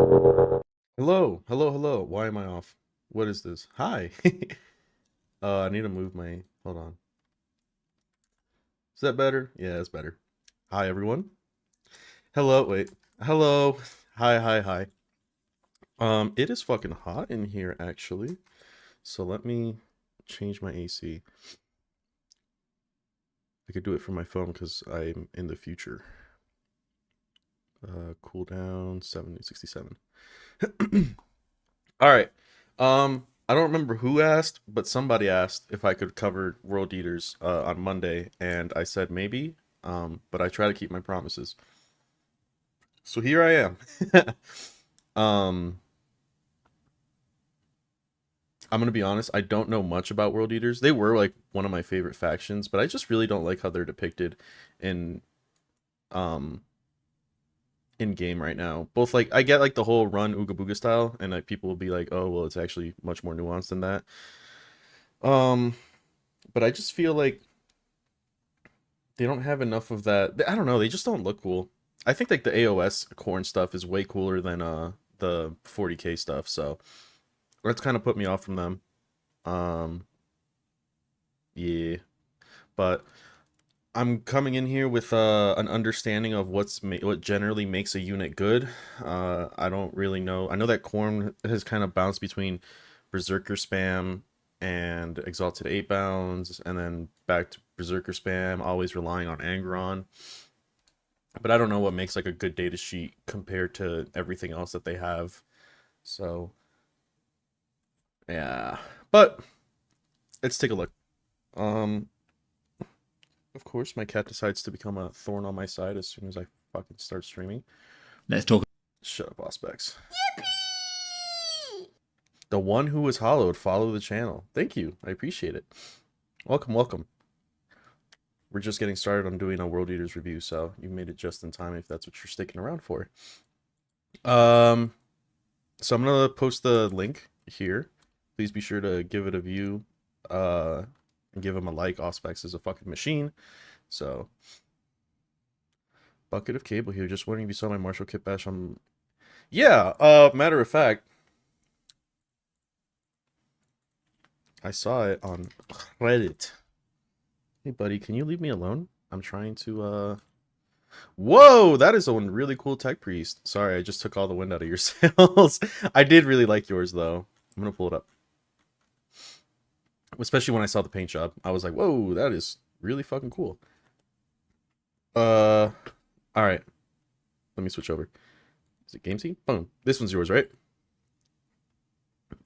Hello, hello, hello. Why am I off? What is this? Hi. I need to move my. Hold on. Is that better? Yeah, it's better. Hi, everyone. Hello. Wait. Hello. Hi, hi, hi. It is fucking hot in here, actually. So let me change my AC. I could do it from my phone because I'm in the future. Cool down 70, 67. All right. I don't remember who asked, but somebody asked if I could cover World Eaters on Monday, and I said maybe. But I try to keep my promises. So here I am. um, I'm gonna be honest. I don't know much about World Eaters. They were like one of my favorite factions, but I just really don't like how they're depicted in um in game right now. Both like I get like the whole run Ooga Booga style, and like people will be like, oh well, it's actually much more nuanced than that. Um, but I just feel like they don't have enough of that. I don't know. They just don't look cool. I think like the AOS corn stuff is way cooler than the 40k stuff. So that's kind of put me off from them. Um, yeah, but I'm coming in here with an understanding of what generally makes a unit good. I don't really know. I know that corn has kind of bounced between berserker spam and exalted 8 bounds, and then back to berserker spam, always relying on Angron. But I don't know what makes like a good data sheet compared to everything else that they have. So yeah, but let's take a look. Um, of course, my cat decides to become a thorn on my side as soon as I fucking start streaming. Let's talk. Shut up, Auspex. The one who was hollowed, follow the channel. Thank you, I appreciate it. Welcome, welcome. We're just getting started on doing a World Eaters review, so you made it just in time if that's what you're sticking around for. Um, so I'm gonna post the link here. Please be sure to give it a view, and give him a like. Auspex is a fucking machine. So, bucket of cable here. Just wondering if you saw my Marshall kit bash on. Yeah. Matter of fact, I saw it on Reddit. Hey, buddy, can you leave me alone? I'm trying to. Whoa, that is a really cool tech priest. Sorry, I just took all the wind out of your sails. I did really like yours though. I'm gonna pull it up. Especially when I saw the paint job, I was like, "Whoa, that is really fucking cool." Uh, all right. Let me switch over. Is it game scene? Boom. This one's yours, right?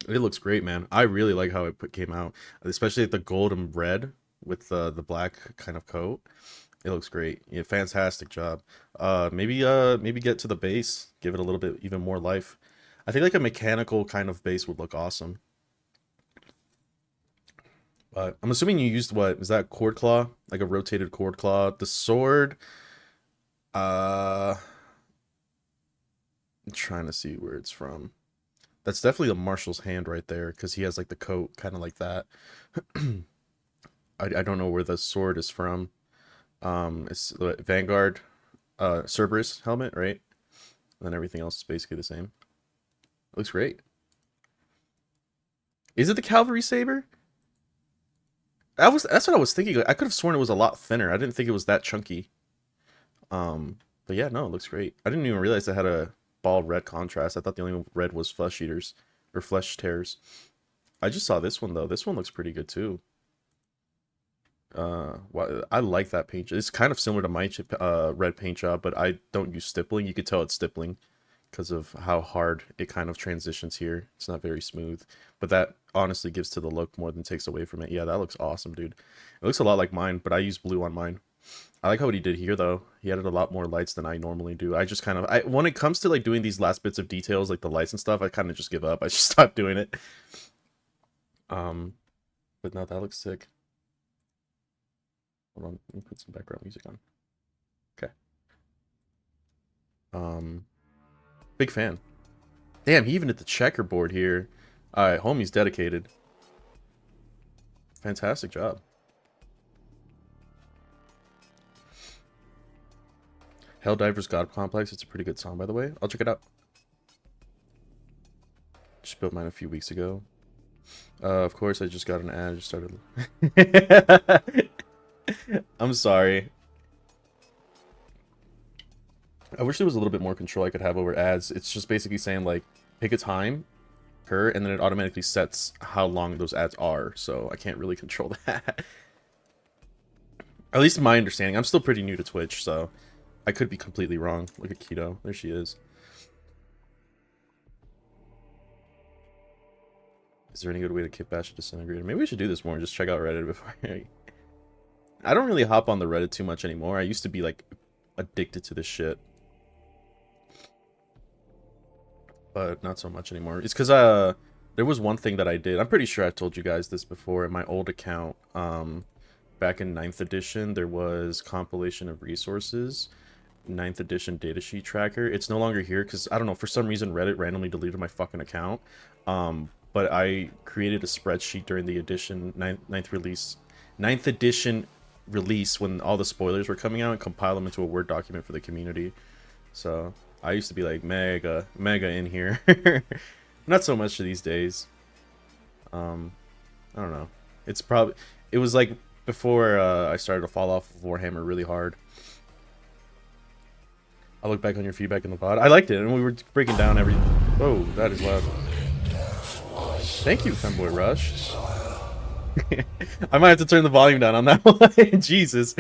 It looks great, man. I really like how it came out, especially the gold and red with the black kind of coat. It looks great. Yeah, fantastic job. Maybe get to the base, give it a little bit even more life. I think like a mechanical kind of base would look awesome. But I'm assuming you used what? Is that cord claw? Like a rotated cord claw? The sword. I'm trying to see where it's from. That's definitely the marshal's hand right there, because he has like the coat kind of like that. I don't know where the sword is from. It's the Vanguard, Cerberus helmet, right? And then everything else is basically the same. It looks great. Is it the cavalry saber? That's what I was thinking. I could have sworn it was a lot thinner. I didn't think it was that chunky. But yeah, no, it looks great. I didn't even realize it had a bald red contrast. I thought the only red was flesh eaters or flesh tears. I just saw this one though. This one looks pretty good too. I like that paint. It's kind of similar to my red paint job, but I don't use stippling. You could tell it's stippling because of how hard it kind of transitions here. It's not very smooth, but that honestly gives to the look more than takes away from it. Yeah, that looks awesome, dude. It looks a lot like mine, but I use blue on mine. I like how what he did here though. He added a lot more lights than I normally do. I just kind of when it comes to like doing these last bits of details like the lights and stuff, I kind of just give up. I just stop doing it. Um, but no, that looks sick. Hold on, let me put some background music on. Okay. Um, Big fan. Damn, he even did the checkerboard here. All right, homie's dedicated. Fantastic job. Helldivers God Complex. It's a pretty good song, by the way. I'll check it out. built mine a few weeks ago. Of course, I just got an ad. Just started. I'm sorry. I wish there was a little bit more control I could have over ads. It's just basically saying, like, pick a time, and then it automatically sets how long those ads are. So I can't really control that. At least in my understanding. I'm still pretty new to Twitch, so I could be completely wrong. Look at Keto. There she is. Is there any good way to kit bash a disintegrator? Maybe we should do this more and just check out Reddit before I don't really hop on the Reddit too much anymore. I used to be, like, addicted to this shit. But not so much anymore. It's because there was one thing that I did. I'm pretty sure I told you guys this before. In my old account, back in 9th edition, there was compilation of resources, 9th edition datasheet tracker. It's no longer here because, I don't know, for some reason Reddit randomly deleted my fucking account. But I created a spreadsheet during the edition 9th edition release when all the spoilers were coming out, and compile them into a Word document for the community. So I used to be like mega in here. Not so much these days. I don't know. It was like before I started to fall off of Warhammer really hard. I'll look back on your feedback in the pod. I liked it, and we were breaking down every. Oh, that is loud. Thank you, Femboy Rush. I might have to turn the volume down on that one. Jesus.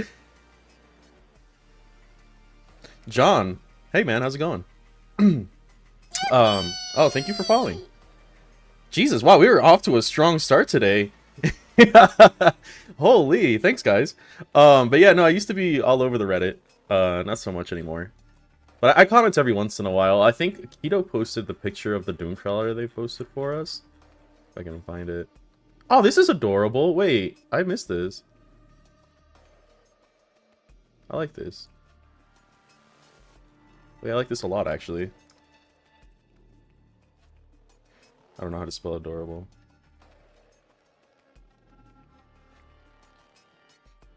John. Hey man, how's it going? Oh, thank you for following. Jesus, wow, we were off to a strong start today. Holy, thanks guys. But yeah, no, I used to be all over the Reddit. Not so much anymore. But I comment every once in a while. I think Keto posted the picture of the Doomcrawler they posted for us. If I can find it. Oh, this is adorable. Wait, I missed this. I like this. Wait, I like this a lot, actually. I don't know how to spell adorable.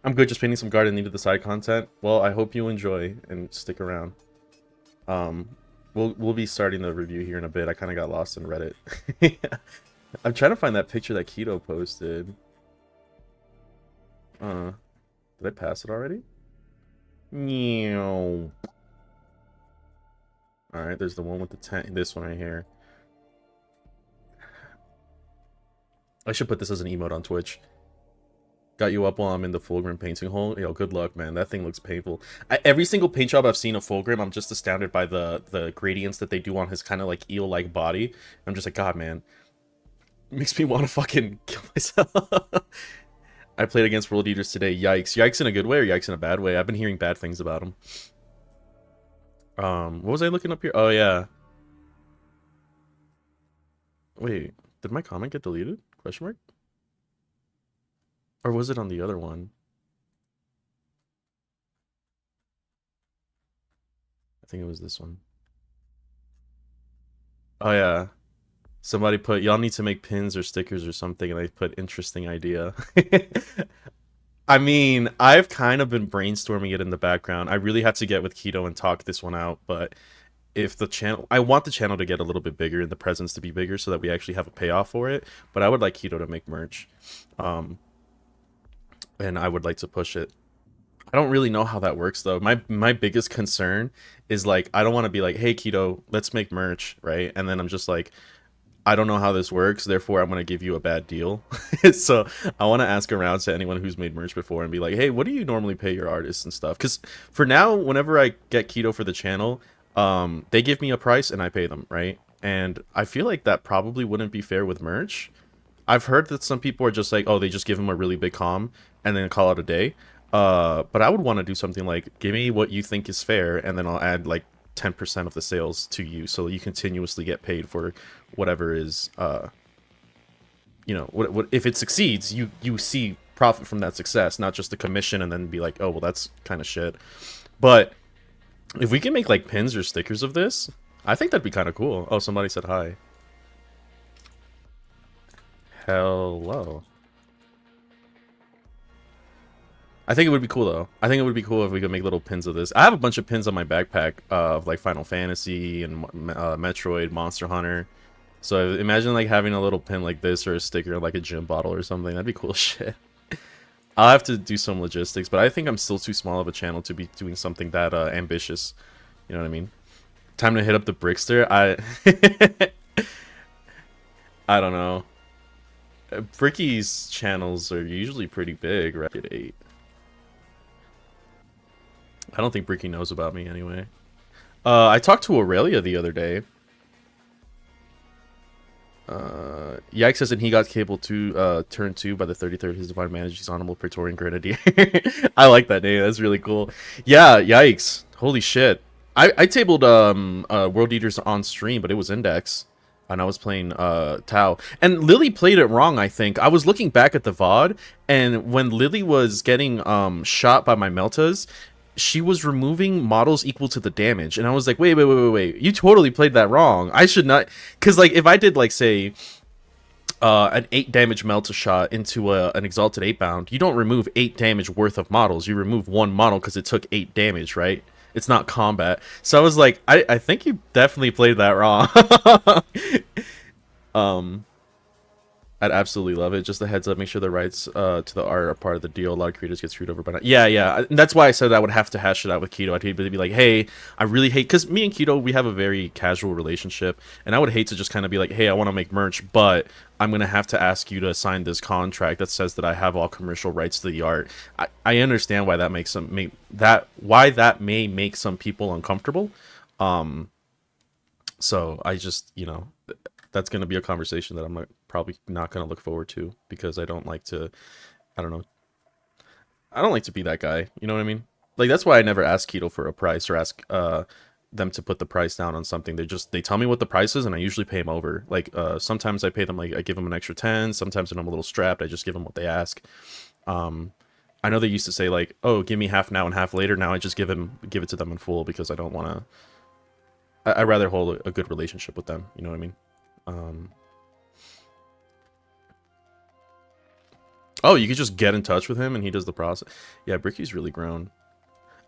I'm good, just painting some garden, needed the side content. Well, I hope you enjoy and stick around. We'll be starting the review here in a bit. I kind of got lost in Reddit. I'm trying to find that picture that Keto posted. Did I pass it already? Meow. Alright, there's the one with the tent. This one right here. I should put this as an emote on Twitch. Got you up while I'm in the Fulgrim painting hole. Yo, good luck, man. That thing looks painful. Every single paint job I've seen of Fulgrim, I'm just astounded by the gradients that they do on his kind of like eel-like body. I'm just like, God, man. Makes me want to fucking kill myself. I played against World Eaters today. Yikes. Yikes in a good way or yikes in a bad way? I've been hearing bad things about them. What was I looking up here? Oh, yeah. Wait, did my comment get deleted? Question mark? Or was it on the other one? I think it was this one. Oh, yeah. Somebody put, y'all need to make pins or stickers or something, and I put interesting idea. I mean, I've kind of been brainstorming it in the background. I really have to get with Keto and talk this one out, but if the channel, I want the channel to get a little bit bigger and the presence to be bigger so that we actually have a payoff for it, but I would like Keto to make merch. And I would like to push it. I don't really know how that works though. My biggest concern is like, I don't want to be like, hey Keto, let's make merch, right? And then I'm just like, I don't know how this works, therefore I'm going to give you a bad deal. So I want to ask around to anyone who's made merch before and be like, hey, what do you normally pay your artists and stuff? Because for now, whenever I get Keto for the channel, they give me a price and I pay them, right? And I feel like that probably wouldn't be fair with merch. I've heard that some people are just like, oh, they just give him a really big comm and then call it a day. But I would want to do something like, give me what you think is fair, and then I'll add like 10% of the sales to you, so you continuously get paid for whatever is, you know, what if it succeeds, you see profit from that success, not just the commission and then be like, oh, well, that's kind of shit. But if we can make like pins or stickers of this, I think that'd be kind of cool. Oh, somebody said hi. Hello. I think it would be cool though. I think it would be cool if we could make little pins of this. I have a bunch of pins on my backpack of like Final Fantasy and Metroid, Monster Hunter. So imagine like having a little pin like this or a sticker on like a gym bottle or something. That'd be cool as shit. I'll have to do some logistics, but I think I'm still too small of a channel to be doing something that ambitious. You know what I mean? Time to hit up the Brickster. I don't know. Bricky's channels are usually pretty big, right? At 8. I don't think Bricky knows about me anyway. I talked to Aurelia the other day. Yikes says that he got cable to turn 2 by the 33rd. His divine majesty's honorable Praetorian Grenadier. I like that name. That's really cool. Yeah, yikes. Holy shit. I tabled World Eaters on stream, but it was Index. And I was playing Tau. And Lily played it wrong, I think. I was looking back at the VOD, and when Lily was getting shot by my Meltas, she was removing models equal to the damage. And I was like, wait. You totally played that wrong. I should not... Because, like, if I did, like, say... an 8 damage Melta shot into an Exalted 8 bound, you don't remove 8 damage worth of models. You remove 1 model because it took 8 damage, right? It's not combat. So I was like, I think you definitely played that wrong. I'd absolutely love it. Just a heads up, make sure the rights to the art are part of the deal. A lot of creators get screwed over by that. Yeah. And that's why I said I would have to hash it out with Keto. I'd hate to be like, hey, I really hate... Because me and Keto, we have a very casual relationship. And I would hate to just kind of be like, hey, I want to make merch, but I'm going to have to ask you to sign this contract that says that I have all commercial rights to the art. I understand why that makes some... why that may make some people uncomfortable. So I just, you know... That's going to be a conversation that I'm probably not going to look forward to, because I don't like to, I don't know. I don't like to be that guy. You know what I mean? Like, that's why I never ask Keto for a price or ask them to put the price down on something. They tell me what the price is, and I usually pay them over. Like, sometimes I pay them, like, I give them an extra 10. Sometimes when I'm a little strapped, I just give them what they ask. I know they used to say, like, oh, give me half now and half later. Now I just give it to them in full, because I don't want to... I'd rather hold a good relationship with them. You know what I mean? Oh, you could just get in touch with him and he does the process. Yeah, Bricky's really grown.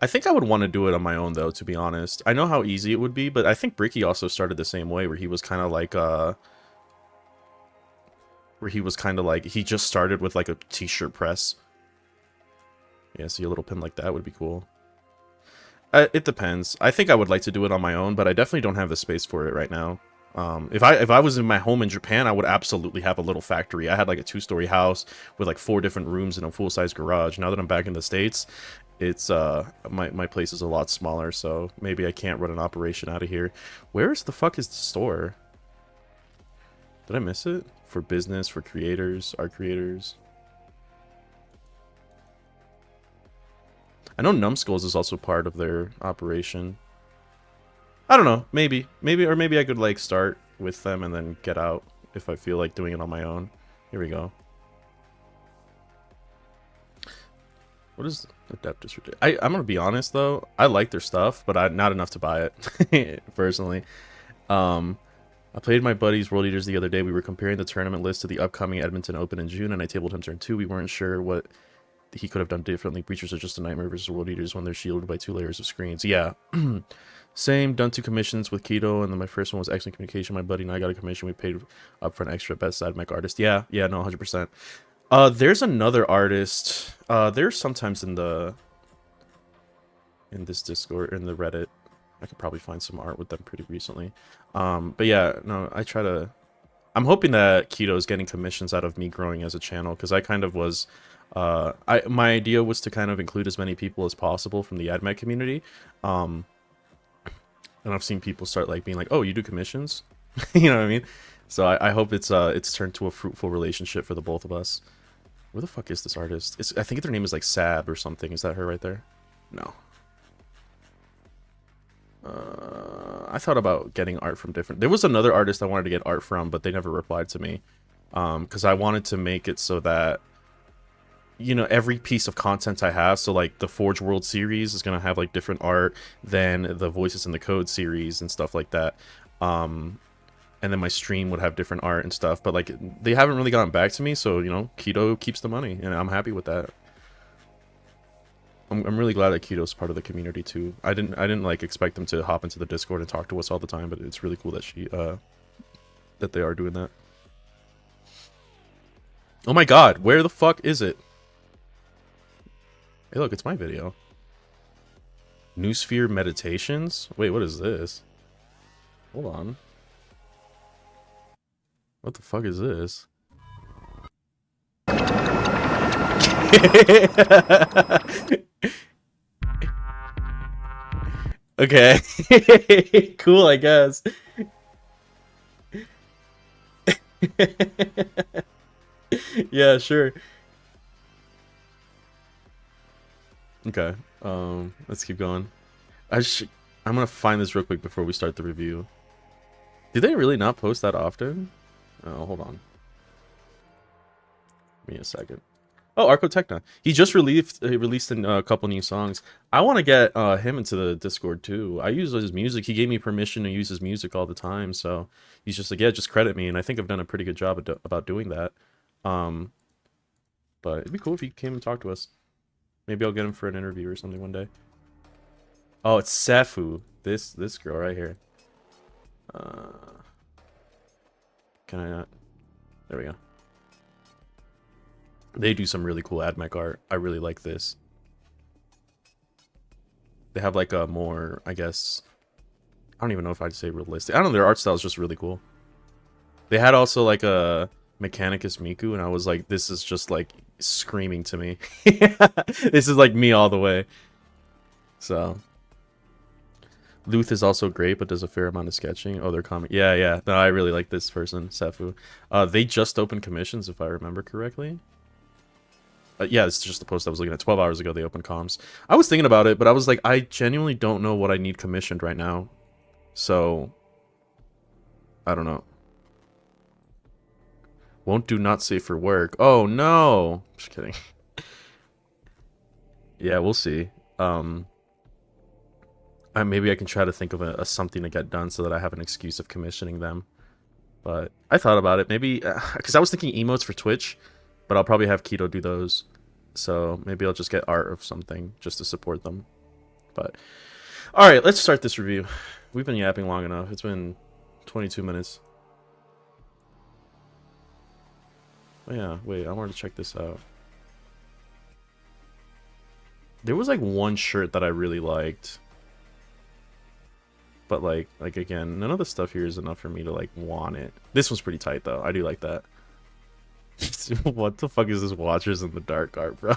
I think I would want to do it on my own, though, to be honest. I know how easy it would be, but I think Bricky also started the same way, where he was kind of like, he just started with like a t-shirt press. Yeah, see, a little pin like that would be cool. It depends. I think I would like to do it on my own, but I definitely don't have the space for it right now. If I was in my home in Japan, I would absolutely have a little factory. I had like a 2-story house with like 4 different rooms and a full-size garage. Now that I'm back in the States, it's my place is a lot smaller, so maybe I can't run an operation out of here. Where's the fuck is the store? Did I miss it? For business, for creators, art creators. I know Numbskulls is also part of their operation. I don't know, maybe I could like start with them and then get out if I feel like doing it on my own. Here we go. What is Adeptus? I'm gonna be honest though, I like their stuff, but not enough to buy it personally. I played my buddy's World Eaters the other day. We were comparing the tournament list to the upcoming Edmonton Open in June, and I tabled him turn 2. We weren't sure what he could have done differently. Breachers are just a nightmare versus World Eaters when they're shielded by 2 layers of screens. Yeah. Same, done 2 commissions with Keto, and then my first one was excellent communication. My buddy and I got a commission. We paid up for an extra best side mech artist. Yeah, no, 100%. There's another artist. They're sometimes in this Discord, in the Reddit. I could probably find some art with them pretty recently. But yeah, no, I'm hoping that Keto is getting commissions out of me growing as a channel, because I kind of was... my idea was to kind of include as many people as possible from the AdMech community. And I've seen people start like being like, "Oh, you do commissions?" You know what I mean? So I hope it's turned to a fruitful relationship for the both of us. Where the fuck is this artist? I think their name is like Sab or something. Is that her right there? No. I thought about getting art from different... There was another artist I wanted to get art from, but they never replied to me. Because I wanted to make it so that, you know, every piece of content I have, so like the Forge World series is gonna have like different art than the Voices in the Code series and stuff like that. And then my stream would have different art and stuff, but like they haven't really gotten back to me, so you know, Keto keeps the money, and I'm happy with that. I'm really glad that Keto's part of the community too. I didn't like expect them to hop into the Discord and talk to us all the time, but it's really cool that that they are doing that. Oh my god, where the fuck is it? Hey, look, it's my video. New Sphere Meditations? Wait, what is this? Hold on. What the fuck is this? Okay. Cool, I guess. Yeah, sure. Okay. Let's keep going. I'm gonna find this real quick before we start the review. Did they really not post that often? Oh, hold on. Give me a second. Oh, Archotechna. He just released a couple new songs. I want to get him into the Discord too. I use his music. He gave me permission to use his music all the time, so he's just like, yeah, just credit me, and I think I've done a pretty good job about doing that. But it'd be cool if he came and talked to us. Maybe I'll get him for an interview or something one day. Oh, it's Sefu. This girl right here. Can I not? There we go. They do some really cool AdMech art. I really like this. They have like a more, I guess, I don't even know if I'd say realistic. I don't know, their art style is just really cool. They had also like a Mechanicus Miku, and I was like, this is just like screaming to me. This is like me all the way. So Luth is also great, but does a fair amount of sketching. Oh, they're comic. Yeah. No, I really like this person, Sefu. They just opened commissions, if I remember correctly. Yeah, it's just the post I was looking at. 12 hours ago, they opened comms. I was thinking about it, but I was like, I genuinely don't know what I need commissioned right now. So, I don't know. Won't do not safe for work. Oh, no. Just kidding. Yeah, we'll see. Maybe I can try to think of a something to get done so that I have an excuse of commissioning them. But I thought about it. Maybe, because I was thinking emotes for Twitch, but I'll probably have Keto do those. So maybe I'll just get art of something just to support them. But alright, let's start this review. We've been yapping long enough. It's been 22 minutes. Oh yeah, wait, I wanted to check this out. There was like one shirt that I really liked. But like again, none of the stuff here is enough for me to like want it. This one's pretty tight though. I do like that. What the fuck is this Watchers in the Dark art, bro?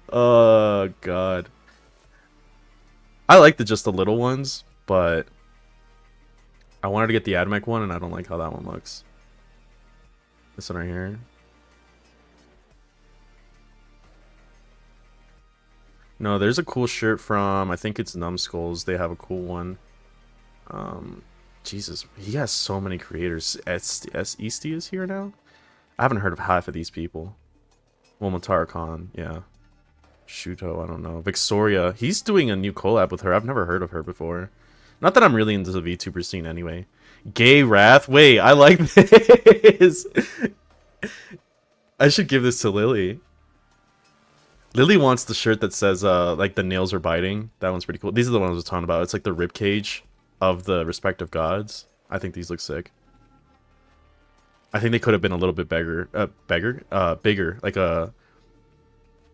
Oh god. I like just the little ones, but I wanted to get the AdMech one, and I don't like how that one looks. This one right here. No, there's a cool shirt from, I think it's Numbskulls. They have a cool one. Jesus, he has so many creators. Easty is here now? I haven't heard of half of these people. Well, Matara Khan, yeah. Shuto, I don't know. Vixoria, he's doing a new collab with her. I've never heard of her before. Not that I'm really into the VTuber scene anyway. Gay Wrath? Wait, I like this. I should give this to Lily. Lily wants the shirt that says, like, the nails are biting. That one's pretty cool. These are the ones I was talking about. It's like the ribcage of the respective gods. I think these look sick. I think they could have been a little bit bigger. Like a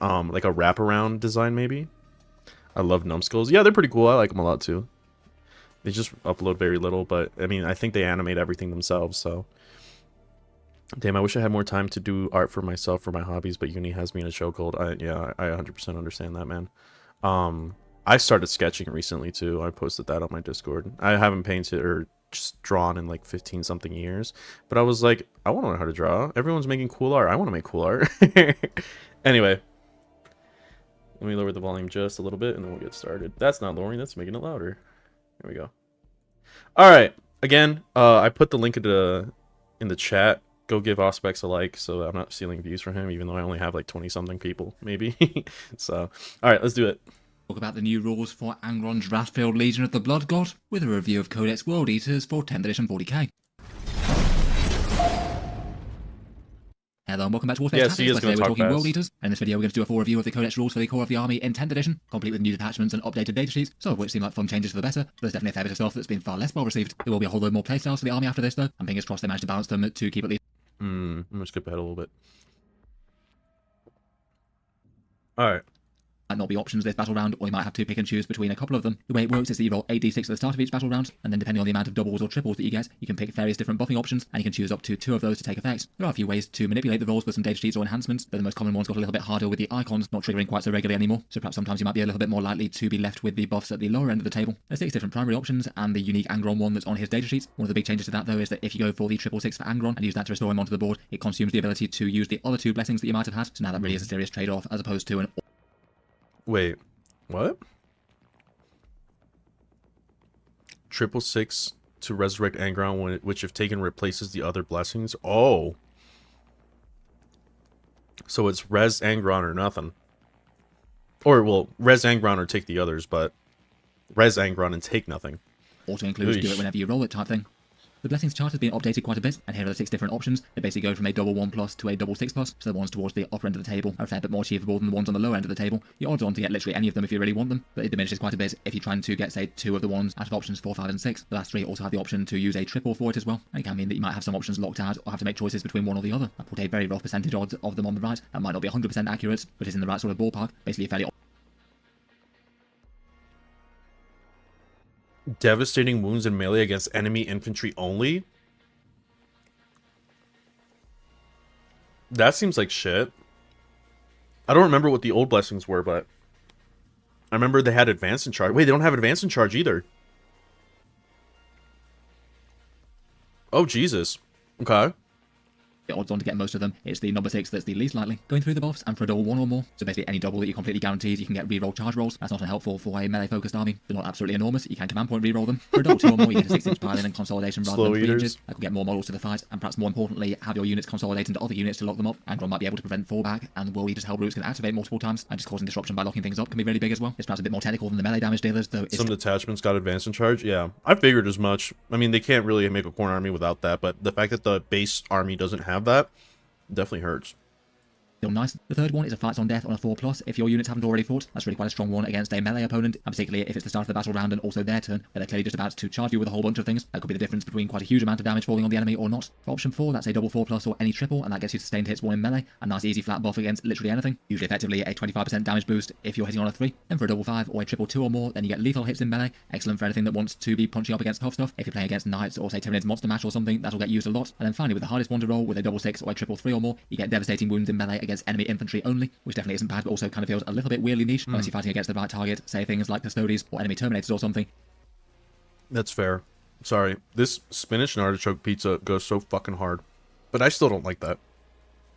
wraparound design, maybe. I love Numbskulls. Yeah, they're pretty cool. I like them a lot, too. They just upload very little, but, I mean, I think they animate everything themselves, so... Damn, I wish I had more time to do art for myself for my hobbies, but uni has me in a chokehold. Yeah, I 100% understand that, man. I started sketching recently, too. I posted that on my Discord. I haven't painted or just drawn in, like, 15-something years. But I was like, I want to learn how to draw. Everyone's making cool art. I want to make cool art. Anyway. Let me lower the volume just a little bit, and then we'll get started. That's not lowering. That's making it louder. There we go. Alright. Again, I put the link in the chat. Go give Auspex a like so that I'm not stealing views from him, even though I only have like 20-something people, maybe. So, alright, let's do it. Talk about the new rules for Angron's Wrathfilled Legion of the Blood God, with a review of Codex World Eaters for 10th edition 40k. Hello and welcome back to Warface Yes, he Tactics, is where going today to we're talk talking World fast. Eaters, and in this video we're going to do a full review of the Codex rules for the core of the army in 10th edition, complete with new detachments and updated data sheets, some of which seem like fun changes for the better, but there's definitely a fair bit of stuff that's been far less well received. There will be a whole load more playstyles for the army after this though, and fingers crossed they manage to balance them to keep at least I'm going to skip ahead a little bit. Alright. might not be options this battle round, or you might have to pick and choose between a couple of them. The way it works is that you roll a d6 at the start of each battle round, and then depending on the amount of doubles or triples that you get, you can pick various different buffing options, and you can choose up to 2 of those to take effect. There are a few ways to manipulate the rolls with some data sheets or enhancements, though the most common ones got a little bit harder with the icons not triggering quite so regularly anymore, so perhaps sometimes you might be a little bit more likely to be left with the buffs at the lower end of the table. There's 6 different primary options, and the unique Angron one that's on his data sheets. One of the big changes to that though is that if you go for the 666 for Angron and use that to restore him onto the board, it consumes the ability to use the other 2 blessings that you might have had, so now that really is a serious trade-off as opposed to an... Wait. What? 666 to resurrect Angron, which if taken replaces the other blessings. Oh. So it's res Angron or nothing. Or, well, res Angron or take the others, but res Angron and take nothing. Auto includes do it whenever you roll it type thing. The blessings chart has been updated quite a bit, and here are the 6 different options. They basically go from a double 1+ to a double 6+, so the ones towards the upper end of the table are a fair bit more achievable than the ones on the lower end of the table. You're odds on to get literally any of them if you really want them, but it diminishes quite a bit if you're trying to get, say, 2 of the ones out of options 4, 5, and 6. The last 3 also have the option to use a triple for it as well, and it can mean that you might have some options locked out or have to make choices between one or the other. I put a very rough percentage odds of them on the right. That might not be 100% accurate, but is in the right sort of ballpark. Basically, a fairly Devastating wounds in melee against enemy infantry only? That seems like shit. I don't remember what the old blessings were, but I remember they had advance in charge. Wait, they don't have advance in charge either. Oh, Jesus. Okay. odds on to get most of them. It's the number 6 that's the least likely. Going through the buffs, and for a double 1 or more, so basically any double that you completely guaranteed, you can get reroll charge rolls. That's not unhelpful for a melee focused army. They're not absolutely enormous. You can command point reroll them. For a double 2 or more, you get a 6-inch pile-in and consolidation rather than 3 inches. That could get more models to the fight, and perhaps more importantly, have your units consolidate into other units to lock them up. Angron might be able to prevent fallback, and World Eater's Hell Roots can activate multiple times, and just causing disruption by locking things up can be really big as well. It's perhaps a bit more technical than the melee damage dealers, though. Some detachments got advance in charge. Yeah, I figured as much. I mean, they can't really make a corner army without that, but the fact that the base army doesn't have that definitely hurts. Still nice. The third one is a fights on death on a 4+. If your units haven't already fought, that's really quite a strong one against a melee opponent, and particularly if it's the start of the battle round and also their turn, where they're clearly just about to charge you with a whole bunch of things. That could be the difference between quite a huge amount of damage falling on the enemy or not. For option 4, that's a double 4+ or any triple, and that gets you sustained hits 1 in melee, a nice easy flat buff against literally anything, usually effectively a 25% damage boost if you're hitting on a 3. Then for a double 5 or a triple 2 or more, then you get lethal hits in melee, excellent for anything that wants to be punching up against tough stuff. If you're playing against knights or say Tyranids monster mash or something, that'll get used a lot. And then finally with the hardest one to roll, with a double 6 or a triple 3 or more, you get devastating wounds in melee against enemy infantry only, which definitely isn't bad, but also kind of feels a little bit weirdly niche unless you're fighting against the right target, say things like Custodies or enemy Terminators or something. That's fair. Sorry, this spinach and artichoke pizza goes so fucking hard, but I still don't like that.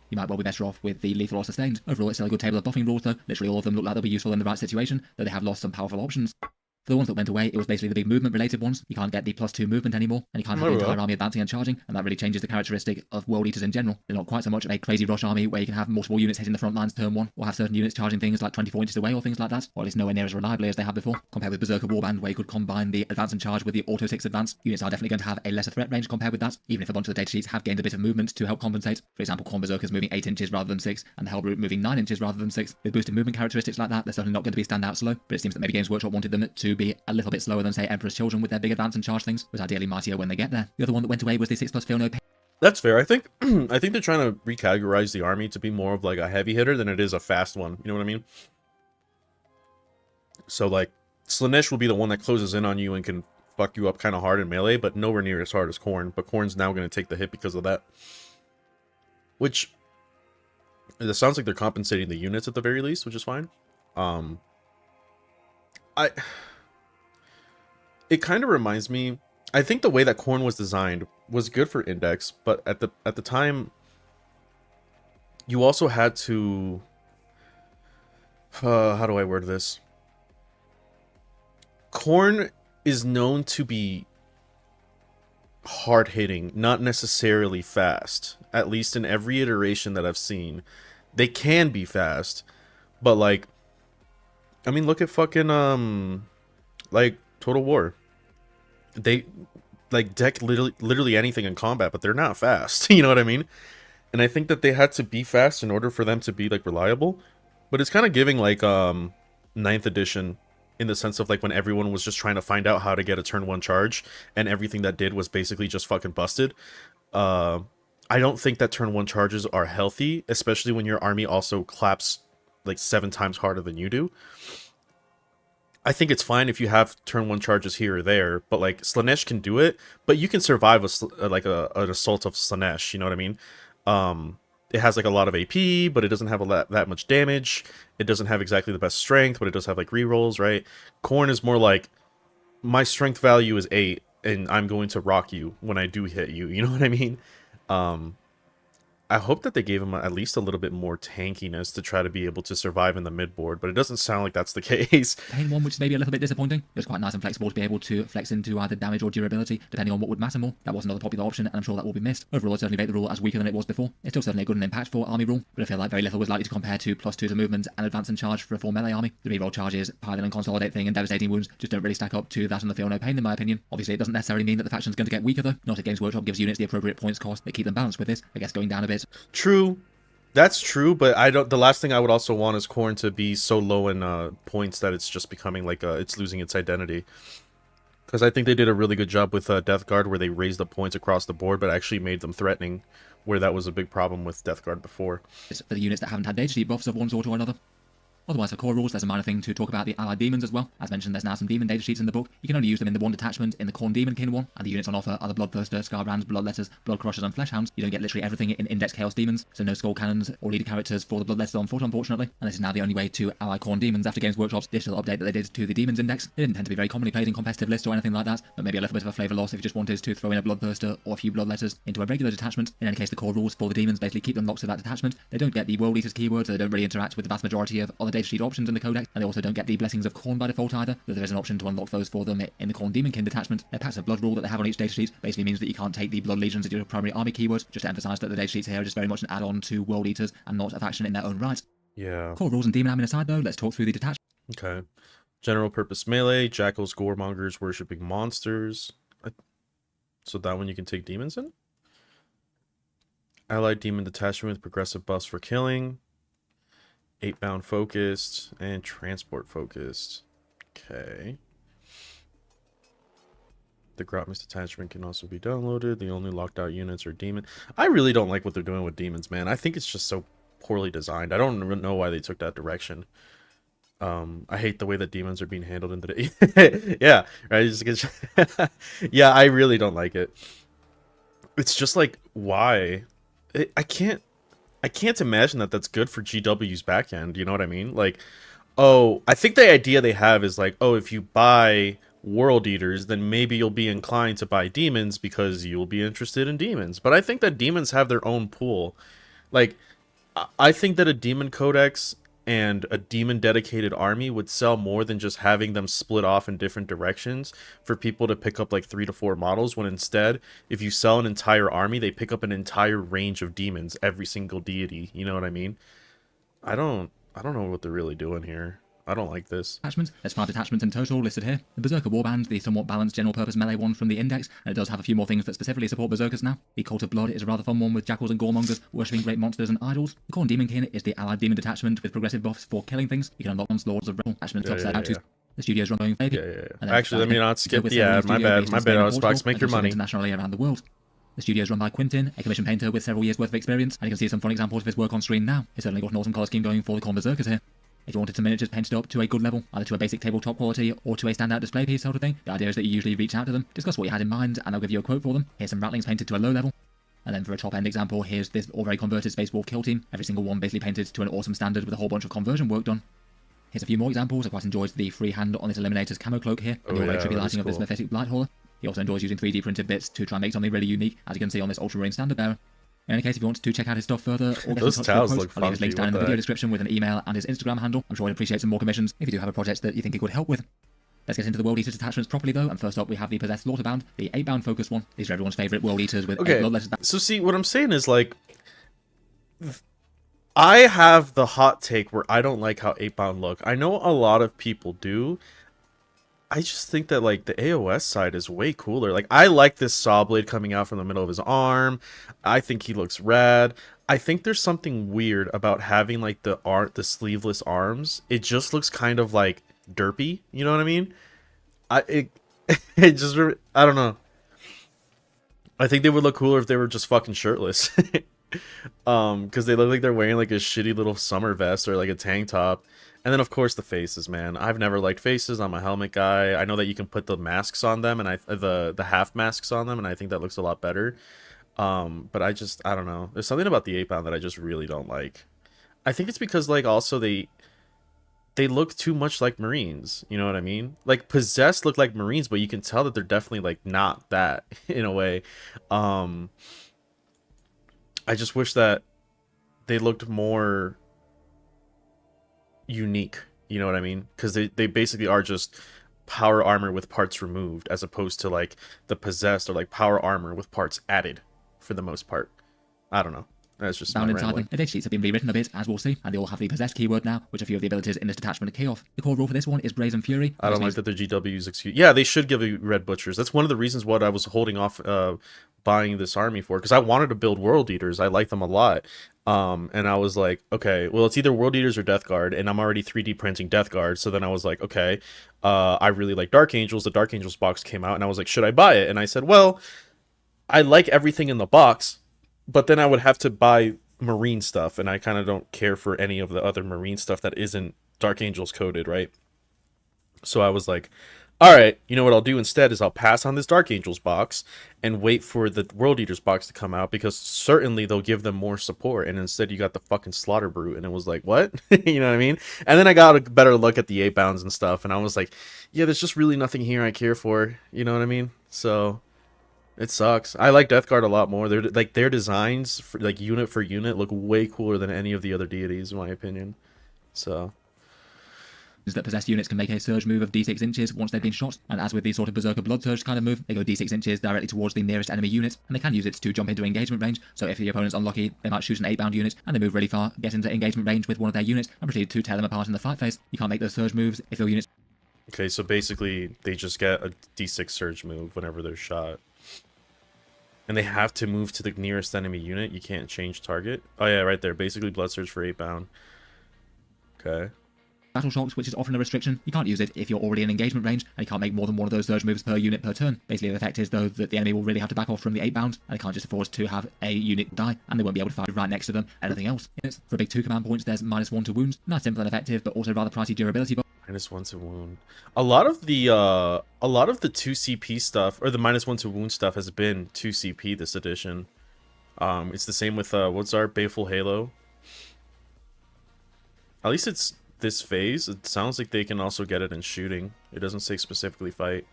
You might well be better off with the lethal or sustained. Overall, it's still a good table of buffing rules though. Literally all of them look like they'll be useful in the right situation, though they have lost some powerful options. For the ones that went away, it was basically the big movement-related ones. You can't get the +2 movement anymore, and you can't have the entire army advancing and charging, and that really changes the characteristic of World Eaters in general. They're not quite so much of a crazy rush army where you can have multiple units hitting the front lines turn 1, or have certain units charging things like 24 inches away or things like that, or at least nowhere near as reliably as they have before. Compared with Berserker Warband, where you could combine the advance and charge with the auto 6 advance, units are definitely going to have a lesser threat range compared with that, even if a bunch of the data sheets have gained a bit of movement to help compensate. For example, Corn Berserkers moving 8 inches rather than 6, and the Hellbrute moving 9 inches rather than 6. With boosted movement characteristics like that, they're certainly not going to be standout slow, but it seems that maybe Games Workshop wanted them to be a little bit slower than, say, Emperor's Children with their big advance and charge things, but ideally mightier when they get there. The other one that went away was the 6+ Feel No Pain. That's fair. I think I think they're trying to recategorize the army to be more of like a heavy hitter than it is a fast one. You know what I mean? So like Slaanesh will be the one that closes in on you and can fuck you up kind of hard in melee, but nowhere near as hard as Khorne. But Khorne's now going to take the hit because of that. Which it sounds like they're compensating the units at the very least, which is fine. It kind of reminds me, I think the way that Khorne was designed was good for Index, but at the time you also had to how do I word this? Khorne is known to be hard-hitting, not necessarily fast. At least in every iteration that I've seen. They can be fast, but like I mean, look at fucking like Total War. They like deck literally anything in combat, but they're not fast. You know what I mean? and I think that they had to be fast in order for them to be like reliable. But it's kind of giving like ninth edition in the sense of like when everyone was just trying to find out how to get a turn 1 charge and everything that did was basically just fucking busted. I don't think that turn 1 charges are healthy, especially when your army also claps like 7 times harder than you do. I think it's fine if you have turn 1 charges here or there, but like Slanesh can do it, but you can survive an assault of Slanesh, you know what I mean? It has like a lot of AP, but it doesn't have that much damage. It doesn't have exactly the best strength, but it does have like rerolls, right? Corn is more like, my strength value is 8, and I'm going to rock you when I do hit you, you know what I mean? I hope that they gave him at least a little bit more tankiness to try to be able to survive in the mid board, but it doesn't sound like that's the case. Pain one, which is maybe a little bit disappointing. It was quite nice and flexible to be able to flex into either damage or durability, depending on what would matter more. That was another popular option, and I'm sure that will be missed. Overall, it certainly made the rule as weaker than it was before. It's still certainly a good and impactful army rule, but I feel like very little was likely to compare to +2 to movement and advance and charge for a full melee army. The reroll charges, pile and consolidate thing, and devastating wounds just don't really stack up to that and the feel no pain in my opinion. Obviously, it doesn't necessarily mean that the faction's going to get weaker though. Not if Games Workshop gives units the appropriate points cost that keep them balanced with this. I guess going down a bit. True. That's true, but I don't. The last thing I would also want is Khorne to be so low in points that it's just becoming like it's losing its identity. Because I think they did a really good job with Death Guard, where they raised the points across the board, but actually made them threatening, where that was a big problem with Death Guard before. It's for the units that haven't had data sheet buffs of one sort or another. Otherwise, for core rules, there's a minor thing to talk about the allied demons as well. As mentioned, there's now some demon datasheets in the book. You can only use them in the one detachment in the Khorne Demonkin one, and the units on offer are the Bloodthirster, Scarbrands, Bloodletters, Bloodcrushers, and Fleshhounds. You don't get literally everything in Index Chaos Demons, so no Skull Cannons or leader characters for the Bloodletters on foot, unfortunately. And this is now the only way to ally Khorne Demons after Games Workshop's digital update that they did to the Demons Index. They didn't tend to be very commonly played in competitive lists or anything like that, but maybe a little bit of a flavour loss if you just wanted to throw in a Bloodthirster or a few Bloodletters into a regular detachment. In any case, the core rules for the Demons basically keep them locked to that detachment. They don't get the World Eaters keywords, so they don't really interact with the vast majority of other datasheet options in the Codex. And they also don't get the Blessings of Khorne by default either, though there is an option to unlock those for them in the Khorne Demonkin detachment. Their Pacts of Blood rule that they have on each datasheet basically means that you can't take the Blood Legions as your primary army keyword, just to emphasise that the datasheets here are just very much an add-on to World Eaters and not a faction in their own right. Yeah. Core rules and demon admin aside though, let's talk through the detachment. Okay. General purpose melee, jackals, goremongers, worshipping monsters. So that one you can take demons in? Allied demon detachment with progressive buffs for killing. 8-bound focused and transport focused. Okay. The Grotmist detachment can also be downloaded. The only locked out units are demon. I really don't like what they're doing with demons, man. I think it's just so poorly designed. I don't know why they took that direction. I hate the way that demons are being handled in today. Yeah, right. Yeah, I really don't like it. It's just like, why? I can't imagine that that's good for GW's backend, you know what I mean? Like, oh, I think the idea they have is like, oh, if you buy World Eaters, then maybe you'll be inclined to buy demons because you'll be interested in demons. But I think that demons have their own pool. Like, I think that a demon codex and a demon dedicated army would sell more than just having them split off in different directions for people to pick up like 3 to 4 models, when instead, if you sell an entire army, they pick up an entire range of demons, every single deity, you know what I mean? I don't know what they're really doing here. I don't like this. Attachments. There's 5 detachments in total listed here. The Berserker Warband, the somewhat balanced general purpose melee one from the Index, and it does have a few more things that specifically support Berserkers now. The Cult of Blood is a rather fun one with jackals and goremongers, worshipping great monsters and idols. The Khorne Demonkin is the allied demon detachment with progressive buffs for killing things. You can unlock Lords of Realm. Attachments upside out to the studio's run going Yeah. Actually, let me not skip the ad. My bad, Xbox, make your money. Internationally around the world. The studio is run by Quintin, a commission painter with several years worth of experience, and you can see some fun examples of his work on screen now. He's certainly got an awesome colour scheme going for the Khorne Berserkers here. If you wanted some miniatures painted up to a good level, either to a basic tabletop quality or to a standout display piece sort of thing, the idea is that you usually reach out to them, discuss what you had in mind, and they'll give you a quote for them. Here's some ratlings painted to a low level. And then for a top-end example, here's this already converted Space Wolf kill team, every single one basically painted to an awesome standard with a whole bunch of conversion work done. Here's a few more examples. I quite enjoyed the freehand on this Eliminator's camo cloak here, and the very trippy lighting of this Mephitic Blight Hauler. He also enjoys using 3D printed bits to try and make something really unique, as you can see on this Ultra Marine Standard Bearer. In any case, if you want to check out his stuff further, or get those in touch towels with look I'll leave his links funky. down in the video description with an email and his Instagram handle. I'm sure he'd appreciate some more commissions if you do have a project that you think he could help with. Let's get into the World Eater detachments properly though, and first up we have the Possessed Slaughterbound, the 8-bound focus one. These are everyone's favourite World Eaters with 8 bloodletters. So see, what I'm saying is like, I have the hot take where I don't like how 8-bound look. I know a lot of people do. I just think that like the AOS side is way cooler. Like, I like this saw blade coming out from the middle of his arm. I think he looks rad. I think there's something weird about having like the sleeveless arms. It just looks kind of like derpy. You know what I mean? I it it just I don't know. I think they would look cooler if they were just fucking shirtless. Because they look like they're wearing like a shitty little summer vest or like a tank top. And then of course the faces, man. I've never liked faces. I'm a helmet guy. I know that you can put the masks on them and the half masks on them, and I think that looks a lot better. But I don't know. There's something about the 8 pound that I just really don't like. I think it's because like also they look too much like Marines. You know what I mean? Like Possessed look like Marines, but you can tell that they're definitely like not that in a way. Um, I just wish that they looked more unique. You know what I mean? Because they basically are just power armor with parts removed, as opposed to like the Possessed or like power armor with parts added for the most part. I don't know. That's just Found my inside them. rambling. The data sheets have been rewritten a bit, as we'll see, and they all have the possessed keyword now, which a few of the abilities in this detachment are key off. The core rule for this one is Brazen Fury. I don't like that the GWs excuse. Yeah, they should give you Red Butchers. That's one of the reasons what I was holding off buying this army for, because I wanted to build World Eaters. I like them a lot. And I was like, okay, well, it's either World Eaters or Death Guard, and I'm already 3D printing Death Guard. So then I was like, okay, I really like Dark Angels. The Dark Angels box came out, and I was like, should I buy it? And I said, well, I like everything in the box, but then I would have to buy Marine stuff, and I kind of don't care for any of the other Marine stuff that isn't Dark Angels coded, right? So I was like, all right, you know what I'll do instead is I'll pass on this Dark Angels box and wait for the World Eaters box to come out, because certainly they'll give them more support. And instead you got the fucking Slaughter Brute, and it was like, what? You know what I mean? And then I got a better look at the 8 bounds and stuff, and I was like, yeah, there's just really nothing here I care for. You know what I mean? So it sucks. I like Death Guard a lot more. They're like their designs, for, like unit for unit, look way cooler than any of the other deities, in my opinion. So that possessed units can make a surge move of d6 inches once they've been shot, and as with the sort of Berserker Blood Surge kind of move, they go d6 inches directly towards the nearest enemy unit, and they can use it to jump into engagement range. So if the opponent's unlucky, they might shoot an 8 bound unit, and they move really far, get into engagement range with one of their units, and proceed to tear them apart in the fight phase. You can't make those surge moves if your units. okay, so basically they just get a D6 surge move whenever they're shot. And they have to move to the nearest enemy unit. You can't change target. Oh yeah, right there. Basically Blood Surge for 8 bound. Okay. Battle Shocks, which is often a restriction. You can't use it if you're already in engagement range, and you can't make more than one of those surge moves per unit per turn. Basically, the effect is, though, that the enemy will really have to back off from the 8 bound, and they can't just afford to have a unit die, and they won't be able to fight right next to them anything else. For a big 2 command points, there's -1 to wounds. Nice, simple and effective, but also rather pricey durability. -1 to wound. A lot of the 2 CP stuff, or the -1 to wound stuff, has been 2 CP this edition. It's the same with what's our Baleful Halo. At least it's this phase. It sounds like they can also get it in shooting. It doesn't say specifically fight.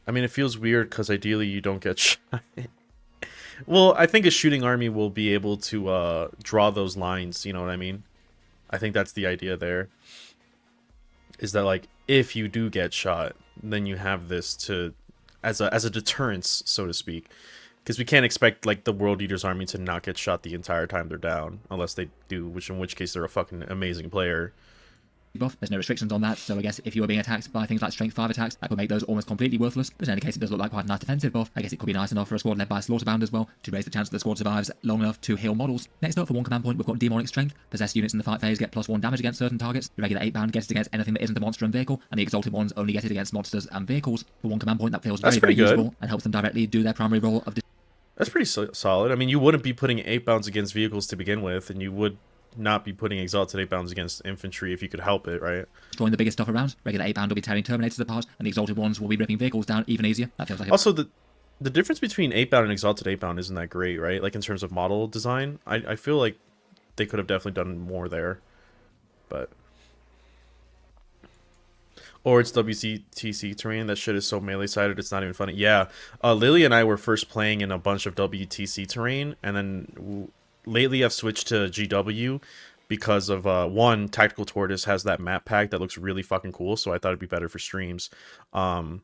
I mean, it feels weird because ideally you don't get shot. Well, I think a shooting army will be able to draw those lines, you know what I mean? I think that's the idea there. Is that like if you do get shot, then you have this to as a deterrence, so to speak. Because we can't expect like the World Eaters army to not get shot the entire time they're down, unless they do, in which case they're a fucking amazing player. Buff. There's no restrictions on that, so I guess if you were being attacked by things like Strength 5 attacks, that could make those almost completely worthless. But in any case, it does look like quite a nice defensive buff. I guess it could be nice enough for a squad led by a Slaughterbound as well, to raise the chance that the squad survives long enough to heal models. Next up, for 1 command point, we've got Demonic Strength. Possessed units in the fight phase get +1 damage against certain targets. The regular 8 bound gets it against anything that isn't a monster and vehicle, and the Exalted ones only get it against monsters and vehicles. For 1 command point, that feels very, very useful, and helps them directly do their primary role of That's pretty solid. I mean, you wouldn't be putting 8 bounds against vehicles to begin with, and you would not be putting Exalted 8 bounds against infantry if you could help it, right? destroying the biggest stuff around. Regular 8 bound will be tearing Terminators apart, and the Exalted ones will be ripping vehicles down even easier. That feels like Also, the difference between 8 bound and Exalted 8 bound isn't that great, right? Like in terms of model design, I feel like they could have definitely done more there, but or it's WTC terrain. That shit is so melee sided, it's not even funny. Yeah, Lily and I were first playing in a bunch of WTC terrain, and then lately I've switched to GW because of one, Tactical Tortoise has that map pack that looks really fucking cool, so I thought it'd be better for streams. And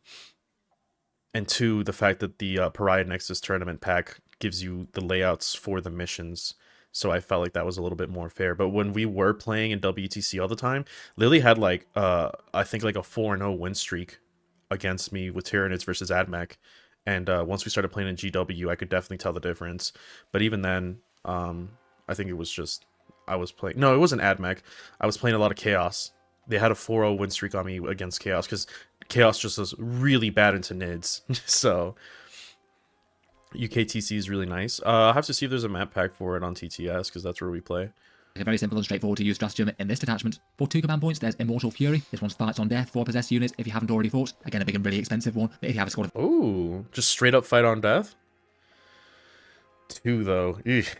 2, the fact that the Pariah Nexus tournament pack gives you the layouts for the missions, so I felt like that was a little bit more fair. But when we were playing in WTC all the time, Lily had like I think like a 4-0 win streak against me with Tyranids versus Admech, And once we started playing in GW, I could definitely tell the difference. But even then, I think it was just I was playing. No, it wasn't AdMech. I was playing a lot of Chaos. They had a 4-0 win streak on me against Chaos because Chaos just was really bad into nids. So UKTC is really nice. I'll have to see if there's a map pack for it on TTS because that's where we play. It's very simple and straightforward to use stratagem in this detachment. For 2 command points, there's Immortal Fury. This one's fights on death for possessed units if you haven't already fought. Again, a big and really expensive one, but if you have a squad of... Ooh, just straight up fight on death? 2 though. Eesh.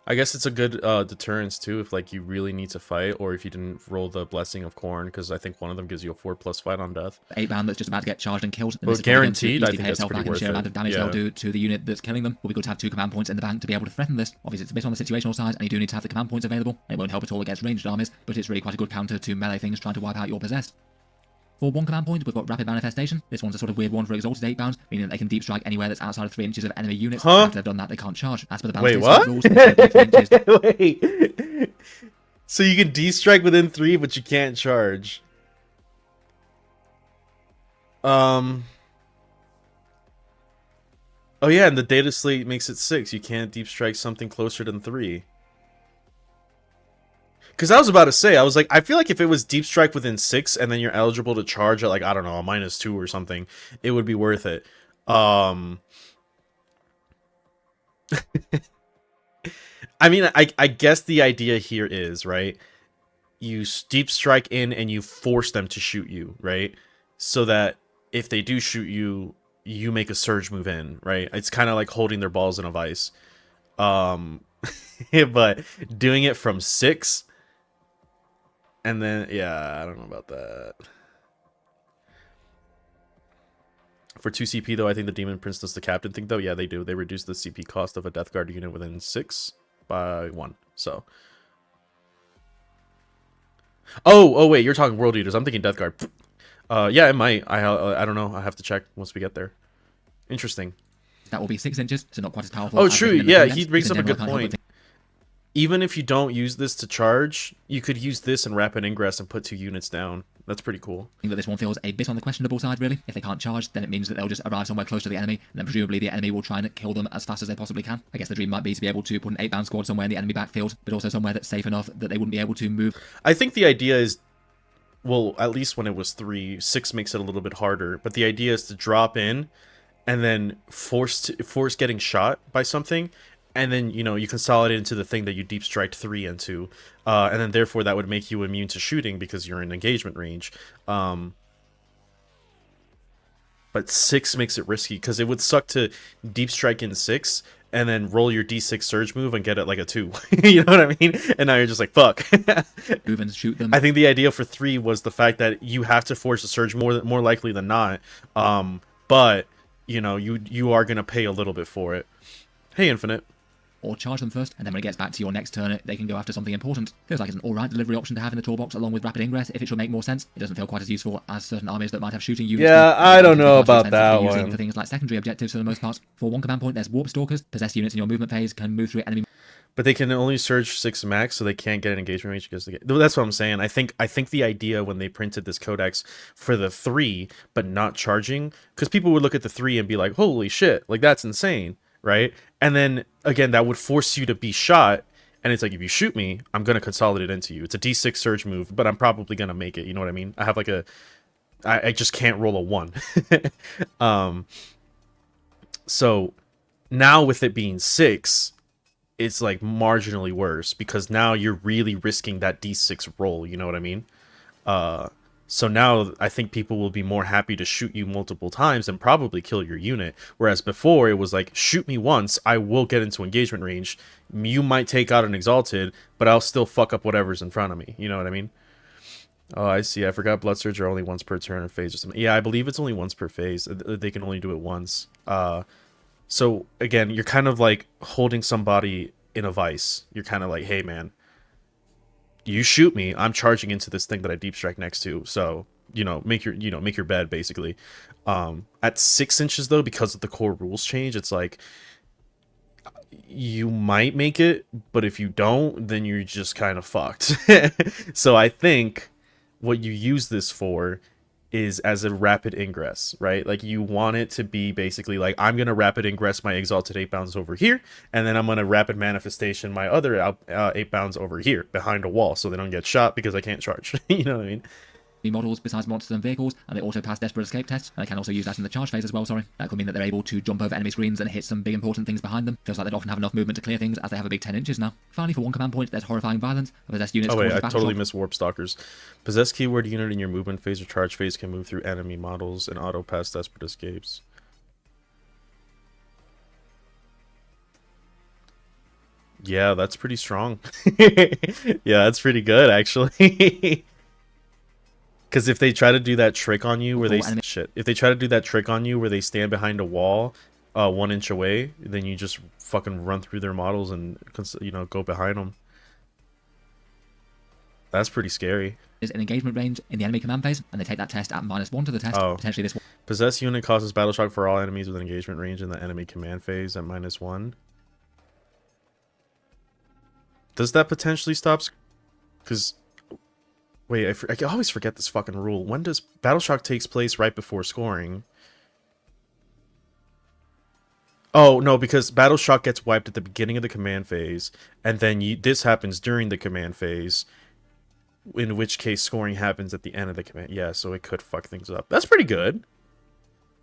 I guess it's a good deterrence too if like you really need to fight, or if you didn't roll the Blessing of Corn, because I think one of them gives you a 4+ fight on death. 8-bound that's just about to get charged and killed. Well, guaranteed, I think that's pretty worth the it. amount of damage Yeah. they'll do to the unit that's killing them. Will be good to have 2 command points in the bank to be able to threaten this. Obviously, it's a bit on the situational side, and you do need to have the command points available. It won't help at all against ranged armies, but it's really quite a good counter to melee things trying to wipe out your possessed. For 1 command point, we've got Rapid Manifestation. This one's a sort of weird one for Exalted 8-bounds, meaning that they can deep strike anywhere that's outside of 3 inches of enemy units. Huh? After they've done that, they can't charge. As per the Wait, balance what? rules, it's 3 inches. Wait. So you can D-strike within 3, but you can't charge. Oh yeah, and the data slate makes it 6. You can't deep strike something closer than 3. Because I was about to say, I was like, I feel like if it was deep strike within 6 and then you're eligible to charge at like, I don't know, a -2 or something, it would be worth it. I mean, I guess the idea here is, right, you deep strike in and you force them to shoot you, right? So that if they do shoot you, you make a surge move in, right? It's kind of like holding their balls in a vice. But doing it from 6... And then, yeah, I don't know about that. For 2 CP, though, I think the Demon Prince does the Captain thing, though. Yeah, they do. They reduce the CP cost of a Death Guard unit within 6 by 1. So. Oh, wait, you're talking World Eaters. I'm thinking Death Guard. Yeah, it might. I don't know. I have to check once we get there. Interesting. That will be 6 inches, so not quite as powerful. Oh, as true. written in the Yeah, Codex. he brings In up a general, good I can't help but point. Even if you don't use this to charge, you could use this and Rapid Ingress and put 2 units down. That's pretty cool. think that this one feels a bit on the questionable side, really. If they can't charge, then it means that they'll just arrive somewhere close to the enemy, and then presumably the enemy will try and kill them as fast as they possibly can. I guess the dream might be to be able to put an 8-bound squad somewhere in the enemy backfield, but also somewhere that's safe enough that they wouldn't be able to move. I think the idea is, well, at least when it was 3, 6 makes it a little bit harder, but the idea is to drop in and then force getting shot by something, and then, you know, you consolidate into the thing that you deep strike 3 into, and then therefore that would make you immune to shooting because you're in engagement range. But 6 makes it risky because it would suck to deep strike in 6 and then roll your D6 surge move and get it like a 2. You know what I mean? And now you're just like, fuck. Move and shoot them. I think the idea for 3 was the fact that you have to force a surge more likely than not. But you know, you are gonna pay a little bit for it. Hey, Infinite. Or charge them first, and then when it gets back to your next turn, they can go after something important. Feels like it's an alright delivery option to have in the toolbox along with Rapid Ingress if it should make more sense. It doesn't feel quite as useful as certain armies that might have shooting units. Yeah, I don't know It feels about like that it's using one. for things like secondary objectives for the most part. For 1 command point, there's Warp Stalkers. Possessed units in your movement phase can move through enemy. But they can only surge 6 max, so they can't get an engagement range because they get... That's what I'm saying. I think the idea when they printed this codex for the 3, but not charging, because people would look at the 3 and be like, holy shit, like that's insane, right? And then again, that would force you to be shot, and it's like, if you shoot me, I'm gonna consolidate into you. It's a D6 surge move, but I'm probably gonna make it. You know what I mean? I have like I just can't roll a 1. So now with it being 6, it's like marginally worse because now you're really risking that D6 roll, you know what I mean? So now I think people will be more happy to shoot you multiple times and probably kill your unit. Whereas before it was like, shoot me once, I will get into engagement range. You might take out an Exalted, but I'll still fuck up whatever's in front of me. You know what I mean? Oh, I see. I forgot Blood Surge are only once per turn or phase or something. Yeah, I believe it's only once per phase. They can only do it once. So again, you're kind of like holding somebody in a vice. You're kind of like, hey man, you shoot me, I'm charging into this thing that I deep strike next to. So, you know, make your bed basically. At 6 inches though, because of the core rules change, it's like you might make it, but if you don't, then you're just kind of fucked. So I think what you use this for is as a rapid ingress, right? Like you want it to be basically like, I'm gonna rapid ingress my exalted 8 bounds over here, and then I'm gonna rapid manifestation my other 8 bounds over here behind a wall, so they don't get shot because I can't charge. You know what I mean? Models besides monsters and vehicles, and they also pass desperate escape tests, and they can also use that in the charge phase as well, sorry. That could mean that they're able to jump over enemy screens and hit some big important things behind them. Feels like they'd often have enough movement to clear things, as they have a big 10 inches now. Finally, for one command point, there's horrifying violence. A possessed units Oh wait, I battle totally shock. missed Warp Stalkers. Possessed keyword unit in your movement phase or charge phase can move through enemy models and auto pass desperate escapes. Yeah, that's pretty strong. Yeah, that's pretty good actually. Because if they try to do that trick on you where they if they try to do that trick on you where they stand behind a wall 1 inch away, then you just fucking run through their models and, you know, go behind them. That's pretty scary. Is an engagement range in the enemy command phase, and they take that test at -1 to the test. Oh. Potentially this one. Possessed unit causes battle shock for all enemies with engagement range in the enemy command phase at -1. Does that potentially stop? Because wait, I always forget this fucking rule. When does battle shock takes place? Right before scoring. Oh no, because battle shock gets wiped at the beginning of the command phase, and then this happens during the command phase. In which case, scoring happens at the end of the command. Yeah, so it could fuck things up. That's pretty good.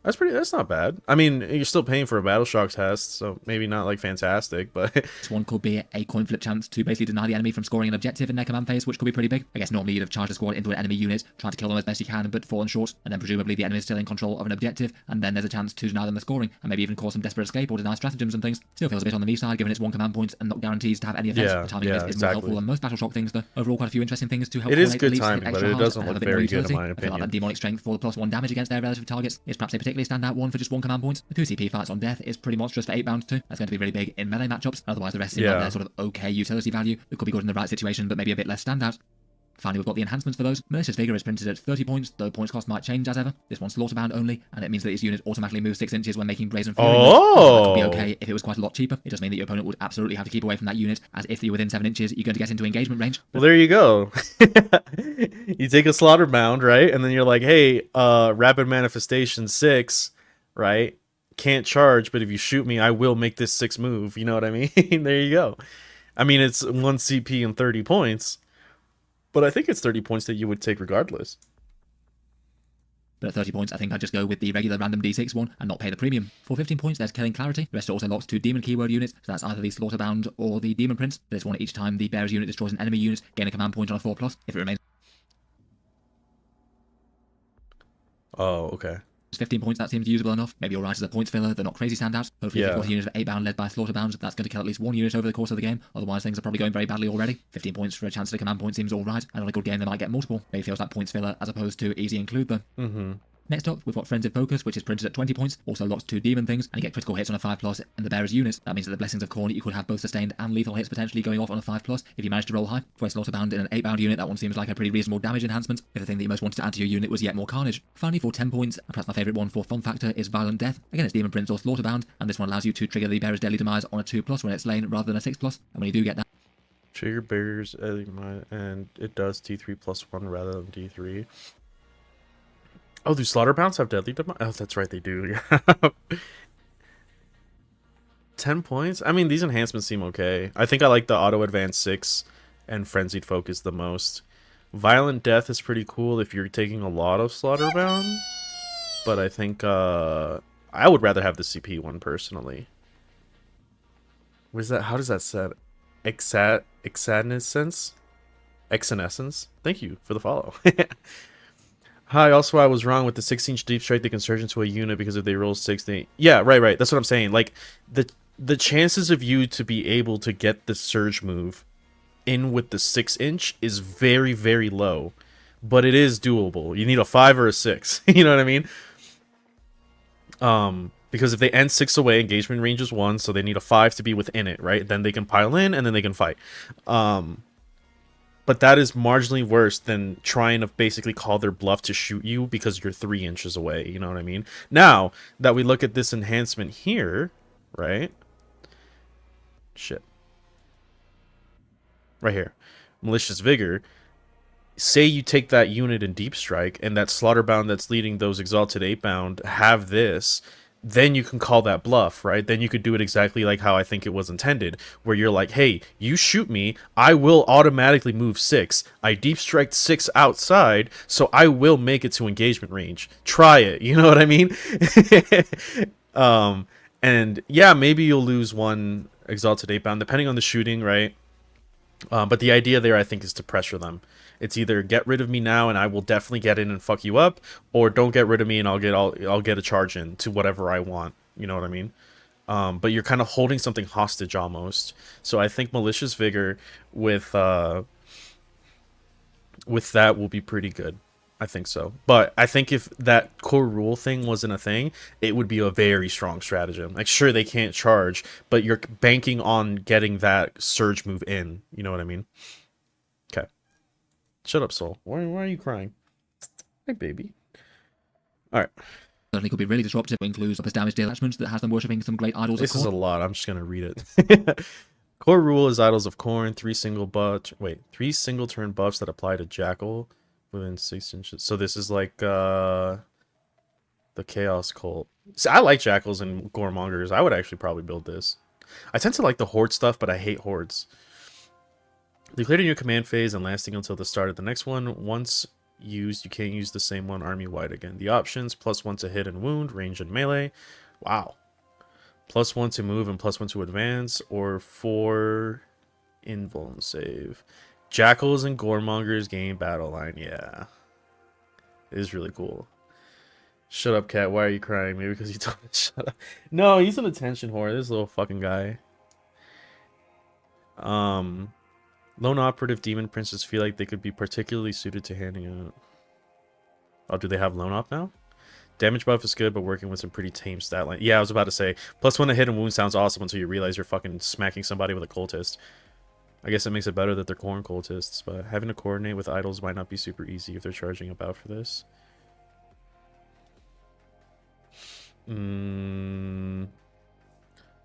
That's not bad. I mean, you're still paying for a battle shock test, so maybe not like fantastic, but this one could be a coin flip chance to basically deny the enemy from scoring an objective in their command phase, which could be pretty big. I guess normally you'd have charged a squad into an enemy unit, trying to kill them as best you can, but fallen short, and then presumably the enemy is still in control of an objective, and then there's a chance to deny them the scoring, and maybe even cause some desperate escape or deny stratagems and things. Still feels a bit on the me side, given it's one command point and not guarantees to have any effects. The timing of it is more helpful than most battle shock things, though. Overall, quite a few interesting things to help. It is good timing, but it doesn't look very good in my opinion. I feel like that demonic strength for the +1 damage against their relative targets is perhaps a particularly standout one for just one command point. The 2 CP fights on death is pretty monstrous for 8 bounds too. That's going to be really big in melee matchups. Otherwise, the rest seem like they're sort of okay utility value. It could be good in the right situation, but maybe a bit less standout. Finally, we've got the enhancements for those. Malicious Vigor is printed at 30 points, though points cost might change as ever. This one's slaughterbound only, and it means that its unit automatically moves 6 inches when making Brazen Fury. That could be okay if it was quite a lot cheaper. It does mean that your opponent would absolutely have to keep away from that unit, as if you're within 7 inches, you're going to get into engagement range. Well, there you go. You take a slaughterbound, right? And then you're like, hey, rapid manifestation 6, right? Can't charge, but if you shoot me, I will make this 6 move. You know what I mean? There you go. I mean, it's 1 CP and 30 points. But I think it's 30 points that you would take regardless. But at 30 points, I think I'd just go with the regular random D6 one and not pay the premium. For 15 points, there's Killing Clarity. The rest are also locked to Demon keyword units, so that's either the Slaughterbound or the Demon Prince. This one, each time the Bearer's unit destroys an enemy unit, gain a command point on a 4+. If it remains... Oh, okay. 15 points, that seems usable enough. Maybe alright as a points filler, they're not crazy standouts. Hopefully if you've got a unit of 8 bound led by Slaughterbound, that's going to kill at least one unit over the course of the game. Otherwise things are probably going very badly already. 15 points for a chance at a command point seems alright, and on a good game they might get multiple. Maybe feels like points filler as opposed to easy include though. Next up, we've got Frenzied Focus, which is printed at 20 points, also locked to Demon things, and you get critical hits on a 5+ in the Bearer's unit. That means that the Blessings of Khorne, you could have both sustained and lethal hits potentially going off on a 5+ if you manage to roll high. For a Slaughterbound in an 8 bound unit, that one seems like a pretty reasonable damage enhancement, if the thing that you most wanted to add to your unit was yet more carnage. Finally, for 10 points, and perhaps my favourite one for fun factor, is Violent Death. Again, it's Demon Prince or Slaughterbound, and this one allows you to trigger the Bearer's Deadly Demise on a 2+ when it's slain rather than a 6+, and when you do get that, trigger Bearer's and it does D3+1 rather than D3. Oh, do Slaughterbounds have deadly demise? Oh, that's right, they do. 10 points? I mean, these enhancements seem okay. I think I like the Auto Advance 6 and Frenzied Focus the most. Violent Death is pretty cool if you're taking a lot of Slaughterbound. But I think I would rather have the CP one personally. What is that? How does that set? Exanescence? Exanescence? Thank you for the follow. Hi, also I was wrong with the 6-inch deep strike they can surge into a unit because if they roll 6, they... Yeah, right. That's what I'm saying. Like, the chances of you to be able to get the surge move in with the 6-inch is very, very low. But it is doable. You need a 5 or a 6. You know what I mean? Because if they end 6 away, engagement range is 1, so they need a 5 to be within it, right? Then they can pile in, and then they can fight. But that is marginally worse than trying to basically call their bluff to shoot you because you're 3 inches away. You know what I mean? Now that we look at this enhancement here, right? Shit. Right here. Malicious Vigor. say you take that unit in Deep Strike and that Slaughterbound that's leading those Exalted 8-bound have this, then you can call that bluff, right? Then you could do it exactly like how I think it was intended, where you're like, hey, you shoot me, I will automatically move 6. I Deep Strike 6 outside, so I will make it to engagement range. Try it, you know what I mean? And yeah, maybe you'll lose one Exalted 8-bound, depending on the shooting, right? But the idea there, I think, is to pressure them. It's either get rid of me now and I will definitely get in and fuck you up, or don't get rid of me and I'll get a charge in to whatever I want. You know what I mean? But you're kind of holding something hostage almost. So I think Malicious Vigor with that will be pretty good. I think so. But I think if that core rule thing wasn't a thing, it would be a very strong stratagem. Like, sure, they can't charge, but you're banking on getting that surge move in. You know what I mean? Okay. Shut up, Soul. Why are you crying? Hey, baby. Alright. Certainly could be really disruptive. It includes upper damage detachments that has them worshipping some great idols This of is a Khorne. lot. I'm just going to read it. Core rule is Idols of Khorne. 3 single turn buffs that apply to Jackal within 6 inches. So this is like the Chaos Cult. See, I like Jackals and Goremongers. I would actually probably build this. I tend to like the Horde stuff, but I hate Hordes. Declared in your command phase and lasting until the start of the next one. Once used, you can't use the same one army-wide again. The options, +1 to hit and wound, range and melee. Wow. +1 to move and +1 to advance, or 4 invuln save. Jackals and Goremongers gain battle line. Yeah. It is really cool. Shut up, cat. Why are you crying? Maybe because you told me to shut up. No, he's an attention whore. This little fucking guy. Lone Operative Demon Princes feel like they could be particularly suited to handing out. Oh, do they have Lone Op now? Damage buff is good, but working with some pretty tame stat line. Yeah, I was about to say, +1 to hit and wound sounds awesome until you realize you're fucking smacking somebody with a cultist. I guess it makes it better that they're Khorne cultists, but having to coordinate with idols might not be super easy if they're charging about for this.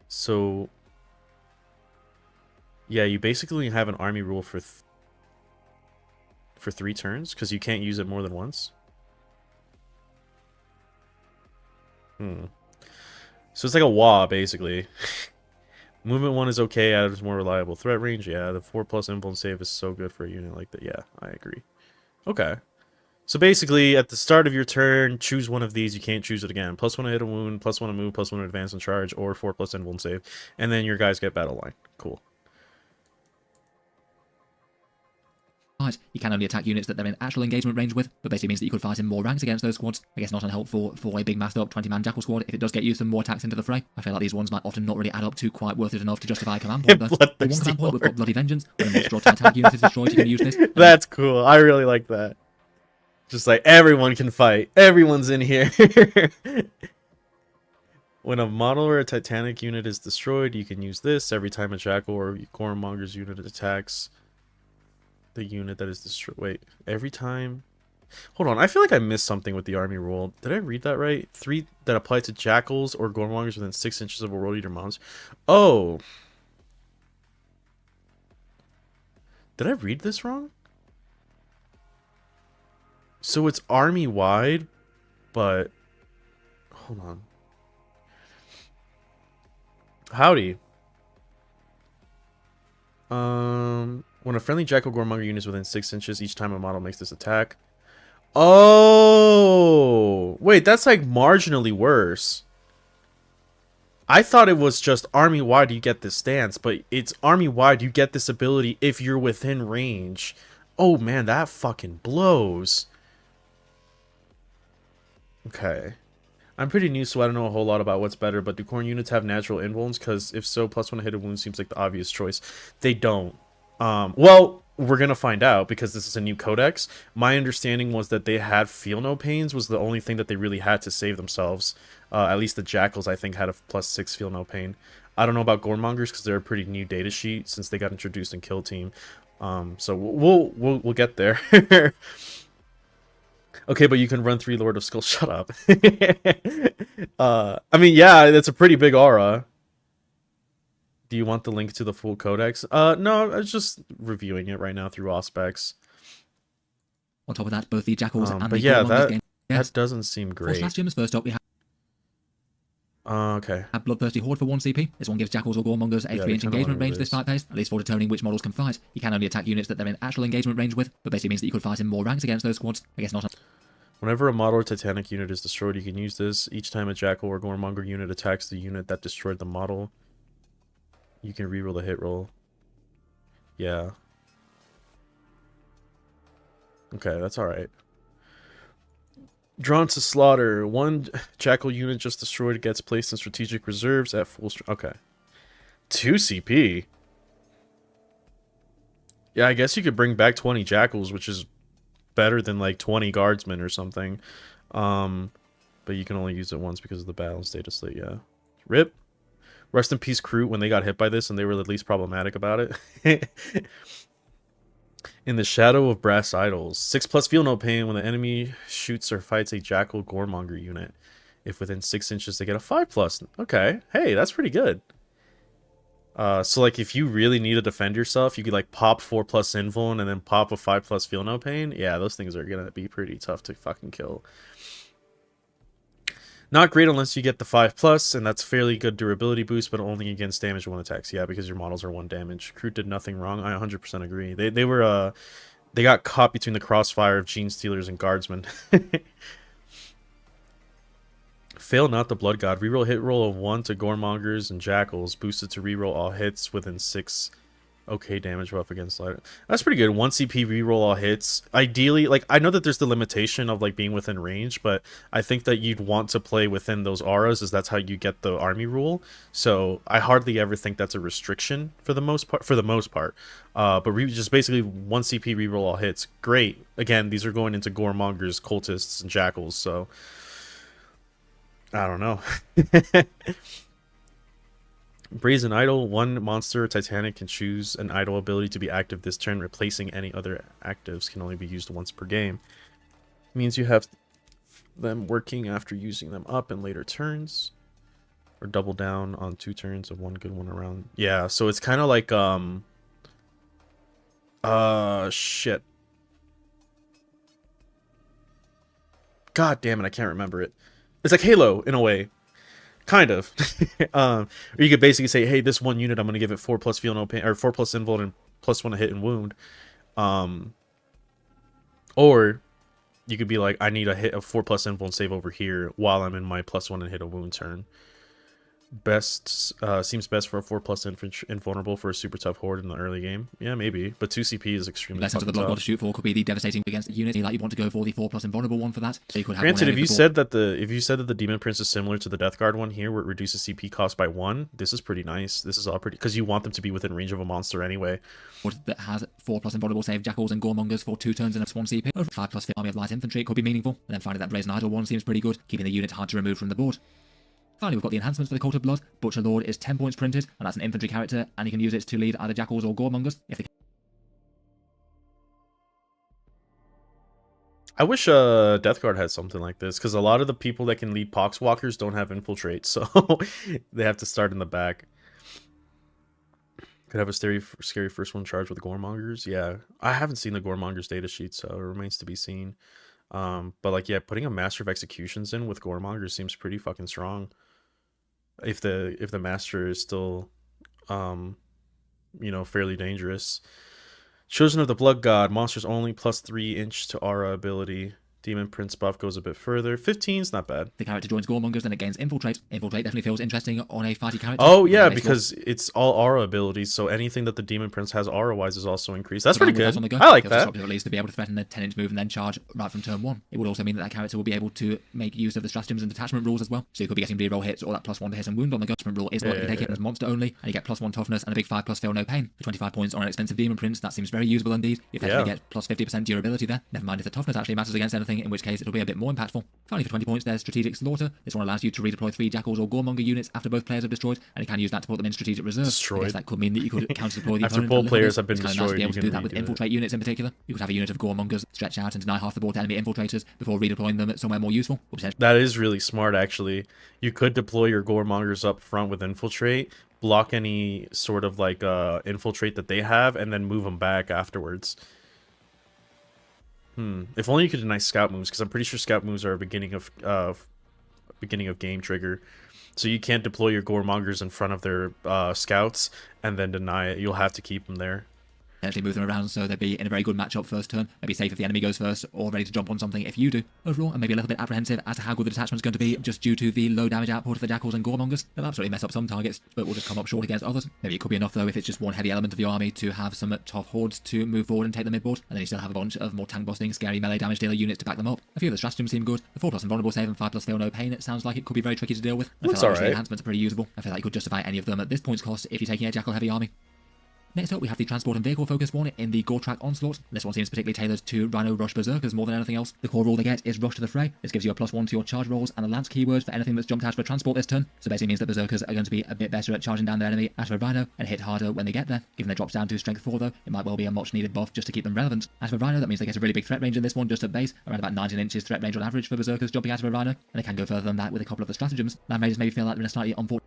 So, yeah, you basically have an army rule for 3 turns, because you can't use it more than once. So it's like a wah, basically. Movement 1 is okay, adds more reliable threat range. Yeah, the 4+ invuln save is so good for a unit like that. Yeah, I agree. Okay. So basically, at the start of your turn, choose one of these. You can't choose it again. +1 to hit a wound, +1 to move, +1 to advance and charge, or 4+ invuln save. And then your guys get battle line. Cool. You can only attack units that they're in actual engagement range with, but basically means that you could fight in more ranks against those squads. I guess not unhelpful for a big massed up 20-man Jackal squad if it does get you some more attacks into the fray. I feel like these ones might often not really add up to quite worth it enough to justify a command point though. For one command point, we've got Bloody Vengeance. When a monster or attack unit is destroyed, you can use this. That's cool. I really like that. Just like everyone can fight. Everyone's in here. When a model or a Titanic unit is destroyed, you can use this every time a Jackal or Goremonger's unit attacks the unit that is destroyed. Wait, every time... Hold on, I feel like I missed something with the army rule. Did I read that right? 3 that apply to Jackals or Goremongers within 6 inches of a World Eater monster. Oh! Did I read this wrong? So it's army-wide, but... Hold on. Howdy. When a friendly Jackal Goremonger unit is within 6 inches each time a model makes this attack. Oh! Wait, that's like marginally worse. I thought it was just army-wide you get this stance, but it's army-wide you get this ability if you're within range. Oh man, that fucking blows. Okay. I'm pretty new, so I don't know a whole lot about what's better, but do Khorne units have natural invulns? Because if so, +1 hit a wound seems like the obvious choice. They don't. Well, we're going to find out because this is a new codex. My understanding was that they had feel no pains was the only thing that they really had to save themselves. At least the Jackals, I think, had a +6 feel no pain. I don't know about Goremongers because they're a pretty new data sheet since they got introduced in Kill Team. So we'll get there. Okay, but you can run 3 Lord of Skull. Shut up. I mean, yeah, that's a pretty big aura. Do you want the link to the full codex? No, I was just reviewing it right now through Auspex. On top of that, both the Jackals and But the yeah, Goremongers gain. Yes. that doesn't seem For great. stratagems, first up we have Okay. Bloodthirsty Horde for 1 CP. This one gives Jackals or Goremongers a Yeah, 3-inch they kinda engagement wanna range do this this. fight phase, at least for determining which models can fight. You can only attack units that they're in actual engagement range with, but basically means that you could fight in more ranks against those squads. I guess not. Whenever a model or Titanic unit is destroyed, you can use this. Each time a Jackal or Goremonger unit attacks the unit that destroyed the model, you can reroll the hit roll. Yeah. Okay, that's alright. Drawn to slaughter. One Jackal unit just destroyed gets placed in strategic reserves at full okay. 2 CP. Yeah, I guess you could bring back 20 Jackals, which is better than like 20 Guardsmen or something. But you can only use it once because of the balance data slate, yeah. RIP. Rest in peace, Crew, when they got hit by this and they were the least problematic about it. In the shadow of brass idols. 6+ feel no pain when the enemy shoots or fights a Jackal Goremonger unit. If within 6 inches, they get a 5+. Okay. Hey, that's pretty good. So like if you really need to defend yourself, you could like pop 4+ invuln and then pop a 5+ feel no pain. Yeah, those things are gonna be pretty tough to fucking kill. Not great unless you get the 5+, and that's fairly good durability boost, but only against damage 1 attacks. Yeah, because your models are 1 damage. Crew did nothing wrong. I 100% agree. They were they got caught between the crossfire of Gene Stealers and Guardsmen. Fail not the Blood God. Reroll hit roll of 1 to Goremongers and Jackals. Boosted to reroll all hits within 6. Okay, damage buff against light. That's pretty good. 1 CP reroll all hits. Ideally, like, I know that there's the limitation of, like, being within range, but I think that you'd want to play within those auras, as that's how you get the army rule. So I hardly ever think that's a restriction for the most part. But just basically 1 CP reroll all hits. Great. Again, these are going into Goremongers, Cultists, and Jackals, so I don't know. Brazen Idol. 1 monster or Titanic can choose an idol ability to be active this turn. Replacing any other actives can only be used once per game. Means you have them working after using them up in later turns. Or double down on 2 turns of 1 good one around. Yeah, so it's kind of like, shit. God damn it, I can't remember it. It's like Halo, in a way. Kind of. Or you could basically say, hey, this one unit, I'm going to give it 4+ feel no pain, or 4+ invuln and +1 to hit and wound. Or you could be like, I need a 4+ invuln save over here while I'm in my +1 and hit a wound turn. Seems best for a 4+ invulnerable for a super tough horde in the early game. Yeah, maybe. But 2 CP is extremely Lessons of the Blood God to shoot for could be the devastating against the unity. Like you want to go for the 4+ invulnerable one for that. So you could have Granted, if you said that the Demon Prince is similar to the Death Guard one here, where it reduces CP cost by 1, this is pretty nice. This is all pretty, because you want them to be within range of a monster anyway. That has 4+ invulnerable save Jackals and Goremongers for 2 turns and a 1 CP. Over 5+ fit army of light infantry could be meaningful. And then finally that Brazen Idol one seems pretty good, keeping the unit hard to remove from the board. Finally, we've got the enhancements for the Cult of Blood. Butcher Lord is 10 points printed, and that's an infantry character, and you can use it to lead either Jackals or Goremongers. I wish Death Guard had something like this, because a lot of the people that can lead Poxwalkers don't have Infiltrate, so they have to start in the back. Could have a scary first one charged with Goremongers. Yeah, I haven't seen the Goremongers data sheet, so it remains to be seen. But like, yeah, putting a Master of Executions in with Goremongers seems pretty fucking strong. If the Master is still, fairly dangerous. Chosen of the Blood God. Monsters only +3 inch to aura ability. Demon Prince buff goes a bit further. 15's not bad. The character joins Goremongers, then it gains Infiltrate. Infiltrate definitely feels interesting on a fighty character. Oh, yeah, because it's all aura abilities, so anything that the Demon Prince has aura-wise is also increased. That's pretty good. I like that. At least to be able to threaten a 10-inch move and then charge right from turn 1. It would also mean that character will be able to make use of the stratagems and detachment rules as well. So you could be getting reroll hits or that +1 to hit and wound on the detachment rule is what you take it as monster only, and you get +1 toughness and a big 5+ feel no pain. For 25 points on an expensive Demon Prince, that seems very usable indeed. You effectively get +50% durability there. Never mind if the toughness actually matters against anything, in which case it'll be a bit more impactful. Finally, for 20 points, there's Strategic Slaughter. This one allows you to redeploy 3 Jackals or Goremonger units after both players have destroyed, and you can use that to put them in strategic reserve. I guess that could mean that you could counter-deploy the after opponent. both players have been destroyed, nice to be able to do that with it. Infiltrate units in particular. You could have a unit of Goremongers stretch out and deny half the board to enemy infiltrators before redeploying them somewhere more useful. That is really smart, actually. You could deploy your Goremongers up front with Infiltrate, block any sort of like infiltrate that they have, and then move them back afterwards. If only you could deny scout moves, because I'm pretty sure scout moves are a beginning of game trigger. So you can't deploy your goremongers in front of their scouts and then deny it. You'll have to keep them there. Potentially move them around so they'd be in a very good matchup first turn. Maybe safe if the enemy goes first, or ready to jump on something if you do. Overall, I'm maybe a little bit apprehensive as to how good the detachment's going to be, just due to the low damage output of the jackals and goremongers. They'll absolutely mess up some targets, but will just come up short against others. Maybe it could be enough though if it's just one heavy element of the army to have some tough hordes to move forward and take the midboard, and then you still have a bunch of more tank busting, scary melee damage dealer units to back them up. A few of the stratagems seem good. The 4+ invulnerable save and 5+ feel no pain, it sounds like it could be very tricky to deal with. I feel like the enhancements are pretty usable. I feel like you could justify any of them at this point's cost if you're taking a jackal heavy army. Next up, we have the transport and vehicle focused one in the Gore-Track Onslaught. This one seems particularly tailored to Rhino Rush Berserkers more than anything else. The core rule they get is Rush to the Fray. This gives you a +1 to your charge rolls and a Lance keyword for anything that's jumped out for transport this turn. So basically means that Berserkers are going to be a bit better at charging down their enemy out of a Rhino and hit harder when they get there. Given they drops down to Strength 4 though, it might well be a much needed buff just to keep them relevant. Out of a Rhino, that means they get a really big threat range in this one just at base, around about 19 inches threat range on average for Berserkers jumping out of a Rhino, and they can go further than that with a couple of the stratagems. Land Raiders maybe feel like they're in a slightly unfortunate...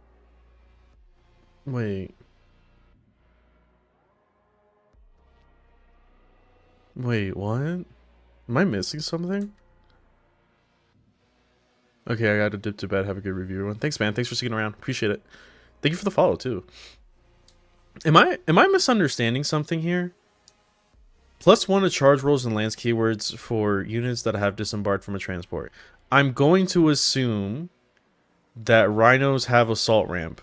Wait, what? Am I missing something? Okay, I gotta dip to bed. Have a good review, everyone. Thanks, man. Thanks for sticking around. Appreciate it. Thank you for the follow, too. Am I misunderstanding something here? +1 to charge rolls and lance keywords for units that have disembarked from a transport. I'm going to assume that rhinos have assault ramp.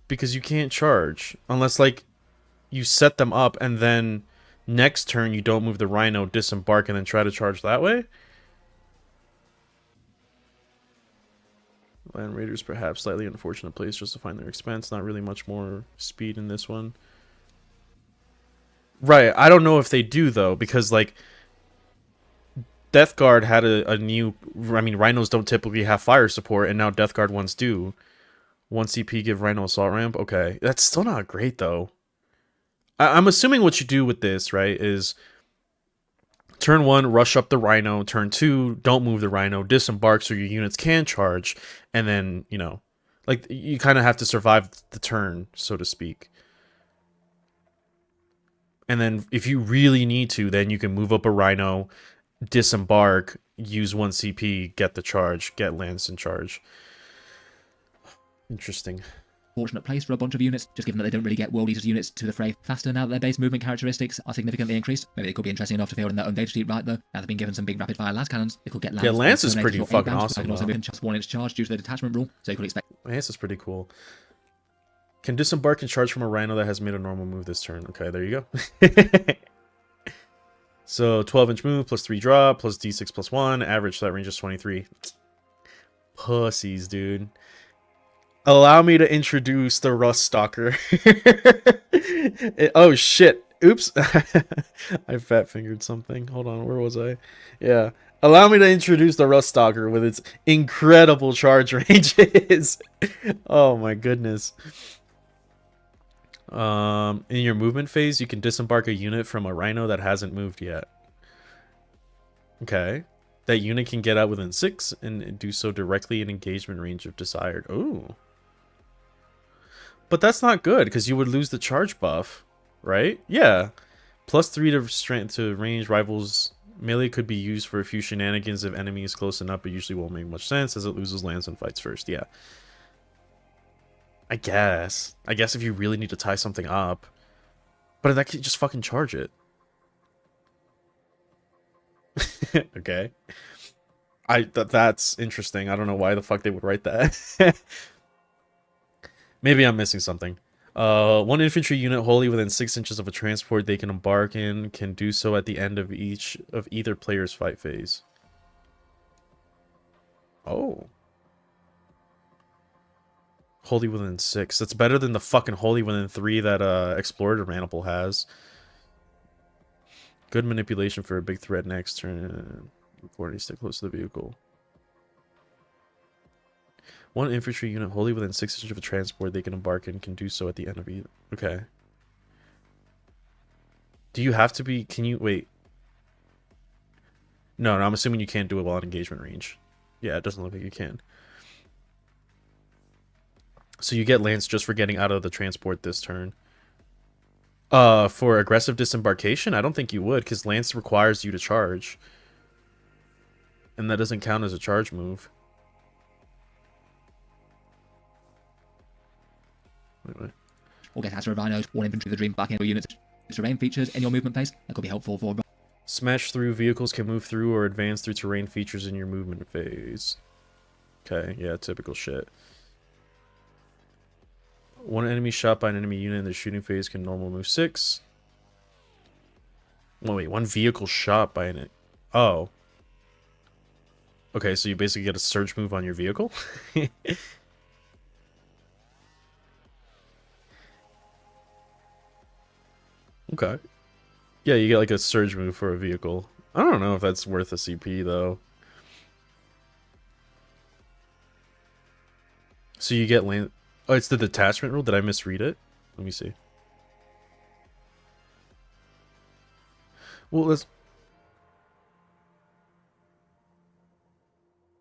Because you can't charge. Unless, like, you set them up and then next turn you don't move the rhino, disembark, and then try to charge that way? Land Raiders perhaps slightly unfortunate place justifying their expense. Not really much more speed in this one. Right, I don't know if they do though, because like Death Guard had a new... I mean, rhinos don't typically have fire support, and now Death Guard ones do. 1 CP give rhino assault ramp. Okay, that's still not great though. I'm assuming what you do with this, right, is turn 1, rush up the rhino. Turn 2, don't move the rhino. Disembark so your units can charge. And then, you know, like, you kind of have to survive the turn, so to speak. And then if you really need to, then you can move up a rhino, disembark, use 1 CP, get the charge, get Lance in charge. Interesting. Fortunate place for a bunch of units, just given that they don't really get World Eaters units to the fray faster now that their base movement characteristics are significantly increased. Maybe they could be interesting enough to field in their own data sheet right though. Now they've been given some big rapid fire las cannons. They could get Lance. Yeah, Lance is pretty fucking awesome. I can also move in just 1 inch charge due to the detachment rule, so you could expect... Lance is pretty cool. Can disembark and charge from a rhino that has made a normal move this turn. Okay, there you go. So 12-inch move, +3 draw, plus D6 +1, average threat range is 23. Pussies, dude. Allow me to introduce the Rust Stalker. Oh shit. Oops. I fat fingered something. Hold on, where was I? Yeah. Allow me to introduce the Rust Stalker with its incredible charge ranges. Oh my goodness. In your movement phase, you can disembark a unit from a rhino that hasn't moved yet. Okay. That unit can get out within 6 and do so directly in engagement range if desired. Ooh. But that's not good, because you would lose the charge buff, right? Yeah. +3 to strength to range rivals. Melee could be used for a few shenanigans if enemy is close enough, but usually won't make much sense as it loses lands and fights first. Yeah. I guess if you really need to tie something up. But in that case, just fucking charge it. Okay. That's interesting. I don't know why the fuck they would write that. Maybe I'm missing something. 1 infantry unit wholly within 6 inches of a transport they can embark in can do so at the end of either player's fight phase. Oh. Wholly within 6. That's better than the fucking wholly within 3 that Explorer Maniple has. Good manipulation for a big threat next turn. Before you stick close to the vehicle. 1 infantry unit wholly within 6 inches of a transport they can embark in can do so at the end of either. Okay. Do you have to be... Can you... Wait. No, I'm assuming you can't do it while in engagement range. Yeah, it doesn't look like you can. So you get Lance just for getting out of the transport this turn. For aggressive disembarkation, I don't think you would, because Lance requires you to charge. And that doesn't count as a charge move. Wait. Or get Astro Rhinos, one infantry of the Dream back into units. Terrain features in your movement phase that could be helpful for. Smash through vehicles can move through or advance through terrain features in your movement phase. Okay, yeah, typical shit. One enemy shot by an enemy unit in the shooting phase can normal move 6. Oh, wait, one vehicle shot by an... Oh. Okay, so you basically get a surge move on your vehicle? Okay. Yeah, you get like a surge move for a vehicle. I don't know if that's worth a CP, though. So you get land... Oh, it's the detachment rule? Did I misread it? Let me see. Well, let's...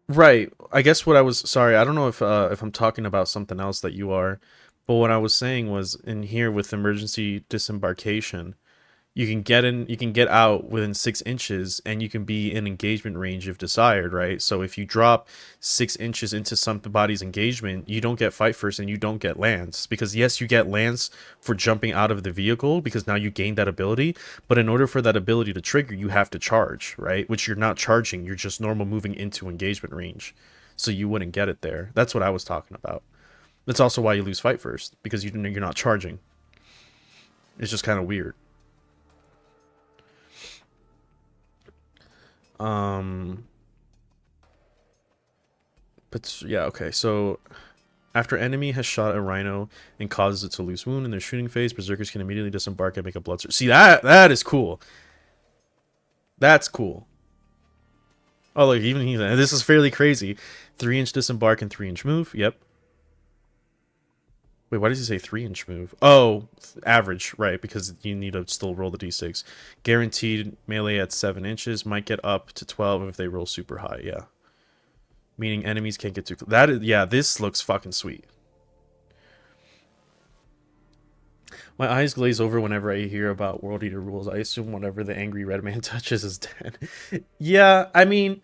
Right. I guess what I was... Sorry, I don't know if I'm talking about something else that you are. But what I was saying was, in here with emergency disembarkation, you can get in, you can get out within 6 inches, and you can be in engagement range if desired, right? So if you drop 6 inches into somebody's engagement, you don't get fight first and you don't get lance. Because yes, you get lance for jumping out of the vehicle, because now you gain that ability, but in order for that ability to trigger, you have to charge, right? Which you're not charging, you're just normal moving into engagement range. So you wouldn't get it there. That's what I was talking about. That's also why you lose fight first, because you're not charging. It's just kind of weird. But yeah, okay. So after enemy has shot a rhino and causes it to lose wound in their shooting phase, berserkers can immediately disembark and make a blood surge. See, that is cool. That's cool. Oh, look, even this is fairly crazy. 3-inch disembark and 3-inch move. Yep. Wait, why does he say 3-inch move? Oh, average, right, because you need to still roll the d6. Guaranteed melee at 7 inches, might get up to 12 if they roll super high, yeah. Meaning enemies can't get too close. That is, yeah, this looks fucking sweet. My eyes glaze over whenever I hear about World Eater rules. I assume whatever the angry red man touches is dead. Yeah, I mean...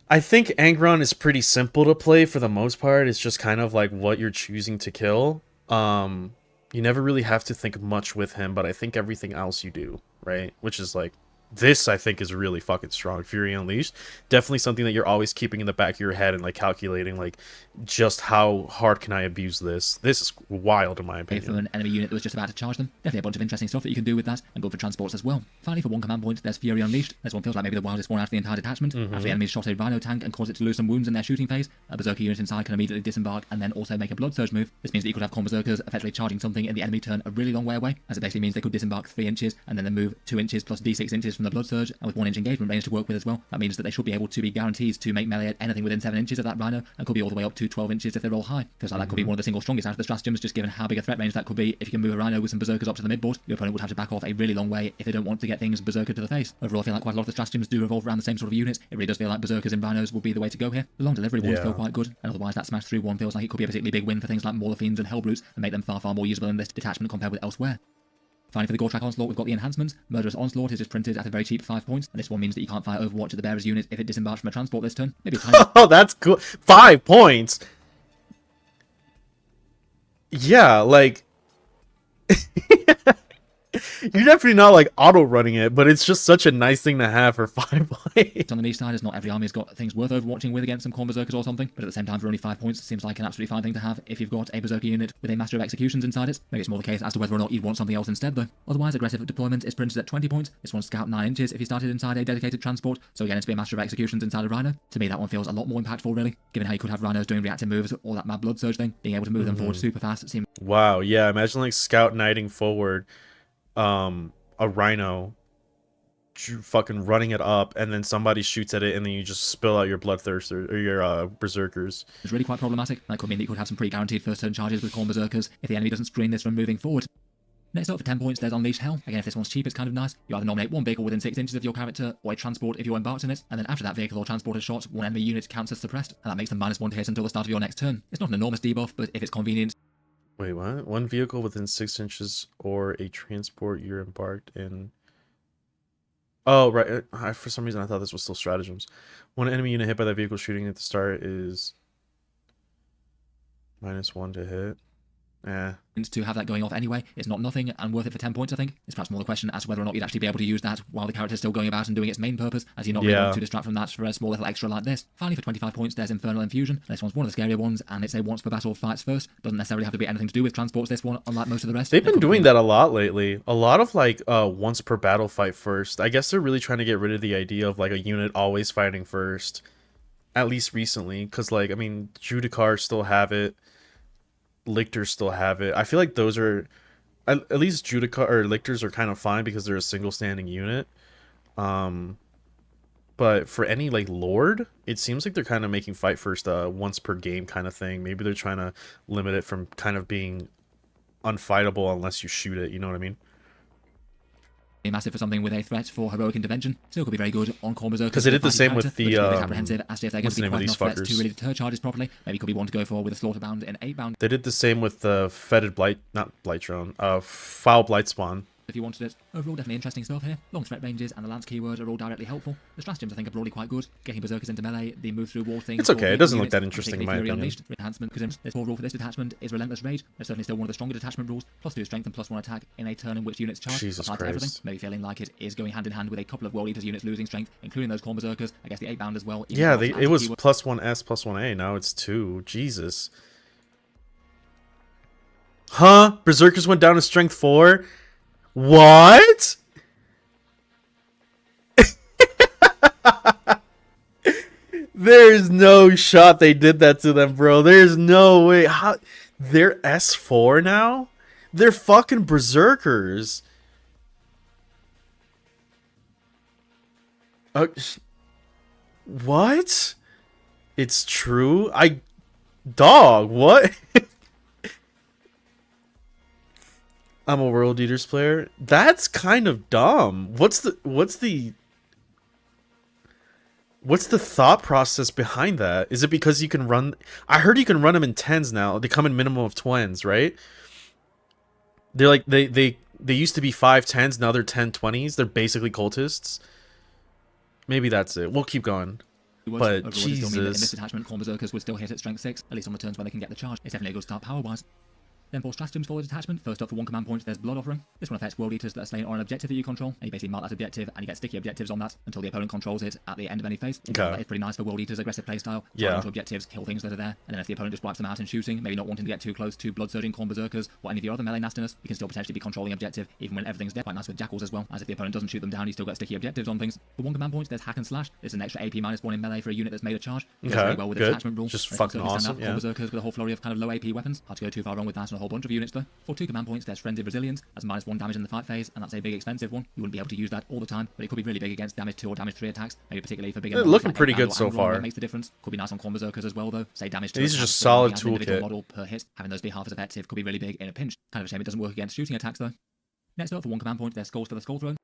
I think Angron is pretty simple to play for the most part. It's just kind of like what you're choosing to kill. You never really have to think much with him, but I think everything else you do, right? Which is like, this I think is really fucking strong. Fury Unleashed, definitely something that you're always keeping in the back of your head and like calculating like just how hard can I abuse this. This is wild in my opinion. From an enemy unit that was just about to charge them. Definitely a bunch of interesting stuff that you can do with that, and go for transports as well. Finally, for one command point, there's Fury Unleashed. This one feels like maybe the wildest one out of the entire detachment. After the enemy's shot a rhino tank and cause it to lose some wounds in their shooting phase, a berserker unit inside can immediately disembark and then also make a blood surge move. This means that you could have corn berserkers effectively charging something in the enemy turn a really long way away, as it basically means they could disembark 3 inches and then they move 2 inches plus d6 inches from the blood surge, and with 1 inch engagement range to work with as well. That means that they should be able to be guaranteed to make melee at anything within 7 inches of that rhino, and could be all the way up to 12 inches if they roll high. Feels like that could be one of the single strongest out of the stratagems, just given how big a threat range that could be. If you can move a rhino with some berserkers up to the midboard, your opponent would have to back off a really long way if they don't want to get things berserker to the face. Overall, I feel like quite a lot of the stratagems do revolve around the same sort of units. It really does feel like berserkers and rhinos would be the way to go here. The long delivery ones feel quite good, and otherwise that smash through one feels like it could be a particularly big win for things like Mauler Fiends and Hellbrutes, and make them far more usable in this detachment compared with elsewhere. Finally, for the Gore-Track Onslaught, we've got the enhancements. Murderous Onslaught is just printed at a very cheap 5 points, and this one means that you can't fire Overwatch at the bearer's unit if it disembarks from a transport this turn. Maybe a tiny... Oh, that's cool. 5 points? Yeah, like... You're definitely not like auto running it, but it's just such a nice thing to have for 5 points. On the niche side, is not every army's got things worth overwatching with against some corn berserkers or something, but at the same time, for only 5 points, it seems like an absolutely fine thing to have if you've got a berserker unit with a master of executions inside it. Maybe it's more the case as to whether or not you'd want something else instead, though. Otherwise, aggressive deployment is printed at 20 points. This one's scout 9 inches if you started inside a dedicated transport, so again, it's be a master of executions inside a rhino. To me, that one feels a lot more impactful, really, given how you could have rhinos doing reactive moves or that mad blood surge thing. Being able to move them forward super fast seems... Wow, yeah, imagine like scout knighting forward, a rhino fucking running it up, and then somebody shoots at it, and then you just spill out your bloodthirster or your berserkers. It's really quite problematic. That could mean that you could have some pre-guaranteed first turn charges with corn berserkers if the enemy doesn't screen this from moving forward. Next up for 10 points, there's Unleash Hell. Again, if this one's cheap, it's kind of nice. You either nominate one vehicle within 6 inches of your character, or a transport if you're embarked in it, and then after that vehicle or transport is shot, one enemy unit counts as suppressed, and that makes them -1 to hit until the start of your next turn. It's not an enormous debuff, but if it's convenient, Wait, what? One vehicle within 6 inches or a transport you're embarked in. Oh, right. For some reason, I thought this was still stratagems. One enemy unit hit by that vehicle shooting at the start is -1 to hit. Eh. To have that going off anyway. It's not nothing and worth it for 10 points, I think. It's perhaps more the question as to whether or not you'd actually be able to use that while the character's still going about and doing its main purpose, as you're not really going to distract from that for a small little extra like this. Finally, for 25 points, there's Infernal Infusion. This one's one of the scarier ones, and it's a once per battle fights first. Doesn't necessarily have to be anything to do with transports, this one, unlike most of the rest. They've been doing that a lot lately. A lot of like once per battle fight first. I guess they're really trying to get rid of the idea of like a unit always fighting first. At least recently, because like I mean, Judicars still have it. Lictors still have it. I feel like those are at least Judicar or Lictors are kind of fine because they're a single standing unit. But for any like Lord, it seems like they're kind of making fight first once per game kind of thing. Maybe they're trying to limit it from kind of being unfightable unless you shoot it, you know what I mean? Massive for something with a threat for heroic intervention. Still could be very good on core berserkers. Because they did the same with the apprehensive as if they're going to be quite enough threats fuckers to really deter charges properly. Maybe could be one to go for with a slaughterbound and 8-bound. They did the same with the fetid blight, not blight drone, foul blight spawn. If you wanted it. Overall, definitely interesting stuff here. Long threat ranges and the lance keyword are all directly helpful. The stratagems I think are broadly quite good. Getting berserkers into melee, the move through wall thing. It's okay, it doesn't look that interesting in my opinion. Unleashed. Enhancement, because this core rule for this detachment is Relentless Rage. It's certainly still one of the stronger detachment rules. +2 strength and +1 attack in a turn in which units charge. Jesus Applied to everything. Christ. Maybe feeling like it is going hand in hand with a couple of World Eaters units losing strength, including those core berserkers. I guess the 8-bound as well. Yeah, it was +1S, +1A, now it's 2. Jesus. Huh? Berserkers went down to strength 4? What? There's no shot they did that to them, bro. There's no way. How? They're S4 now? They're fucking berserkers. What? It's true? Dog, what? I'm a World Eaters player. That's kind of dumb. What's the thought process behind that? Is it because you can run? I heard you can run them in 10s now. They come in minimum of 20s, right? They're like they used to be 5 10s, now they're 10 20s. They're basically cultists. Maybe that's it. We'll keep going. But Jesus, in this attachment, core berserkers would still hit at strength 6, at least on the turns when they can get the charge. It's definitely a good start power-wise. Then 4 stratagems for the detachment. First up for 1 command point, there's Blood Offering. This one affects World Eaters that are slain on an objective that you control, and you basically mark that objective, and you get sticky objectives on that until the opponent controls it at the end of any phase. Okay. That is pretty nice for World Eaters' aggressive playstyle. Yeah. Onto objectives, kill things that are there, and then if the opponent just wipes them out and shooting, maybe not wanting to get too close to Blood Surging Corn Berserkers or any of your other melee nastiness, you can still potentially be controlling objective, even when everything's dead. Quite nice with Jackals as well, as if the opponent doesn't shoot them down, you still got sticky objectives on things. For 1 command point, there's Hack and Slash. It's an extra AP -1 in melee for a unit that's made a charge. Goes very well with the attachment rule. Just fucking awesome, yeah. Berserkers with a whole flurry of kind of low AP weapons. Hard to go too far wrong with that and a whole bunch of units though. For 2 command points, there's Frenzied Resilience. That's -1 damage in the fight phase, and that's a big expensive one. You wouldn't be able to use that all the time, but it could be really big against damage 2 or damage 3 attacks. Maybe particularly for bigger. They're looking pretty good so far. That makes the difference. Could be nice on Corn Berserkers as well though. Say damage 2. These are just solid toolkit. Model per hit. Having those be half as effective could be really big in a pinch. Kind of a shame it doesn't work against shooting attacks though. Next up for 1 command point, there's Skulls for the Skull Throne.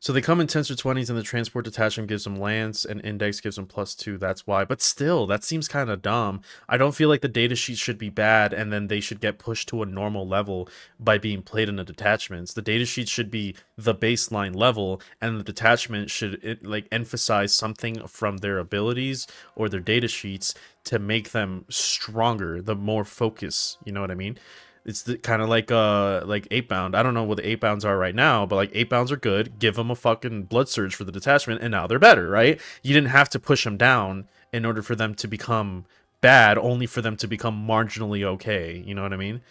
So they come in 10s or 20s, and the transport detachment gives them lance, and index gives them +2. That's why. But still, that seems kind of dumb. I don't feel like the data sheet should be bad, and then they should get pushed to a normal level by being played in the detachments. The data sheet should be the baseline level, and the detachment should like emphasize something from their abilities or their data sheets to make them stronger, the more focus. You know what I mean? It's kind of like 8-bound. I don't know what the 8-bounds are right now, but like 8-bounds are good. Give them a fucking blood surge for the detachment, and now they're better, right? You didn't have to push them down in order for them to become bad, only for them to become marginally okay. You know what I mean?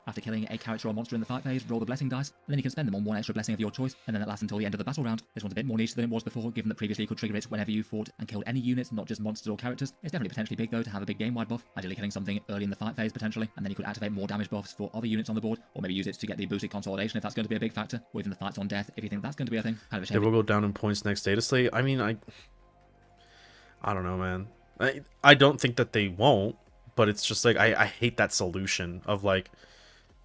After killing a character or monster in the fight phase, roll the blessing dice, and then you can spend them on 1 extra blessing of your choice, and then that lasts until the end of the battle round. This one's a bit more niche than it was before, given that previously you could trigger it whenever you fought and killed any units, not just monsters or characters. It's definitely potentially big though to have a big game-wide buff, ideally killing something early in the fight phase potentially, and then you could activate more damage buffs for other units on the board, or maybe use it to get the boosted consolidation if that's going to be a big factor, or even the fights on death if you think that's going to be a thing. Kind of a shame. They will go down in points next data slate. I mean, I don't know, man. I don't think that they won't, but it's just like I hate that solution of like,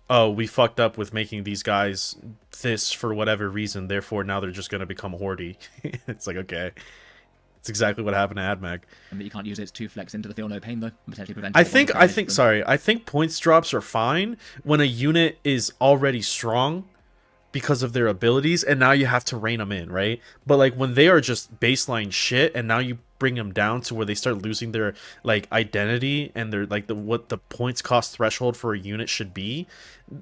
oh, we fucked up with making these guys this for whatever reason, therefore now they're just going to become hordy. It's like, okay. It's exactly what happened to AdMag. And that you can't use it to flex into the Feel No Pain, though, and potentially prevent... I think points drops are fine when a unit is already strong because of their abilities, and now you have to rein them in, right? But like when they are just baseline shit, and now you bring them down to where they start losing their like identity and their like what the points cost threshold for a unit should be,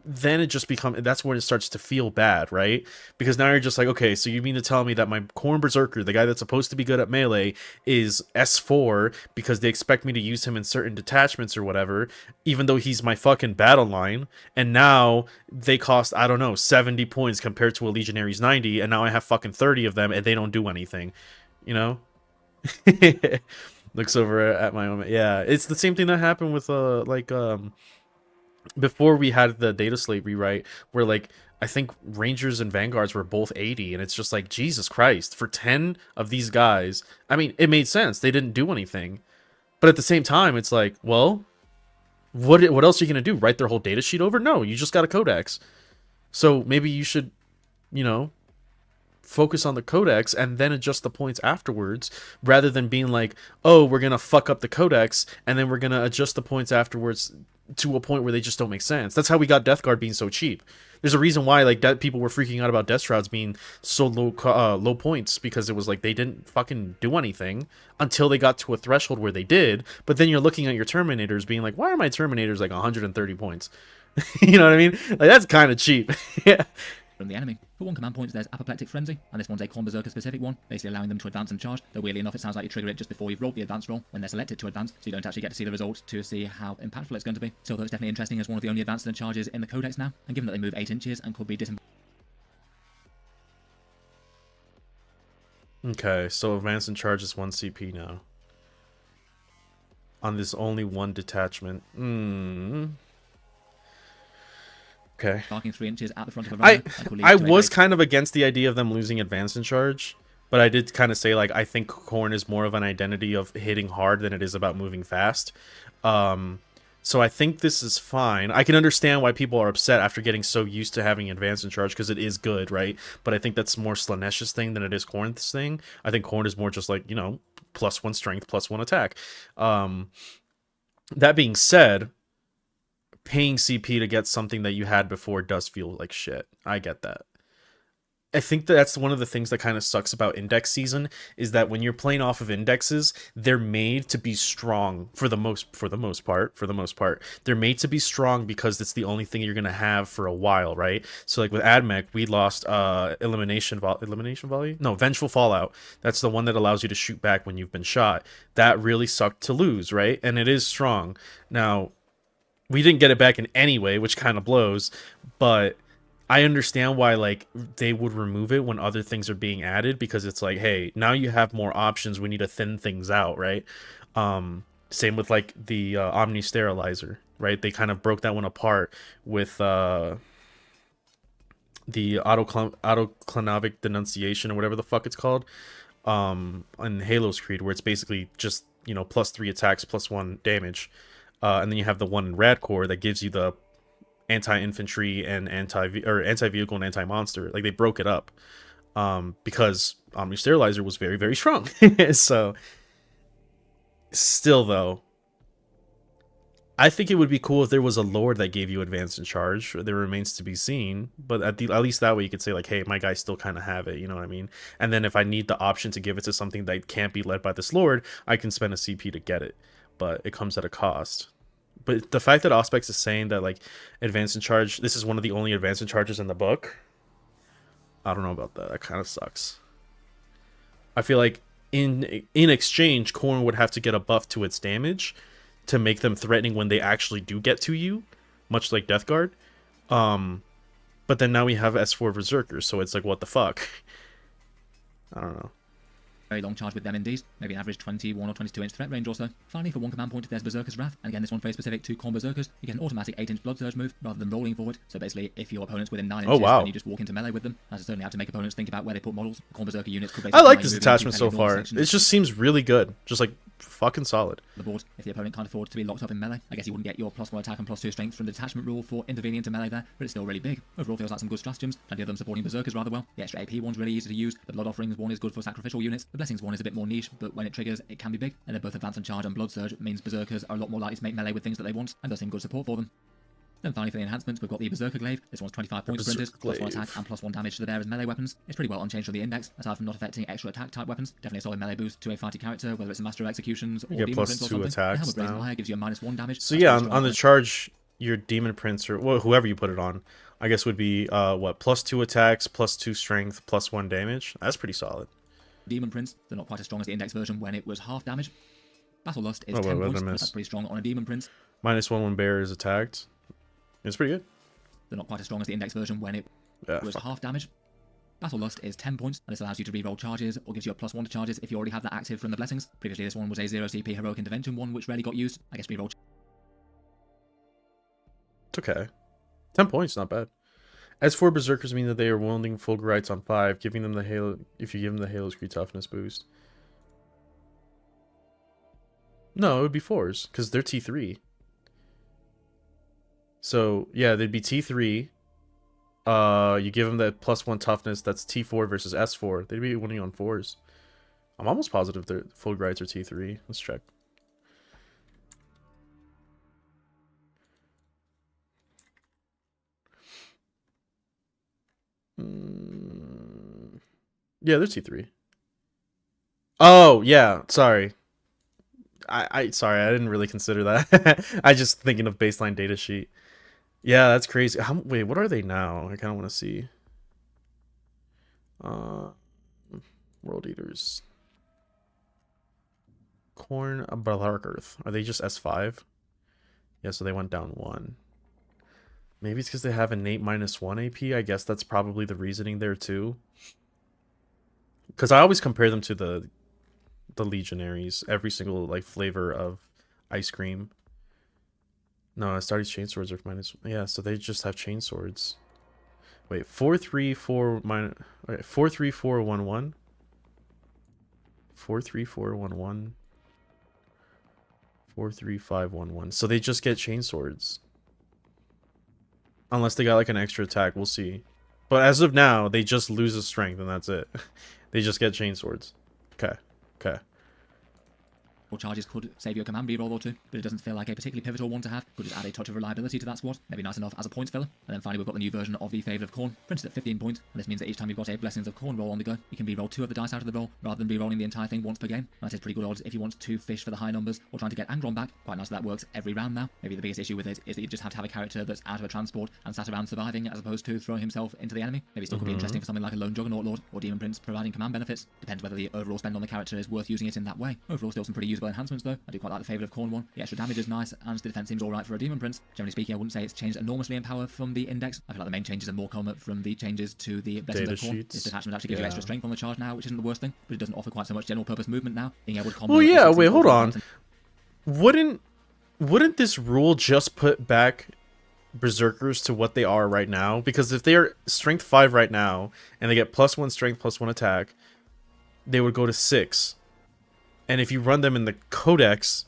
then it just that's when it starts to feel bad, right? Because now you're just like, okay, so you mean to tell me that my Khorne Berserker, the guy that's supposed to be good at melee, is S4 because they expect me to use him in certain detachments or whatever, even though he's my fucking battle line, and now they cost, I don't know, 70 points compared to a Legionary's 90, and now I have fucking 30 of them and they don't do anything, you know? Looks over at my own. Yeah, it's the same thing that happened with before we had the data slate rewrite, where like I think Rangers and Vanguards were both 80, and it's just like, Jesus Christ, for 10 of these guys, I mean, it made sense, they didn't do anything, but at the same time it's like, well, what else are you gonna do, write their whole data sheet over? No, you just got a codex, so maybe you should, you know, focus on the codex and then adjust the points afterwards, rather than being like, oh, we're gonna fuck up the codex and then we're gonna adjust the points afterwards to a point where they just don't make sense. That's how we got Death Guard being so cheap. There's a reason why like people were freaking out about Death Shrouds being so low points, because it was like they didn't fucking do anything until they got to a threshold where they did. But then you're looking at your Terminators being like, why are my Terminators like 130 points? You know what I mean? Like, that's kind of cheap. Yeah. From the enemy. For one command point, there's Apoplectic Frenzy, and this one's a Khorne Berserker specific one, basically allowing them to advance and charge, though weirdly enough it sounds like you trigger it just before you've rolled the advance roll, when they're selected to advance, so you don't actually get to see the result to see how impactful it's going to be. So though it's definitely interesting as one of the only advances and charges in the Codex now, and given that they move 8 inches and could be Okay, so advance and charge is 1 CP now. On this only one detachment. Okay. Marking 3 inches at the front of a I was kind of against the idea of them losing advance and charge, but I did kind of say, like, I think Khorne is more of an identity of hitting hard than it is about moving fast. So I think this is fine. I can understand why people are upset after getting so used to having advance and charge, because it is good, right? But I think that's more Slaaneish's thing than it is Khorne's thing. I think Khorne is more just like, you know, +1 strength, +1 attack. That being said, paying CP to get something that you had before does feel like shit. I get that. I think that's one of the things that kind of sucks about index season, is that when you're playing off of indexes, they're made to be strong for the most part. They're made to be strong because it's the only thing you're going to have for a while, right? So like with AdMech, we lost Vengeful Fallout. That's the one that allows you to shoot back when you've been shot. That really sucked to lose, right? And it is strong. Now, we didn't get it back in any way, which kind of blows, but I understand why like they would remove it when other things are being added, because it's like, hey, now you have more options, we need to thin things out, right? Same with like the Omni Sterilizer, right? They kind of broke that one apart with the autoclanovic denunciation or whatever the fuck it's called, in Halo's Creed, where it's basically just, you know, +3 attacks, +1 damage. And then you have the one in Radcore that gives you the anti-infantry and anti-vehicle and anti-monster. Like, they broke it up because Omni Sterilizer was very, very strong. So, still though, I think it would be cool if there was a lord that gave you advance and charge. There remains to be seen, but at least that way you could say like, hey, my guys still kind of have it, you know what I mean? And then if I need the option to give it to something that can't be led by this lord, I can spend a CP to get it, but it comes at a cost. But the fact that Auspex is saying that like advance and charge, this is one of the only advance and charges in the book, I don't know about that. That kind of sucks. I feel like in exchange, Khorne would have to get a buff to its damage to make them threatening when they actually do get to you, much like Death Guard. But then now we have S4 Berserkers, so it's like, what the fuck? I don't know. Very long charge with them indeed, maybe an average 21 or 22 inch threat range or so. Finally, for one command point, there's Berserker's Wrath, and again this one's very specific to Khorne Berserkers. You get an automatic 8-inch Blood Surge move rather than rolling forward, so basically if your opponent's within 9 inches, then you just walk into melee with them. That's certainly how to make opponents think about where they put models. Khorne Berserker units could basically... I like this attachment so far. It just seems really good, just like fucking solid. The board, if the opponent can't afford to be locked up in melee. I guess you wouldn't get your +1 attack and +2 strength from the detachment rule for intervening into melee there, but it's still really big. Overall feels like some good stratagems, plenty of them supporting berserkers rather well. The extra AP one's really easy to use, the blood offerings one is good for sacrificial units, the blessings one is a bit more niche, but when it triggers it can be big, and then both advance and charge and blood surge means berserkers are a lot more likely to make melee with things that they want, and does seem good support for them. Then finally for the enhancements, we've got the Berserker Glaive. This one's 25 points printed, +1 attack and +1 damage to the bearer's melee weapons. It's pretty well unchanged from the index, aside from not affecting extra attack type weapons. Definitely a solid melee boost to a fighty character, whether it's a Master of Executions or You get Demon Prince or +2 something. The attacks Helmet Brazen now. Wire gives you a -1 damage. So That's yeah, pretty on the strong. charge, your Demon Prince or whoever you put it on, I guess would be what, +2 attacks, +2 strength, +1 damage. That's pretty solid. Demon Prince, they're not quite as strong as the index version when it was half damage. Battle Lust is Oh, 10 what points, did I but miss? that's pretty strong on a Demon Prince. -1 when bearer is attacked. It's pretty good. They're not quite as strong as the index version when it Yeah, was fuck. half damage. Battle Lust is 10 points, and this allows you to reroll charges, or gives you a +1 to charges if you already have that active from the blessings. Previously this one was a 0 CP Heroic Intervention one, which rarely got used. I guess reroll It's okay. 10 points, not bad. As for berserkers, mean that they are wielding Fulgurites on 5, giving them the Halo. If you give them the Halo's Creed toughness boost. No, it would be 4s because they're T3. So yeah, they'd be T3. You give them that +1 toughness. That's T4 versus S4. They'd be winning on 4s. I'm almost positive their Fulgurites are T3. Let's check. Yeah, they're T3. Oh, yeah, sorry. Sorry, I didn't really consider that. I just thinking of baseline data sheet. Yeah, that's crazy. Wait, what are they now? I kind of want to see. World Eaters. Corn Black Earth. Are they just S5? Yeah, so they went down 1. Maybe it's because they have innate -1 AP. I guess that's probably the reasoning there too. Because I always compare them to the Legionaries. Every single like flavor of ice cream. No, Astartes chain swords are minus. Yeah, so they just have chain swords. Wait, 4-3-4 minus. Okay, 4-3-4-1-1. 4-3-4-1-1. 4-3-5-1-1. So they just get chain swords. Unless they got like an extra attack, we'll see. But as of now, they just lose a strength and that's it. They just get chain swords. Okay. Okay. charges could save you a command reroll or two, but it doesn't feel like a particularly pivotal one to have. Could just add a touch of reliability to that squad. Maybe nice enough as a points filler. And then finally we've got the new version of the Favour of Corn, printed at 15 points, and this means that each time you've got a Blessings of Corn roll on the go, you can reroll 2 of the dice out of the roll, rather than rerolling the entire thing once per game. And that is pretty good odds if you want to fish for the high numbers, or trying to get Angron back. Quite nice that works every round now. Maybe the biggest issue with it is that you just have to have a character that's out of a transport and sat around surviving, as opposed to throwing himself into the enemy. Maybe still could be interesting for something like a Lone Juggernaut Lord, or Demon Prince providing command benefits. Depends whether the overall spend on the character is worth using it in that way. Overall still some pretty usable enhancements though. I do quite like the Favour of Corn one. The extra damage is nice, and the defense seems alright for a Demon Prince. Generally speaking, I wouldn't say it's changed enormously in power from the index. I feel like the main changes are more common from the changes to the Blessings Data of Corn. sheets. This detachment actually gives you extra strength on the charge now, which isn't the worst thing, but it doesn't offer quite so much general purpose movement now. Being able to combo. Well, yeah, efficiency wait, hold over on. button- Wouldn't this rule just put back berserkers to what they are right now? Because if they are strength 5 right now and they get +1 strength, +1 attack, they would go to 6. And if you run them in the Codex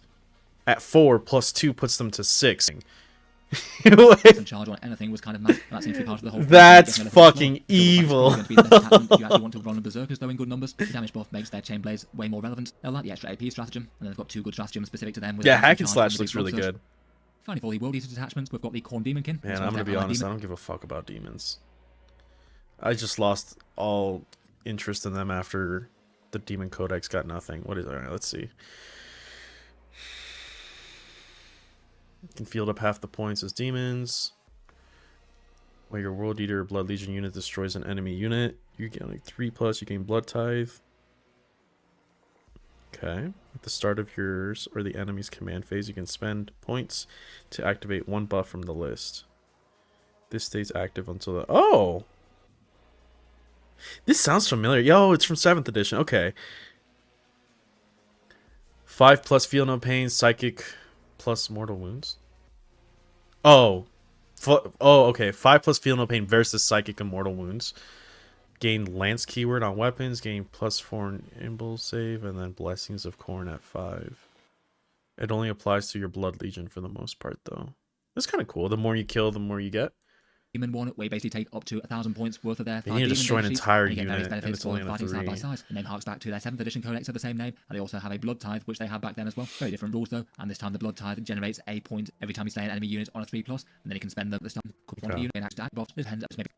at 4, +2 puts them to 6. and charge on anything was kind of mad. And that seems to be part of the whole. That's Getting a little bit fucking slower. evil. Going to be the best attachment if you actually want to run berserkers though in good numbers. The damage buff makes their chain blades way more relevant. They'll like the extra AP stratagem, and then they've got 2 good stratagems specific to them. With Yeah, advanced hack and charge slash the looks blood really surge. good. Finally, for the World Eater detachments, we've got the Corn Demonkin. Man, I'm gonna be honest, I don't give a fuck about demons. I just lost all interest in them after the Demon Codex got nothing. What is it? Alright, let's see. You can field up half the points as demons. While your World Eater or Blood Legion unit destroys an enemy unit, you get like 3+, you gain Blood Tithe. Okay. At the start of yours or the enemy's command phase, you can spend points to activate 1 buff from the list. This stays active until the... Oh! This sounds familiar. Yo, it's from 7th edition. Okay. 5+ feel no pain, psychic plus mortal wounds. Oh. Okay. 5+ feel no pain versus psychic and mortal wounds. Gain lance keyword on weapons. Gain +4 imble save. And then blessings of corn at 5. It only applies to your Blood Legion for the most part, though. That's kind of cool. The more you kill, the more you get. Demon one, where you basically take up to 1,000 points worth of their They 5 need to demon destroy an data sheets, entire and you get various unit, and benefits it's only for on a fighting side by 3. side. The name harks back to their 7th edition Codex of the same name, and they also have a Blood Tithe, which they had back then as well. Very different rules though, and this time the Blood Tithe generates a point every time you slay an enemy unit on a 3+, and then you can spend them this time. Could be one of the unit and actually act buffs. This ends up maybe.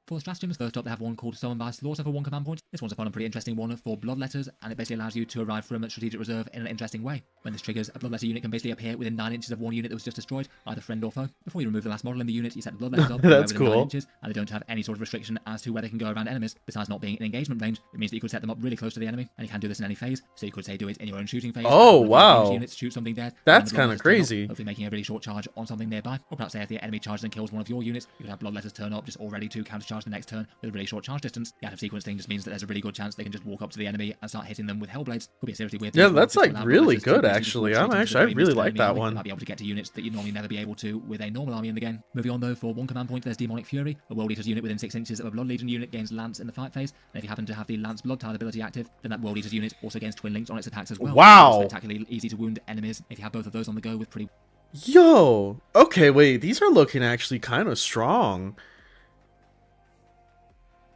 For the stratagems, first up they have one called Summon by Slaughter for 1 command point. This one's a fun and pretty interesting one for bloodletters, and it basically allows you to arrive from strategic reserve in an interesting way. When this triggers, a bloodletter unit can basically appear within 9 inches of one unit that was just destroyed, either friend or foe. Before you remove the last model in the unit, you set the bloodletters up That's within 9 cool. inches, and they don't have any sort of restriction as to where they can go around enemies. Besides not being in engagement range, it means that you could set them up really close to the enemy, and you can do this in any phase. So you could say do it in your own shooting phase. Oh, and wow. Units shoot something dead. That's and then kinda the bloodletters turn up, crazy. hopefully making a really short charge on something nearby. Or perhaps say if the enemy charges and kills one of your units, you could have bloodletters turn up just all ready to countercharge the next turn with a really short charge distance. The out of sequence thing just means that there's a really good chance they can just walk up to the enemy and start hitting them with Hellblades. Could be a seriously weird thing. Yeah, as well, that's just to like allow really bloodletters to good basically actually. just walk straight into the I very really midst of like enemy that army. one. You might be able to get to units that you'd normally never be able to with a normal army in the game. Moving on though, for 1 command point, there's Demonic Fury. A World Eater's unit within 6 inches of a Blood Legion unit gains Lance in the fight phase, and if you happen to have the Lance Blood Tithe ability active, then that World Eater's unit also gains Twin Links on its attacks as well. Wow. It's spectacularly easy to wound enemies if you have both of those on the go with pretty. Yo, okay, wait, these are looking actually kind of strong.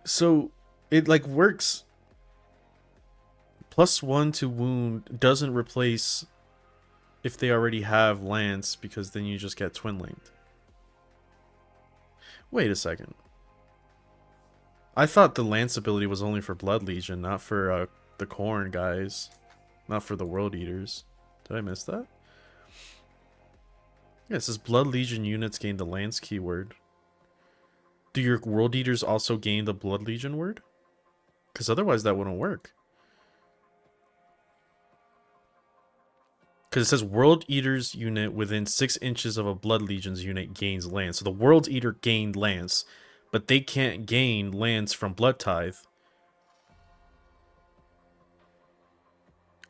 So it like works. +1 to wound doesn't replace if they already have Lance, because then you just get Twin Linked. Wait a second. I thought the Lance ability was only for Blood Legion, not for the Corn guys. Not for the World Eaters. Did I miss that? Yeah, it says Blood Legion units gain the Lance keyword. Do your World Eaters also gain the Blood Legion word? Because otherwise that wouldn't work. Because it says World Eater's unit within 6 inches of a Blood Legion's unit gains Lance. So the World Eater gained Lance, but they can't gain Lance from Blood Tithe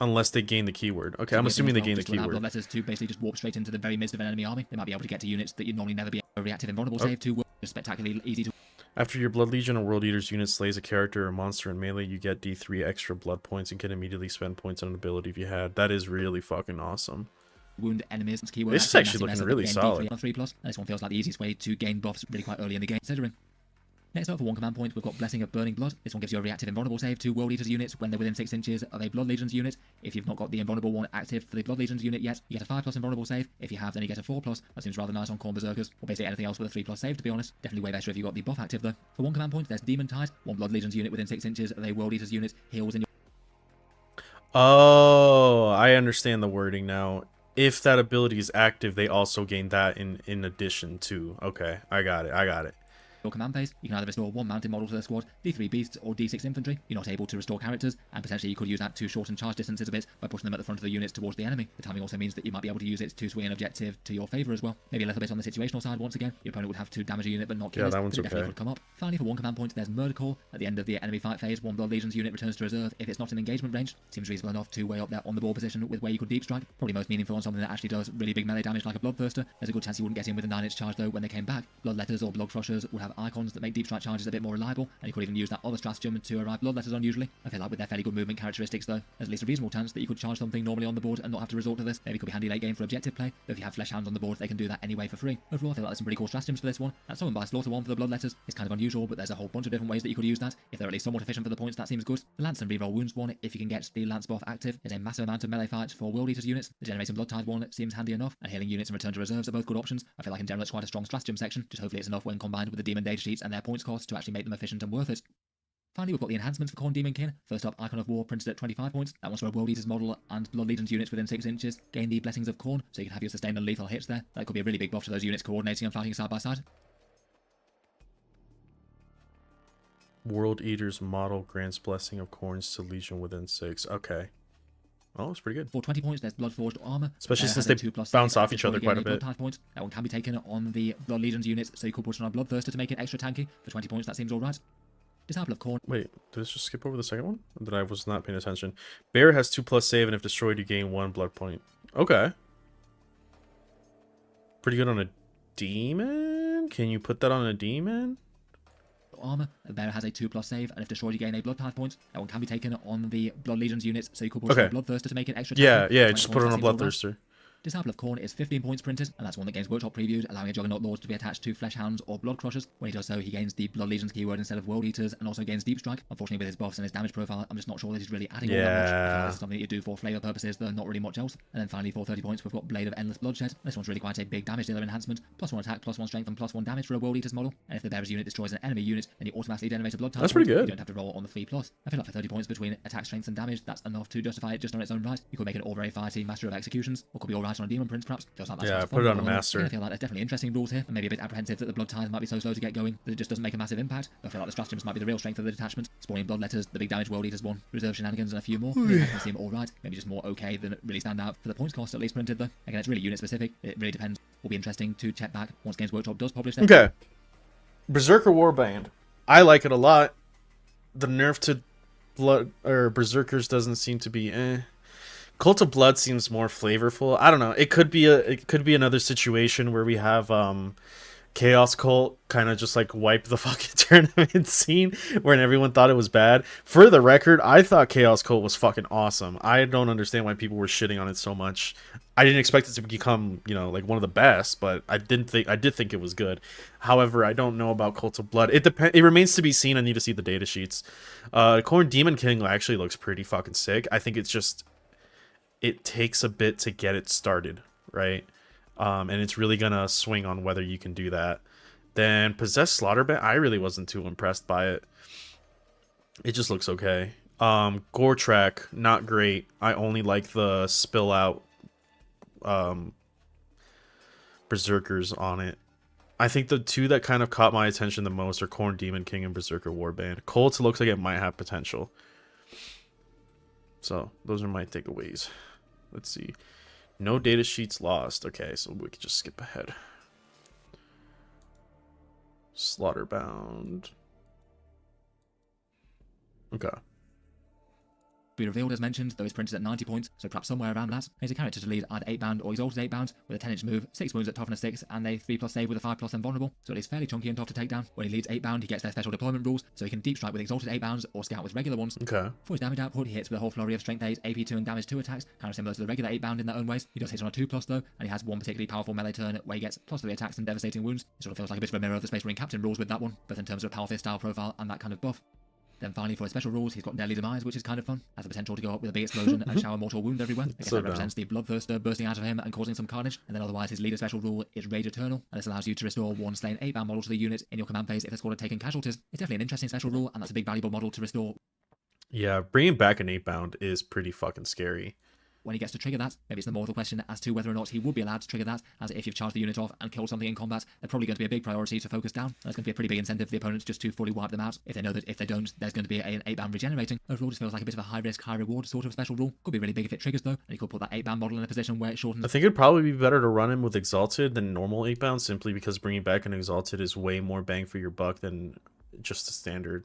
unless they gain the keyword. Okay, I'm assuming they gain the keyword. Bloodletters to basically just warp straight into the very midst of an enemy army. They might be able to get to units that you'd normally never be able to reactive invulnerable save to. Just spectacularly easy to. After your Blood Legion or World Eater's unit slays a character or monster in melee, you get D3 extra blood points and can immediately spend points on an ability if you had. That is really fucking awesome. Wound enemies. Keyword This is actually looking really solid. 3+. This one feels like the easiest way to gain buffs really quite early in the game, considering. Next up for 1 command point, we've got Blessing of Burning Blood. This one gives you a reactive invulnerable save to World Eaters units when they're within 6 inches of a Blood Legion's unit. If you've not got the invulnerable one active for the Blood Legion's unit yet, you get a 5+ invulnerable save. If you have, then you get a 4+. That seems rather nice on Corn Berserkers, or basically anything else with a 3+ save, to be honest. Definitely way better if you got the buff active though. For 1 command point, there's Demon Tide. 1 Blood Legion's unit within 6 inches of a World Eaters unit heals in your. Oh, I understand the wording now. If that ability is active, they also gain that in addition to. Okay, I got it. Your command phase, you can either restore 1 mounted model to the squad, D3 beasts, or D6 infantry. You're not able to restore characters, and potentially you could use that to shorten charge distances a bit by pushing them at the front of the units towards the enemy. The timing also means that you might be able to use it to swing an objective to your favour as well. Maybe a little bit on the situational side once again. Your opponent would have to damage a unit but not kill it. That one's but it definitely okay. could come up. Finally, for 1 command point, there's Murder Call. At the end of the enemy fight phase, 1 Blood Legion's unit returns to reserve if it's not in engagement range. Seems reasonable enough to weigh up that on the ball position with where you could deep strike. Probably most meaningful on something that actually does really big melee damage like a Bloodthirster. There's a good chance you wouldn't get in with a 9-inch charge though when they came back. Bloodletters or Bloodcrushers would have icons that make deep strike charges a bit more reliable, and you could even use that other stratagem to arrive Bloodletters on usually. I feel like with their fairly good movement characteristics though, there's at least a reasonable chance that you could charge something normally on the board and not have to resort to this. Maybe it could be handy late game for objective play, but if you have Flesh Hounds on the board, they can do that anyway for free. Overall, I feel like there's some pretty cool stratagems for this one. That Summon by Slaughter one for the Bloodletters is kind of unusual, but there's a whole bunch of different ways that you could use that. If they're at least somewhat efficient for the points, that seems good. The Lance and Reroll Wounds one, if you can get the Lance buff active, is a massive amount of melee fights for World Eaters units. The Generating Blood Tide one seems handy enough, and healing units and return to reserves are both good options. I feel like in general it's quite a strong stratagem section, just hopefully it's enough when combined with the Demon data sheets and their points cost to actually make them efficient and worth it. Finally, we've got the enhancements for Corn Demon Kin. First up, Icon of War printed at 25 points. That one's for a World Eaters model and Blood Legion's units within 6 inches. Gain the Blessings of Corn, so you can have your sustained and lethal hits there. That could be a really big buff to those units coordinating and fighting side by side. World Eater's model grants Blessing of Corns to Legion within 6. Okay. Oh, it's pretty good. For 20 points, there's Bloodforged Armor. Especially since they bounce off each other quite a bit. Points. That one can be taken on the Blood Legion's units, so you could put on a Bloodthirster to make it extra tanky. For 20 points, that seems alright. Disciple of Corn. Wait, did this just skip over the second one? That I was not paying attention. Bear has 2+ save, and if destroyed, you gain 1 blood point. Okay. Pretty good on a demon? Can you put that on a demon? Armor. The bear has a 2+ save, and if destroyed, you gain a Blood Tithe point. That one can be taken on the Blood Legion's units, so you could put on a Bloodthirster to make it extra tanky. Yeah, just put it on a Bloodthirster. Disciple of Khorne is 15 points printed, and that's one that Games Workshop previewed, allowing a Juggernaut Lord to be attached to Flesh Hounds or Blood Crushers. When he does so, he gains the Blood Legions keyword instead of World Eaters, and also gains Deep Strike. Unfortunately, with his buffs and his damage profile, I'm just not sure that he's really adding all that much. I feel like this is something that you do for flavor purposes, though not really much else. And then finally, for 30 points, we've got Blade of Endless Bloodshed. This one's really quite a big damage dealer enhancement. +1 attack, +1 strength, and +1 damage for a World Eaters model. And if the bearer's unit destroys an enemy unit, then you automatically generate a blood type. That's pretty good. You don't have to roll on the free plus. I feel like for 30 points between attack, strength, and damage, that's enough to justify it just on its own right. You could make it an all very fighty Master of Executions, or could be alright on a Demon Prince perhaps. Feels like that's Yeah, put it on a Master. I feel like there's definitely interesting rules here, and maybe a bit apprehensive that the blood ties might be so slow to get going that it just doesn't make a massive impact. But I feel like the stratagems might be the real strength of the detachment. Spawning Bloodletters, the big damage World Eaters one, reserve shenanigans, and a few more. They can seem alright, maybe just more okay than really stand out for the points cost at least printed though. Again, it's really unit specific. It really depends. Will be interesting to check back once Games Workshop does publish them. Okay. Berserker Warband. I like it a lot. The nerf to blood or Berserkers doesn't seem to be Cult of Blood seems more flavorful. I don't know. It could be another situation where we have Chaos Cult kind of just like wipe the fucking tournament scene when everyone thought it was bad. For the record, I thought Chaos Cult was fucking awesome. I don't understand why people were shitting on it so much. I didn't expect it to become, you know, like one of the best, but I did think it was good. However, I don't know about Cult of Blood. It remains to be seen. I need to see the data sheets. Khorne Demon King actually looks pretty fucking sick. I think it takes a bit to get it started, right? And it's really gonna swing on whether you can do that. Then Possessed Slaughterbat, I really wasn't too impressed by it. It just looks okay. Gore Track, not great. I only like the spill out Berserkers on it. I think the two that kind of caught my attention the most are Khorne Demon King and Berserker Warband. Colts looks like it might have potential. So those are my takeaways. Let's see. No data sheets lost. Okay, so we could just skip ahead. Slaughterbound. Okay. Be revealed as mentioned, though it's printed at 90 points, so perhaps somewhere around that. He's a character to lead either 8-bound or Exalted 8-bound, with a 10-inch move, 6 wounds at toughness 6, and a 3+ save with a 5+ invulnerable, so it is fairly chunky and tough to take down. When he leads 8-bound, he gets their special deployment rules, so he can deep strike with Exalted 8-bounds or scout with regular ones. Okay. For his damage output, he hits with a whole flurry of strength 8, AP 2, and damage 2 attacks, kind of similar to the regular 8-bound in their own ways. He does hit on a 2+ though, and he has one particularly powerful melee turn where he gets +3 attacks and devastating wounds. It sort of feels like a bit of a mirror of the Space Marine Captain rules with that one, both in terms of a power fist style profile and that kind of buff. Then finally, for his special rules, he's got Deadly Demise, which is kind of fun. Has the potential to go up with a big explosion and shower mortal wound everywhere. I guess that represents the Bloodthirster bursting out of him and causing some carnage. And then otherwise, his leader special rule is Rage Eternal, and this allows you to restore one slain 8-bound model to the unit in your command phase if the squad had taken casualties. It's definitely an interesting special rule, and that's a big valuable model to restore. Yeah, bringing back an 8-bound is pretty fucking scary. When he gets to trigger that, maybe it's the mortal question as to whether or not he would be allowed to trigger that, as if you've charged the unit off and killed something in combat, they're probably going to be a big priority to focus down. And there's going to be a pretty big incentive for the opponents just to fully wipe them out, if they know that if they don't, there's going to be an 8-bound regenerating. Overall, this feels like a bit of a high-risk, high-reward sort of special rule. Could be really big if it triggers though, and you could put that 8-bound model in a position where it shortens. I think it'd probably be better to run him with Exalted than normal 8-bound, simply because bringing back an Exalted is way more bang for your buck than just a standard.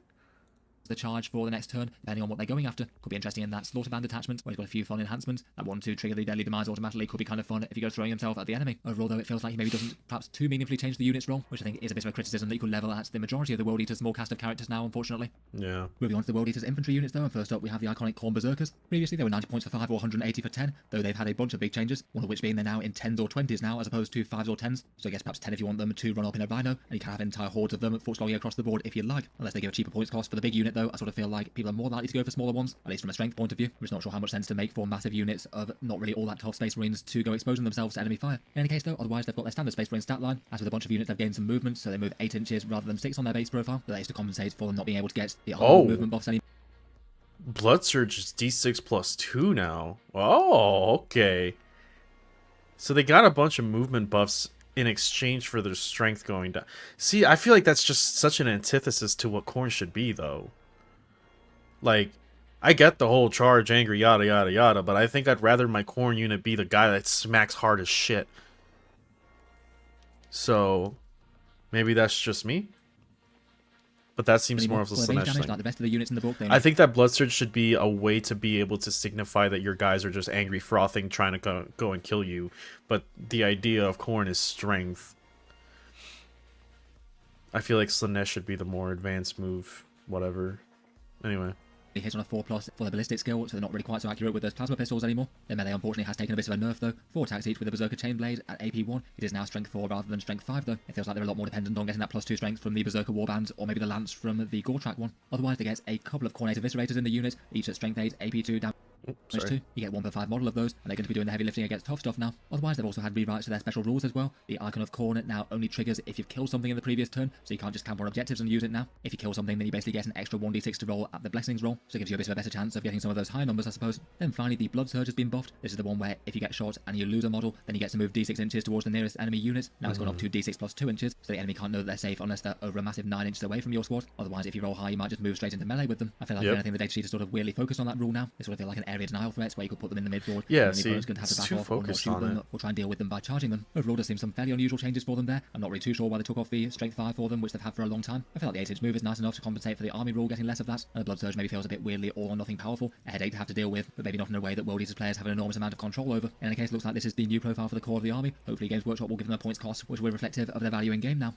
The charge for the next turn, depending on what they're going after. Could be interesting in that Slaughterbound attachment, where he's got a few fun enhancements. That one to trigger the Deadly Demise automatically could be kind of fun if he goes throwing himself at the enemy. Overall, though, it feels like he maybe doesn't perhaps too meaningfully change the unit's role, which I think is a bit of a criticism that you could level at the majority of the World Eater's small cast of characters now, unfortunately. Yeah. Moving on to the World Eater's infantry units, though, and first up we have the iconic Khorne Berserkers. Previously, they were 90 points for 5 or 180 for 10, though they've had a bunch of big changes, one of which being they're now in 10s or 20s now, as opposed to 5s or 10s. So I guess perhaps 10 if you want them to run up in a Rhino, and you can have entire hordes of them foot slogging across the board if you like. Unless they give a cheaper points cost for the big unit, though, I sort of feel like people are more likely to go for smaller ones, at least from a strength point of view. We're just not sure how much sense to make for massive units of not really all that tough Space Marines to go exposing themselves to enemy fire. In any case, though, otherwise they've got their standard Space Marine stat line. As with a bunch of units, they've gained some movement, so they move 8 inches rather than 6 on their base profile. But that is to compensate for them not being able to get the whole movement buffs anymore. Blood Surge is D6+2 now. Oh, okay. So they got a bunch of movement buffs in exchange for their strength going down. See, I feel like that's just such an antithesis to what Khorne should be, though. Like, I get the whole charge, angry, yada, yada, yada, but I think I'd rather my Khorne unit be the guy that smacks hard as shit. So, maybe that's just me. But that seems more of a Slanesh thing. Like the rest of the units in the book, I think that Blood Surge should be a way to be able to signify that your guys are just angry, frothing, trying to go and kill you. But the idea of Khorne is strength. I feel like Slanesh should be the more advanced move, whatever. Anyway. They hit on a 4+ for their ballistic skill, so they're not really quite so accurate with those plasma pistols anymore. Their melee unfortunately has taken a bit of a nerf though. 4 attacks each with the Berserker Chain Blade at AP1. It is now strength 4 rather than strength 5 though. It feels like they're a lot more dependent on getting that +2 strength from the Berserker Warband or maybe the Lance from the Gore-Track one. Otherwise they get a couple of Cornate Eviscerators in the unit, each at strength 8, AP2 damage. You get 1 per 5 model of those, and they're going to be doing the heavy lifting against tough stuff now. Otherwise, they've also had rewrites to their special rules as well. The Icon of Corn now only triggers if you've killed something in the previous turn, so you can't just camp on objectives and use it now. If you kill something, then you basically get an extra 1d6 to roll at the Blessings roll, so it gives you a bit of a better chance of getting some of those high numbers, I suppose. Then finally, the Blood Surge has been buffed. This is the one where if you get shot and you lose a model, then you get to move d6 inches towards the nearest enemy unit. Now it's gone up to d6 plus 2 inches, so the enemy can't know that they're safe unless they're over a massive 9 inches away from your squad. Otherwise, if you roll high, you might just move straight into melee with them. I feel like if anything, the datasheet is sort of weirdly focused on that rule now. They sort of feel like an area denial threat where you could put them in the mid-board. Yeah, and the opponent's going to have to back off or not shoot them or try and deal with them by charging them. Overall, there seems some fairly unusual changes for them there. I'm not really too sure why they took off the strength 5 for them, which they've had for a long time. I feel like the 8-inch move is nice enough to compensate for the army rule getting less of that, and the Blood Surge maybe feels a bit weirdly all or nothing powerful, a headache to have to deal with, but maybe not in a way that World Eaters players have an enormous amount of control over. In any case, it looks like this is the new profile for the core of the army. Hopefully Games Workshop will give them a points cost, which will be reflective of their value in game now.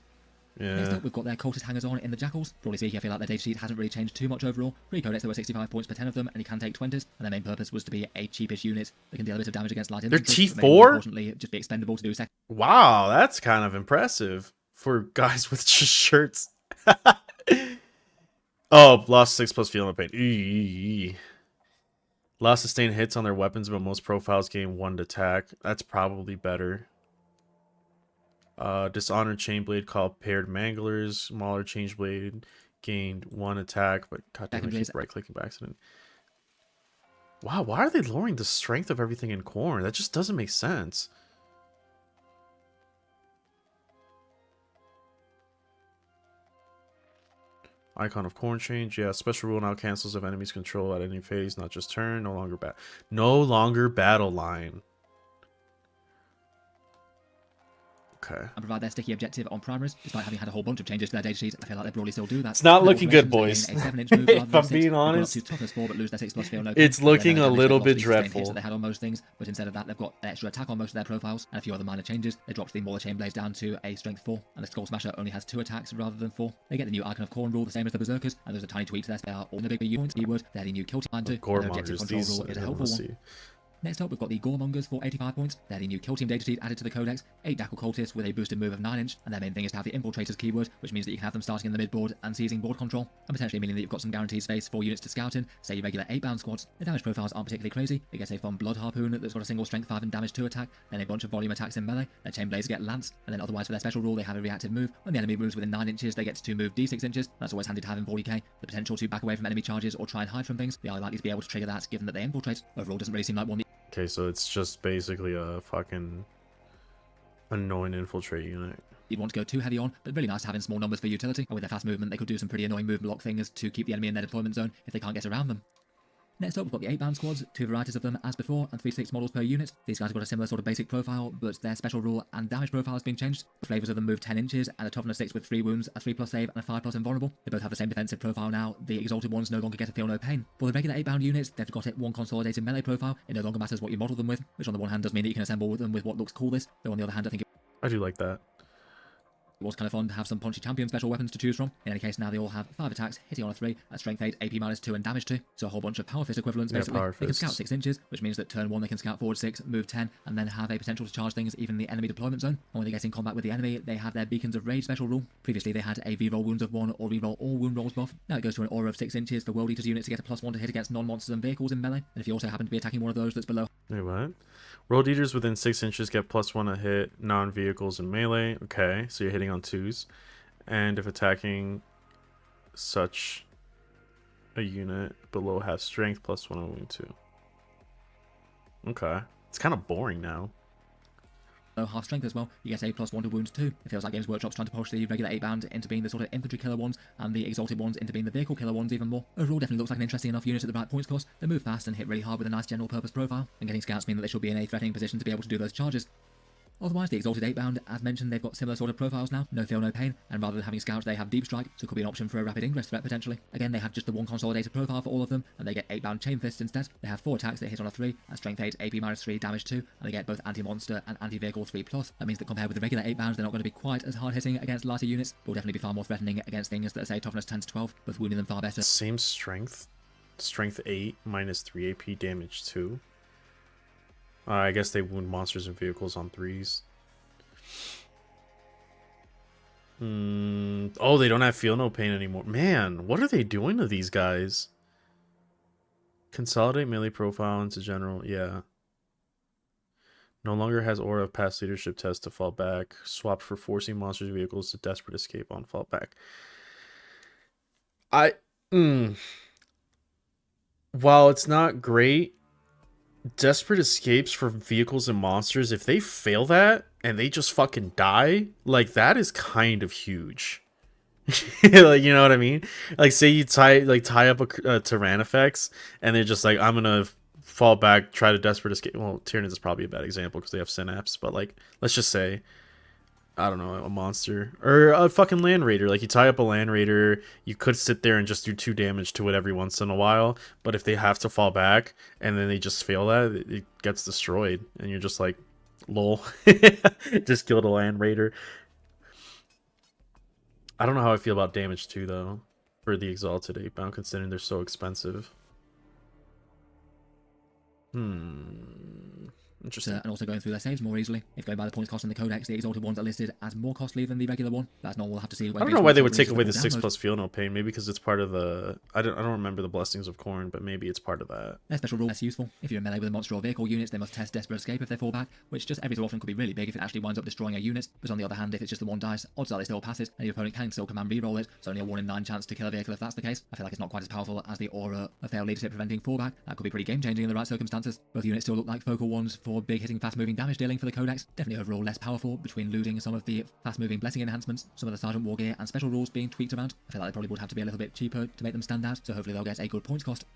Yeah. Next up, we've got their cultist hangers on in the Jackals. Broadly speaking, I feel like their datasheet hasn't really changed too much overall. Pre-Codex, there were 65 points per 10 of them, and you can take 20s, and their main purpose was to be a cheapish unit that can deal a bit of damage against light infantry. They're T4? Importantly, just be expendable to do second. Wow, that's kind of impressive for guys with just shirts. Oh, lost 6 plus feeling pain. Eee. Lost sustained hits on their weapons, but most profiles gain 1 to attack. That's probably better. Dishonored Chainblade called Paired Manglers. Smaller Changeblade gained 1 attack, but goddamn, I keep right-clicking by accident. Wow, why are they lowering the strength of everything in Corn? That just doesn't make sense. Icon of Corn change. Yeah, special rule now cancels if enemies control at any phase, not just turn. No longer battle line. Okay. And provide their sticky objective on primaries, despite having had a whole bunch of changes to their datasheet. I feel like they broadly still do that. It's not looking good, boys. If I'm being honest, it's looking a little bit dreadful. They had on most things, but instead of that, they've got an extra attack on most of their profiles and a few other minor changes. They dropped the Mauler Chainblades down to a strength 4, and the Skull Smasher only has 2 attacks rather than 4. They get the new Icon of Corn rule, the same as the Berserkers, and there's a tiny tweak to their spell. All the bigger units, keyword. They had a new Kill Team and their objective control rule is a helpful one. Next up, we've got the Goremongers for 85 points. They're the new Kill Team datasheet added to the Codex. 8 Dackle Cultists with a boosted move of 9 inch, and their main thing is to have the Infiltrators keyword, which means that you can have them starting in the mid-board and seizing board control, and potentially meaning that you've got some guaranteed space for units to scout in, say your regular 8-bound squads. The damage profiles aren't particularly crazy. They get a fun Blood Harpoon that's got a single strength 5 and damage 2 attack, then a bunch of volume attacks in melee. Their Chainblades get Lance, and then otherwise for their special rule they have a reactive move. When the enemy moves within 9 inches, they get to move d6 inches. That's always handy to have in 40k. The potential to back away from enemy charges or try and hide from things. They are likely to be able to trigger that given that they infiltrate. Overall, doesn't really seem like one. Okay, so it's just basically a fucking annoying infiltrate unit. You'd want to go too heavy on, but really nice to have in small numbers for utility. And with their fast movement, they could do some pretty annoying move block things to keep the enemy in their deployment zone if they can't get around them. Next up, we've got the 8-bound squads, 2 varieties of them as before, and 3 6 models per unit. These guys have got a similar sort of basic profile, but their special rule and damage profile has been changed. The flavors of them move 10 inches, and a toughness 6 with 3 wounds, a 3+ save, and a 5+ invulnerable. They both have the same defensive profile now. The exalted ones no longer get a feel no pain. For the regular 8-bound units, they've got it 1 consolidated melee profile. It no longer matters what you model them with, which on the one hand does mean that you can assemble them with what looks coolest, though on the other hand I think I do like that. it was kind of fun to have some punchy champion special weapons to choose from. In any case, now they all have 5 attacks, hitting on a 3, at strength 8, AP -2, and damage 2. So a whole bunch of power fist equivalents, basically. They can scout 6 inches, which means that turn 1 they can scout forward 6, move 10, and then have a potential to charge things even in the enemy deployment zone. And when they get in combat with the enemy, they have their Beacons of Rage special rule. Previously, they had a reroll wounds of 1 or reroll all wound rolls buff. Now it goes to an aura of 6 inches for World Eaters units to get a +1 to hit against non-monsters and vehicles in melee. And if you also happen to be attacking one of those that's below. Wait, what? World Eaters within 6 inches get +1 to hit non-vehicles in melee. Okay, so you're hitting on 2s. And if attacking such a unit below half strength, +1 on wound 2. Okay. It's kind of boring now. Half strength as well, you get a +1 to wounds 2. It feels like Games Workshop's trying to push the regular 8-bound into being the sort of infantry killer ones, and the exalted ones into being the vehicle killer ones even more. Overall, definitely looks like an interesting enough unit at the right points cost. They move fast and hit really hard with a nice general purpose profile, and getting scouts mean that they should be in a threatening position to be able to do those charges. Otherwise, the Exalted 8-bound, as mentioned, they've got similar sort of profiles now. No feel, no pain, and rather than having scouts, they have Deep Strike, so it could be an option for a rapid ingress threat potentially. Again, they have just the 1 consolidated profile for all of them, and they get 8-bound Chain Fists instead. They have 4 attacks that hit on a 3, at strength 8, AP -3, damage 2, and they get both anti-monster and anti-vehicle 3+. That means that compared with the regular 8-bounds, they're not going to be quite as hard-hitting against lighter units, but will definitely be far more threatening against things that are, say, toughness 10 to 12, both wounding them far better. Same strength? Strength 8, minus 3 AP, damage 2. I guess they wound monsters and vehicles on 3s. Oh, they don't have feel no pain anymore. Man, what are they doing to these guys? Consolidate melee profile into general. Yeah. No longer has aura of past leadership test to fall back. Swap for forcing monsters and vehicles to desperate escape on fall back. While it's not great, desperate escapes for vehicles and monsters, if they fail that and they just fucking die, like, that is kind of huge. Like, you know what I mean? Like, say you tie up a Tyrannifex and they're just like, I'm gonna fall back, try to desperate escape. Well, Tyranids is probably a bad example because they have synapse, but like, let's just say, I don't know, a monster or a fucking land raider. Like, you tie up a land raider, you could sit there and just do 2 damage to it every once in a while, but if they have to fall back and then they just fail that, it gets destroyed, and you're just like, lol. Just killed a land raider. I don't know how I feel about damage 2 though for the Exalted Ape-bound, considering they're so expensive. Interesting. And also going through their saves more easily. If going by the points cost in the Codex, the Exalted ones are listed as more costly than the regular one. That's not, we'll have to see. I don't know why they would take away the 6+ feel no pain. Maybe because it's part of the. I don't remember the Blessings of Corn, but maybe it's part of that. Their special rule less useful. If you're in melee with a monster or vehicle units, they must test Desperate Escape if they fall back, which just every so often could be really big if it actually winds up destroying a unit. But on the other hand, if it's just the 1 dice, odds are they still pass it, and your opponent can still command reroll it. So only a 1 in 9 chance to kill a vehicle if that's the case. I feel like it's not quite as powerful as the aura of failed leadership preventing fallback. That could be pretty game changing in the right circumstances. Both units still look like focal ones for big hitting, fast moving damage dealing for the Codex. Definitely overall less powerful between losing some of the fast moving blessing enhancements, some of the Sergeant War gear and special rules being tweaked around. I feel like they probably would have to be a little bit cheaper to make them stand out, so hopefully they'll get a good points cost.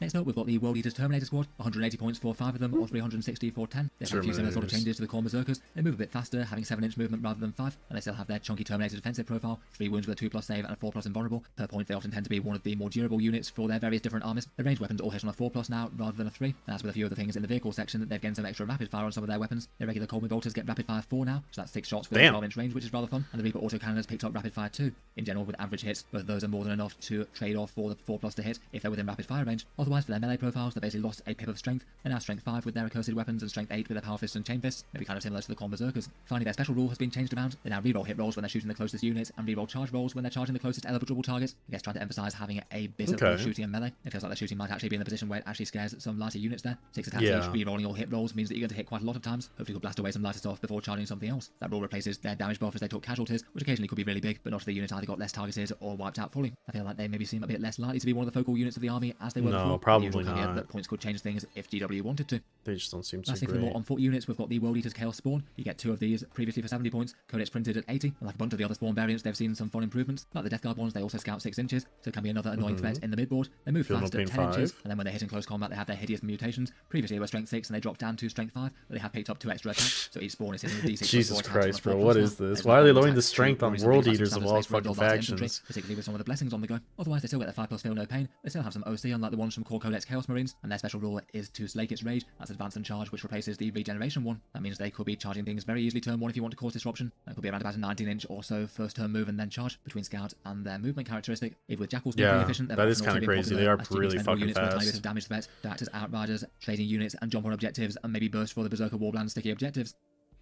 Next up, we've got the World Eaters Terminator Squad, 180 points for 5 of them, or 360 for 10. They have a few similar sort of changes to the core Berserkers. They move a bit faster, having 7-inch movement rather than 5, and they still have their chunky Terminator defensive profile, 3 wounds with a 2+ save and a 4+ invulnerable. Per point, they often tend to be one of the more durable units for their various different armies. The ranged weapons all hit on a 4+ now, rather than a 3, and as with a few other things in the vehicle section, they've gained some extra rapid fire on some of their weapons. Their regular Cold Bolters get rapid fire 4 now, so that's 6 shots with a 12-inch range, which is rather fun, and the Reaper autocannon has picked up rapid fire 2. In general, with average hits, both of those are more than enough to trade off for the 4+ to hit if they're within rapid fire range. Otherwise, for their melee profiles, they basically lost a pip of strength. They're now strength 5 with their accursed weapons and strength 8 with their power fists and chain fists, maybe kind of similar to the Corn Berserkers. Finally, their special rule has been changed around. They now reroll hit rolls when they're shooting the closest units and reroll charge rolls when they're charging the closest eligible targets. I guess trying to emphasize having a bit of both shooting and melee. It feels like their shooting might actually be in the position where it actually scares some lighter units there. 6 attacks each, rerolling all hit rolls means that you're going to hit quite a lot of times. Hopefully you'll blast away some lighter stuff before charging something else. That rule replaces their damage buff as they took casualties, which occasionally could be really big, but not if the unit either got less targeted or wiped out fully. I feel like they maybe seem a bit less likely to be one of the focal units of the army as they were before. No, probably not. That points could change things if GW wanted to. They just don't seem too Lastly, for the more on foot units, we've got the World Eaters Chaos Spawn. You get 2 of these previously for 70 points, Codex printed at 80, and like a bunch of the other Spawn variants, they've seen some fun improvements. Like the Death Guard ones, they also scout 6 inches, so it can be another annoying threat in the midboard. They move fast at 10 inches, and then when they hit in close combat, they have their hideous mutations. Previously, they were strength 6, and they dropped down to strength 5, but they have picked up 2 extra attacks, so each Spawn is hitting with D6. Jesus Christ, bro, what is this? Why are they lowering the strength on World Eaters of all fucking factions? Particularly with some of the blessings on the go. Otherwise, they still get their 5+ feel no pain. They still have some OC, unlike the ones from core Codex Chaos Marines, and their special rule is to slake its rage. That's advance and charge, which replaces the regeneration one. That means they could be charging things very easily turn 1 if you want to cause disruption. That could be around about a 19-inch or so first turn move and then charge between scout and their movement characteristic. Even with Jackals being pretty efficient, that is kind of crazy. They are really fucking fast. Of damage threats to act as outriders, trading units and jump on objectives, and maybe burst for the Berserker Warbland sticky objectives.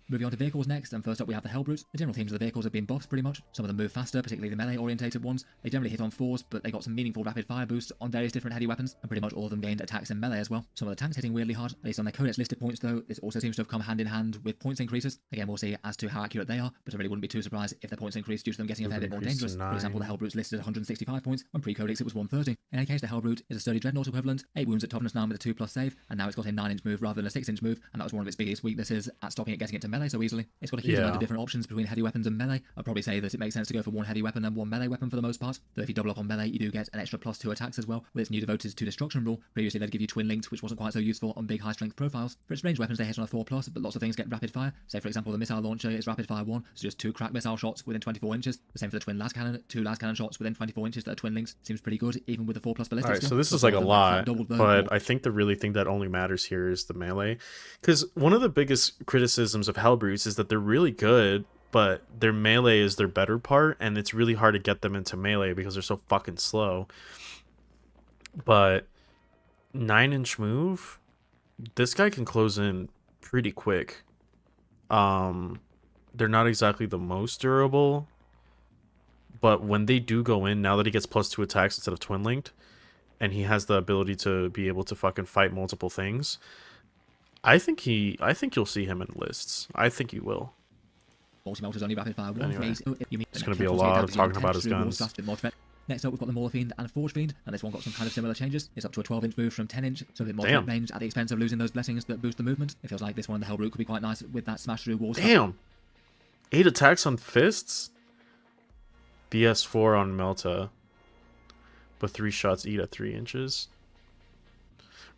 Moving on to vehicles next, and first up we have the Hellbrutes. The general themes of the vehicles have been buffed pretty much. Some of them move faster, particularly the melee-orientated ones. They generally hit on 4s, but they got some meaningful rapid fire boosts on various different heavy weapons, and pretty much all of them gained attacks in melee as well. Some of the tanks hitting weirdly hard, at least on their Codex listed points though. This also seems to have come hand in hand with points increases. Again, we'll see as to how accurate they are, but I really wouldn't be too surprised if their points increased due to them getting a fair bit more dangerous. For example, the Hellbrutes listed 165 points, when pre-Codex it was 130. In any case, the Hellbrute is a sturdy Dreadnought equivalent, 8 wounds at toughness 9 with a 2+ save, and now it's got a 9-inch move rather than a 6-inch move, and that was one of its biggest weaknesses at stopping it getting into melee so easily. It's got a huge amount of different options between heavy weapons and melee. I'd probably say that it makes sense to go for 1 heavy weapon and 1 melee weapon for the most part, though if you double up on melee you do get an extra +2 attacks as well with its new devoted to destruction rule. Previously they'd give you twin linked, which wasn't quite so useful on big high strength profiles. For its ranged weapons they hit on a 4+, but lots of things get rapid fire. Say for example the missile launcher is rapid fire 1, so just 2 crack missile shots within 24 inches. The same for the twin las cannon, 2 las cannon shots within 24 inches that are twin links. Seems pretty good even with the 4+ ballistic. Alright, so this is like a lot, but I think the really thing that only matters here is the melee, because one of the biggest criticisms of Hellbrutes is that they're really good, but their melee is their better part, and it's really hard to get them into melee because they're so fucking slow. But 9-inch move. This guy can close in pretty quick. They're not exactly the most durable, but when they do go in, now that he gets +2 attacks instead of twin linked, and he has the ability to be able to fucking fight multiple things, I think you'll see him in lists. I think you will. Multi-melter's only rapid fire one. Anyway, It's it's going to be a lot of talking about his guns. Next up, we've got the Mauler Fiend and Forge Fiend, and this one got some kind of similar changes. It's up to a 12-inch move from 10-inch, so a bit more Damn. range at the expense of losing those blessings that boost the movement. It feels like this one in the Hell Root could be quite nice with that smash through walls. Damn! 8 attacks on fists? BS4 on Melta. But 3 shots eat at 3 inches.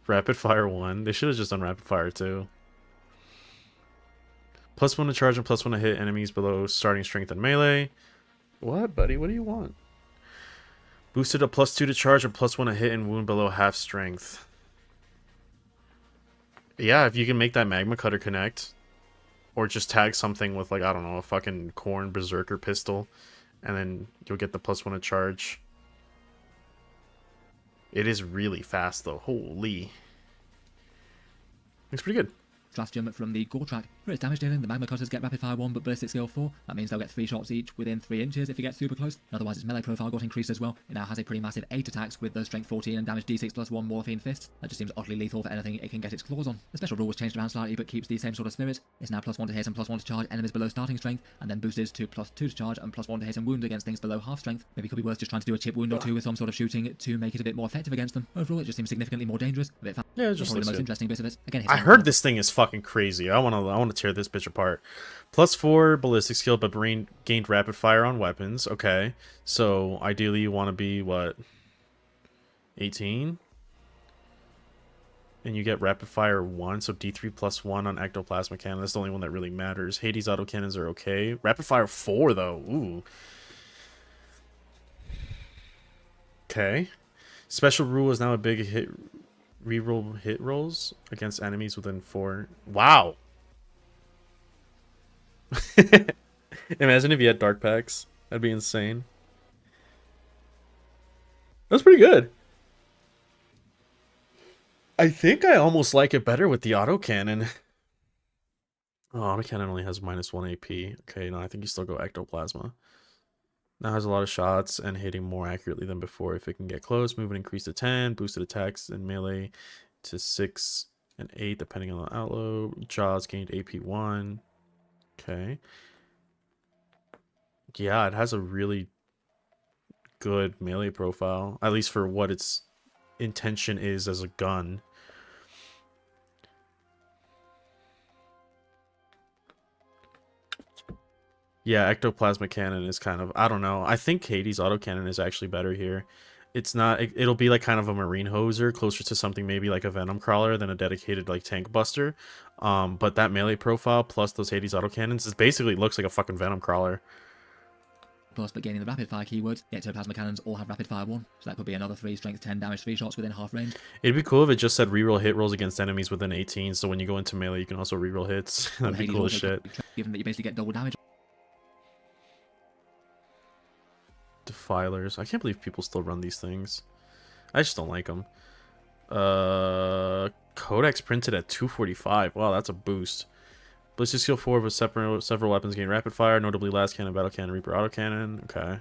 Rapid fire 1. They should have just done rapid fire 2. +1 to charge and +1 to hit enemies below starting strength and melee. What, buddy? What do you want? Boosted a +2 to charge and +1 to hit and wound below half strength. Yeah, if you can make that Magma Cutter connect. Or just tag something with, like, I don't know, a fucking Corn Berserker pistol. And then you'll get the +1 to charge. It is really fast, though. Holy. Looks pretty good. Last jump from the Gore track. For its damage dealing, the Magma Cutters get rapid fire 1 but ballistic skill 4. That means they'll get 3 shots each within 3 inches if it gets super close. Otherwise, its melee profile got increased as well. It now has a pretty massive 8 attacks with those strength 14 and damage d6 +1 Morphine fists. That just seems oddly lethal for anything it can get its claws on. The special rule was changed around slightly but keeps the same sort of spirit. It's now +1 to hit and +1 to charge enemies below starting strength, and then boosted to +2 to charge and +1 to hit and wound against things below half strength. Maybe it could be worth just trying to do a chip wound or 2 with some sort of shooting to make it a bit more effective against them. Overall, it just seems significantly more dangerous. A bit fast. Yeah, it just Probably looks the most good. interesting bit of it. Again, I heard this thing is fucking crazy. I want to tear this bitch apart. +4 ballistic skill, but gained rapid fire on weapons. Okay, so ideally you want to be what, 18, and you get rapid fire 1, so D3 +1 on ectoplasma cannon. That's the only one that really matters. Hades autocannons are okay. Rapid fire 4 though. Ooh. Okay. Special rule is now a big hit. Reroll hit rolls against enemies within 4. Wow. Imagine if you had dark packs. That'd be insane. That's pretty good. I think I almost like it better with the autocannon. Oh, autocannon only has -1 AP. Okay, no, I think you still go ectoplasma. Now has a lot of shots and hitting more accurately than before. If it can get close, movement increased to 10, boosted attacks and melee to 6 and 8 depending on the outlaw. Jaws gained AP 1. Okay. Yeah, it has a really good melee profile, at least for what its intention is as a gun. Yeah, ectoplasmic cannon is kind of, I don't know. I think Hades autocannon is actually better here. It's not, it'll be like kind of a marine hoser, closer to something maybe like a venom crawler than a dedicated like tank buster. But that melee profile plus those Hades autocannons, it basically looks like a fucking venom crawler. Plus, but gaining the rapid fire keyword, the ectoplasma cannons all have rapid fire 1, so that could be another 3 strength 10 damage 3 shots within half range. It'd be cool if it just said reroll hit rolls against enemies within 18, so when you go into melee you can also reroll hits. That'd be cool as shit. Given that you basically get double damage. Defilers. I can't believe people still run these things. I just don't like them. Codex printed at 245. Wow, that's a boost. Ballistic skill 4 with several weapons gain rapid fire, notably last cannon, battle cannon, reaper autocannon. Okay.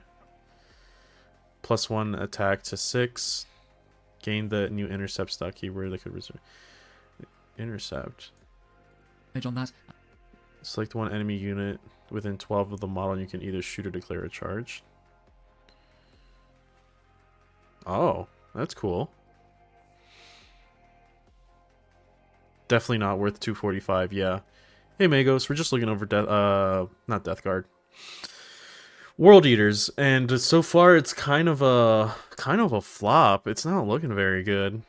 +1 attack to 6. Gain the new intercept stock keyword that could reserve. Intercept. On that. Select one enemy unit within 12 of the model, and you can either shoot or declare a charge. Oh, that's cool. Definitely not worth 245, yeah. Hey Magos, we're just looking over not Death Guard. World Eaters, and so far it's kind of a flop. It's not looking very good.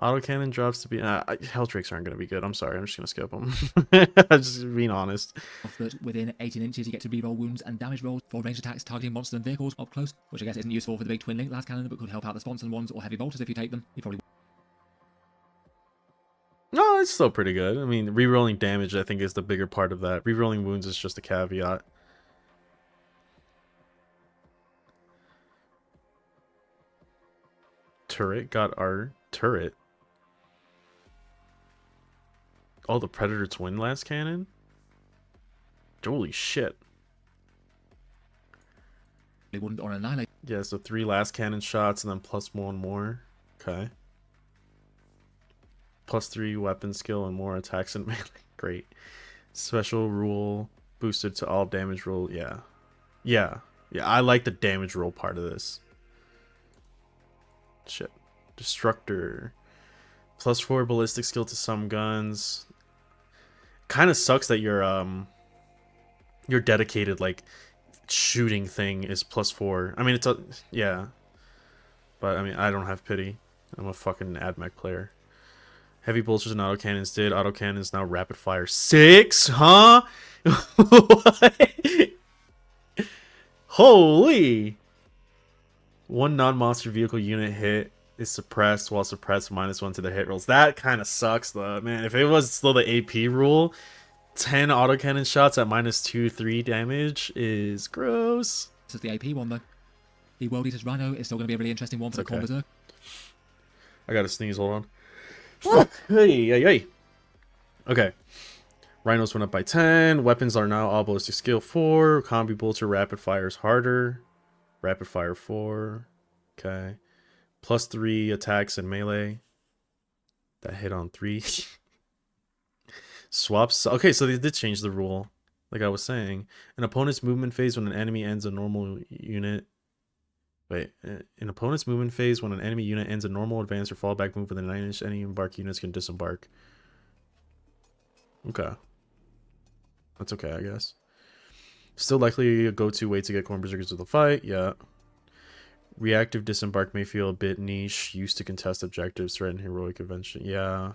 Autocannon drops to be Helldrakes aren't gonna be good. I'm sorry, I'm just gonna skip them. Just being honest. Within 18 inches, you get to reroll wounds and damage rolls for ranged attacks targeting monsters and vehicles up close, which I guess isn't useful for the big twin link last cannon, but could help out the sponsored ones or heavy bolters if you take them. You probably. No, it's still pretty good. I mean, rerolling damage I think is the bigger part of that. Rerolling wounds is just a caveat. turret got our turret. Oh, the Predator twin last cannon? Holy shit. They wouldn't or annihilate. Yeah, so 3 last cannon shots and then plus 1 more. Okay. Plus 3 weapon skill and more attacks and melee. Great. Special rule boosted to all damage roll. Yeah. Yeah. Yeah, I like the damage roll part of this. Shit. Destructor. Plus 4 ballistic skill to some guns. Kind of sucks that your dedicated like shooting thing is plus 4. I mean, it's a yeah. But I mean, I don't have pity. I'm a fucking AdMech player. Heavy bolsters and autocannons did. Autocannons now rapid fire 6, huh? What? Holy! 1 non-monster vehicle unit hit is suppressed while suppressed -1 to the hit rolls. That kind of sucks though, man. If it was still the AP rule, 10 autocannon shots at -2/3 damage is gross. This is the AP one though. The World Eater's Rhino is still going to be a really interesting one for the Corn Berserk. I gotta sneeze, hold on. Hey. Okay. Rhinos went up by 10. Weapons are now all ballistic skill 4. Combi bolter rapid fire is harder. Rapid fire 4. Okay. Plus 3 attacks and melee. That hit on 3. Swaps. Okay, so they did change the rule. Like I was saying. An opponent's movement phase when an enemy ends a normal unit. Wait. An opponent's movement phase when an enemy unit ends a normal, advance, or fallback move within 9-inch, any embark units can disembark. Okay. That's okay, I guess. Still likely a go-to way to get Corn Berserkers to the fight. Yeah. Reactive disembark may feel a bit niche. Used to contest objectives, threaten heroic adventure. Yeah.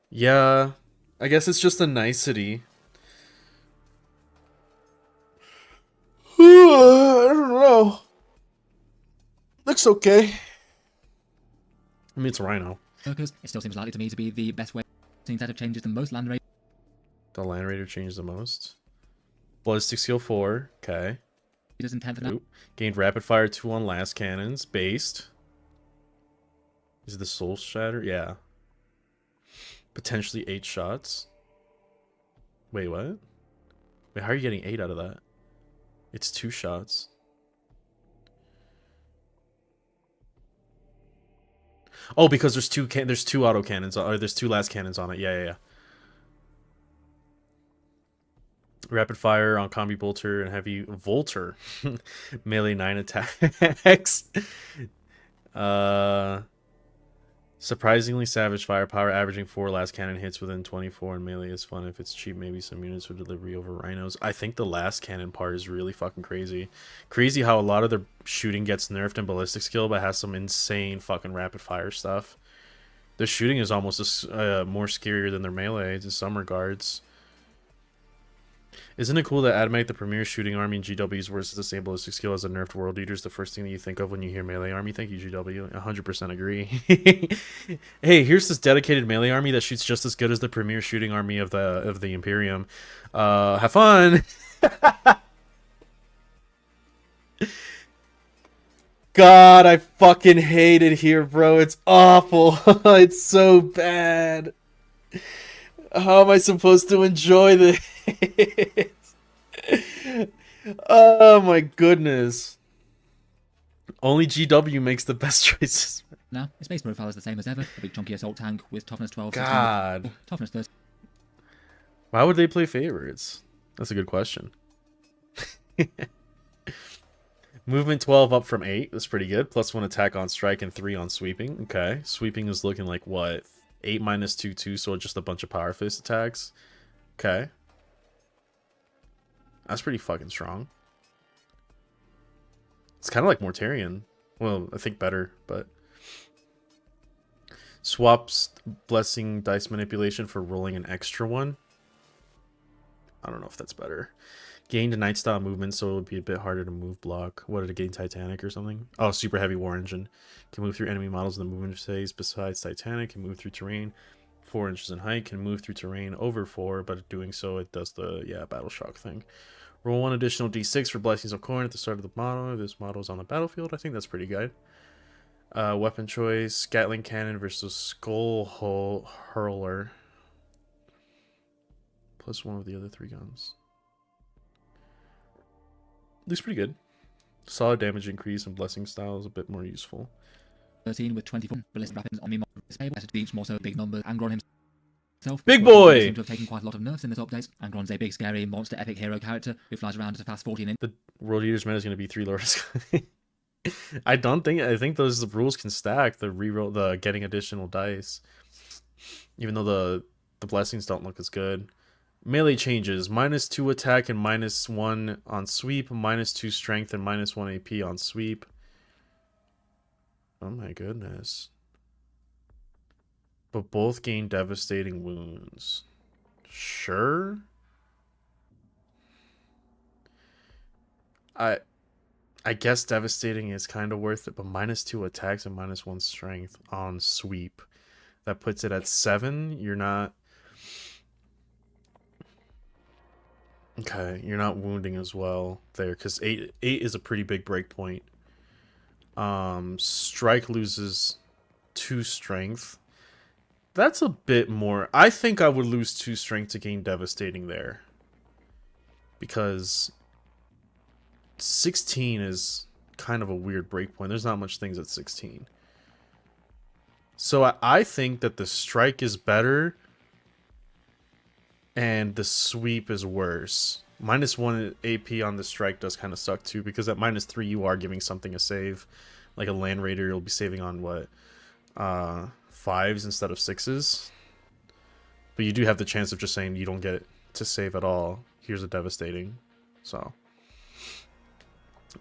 Yeah. I guess it's just a nicety. I don't know. Looks okay. I mean, it's a Rhino. It still seems likely to me to be the best way. Seems that have changes the most land rate. The Land Raider changed the most. Ballistic skill 4. Okay. It is in 10th now. Gained rapid fire 2 on last cannons. Based. Is it the Soul Shatter? Yeah. Potentially 8 shots. Wait, what? Wait, how are you getting 8 out of that? It's 2 shots. Oh, because there's two auto cannons, or there's 2 last cannons on it. Yeah. Rapid fire on combi bolter and heavy volter. Melee 9 attacks. Surprisingly savage firepower, averaging 4 last cannon hits within 24, and melee is fun if it's cheap. Maybe some units for delivery over rhinos. I think the last cannon part is really fucking crazy. Crazy how a lot of their shooting gets nerfed in ballistic skill, but has some insane fucking rapid fire stuff. Their shooting is almost more scarier than their melee in some regards. Isn't it cool that AdMech, the premier shooting army in GW's versus the same ballistic skill as a nerfed World Eaters, the first thing that you think of when you hear melee army? Thank you, GW. 100% agree. Hey, here's this dedicated melee army that shoots just as good as the premier shooting army of the Imperium. Have fun. God, I fucking hate it here, bro. It's awful. It's so bad. How am I supposed to enjoy this? Oh my goodness. Only GW makes the best choices. Now, its base profile is the same as ever. A big chunky assault tank with toughness 12. God. Toughness 30. Why would they play favorites? That's a good question. Movement 12 up from 8. That's pretty good. +1 attack on strike and 3 on sweeping. Okay. Sweeping is looking like what? 8 minus 2/2, so just a bunch of power fist attacks. Okay. That's pretty fucking strong. It's kind of like Mortarion. Well, I think better, but... Swaps Blessing Dice Manipulation for rolling an extra one. I don't know if that's better. Gained a Night Style movement, so it would be a bit harder to move block. What did it gain? Titanic or something? Oh, Super Heavy War Engine. Can move through enemy models in the movement phase. Besides Titanic, can move through terrain 4 inches in height. Can move through terrain over 4, but doing so, it does the, Battle Shock thing. Roll 1 additional d6 for Blessings of Corn at the start of the model. If this model is on the battlefield, I think that's pretty good. Weapon choice, Gatling Cannon versus Hurler. Plus one of the other 3 guns. Looks pretty good. Solid damage increase and blessing style is a bit more useful. 13 with 24 ballistic weapons on me. Stable as it beats more so big numbers. Angron himself. Big boy! Seems to have taken quite a lot of nerfs in this update. Angron's a big, scary, monster, epic hero character who flies around at a fast 14 in. The World Eater's meta is going to be 3 Lord of Sky. I think those rules can stack the reroll, the getting additional dice. Even though the blessings don't look as good. Melee changes: -2 attack and -1 on sweep, -2 strength and -1 AP on sweep. Oh my goodness. But both gain devastating wounds. Sure. I guess devastating is kind of worth it, but -2 attacks and -1 strength on sweep. That puts it at 7. You're not... Okay, you're not wounding as well there, because 8 is a pretty big breakpoint. Strike loses 2 strength. That's a bit more. I think I would lose 2 strength to gain devastating there. Because 16 is kind of a weird breakpoint. There's not much things at 16. So I think that the strike is better and the sweep is worse. -1 AP on the strike does kind of suck too, because at -3 you are giving something a save. Like a Land Raider, you'll be saving on what? 5s instead of 6s. But you do have the chance of just saying you don't get to save at all. Here's a devastating. So.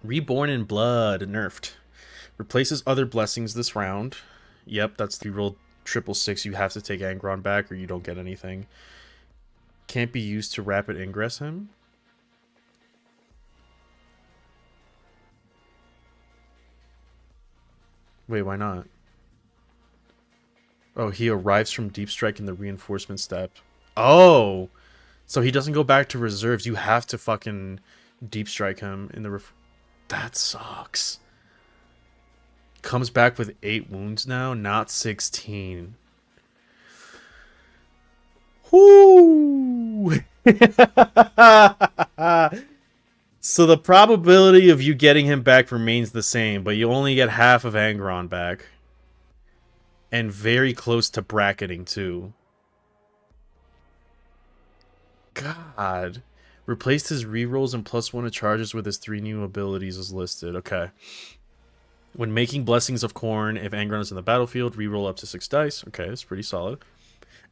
Reborn in Blood, nerfed. Replaces other blessings this round. Yep, that's the roll 666. You have to take Angron back or you don't get anything. Can't be used to rapid ingress him. Wait, why not? Oh, he arrives from Deep Strike in the reinforcement step. Oh! So he doesn't go back to reserves. You have to fucking Deep Strike him in the... That sucks. Comes back with 8 wounds now, not 16. Whoo! So the probability of you getting him back remains the same, but you only get half of Angron back. And very close to bracketing, too. God. Replaced his rerolls and +1 to charges with his 3 new abilities as listed. Okay. When making Blessings of Corn, if Angron is in the battlefield, reroll up to 6 dice. Okay, that's pretty solid.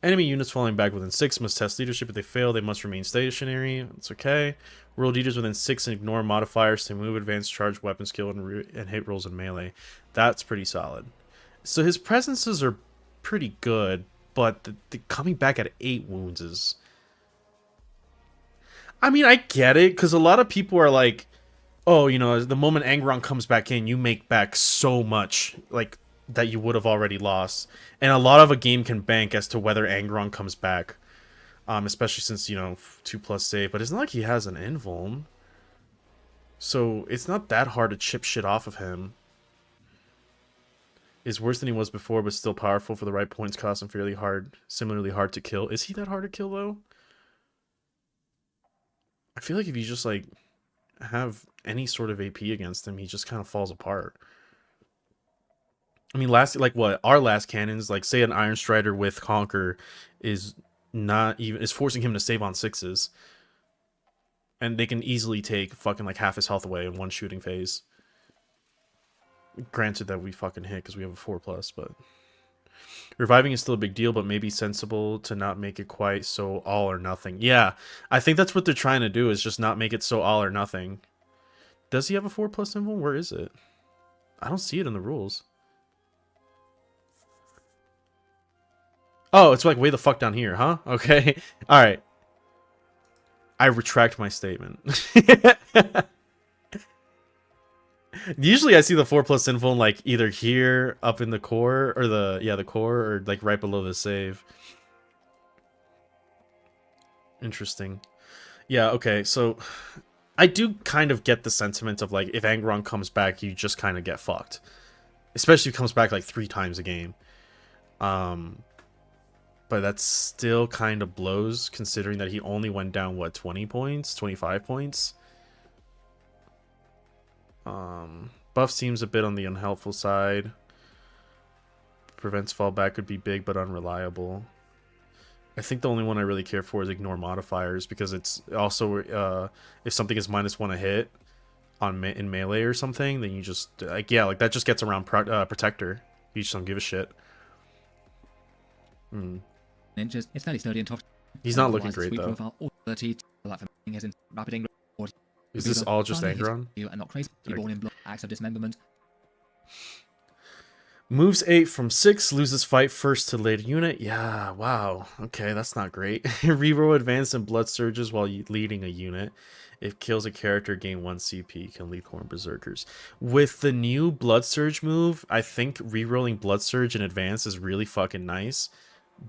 Enemy units falling back within 6 must test leadership. If they fail, they must remain stationary. That's okay. World Eaters within 6 and ignore modifiers to move, advance, charge, weapon skill, and hit rolls in melee. That's pretty solid. So his presences are pretty good, but the coming back at 8 wounds is... I mean, I get it, because a lot of people are like, oh, you know, the moment Angron comes back in, you make back so much, like, that you would have already lost. And a lot of a game can bank as to whether Angron comes back. Especially since, you know, 2+ save. But it's not like he has an invuln. So it's not that hard to chip shit off of him. Is worse than he was before, but still powerful for the right points cost and fairly hard, similarly hard to kill. Is he that hard to kill, though? I feel like if you just, like, have any sort of AP against him, he just kind of falls apart. I mean, our last cannons, like, say an Iron Strider with Conquer is forcing him to save on 6s. And they can easily take fucking, like, half his health away in one shooting phase. Granted that we fucking hit because we have a 4+, but... Reviving is still a big deal, but maybe sensible to not make it quite so all or nothing. Yeah, I think that's what they're trying to do, is just not make it so all or nothing. Does he have a 4+ symbol? Where is it? I don't see it in the rules. Oh, it's like way the fuck down here, huh? Okay. Alright. I retract my statement. Usually I see the 4+ info like either here, up in the core, or the core, or like right below the save. Interesting. Yeah, okay, so I do kind of get the sentiment of like, if Angron comes back, you just kind of get fucked. especially if he comes back like 3 times a game. But that still kind of blows, considering that he only went down, what, 20 points? 25 points? Buff seems a bit on the unhelpful side. Prevents fallback could be big but unreliable. I think the only one I really care for is ignore modifiers, because it's also if something is -1 a hit on in melee or something, then you just like, yeah, like that just gets around protector. You just don't give a shit. Inches. It's fairly sturdy and tough. He's not looking great though. Profile, 30, like his rapid English. Is this all just Angron? And not crazy. Born in blood. Acts of dismemberment. Moves 8 from 6, loses fight first to later unit. Yeah, wow. Okay, that's not great. Reroll advance and blood surges while leading a unit. If kills a character, gain 1 CP. Can lead Khorne Berserkers. With the new blood surge move, I think rerolling blood surge in advance is really fucking nice.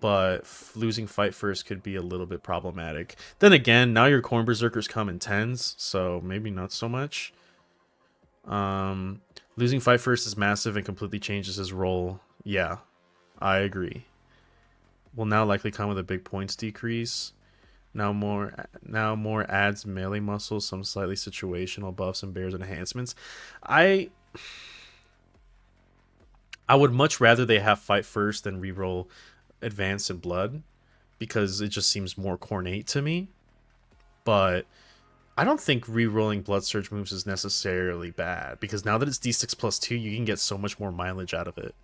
But losing fight first could be a little bit problematic. Then again, now your Khorne Berserkers come in 10s, so maybe not so much. Losing fight first is massive and completely changes his role. Yeah, I agree. Will now likely come with a big points decrease. Now more adds melee muscle, some slightly situational buffs and bears and enhancements. I would much rather they have fight first than reroll advance and blood, because it just seems more cornate to me. But I don't think re-rolling blood surge moves is necessarily bad, because now that it's d6 plus 2, you can get so much more mileage out of it.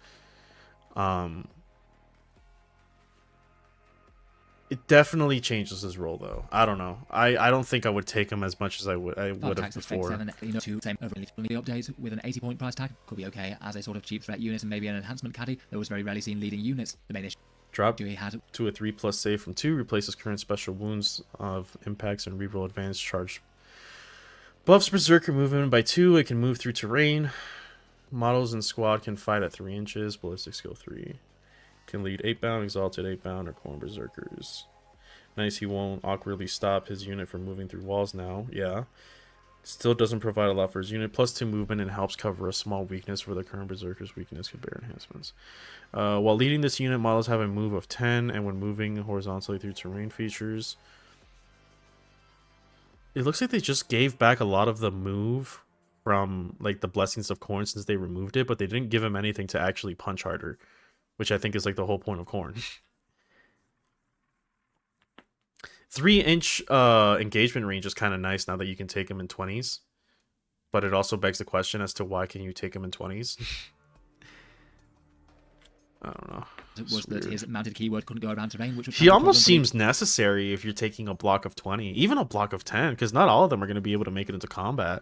It definitely changes his role, though. I don't know. I don't think I would take him as much as I would have before. Same updates with an 80-point price tag could be okay as a sort of cheap threat unit and maybe an enhancement caddy that was very rarely seen leading units. The main issue. Drop to a 3+ save from 2, replaces current special wounds of impacts and reroll advanced charge. Buffs Berserker movement by 2, it can move through terrain. Models in squad can fight at 3 inches, ballistic skill 3. Can lead 8-bound, exalted 8-bound, or Khorne Berserkers. Nice, he won't awkwardly stop his unit from moving through walls now, yeah. Still doesn't provide a lot for his unit. +2 movement and helps cover a small weakness where the current Berserker's weakness could bear enhancements. While leading this unit, models have a move of 10, and when moving horizontally through terrain features. It looks like they just gave back a lot of the move from like the Blessings of Khorne since they removed it, but they didn't give him anything to actually punch harder, which I think is like the whole point of Khorne. 3-inch engagement range is kind of nice now that you can take him in 20s, but it also begs the question as to why can you take him in 20s. I don't know. It was that his mounted keyword couldn't go around terrain, which he almost seems necessary if you're taking a block of 20, even a block of 10, because not all of them are going to be able to make it into combat.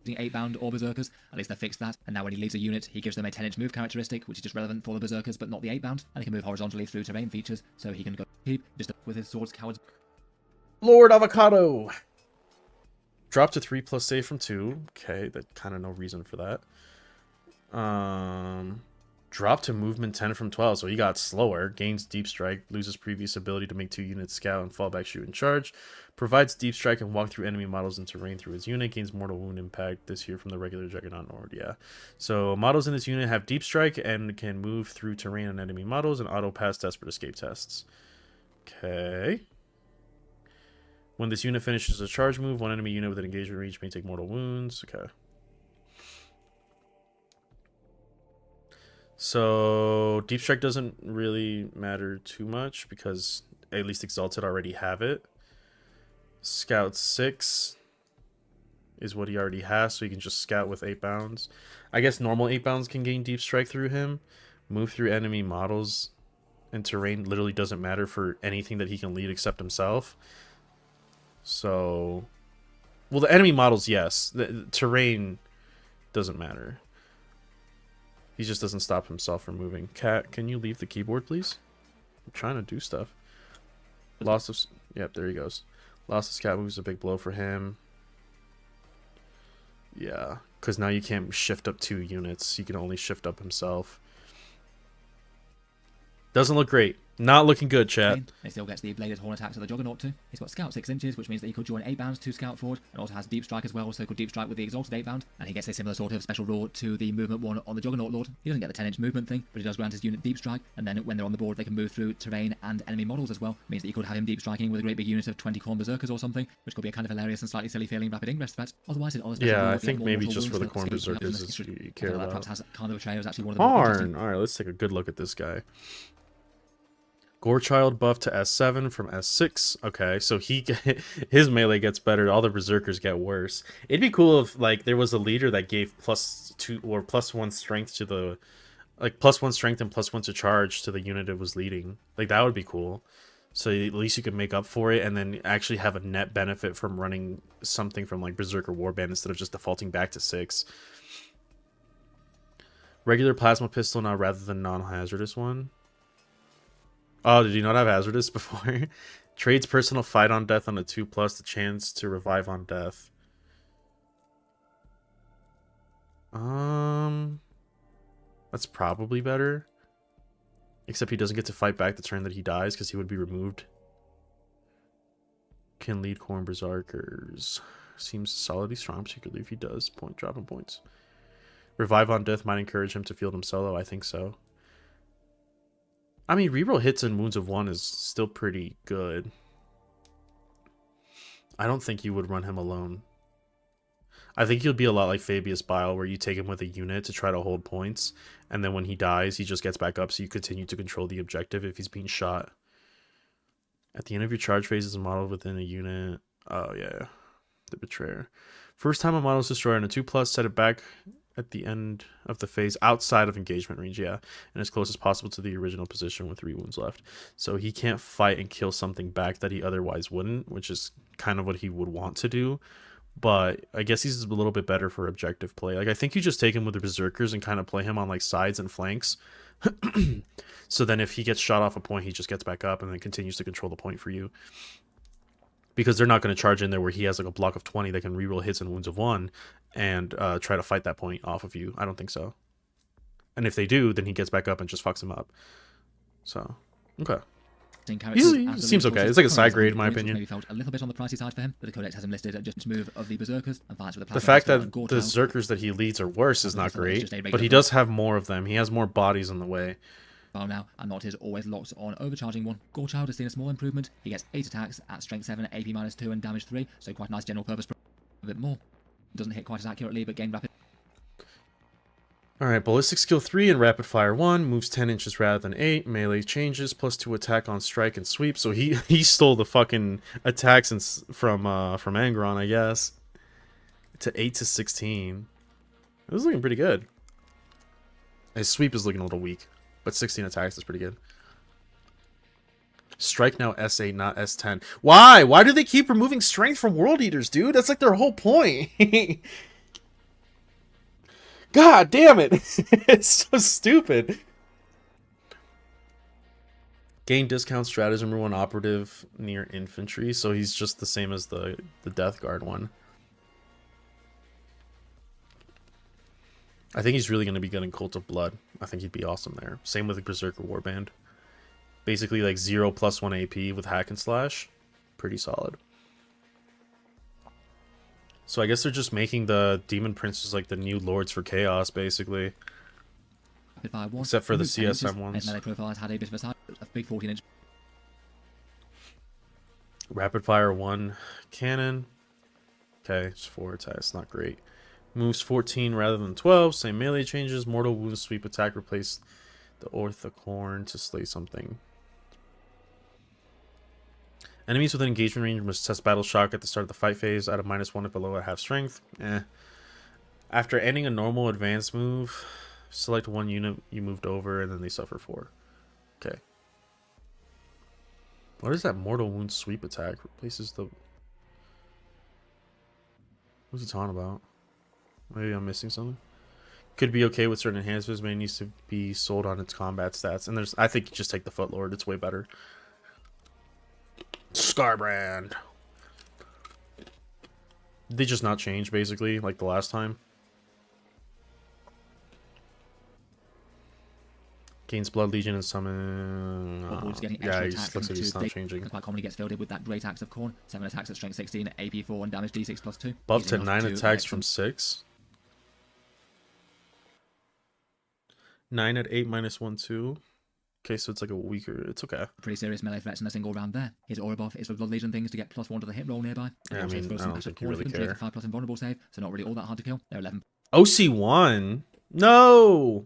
8-bound or Berserkers, at least they fixed that, and now when he leads a unit, he gives them a 10-inch move characteristic, which is just relevant for the Berserkers, but not the 8-bound, and he can move horizontally through terrain features, so he can go keep just with his swords, cowards. Lord Avocado! Drop to 3+ save from 2. Okay, that kind of no reason for that. Drop to movement 10 from 12, so he got slower. Gains deep strike, loses previous ability to make 2 units scout and fallback, shoot, and charge. Provides deep strike and walk through enemy models and terrain through his unit. Gains mortal wound impact this year from the regular Juggernaut Nord. Yeah, so models in this unit have deep strike and can move through terrain and enemy models and auto pass desperate escape tests. Okay. When this unit finishes a charge move, one enemy unit with an engagement reach may take mortal wounds. Okay. So deep strike doesn't really matter too much because at least Exalted already have it. Scout 6 is what he already has, so he can just scout with 8-bounds. I guess normal 8-bounds can gain deep strike through him. Move through enemy models and terrain literally doesn't matter for anything that he can lead except himself. So, well, the enemy models, yes. The terrain doesn't matter. He just doesn't stop himself from moving. Cat, can you leave the keyboard, please? I'm trying to do stuff. Loss of... Yep, there he goes. Loss of scout moves is a big blow for him. Yeah, because now you can't shift up 2 units. He can only shift up himself. Doesn't look great. Not looking good, chat. It still gets the bladed horn attacks of the Juggernaut too. He's got Scout 6 inches, which means that he could join 8 bounds to Scout forward, and also has Deep Strike as well, so could Deep Strike with the Exalted 8 bound. And he gets a similar sort of special rule to the movement one on the Juggernaut Lord. He doesn't get the 10-inch movement thing, but he does grant his unit Deep Strike, and then when they're on the board, they can move through terrain and enemy models as well. Means that you could have him Deep Striking with a great big unit of 20 Corn Berserkers or something, which could be a kind of hilarious and slightly silly feeling rapid ingress threat. Otherwise, it always Yeah, I think maybe just for the Corn Berserkers is you care about. Perhaps has kind of Betrayal is actually one of the more Alright, let's take a good look at this guy. Gorechild buff to S7 from S6. Okay, so his melee gets better. All the berserkers get worse. It'd be cool if like there was a leader that gave +2 or +1 strength to the, like +1 strength and +1 to charge to the unit it was leading. Like that would be cool. So at least you could make up for it and then actually have a net benefit from running something from like Berserker Warband instead of just defaulting back to 6. Regular plasma pistol now rather than non-hazardous one. Oh, did you not have hazardous before? Trades personal fight on death on a 2+, the chance to revive on death. That's probably better. Except he doesn't get to fight back the turn that he dies because he would be removed. Can lead Corn Berserkers. Seems solidly strong, particularly if he does dropping points. Revive on death might encourage him to field him solo. I think so. I mean, reroll hits and wounds of 1 is still pretty good. I don't think you would run him alone. I think he'll be a lot like Fabius Bile, where you take him with a unit to try to hold points, and then when he dies, he just gets back up, so you continue to control the objective if he's being shot. At the end of your charge phase is a model within a unit. Oh, yeah. The Betrayer. First time a model is destroyed on a 2+, set it back at the end of the phase outside of engagement range, yeah, and as close as possible to the original position with 3 wounds left. So he can't fight and kill something back that he otherwise wouldn't, which is kind of what he would want to do. But I guess he's a little bit better for objective play. Like, I think you just take him with the Berserkers and kind of play him on like sides and flanks. So then if he gets shot off a point, he just gets back up and then continues to control the point for you. Because they're not going to charge in there where he has like a block of 20 that can reroll hits and wounds of 1 and try to fight that point off of you. I don't think so. And if they do, then he gets back up and just fucks him up. So, okay. He seems okay. It's like a side grade, in my opinion. Maybe felt a little bit on the pricey side for him, but the Codex has him listed at just move of the Berserkers and fights with the fact that the Berserkers that he leads are worse is not great, but he does have more of them. He has more bodies in the way. Now, and not is always locked on overcharging 1. Gorechild has seen a small improvement. He gets 8 attacks at strength 7, AP -2, and damage 3, so quite a nice general purpose. A bit more. Doesn't hit quite as accurately, but gain rapid. Alright, ballistic skill 3 and rapid fire 1, moves 10 inches rather than 8, melee changes, +2 attack on strike and sweep. So he stole the fucking attacks from Angron, I guess. To 8 to 16. This is looking pretty good. His sweep is looking a little weak. But 16 attacks is pretty good. Strike now S8, not S10. Why? Why do they keep removing strength from World Eaters, dude? That's like their whole point. God damn it. It's so stupid. Gain discount stratagem number 1 operative near infantry. So he's just the same as the Death Guard one. I think he's really going to be good in Cult of Blood. I think he'd be awesome there. Same with the Berserker Warband. Basically like 0 +1 AP with Hack and Slash. Pretty solid. So I guess they're just making the Demon Princes like the new Lords for Chaos, basically. Except for the CSM ones. Melee profile has had a bit of a side, a big 14-inch. Rapid Fire 1 Cannon. Okay, it's 4 attacks, not great. Moves 14 rather than 12. Same melee changes. Mortal Wound Sweep attack. Replace the Orthocorn to slay something. Enemies within engagement range must test Battle Shock at the start of the fight phase. At a -1 if below at half strength. After ending a normal advance move, select 1 unit you moved over and then they suffer 4. Okay. What is that Mortal Wound Sweep attack? Replaces the... What's he talking about? Maybe I'm missing something. Could be okay with certain enhancements, but it needs to be sold on its combat stats. And I think you just take the Footlord. It's way better. Scarbrand. They just not change, basically, like the last time. Gains Blood Legion and summon. Avoids getting Yeah, extra he attacks looks like into he's not base, changing. and quite commonly gets fielded with that Great Axe of Khorne. 7 attacks at strength 16, AP 4, and damage D6 plus 2. Buff Easy to enough 9 to attacks elect from some 6. 9 at 8 minus 1, 2. Okay, so it's like a weaker. It's okay. pretty serious melee threats in a single round there. His aura buff is for Blood Legion things to get +1 to the hit roll nearby. And Yeah, I also mean, throws I some don't massive think you Khorne really if he can care. take a 5+ invulnerable save, so not really all that hard to kill. They're 11. OC1? No!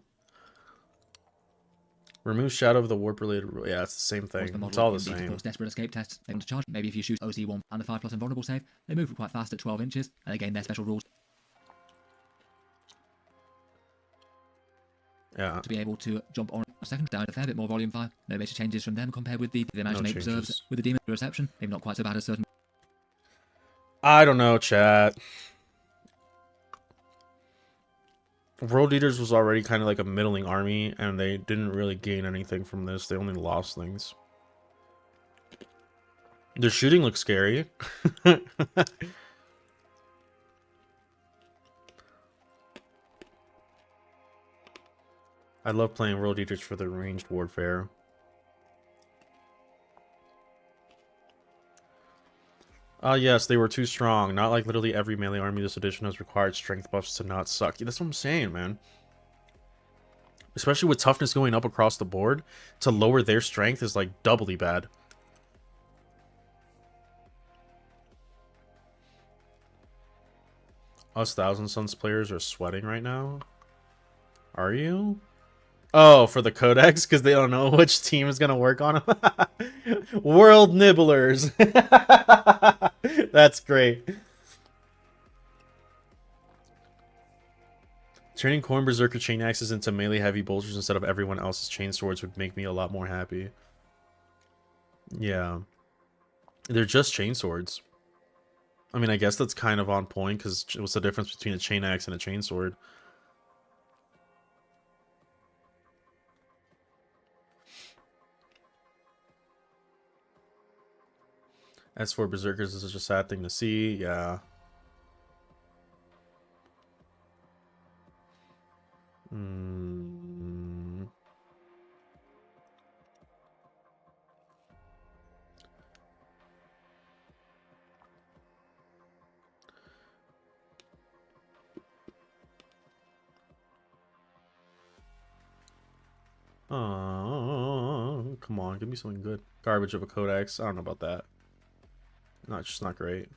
Remove Shadow of the Warp related. Yeah, it's the same thing. It's all the Indeed, of same. course, desperate escape tests. They want to charge. Maybe if you shoot OC1 and the 5+ invulnerable save, they move quite fast at 12 inches, and they gain their special rules Yeah. to be able to jump on a second down a fair bit more volume fire. No major changes from them compared with the Imaginate Reserves changes. with the Demon Reception. Maybe not quite so bad as certain. I don't know, chat. World Eaters was already kind of like a middling army, and they didn't really gain anything from this. They only lost things. Their shooting looks scary. I love playing World Eaters for the ranged warfare. Yes, they were too strong. Not like literally every melee army this edition has required strength buffs to not suck. Yeah, that's what I'm saying, man. Especially with toughness going up across the board, to lower their strength is like doubly bad. Us Thousand Suns players are sweating right now. Are you? Oh, for the Codex? Because they don't know which team is going to work on them? World Nibblers. That's great. Turning Khorne Berserker chain axes into melee heavy bolters instead of everyone else's chain swords would make me a lot more happy. Yeah. They're just chain swords. I mean, I guess that's kind of on point, because what's the difference between a chain axe and a chain sword? As for Berserkers, this is just a sad thing to see. Yeah. Oh, come on, give me something good. Garbage of a Codex. I don't know about that. Not just not great.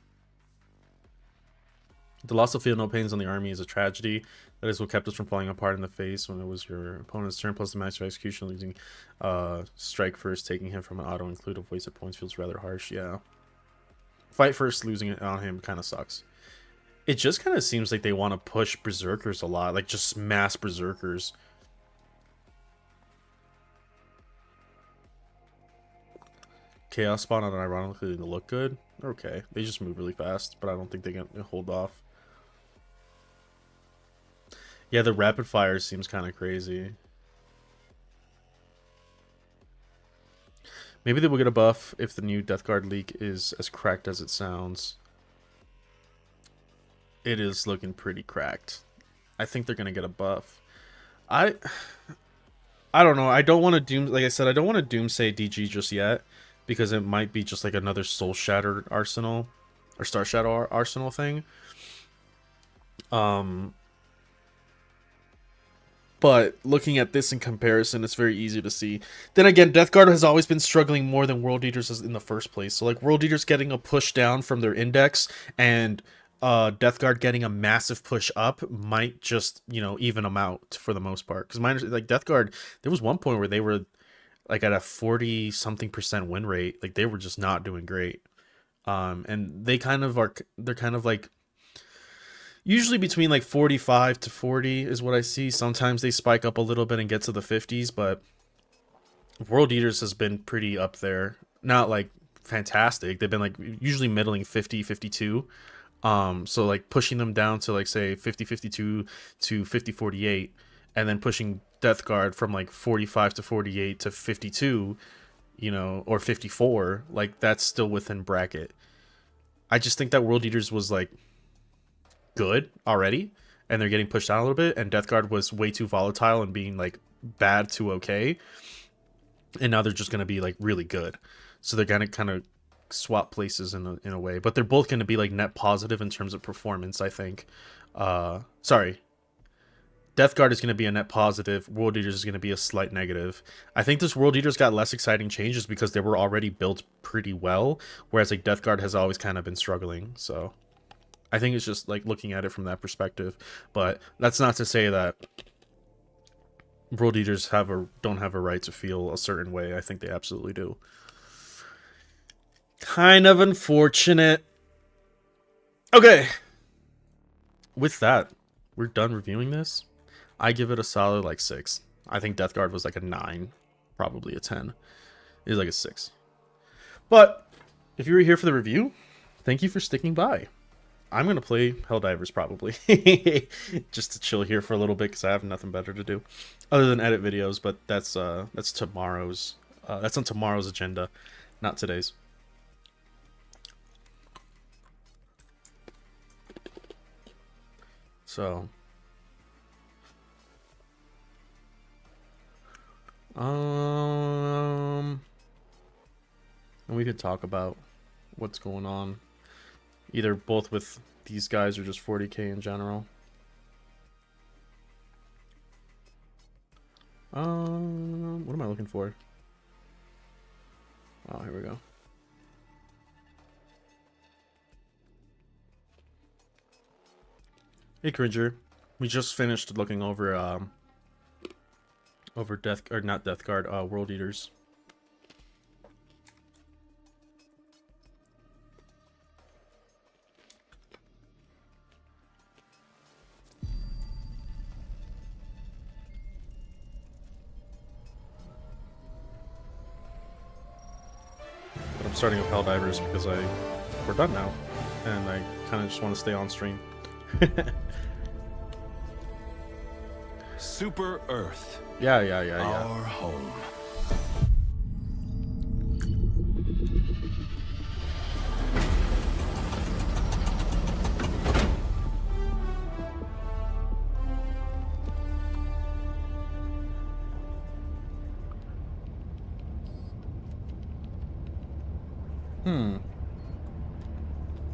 The loss of feel no pains on the army is a tragedy. That is what kept us from falling apart in the face when it was your opponent's turn, plus the master execution losing strike first, taking him from an auto include of wasted points feels rather harsh. Yeah. Fight first, losing it on him kind of sucks. It just kind of seems like they want to push Berserkers a lot, like just mass Berserkers. Chaos Spawn and ironically they look good. Okay, they just move really fast, but I don't think they can hold off. Yeah, the rapid fire seems kind of crazy. Maybe they will get a buff if the new Death Guard leak is as cracked as it sounds. It is looking pretty cracked. I think they're gonna get a buff. I don't know. I don't want to doom. Like I said, I don't want to doomsay DG just yet, because it might be just like another Soul Shattered Arsenal or Star Shadow Arsenal thing. But looking at this in comparison, it's very easy to see. Then again, Death Guard has always been struggling more than World Eaters in the first place. So like World Eaters getting a push down from their index and Death Guard getting a massive push up might just, you know, even them out for the most part. Because mine, like Death Guard, there was one point where they were like at a 40-something% win rate. Like they were just not doing great. And they kind of are, they're kind of like usually between like 45 to 40 is what I see. Sometimes they spike up a little bit and get to the 50s, but World Eaters has been pretty up there. Not like fantastic. They've been like usually middling 50, 52. So like pushing them down to like say 50, 52 to 50, 48, and then pushing Death Guard from like 45 to 48 to 52, you know, or 54, like that's still within bracket. I just think that World Eaters was like good already, and they're getting pushed down a little bit, and Death Guard was way too volatile and being like bad to okay, and now they're just going to be like really good. So they're going to kind of swap places in a way, but they're both going to be like net positive in terms of performance, I think. Sorry, Death Guard is going to be a net positive. World Eaters is going to be a slight negative. I think this World Eaters got less exciting changes because they were already built pretty well, whereas like Death Guard has always kind of been struggling. So I think it's just like looking at it from that perspective. But that's not to say that World Eaters don't have a right to feel a certain way. I think they absolutely do. Kind of unfortunate. Okay. With that, we're done reviewing this. I give it a solid like 6. I think Death Guard was like a 9, probably a 10. It's like a 6. But if you were here for the review, thank you for sticking by. I'm gonna play Helldivers probably, just to chill here for a little bit because I have nothing better to do other than edit videos. But that's tomorrow's. That's on tomorrow's agenda, not today's. So. And we could talk about what's going on, either both with these guys or just 40k in general. What am I looking for? Oh, here we go. Hey, Cringer. We just finished looking over not Death Guard, World Eaters. But I'm starting with Helldivers because we're done now, and I kind of just want to stay on stream. Super Earth. Yeah. Our home.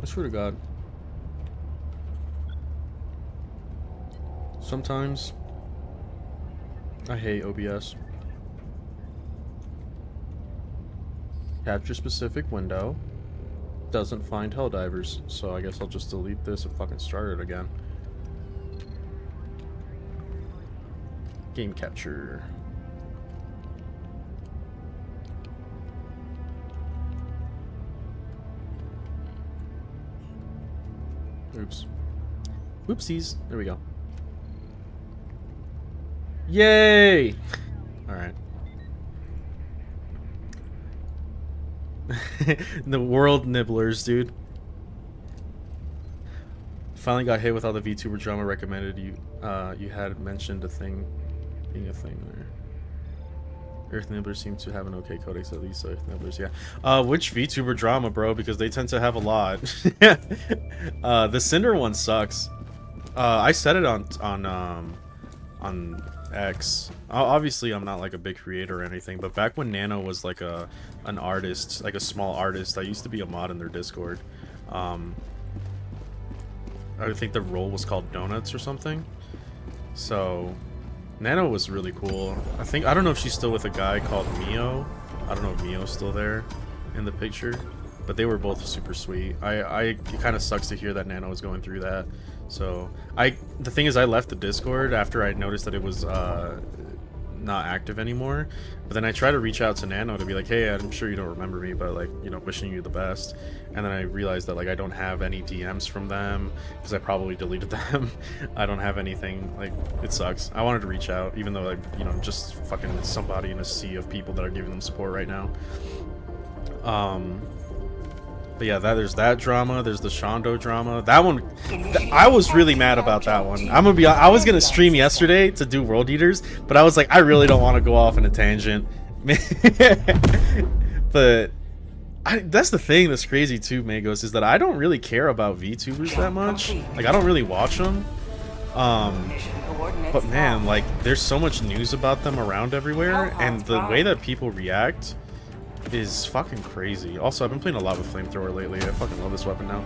I swear to God. Sometimes I hate OBS. Capture specific window. Doesn't find Helldivers, so I guess I'll just delete this and fucking start it again. Game capture. Oops. Oopsies. There we go. Yay! Alright. The world nibblers, dude. Finally got hit with all the VTuber drama recommended. You had mentioned a thing being a thing there. Earth nibblers seem to have an okay codex, at least. Earth nibblers, yeah. Which VTuber drama, bro? Because they tend to have a lot. The Cinder one sucks. I said it on X. Obviously, I'm not like a big creator or anything, but back when Nano was like an artist, like a small artist, I used to be a mod in their Discord. I think the role was called Donuts or something. So Nano was really cool. I don't know if she's still with a guy called Mio. I don't know if Mio's still there in the picture, but they were both super sweet. It kind of sucks to hear that Nano was going through that. So the thing is, I left the Discord after I noticed that it was not active anymore. But then I tried to reach out to Nano to be like, hey, I'm sure you don't remember me, but like, you know, wishing you the best. And then I realized that like I don't have any DMs from them because I probably deleted them. I don't have anything. Like, it sucks. I wanted to reach out, even though, like, you know, I'm just fucking somebody in a sea of people that are giving them support right now. But yeah, there's that drama. There's the Shondo drama. That one, I was really mad about that one. I was gonna stream yesterday to do World Eaters, but I was like, I really don't want to go off in a tangent. But that's the thing that's crazy too, Magos, is that I don't really care about VTubers that much. Like, I don't really watch them. But man, like, there's so much news about them around everywhere, and the way that people react is fucking crazy. Also, I've been playing a lot with Flamethrower lately. I fucking love this weapon now.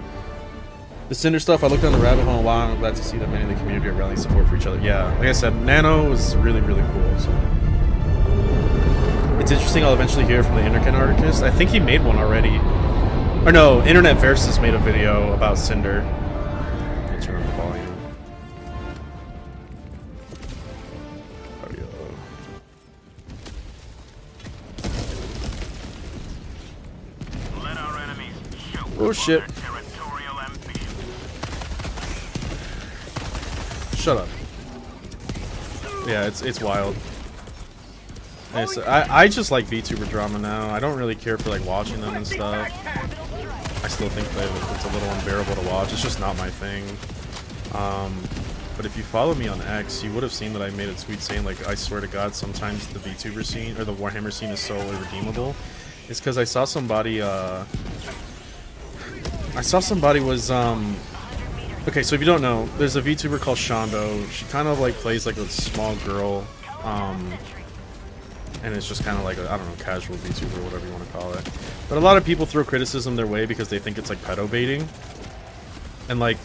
The Cinder stuff, I looked down the rabbit hole a while, and I'm glad to see that many in the community are rallying support for each other. Yeah, like I said, Nano is really, really cool. So. It's interesting, I'll eventually hear from the Internet artist. I think he made one already. Or no, Internet Versus made a video about Cinder. I'll turn on the volume. Let our enemies show Oh shit. territorial ambition. Shut up. Yeah, it's wild. I just like VTuber drama now. I don't really care for like watching them and stuff. I still think that it's a little unbearable to watch. It's just not my thing. But if you follow me on X, you would have seen that I made a tweet saying like, I swear to God, sometimes the VTuber scene or the Warhammer scene is so irredeemable. It's because I saw somebody was okay, so if you don't know, there's a VTuber called Shondo. She kind of like plays like a small girl, and it's just kind of like a, I don't know, casual VTuber, whatever you want to call it. But a lot of people throw criticism their way because they think it's like pedo baiting, and like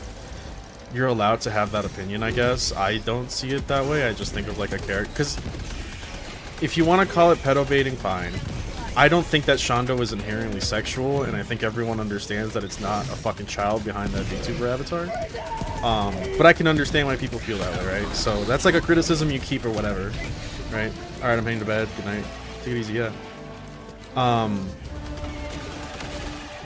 you're allowed to have that opinion, I guess. I don't see it that way. I just think of like a character, because if you want to call it pedo baiting, fine. I don't think that Shondo is inherently sexual, and I think everyone understands that it's not a fucking child behind that VTuber avatar. But I can understand why people feel that way, right? So that's like a criticism you keep or whatever, right? Alright, I'm heading to bed. Good night. Take it easy, yeah.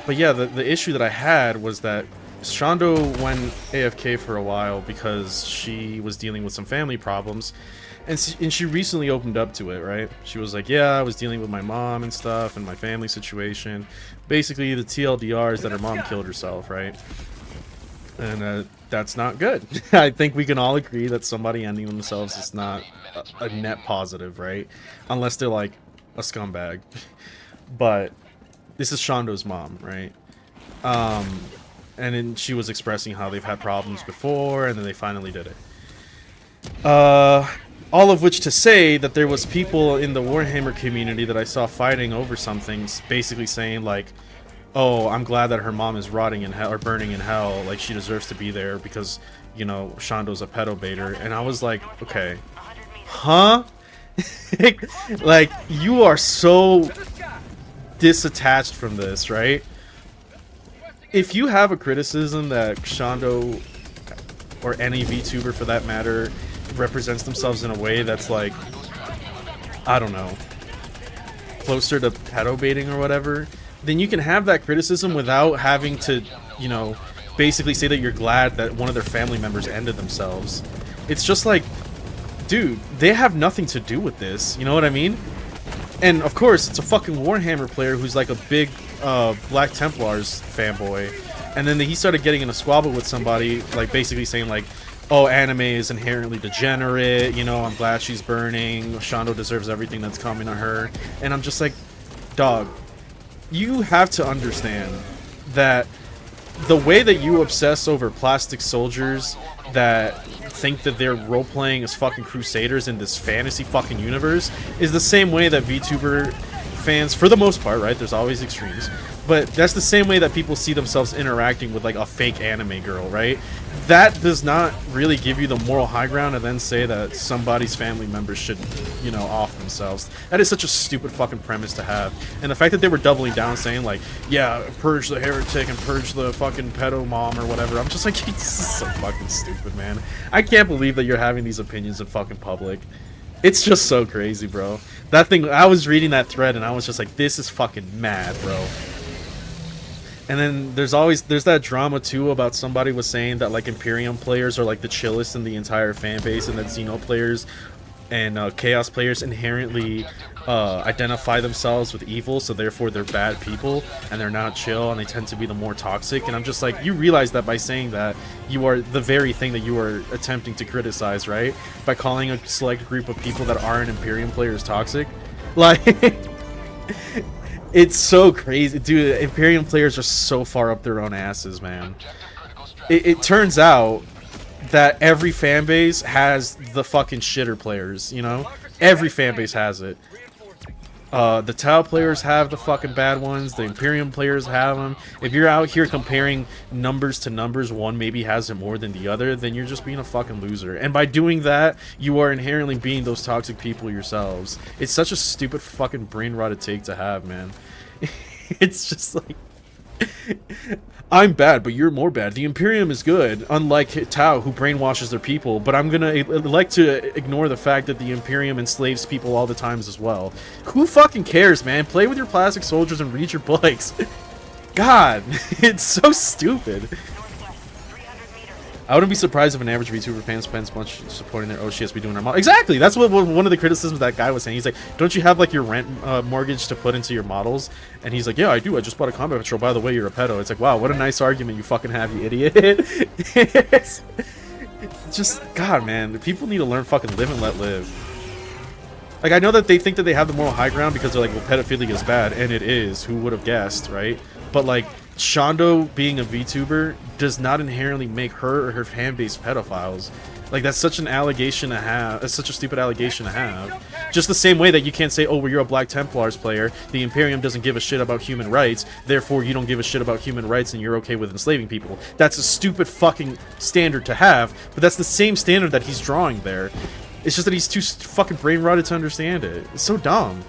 But yeah, the issue that I had was that Shondo went AFK for a while because she was dealing with some family problems. And she recently opened up to it, right? She was like, yeah, I was dealing with my mom and stuff and my family situation. Basically, the TLDR is that her mom killed herself, right? And that's not good. I think we can all agree that somebody ending themselves is not a net positive, right? Unless they're like a scumbag. But this is Shondo's mom, right? And then she was expressing how they've had problems before, and then they finally did it. All of which to say that there was people in the Warhammer community that I saw fighting over something, basically saying like, oh, I'm glad that her mom is rotting in hell or burning in hell, like she deserves to be there because, you know, Shondo's a pedo baiter. And I was like, okay, huh? Like, you are so disattached from this, right? If you have a criticism that Shondo, or any VTuber for that matter, represents themselves in a way that's like, I don't know, closer to pedo baiting or whatever, then you can have that criticism without having to, you know, basically say that you're glad that one of their family members ended themselves. It's just like, dude, they have nothing to do with this, you know what I mean? And of course, it's a fucking Warhammer player who's like a big Black Templars fanboy, and then he started getting in a squabble with somebody, like basically saying like, oh, anime is inherently degenerate, you know, I'm glad she's burning, Shondo deserves everything that's coming to her. And I'm just like, dog, you have to understand that the way that you obsess over plastic soldiers that think that they're role-playing as fucking crusaders in this fantasy fucking universe is the same way that VTuber fans, for the most part, right, there's always extremes, but that's the same way that people see themselves interacting with like a fake anime girl, right? That does not really give you the moral high ground to then say that somebody's family members should, you know, off themselves. That is such a stupid fucking premise to have. And the fact that they were doubling down saying like, yeah, purge the heretic and purge the fucking pedo mom or whatever, I'm just like, this is so fucking stupid, man. I can't believe that you're having these opinions in fucking public. It's just so crazy, bro. That thing, I was reading that thread and I was just like, this is fucking mad, bro. And then there's that drama too about somebody was saying that like Imperium players are like the chillest in the entire fan base, and that Xeno players and Chaos players inherently identify themselves with evil, so therefore they're bad people and they're not chill and they tend to be the more toxic. And I'm just like, you realize that by saying that, you are the very thing that you are attempting to criticize, right? By calling a select group of people that aren't Imperium players toxic. Like, it's so crazy, dude. Imperium players are so far up their own asses, man. It turns out that every fan base has the fucking shitter players, you know? Every fan base has it. The Tau players have the fucking bad ones. The Imperium players have them. If you're out here comparing numbers to numbers, one maybe has it more than the other, then you're just being a fucking loser. And by doing that, you are inherently being those toxic people yourselves. It's such a stupid fucking brain-rotted take to have, man. It's just like... I'm bad, but you're more bad. The Imperium is good, unlike Tau, who brainwashes their people, but I'm gonna like to ignore the fact that the Imperium enslaves people all the times as well. Who fucking cares, man? Play with your plastic soldiers and read your books. God, it's so stupid. I wouldn't be surprised if an average VTuber fan spends much supporting their OCS be doing our model. Exactly, that's what one of the criticisms that guy was saying. He's like, don't you have like your rent mortgage to put into your models? And he's like, yeah, I do. I just bought a combat patrol. By the way, you're a pedo. It's like, wow, what a nice argument you fucking have, you idiot. It's just, God, man, people need to learn fucking live and let live. Like, I know that they think that they have the moral high ground because they're like, well, pedophilia is bad, and it is. Who would have guessed, right? But like, Shondo being a VTuber does not inherently make her or her fan base pedophiles. Like, that's such an allegation to have. It's such a stupid allegation to have. Just the same way that you can't say, oh, well, you're a Black Templars player. The Imperium doesn't give a shit about human rights. Therefore, you don't give a shit about human rights and you're okay with enslaving people. That's a stupid fucking standard to have. But that's the same standard that he's drawing there. It's just that he's too fucking brain-rotted to understand it. It's so dumb.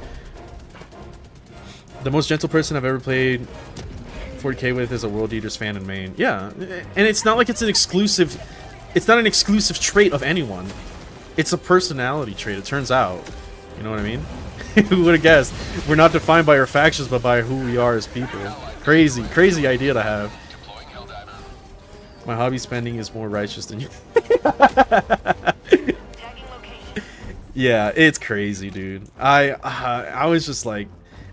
The most gentle person I've ever played 40k with is a World Eaters fan in Maine. Yeah, and it's not like it's an exclusive... It's not an exclusive trait of anyone. It's a personality trait, it turns out. You know what I mean? Who would have guessed? We're not defined by our factions, but by who we are as people. Crazy, crazy idea to have. My hobby spending is more righteous than you. Yeah, it's crazy, dude. I was just like...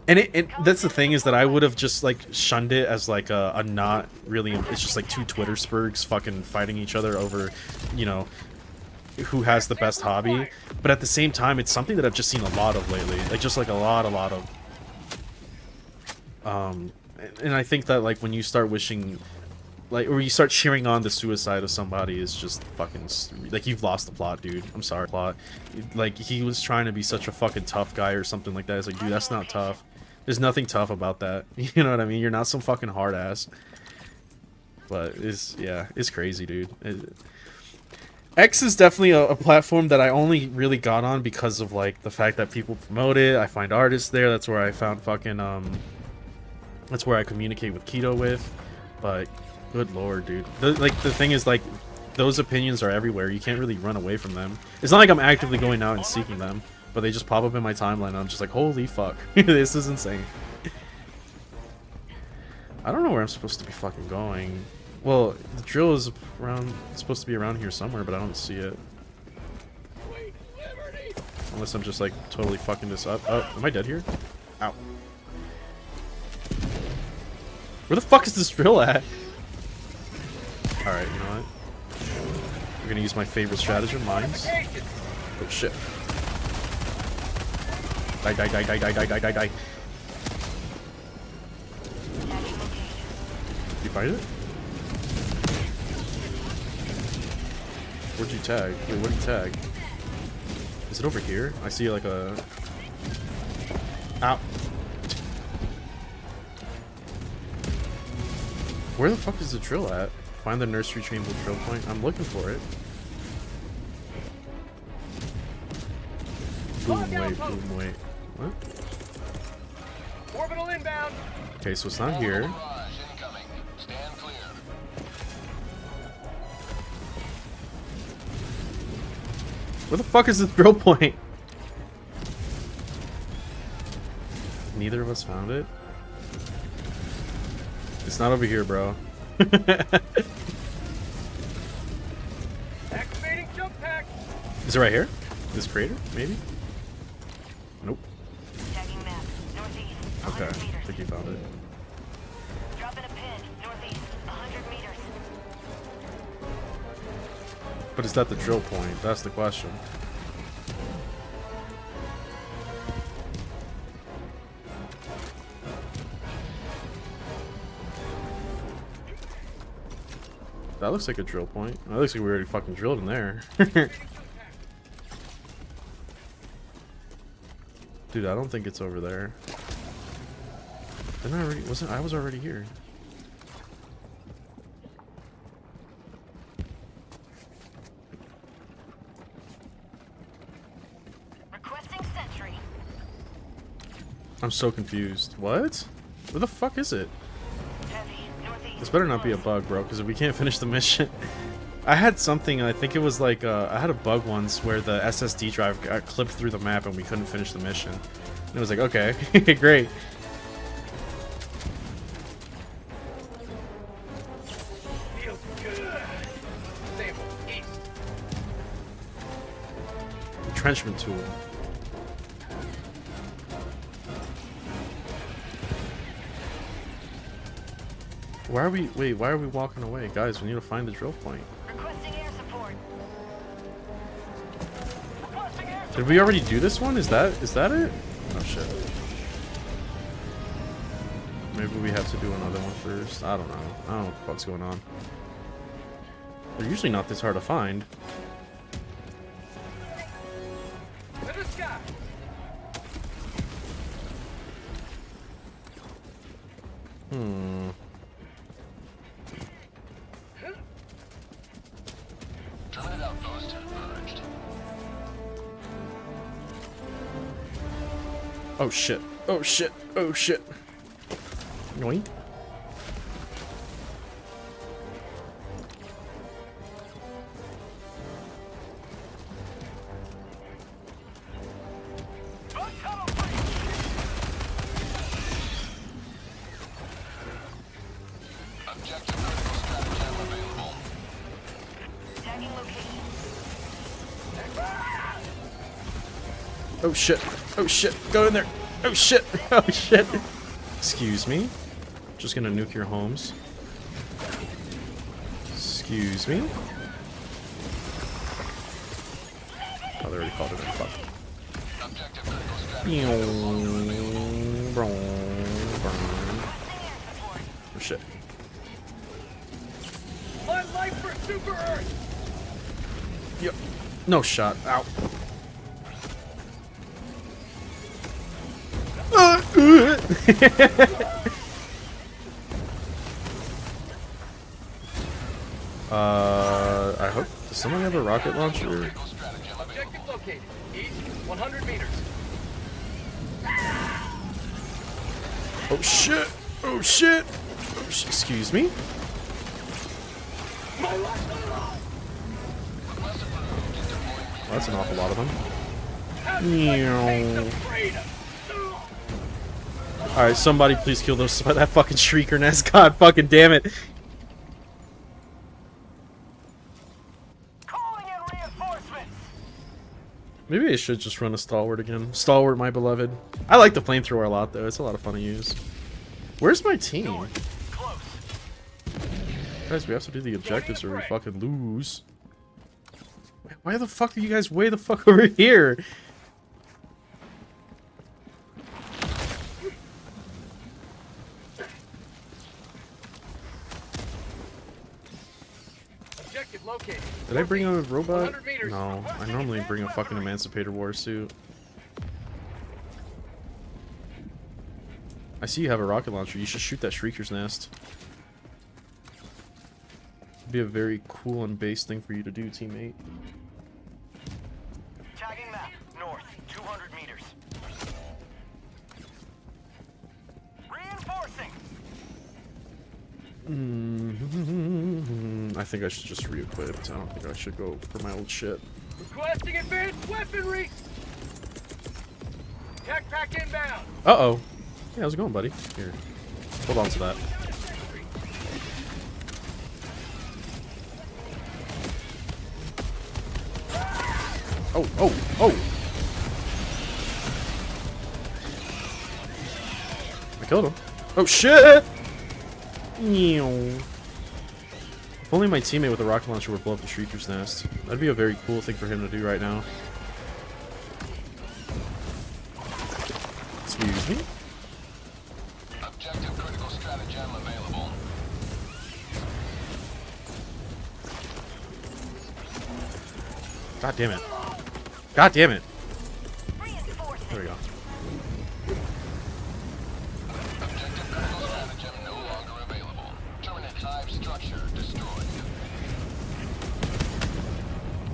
And that's the thing, is that I would have just like shunned it as like a not really, it's just like two Twitter spurgs fucking fighting each other over, you know, who has the best hobby. But at the same time, it's something that I've just seen a lot of lately, like just like a lot of and I think that like when you start wishing, like, or you start cheering on the suicide of somebody, is just fucking like, you've lost the plot, dude. I'm sorry, plot. Like, he was trying to be such a fucking tough guy or something like that. It's like, dude, that's not tough. There's nothing tough about that. You know what I mean? You're not some fucking hard ass. But it's, yeah, it's crazy, dude. X is definitely a platform that I only really got on because of like the fact that people promote it. I find artists there. That's where I found fucking that's where I communicate with Keto with. But good lord, dude. The thing is, like, those opinions are everywhere. You can't really run away from them. It's not like I'm actively going out and seeking them, but they just pop up in my timeline and I'm just like, holy fuck. This is insane. I don't know where I'm supposed to be fucking going. Well, the drill is around, it's supposed to be around here somewhere, but I don't see it. Unless I'm just like totally fucking this up. Oh, am I dead here? Ow. Where the fuck is this drill at? Alright, you know what? We're gonna use my favorite stratagem, mines. Oh shit. Die, die, die, die, die, die, die, die, die. Did you find it? Where'd you tag? Wait, what did you tag? Is it over here? I see like a... Ow. Where the fuck is the drill at? Find the nursery trainable drill point. I'm looking for it. Boom, wait, boom, wait. What? Orbital inbound. Okay, so it's not here. Where the fuck is the drill point? Neither of us found it. It's not over here, bro. Activating jump pack. Is it right here? This crater, maybe? Nope. Tagging map. Northeast. Okay, 100 I meters. think you found it. Dropping a pin. Northeast. 100 meters. But is that the drill point? That's the question. That looks like a drill point. That looks like we already fucking drilled in there. Dude, I don't think it's over there. Didn't I already? Wasn't I was already here? Requesting sentry. I'm so confused. What? Where the fuck is it? Heavy, northeast. This better not be a bug, bro, because if we can't finish the mission... I had something, I think it was like, I had a bug once where the SSD drive got clipped through the map and we couldn't finish the mission. And it was like, okay, great. Feels good. Stable. East. Entrenchment tool. Why are we, wait, why are we walking away? Guys, we need to find the drill point. Requesting air support. Requesting air Did we already do this one? Is that it? Oh shit. Maybe we have to do another one first. I don't know. I don't know what the fuck's going on. They're usually not this hard to find. To the sky. Hmm. Terminate outpost merged. Oh shit. Oh shit. Oh shit. Yoink. Objective critical stratagem available. tagging location. Oh shit. Oh shit. Go in there. Oh shit. Oh shit. Excuse me. Just gonna nuke your homes. Excuse me. Oh, they already called it in. Fuck. Objective critical stratagem. Oh shit. On life for Super Earth. Yep. No shot. Ow. I hope. Does someone have a rocket launcher? Critical stratagem available. Objective located. East 100 meters. Oh shit! Oh shit! Oh, excuse me? Oh, that's an awful lot of them. Alright, somebody please kill those that fucking shrieker nest. God fucking damn it. Calling in reinforcements. Maybe I should just run a stalwart again. Stalwart, my beloved. I like the flamethrower a lot though. It's a lot of fun to use. Where's my team? Close. Guys, we have to do the objectives or we fucking lose. Why the fuck are you guys way the fuck over here? Objective located. Did I bring a robot? 100 meters. No, I normally bring a fucking Emancipator War suit. I see you have a rocket launcher. You should shoot that Shrieker's nest. It'd be a very cool and base thing for you to do, teammate. Tagging map. North 200 meters. Reinforcing. I think I should just re-equip. I don't think I should go for my old shit. Requesting advanced weaponry. Tech pack inbound. Uh-oh. Hey, how's it going, buddy? Here. Hold on to that. Oh, oh, oh! I killed him. Oh, shit! If only my teammate with a rocket launcher would blow up the Shrieker's nest. That'd be a very cool thing for him to do right now. Excuse me? Objective critical stratagem available. God damn it. God damn it. Reinforcing. There we go. Objective critical stratagem no longer available. Terminate hive structure destroyed.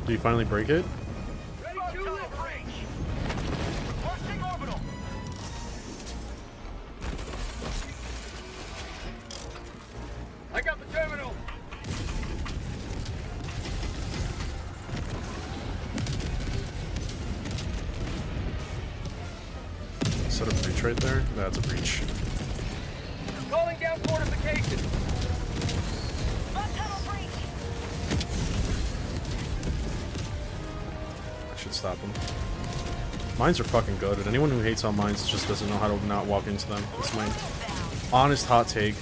Do you finally break it? Ready to breach. Requesting orbital. I got the terminal. Is that a breach right there? That's a breach. Calling down fortifications. Bug tunnel breach. I should stop them. Mines are fucking good, and anyone who hates on mines just doesn't know how to not walk into them. That's my honest hot take.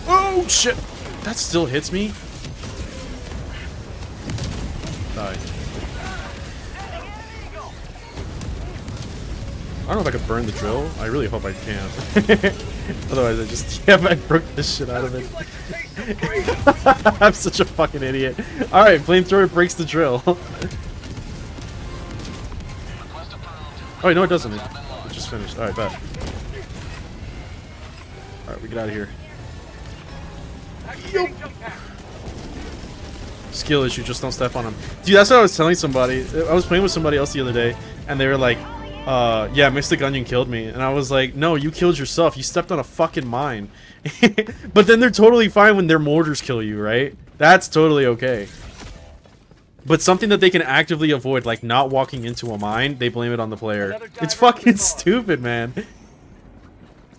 Oh shit! That still hits me? Die. I don't know if I could burn the drill. I really hope I can. Otherwise, I just I broke the shit out of it. I'm such a fucking idiot. All right, flamethrower breaks the drill. Request approved. Oh wait, no, it doesn't. It just finished. All right, bet. All right, we get out of here. Activating jump pack. Skill issue, just don't step on them. Dude, that's what I was telling somebody. I was playing with somebody else the other day, and they were like, yeah, Mystic Onion killed me. And I was like, no, you killed yourself. You stepped on a fucking mine. But then they're totally fine when their mortars kill you, right? That's totally okay. But something that they can actively avoid, like not walking into a mine, they blame it on the player. It's fucking stupid, man.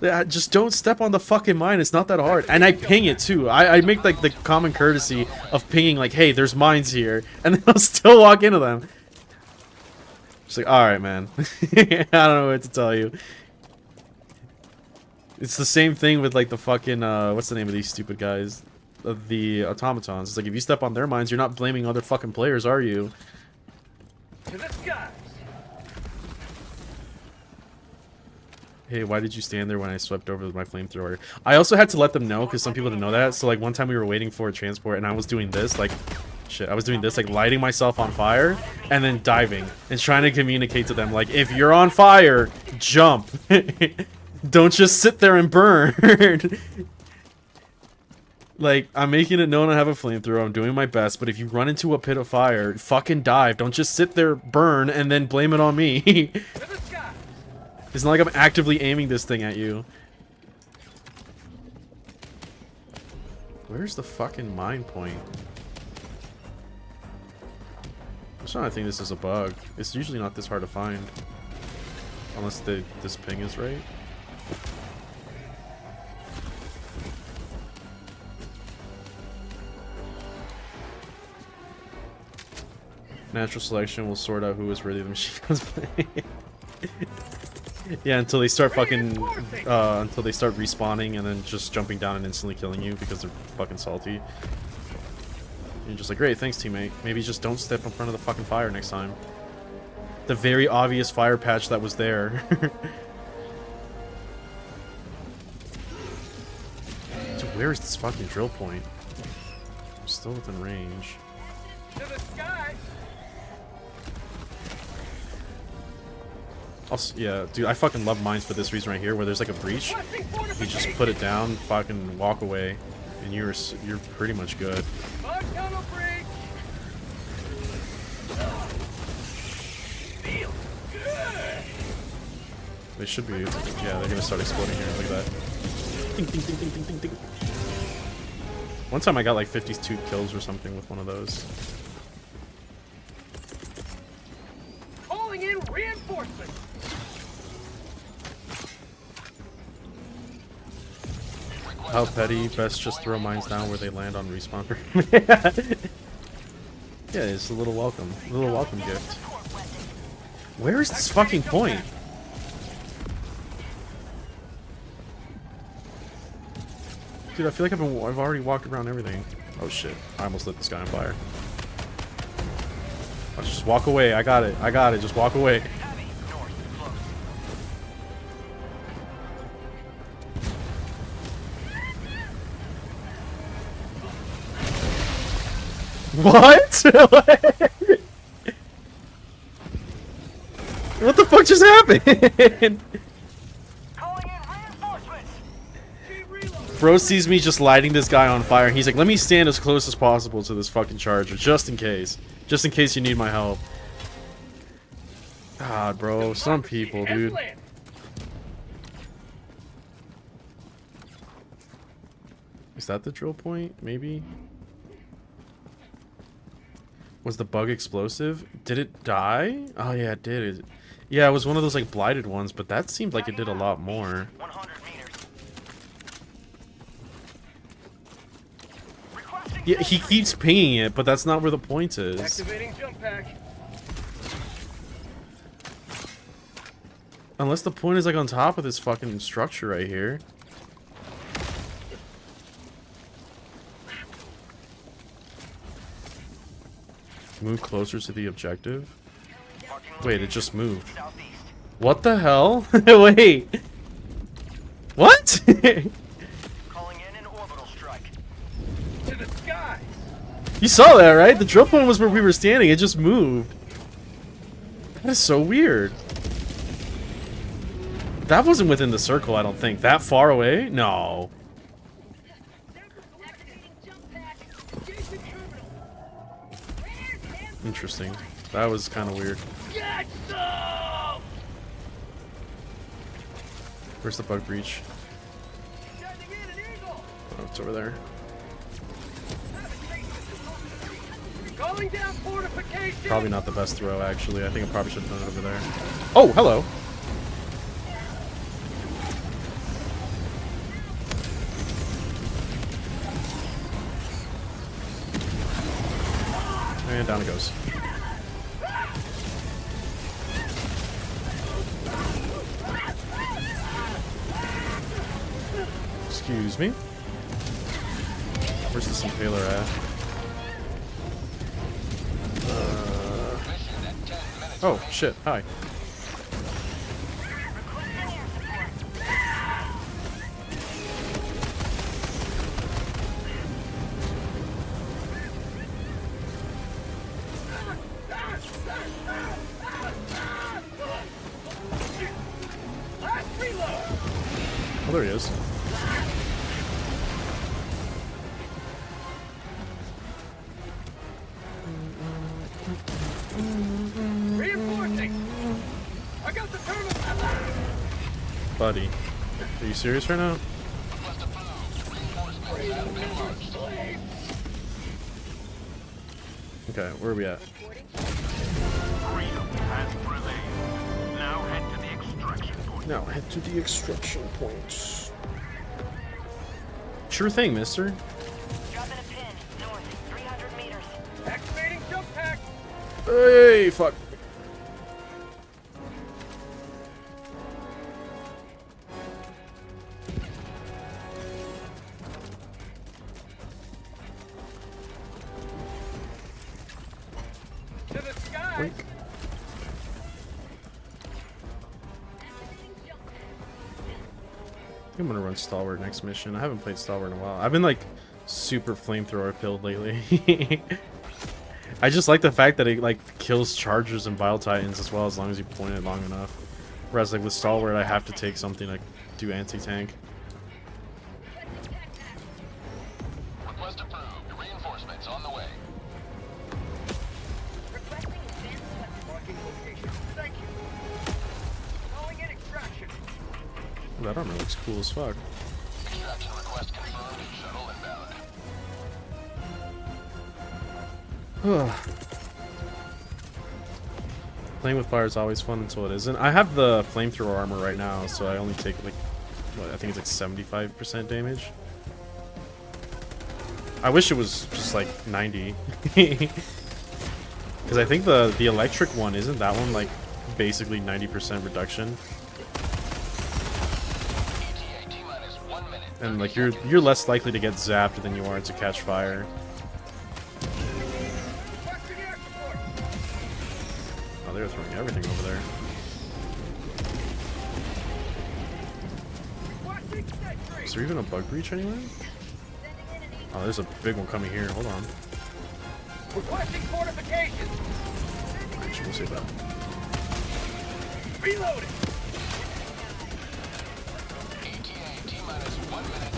Yeah, just don't step on the fucking mine. It's not that hard. And I ping it too. I make like the common courtesy of pinging like, hey, there's mines here. And then I'll still walk into them. Just like, alright, man. I don't know what to tell you. It's the same thing with like the fucking, what's the name of these stupid guys? The automatons. It's like, if you step on their mines, you're not blaming other fucking players, are you? To the skies. Hey, why did you stand there when I swept over with my flamethrower? I also had to let them know, because some people didn't know that. So, like, one time we were waiting for a transport, and I was doing this, like... Shit, I was doing this, like, lighting myself on fire, and then diving, and trying to communicate to them, like, if you're on fire, jump. Don't just sit there and burn. Like, I'm making it known I have a flamethrower, I'm doing my best, but if you run into a pit of fire, fucking dive. Don't just sit there, burn, and then blame it on me. To the skies. It's not like I'm actively aiming this thing at you. Where's the fucking mine point? I'm starting to think this is a bug. It's usually not this hard to find. Unless this ping is right. Natural selection will sort out who is worthy of the machine guns play. Yeah, until they start fucking, until they start respawning and then just jumping down and instantly killing you because they're fucking salty. And you're just like, great, thanks teammate. Maybe just don't step in front of the fucking fire next time. The very obvious fire patch that was there. Dude, where is this fucking drill point? I'm still within range. To the skies. Also, yeah, dude, I fucking love mines for this reason right here, where there's like a breach. You just put it down, fucking walk away, and you're pretty much good. Bug tunnel breach. Feel good. They should be, yeah, they're gonna start exploding here. Look at that. Ding, ding, ding, ding, ding, ding, ding. One time I got like 52 kills or something with one of those. Calling in reinforcements. How petty, best just throw mines down where they land on respawn. Yeah, it's a little welcome gift. Where is this fucking point? Dude, I feel like I've already walked around everything. Oh shit, I almost lit this guy on fire. Let's just walk away, I got it, just walk away. What? What the fuck just happened? Calling in reinforcements. Keep reloading. Bro sees me just lighting this guy on fire, and he's like, let me stand as close as possible to this fucking charger, just in case. Just in case you need my help. God, bro, some people, Has dude. landed. Is that the drill point? Maybe? Was the bug explosive? Did it die? Oh yeah, it did. Yeah, it was one of those like blighted ones, but that seemed like it did a lot more. 100 meters. Requesting Yeah, he keeps pinging it, but that's not where the point is. Activating jump pack. Unless the point is like on top of this fucking structure right here. Move closer to the objective. Wait, it just moved. southeast. What the hell? Wait. What? Calling in an orbital strike. To the skies. You saw that, right? The drill point was where we were standing. It just moved. That is so weird. That wasn't within the circle, I don't think. That far away? No. Activating jump pack. Jason terminal. Interesting. That was kind of weird. Get some! Where's the bug breach? Sending in an eagle. Oh, it's over there. Calling down fortification. Probably not the best throw, actually. I think I probably should have done it over there. Oh, hello. And down it goes. Excuse me. Where's this impaler at? Oh, shit. Hi. Last reload. Oh, there he is. Reinforcing. I got the terminal. Buddy. Are you serious right now? Request approved. Reinforcements have been launched. Okay, where are we at? Freedom has prevailed. Now head to the extraction point. Now head to the extraction point. Sure thing, mister. Dropping a pin. North. 300 meters. Activating jump pack. Hey, fuck. To the skies. Wink. I'm gonna run Stalwart next mission. I haven't played Stalwart in a while. I've been like super flamethrower pilled lately. I just like the fact that it like kills chargers and Bile Titans as well as long as you point it long enough. Whereas like with Stalwart I have to take something like do anti-tank. Request approved. Reinforcements on the way. Requesting advanced weapons. Marking location. Thank you. Calling in extraction. That armor looks cool as fuck. Extraction request confirmed. Shuttle inbound. Playing with fire is always fun until it isn't. I have the flamethrower armor right now, so I only take like, what, I think it's like 75% damage. I wish it was just like 90. Because I think the electric one, isn't that one like basically 90% reduction? ETA T-minus 1 minute. And like you're less likely to get zapped than you are to catch fire. Requesting air support. Oh, they're throwing everything over there. Requesting sentry. Is there even a bug breach anywhere? Sending in an eagle. Oh, there's a big one coming here. Hold on. Requesting fortifications. Actually, we'll save that. Reloading. ETA T-minus 1 minute.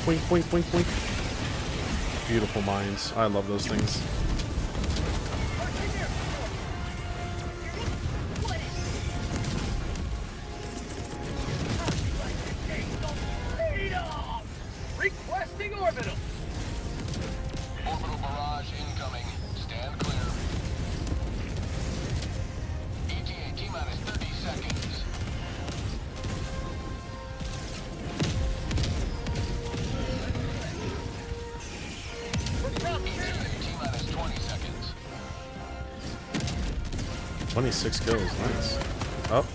Boink, boink, boink, boink. Beautiful mines. I love those things. Requesting orbital. Orbital barrage incoming. Stand clear. ETA T-minus 30 seconds. ETA T-minus 20 seconds. 26 kills. Nice. Oh.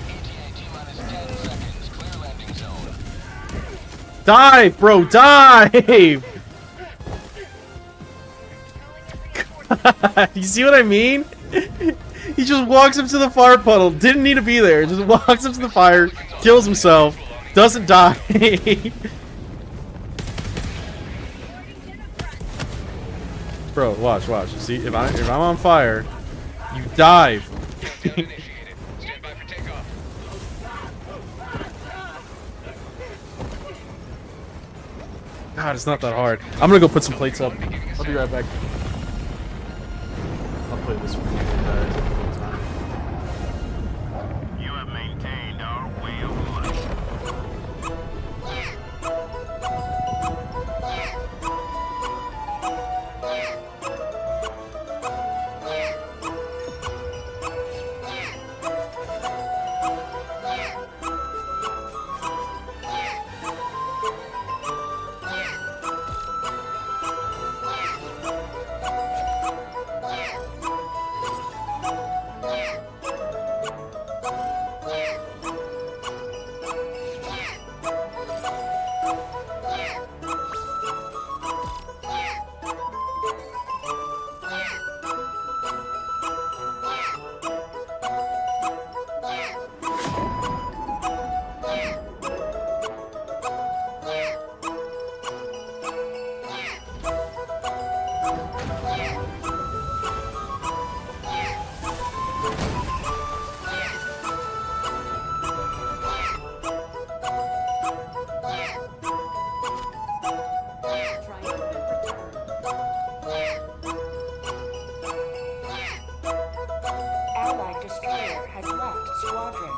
ETA T-minus 10 seconds. Clear landing zone. Dive, bro, dive! You see what I mean? He just walks up to the fire puddle, didn't need to be there, just walks up to the fire, kills himself, doesn't die. Bro, watch. See, if I'm on fire, you dive. Countdown initiated. Stand by for takeoff. God, it's not that hard. I'm gonna go put some plates up. I'll be right back. I'll play this for you guys at the time. You have maintained our way of life. Allied destroyer has left squadron.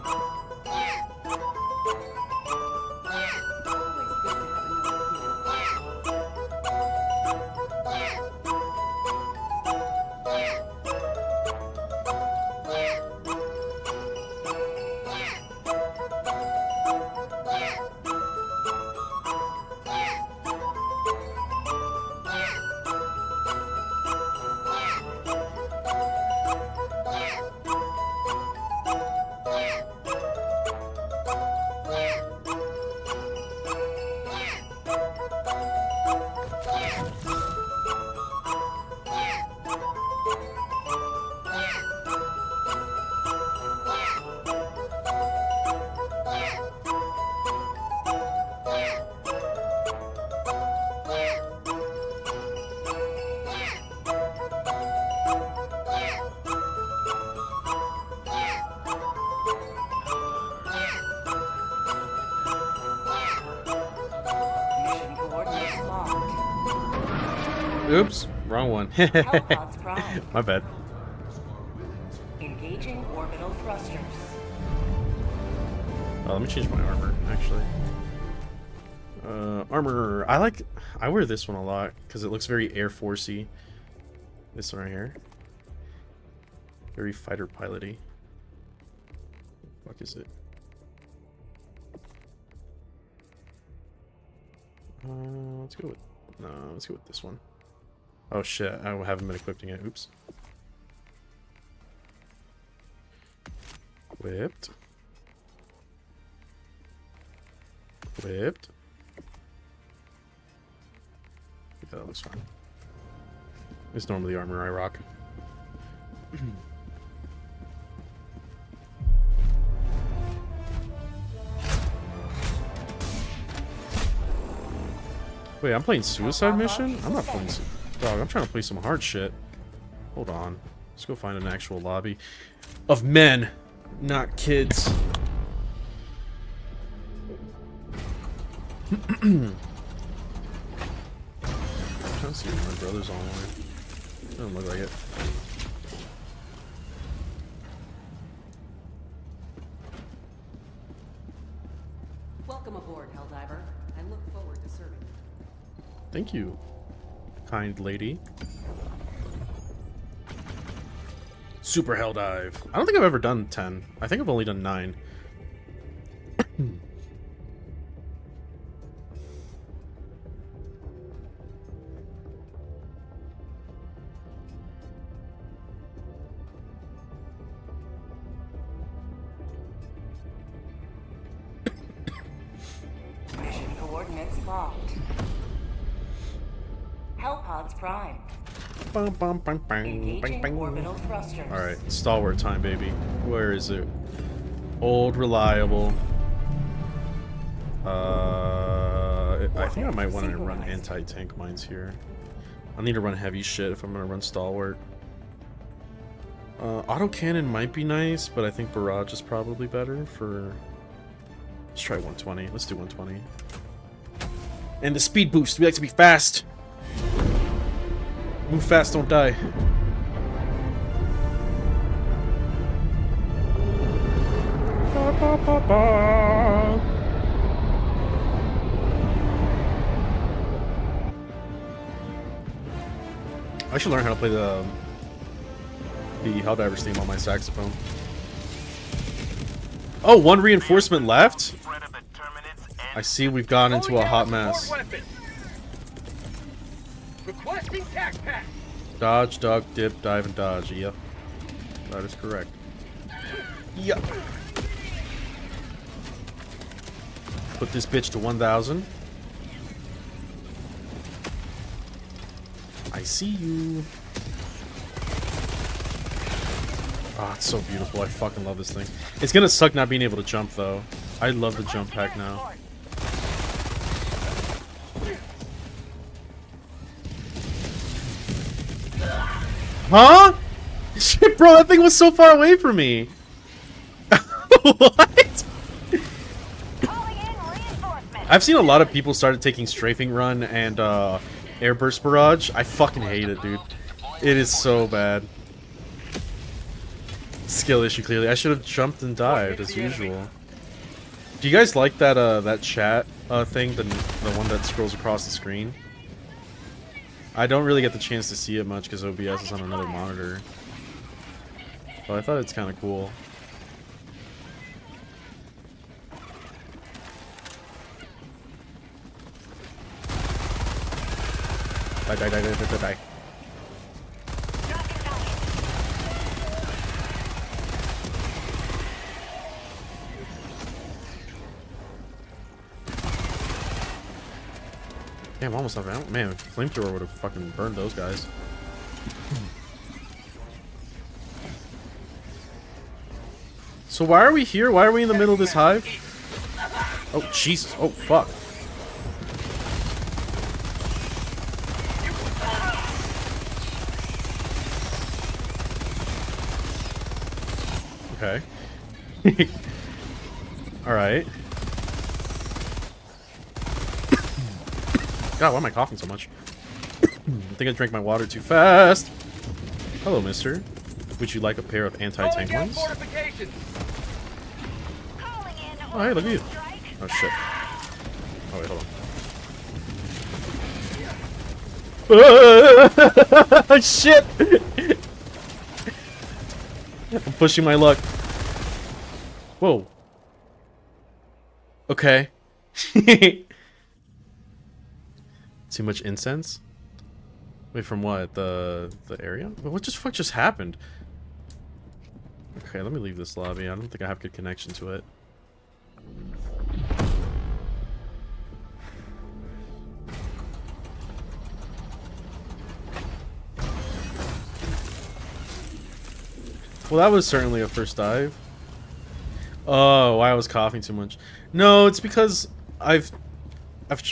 Mission coordinates locked. Oops, wrong one. Hellpods prime. My bad. Engaging orbital thrusters. Let me change my armor, actually. Armor. I wear this one a lot because it looks very Air Force-y. This one right here. Very fighter pilot-y. What the fuck is it? Let's go with... No, let's go with this one. Oh shit, I haven't been equipping it. Oops. Equipped. Equipped. Yeah, that looks fine. It's normally the armor I rock. Wait, I'm playing Suicide Mission? I'm not playing... Dog, I'm trying to play some hard shit. Hold on. Let's go find an actual lobby. Of men, not kids. I'm trying to see if my brother's online. Doesn't look like it. Welcome aboard, Helldiver. I look forward to serving you. Thank you, kind lady. Super Hell Dive. I don't think I've ever done 10. I think I've only done 9. Mission coordinates locked. Hellpods primed. Bum, bum, bum, bum, bang, Engaging bang. orbital thrusters. Alright, stalwart time, baby. Where is it? Old, reliable. I think I might want to run anti-tank mines here. I need to run heavy shit if I'm going to run stalwart. Autocannon might be nice, but I think barrage is probably better for... Let's try 120. Let's do 120. And the speed boost. We like to be fast. Move fast, don't die. Ba, ba, ba, ba. I should learn how to play the Helldivers theme on my saxophone. Oh, one reinforcement left? I see we've gone into a hot mess. Requesting tac pack. Dodge, duck, dip, dive, and dodge. Yep. That is correct. Yep. Put this bitch to 1,000. I see you. Ah, it's so beautiful. I fucking love this thing. It's gonna suck not being able to jump, though. I love the jump pack now. Huh? Shit, bro, that thing was so far away from me. What? Calling in reinforcements. I've seen a lot of people started taking strafing run and airburst barrage. I fucking hate it, dude. It is so bad. Skill issue, clearly. I should have jumped and dived as usual. Do you guys like that that chat thing, the one that scrolls across the screen? I don't really get the chance to see it much because OBS is on another monitor. But I thought it's kind of cool. Die, die, die, die, die, die. Damn, almost out of ammo. Man, flamethrower would have fucking burned those guys. So why are we here? Why are we in the middle of this hive? Oh, Jesus. Oh, fuck. Okay. Alright. God, why am I coughing so much? I think I drank my water too fast. Hello, mister. Would you like a pair of anti-tank ones? Calling in Oh, hey, look at you. strike. Oh, shit. Oh, wait, hold on. Shit! I'm pushing my luck. Whoa. Okay. Too much incense? Wait, from what? The area? What just fuck just happened? Okay, let me leave this lobby. I don't think I have good connection to it. Well, that was certainly a first dive. Oh, why I was coughing too much. No, it's because I've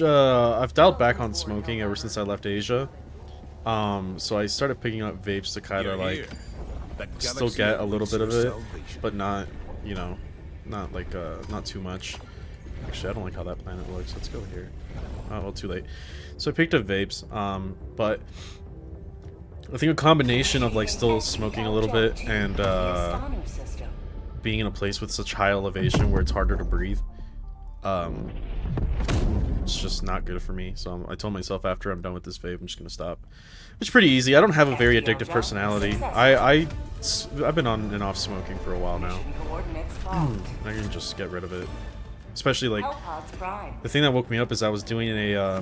I've dialed back on smoking ever since I left Asia. So I started picking up vapes to kind of like still get a little bit of it, but not, you know, not like not too much. Actually, I don't like how that planet looks. Let's go here. Oh, well, too late. So I picked up vapes, but I think a combination of like still smoking a little bit and being in a place with such high elevation where it's harder to breathe, it's just not good for me. So I told myself after I'm done with this vape, I'm just gonna stop. It's pretty easy. I don't have a very addictive personality. I've been on and off smoking for a while now. I can just get rid of it. Especially like the thing that woke me up is I was doing a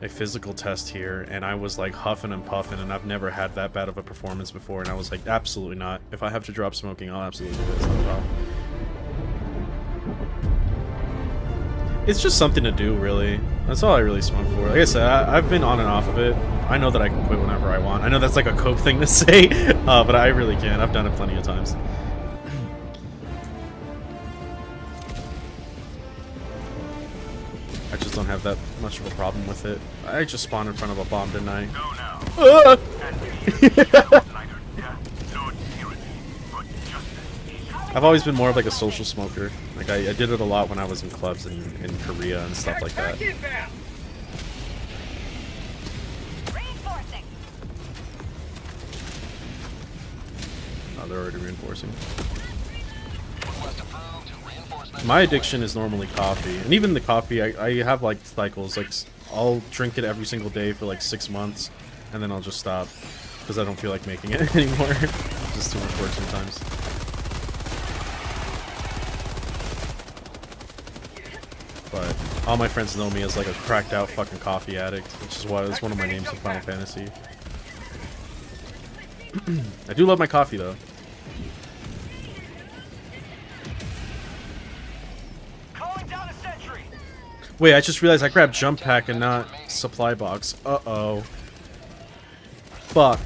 physical test here, and I was like huffing and puffing, and I've never had that bad of a performance before, and I was like, absolutely not. If I have to drop smoking, I'll absolutely do it. It's no problem. It's just something to do, really. That's all I really smoke for. Like I said, I've been on and off of it. I know that I can quit whenever I want. I know that's like a cope thing to say, but I really can. I've done it plenty of times. I just don't have that much of a problem with it. I just spawned in front of a bomb, didn't I? No, I've always been more of like a social smoker. Like I did it a lot when I was in clubs in Korea and stuff like that. Reinforcing. Oh, they're already reinforcing. Request approved. Reinforcement. My addiction is normally coffee, and even the coffee, I have like cycles. Like I'll drink it every single day for like 6 months, and then I'll just stop because I don't feel like making it anymore. It's just too much work sometimes. But all my friends know me as like a cracked out fucking coffee addict, which is why it's one of my names in Final Fantasy. I do love my coffee though. Calling down a sentry. Wait, I just realized I grabbed jump pack and not supply box. Uh-oh. Fuck.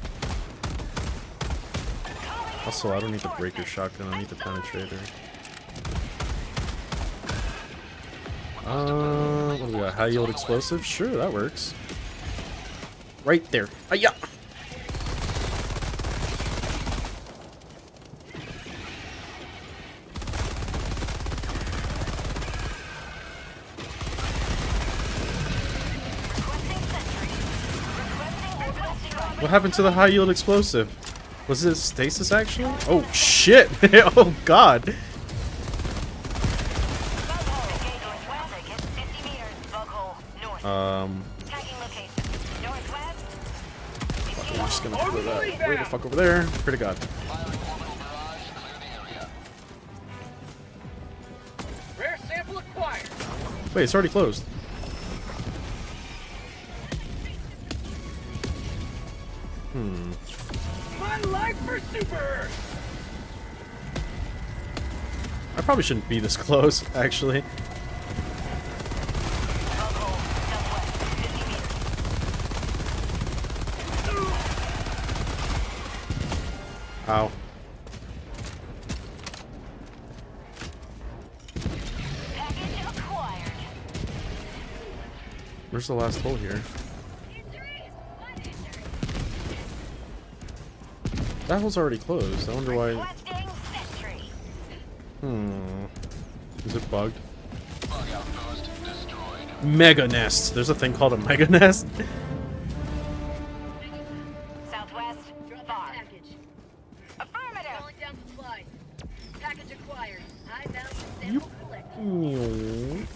Also, I don't need the breaker shotgun, I need the penetrator. What do we got? High yield explosive? Sure, that works. Right there. Hiya! What happened to the high yield explosive? Was it stasis actually? Oh shit! Oh god! We're just gonna throw that way the fuck over there. Pray to God. Rare sample acquired. Wait, it's already closed. My life for Super. I probably shouldn't be this close, actually. Ow. Where's the last hole here? That hole's already closed. I wonder why. Is it bugged? Bug outpost destroyed. Mega nest. There's a thing called a mega nest. Southwest, far. Package. Affirmative. Calling down supplies. Package acquired. High value sample collected.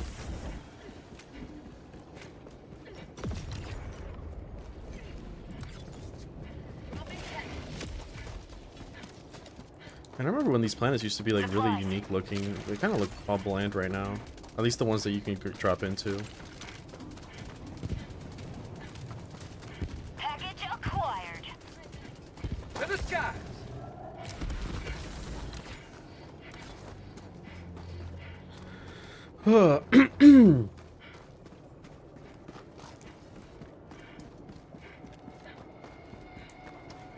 I remember when these planets used to be like really unique looking. They kind of look all bland right now. At least the ones that you can drop into. Package acquired. To the skies.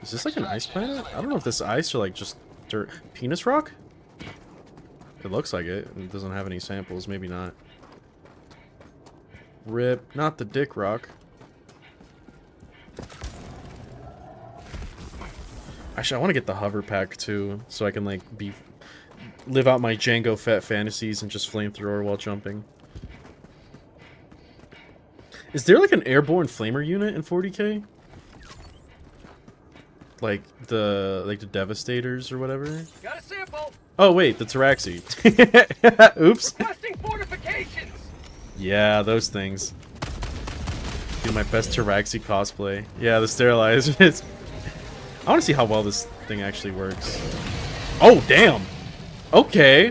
Is this like an ice planet? I don't know if this ice or like just dirt. Penis rock? It looks like it. It doesn't have any samples. Maybe not. Rip, not the dick rock. Actually, I want to get the hover pack too, so I can like live out my Django Fett fantasies and just flamethrower while jumping. Is there like an airborne flamer unit in 40k? Like the Devastators or whatever? Got a sample. Oh wait, the Taraxi. Oops. Requesting fortifications. Yeah, those things. Do my best Taraxi cosplay. Yeah, the sterilizers. I want to see how well this thing actually works. Oh, damn. Okay.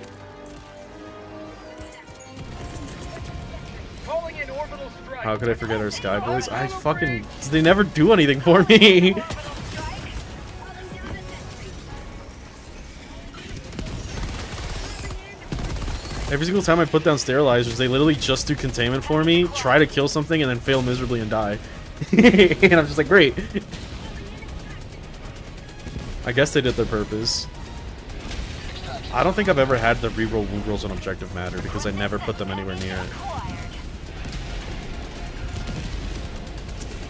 Calling in orbital strike. How could I forget our Sky Boys? I fucking... They never do anything for me. Every single time I put down sterilizers, they literally just do containment for me, try to kill something, and then fail miserably and die. And I'm just like, great. I guess they did their purpose. I don't think I've ever had the reroll wound rolls on objective matter because I never put them anywhere near it.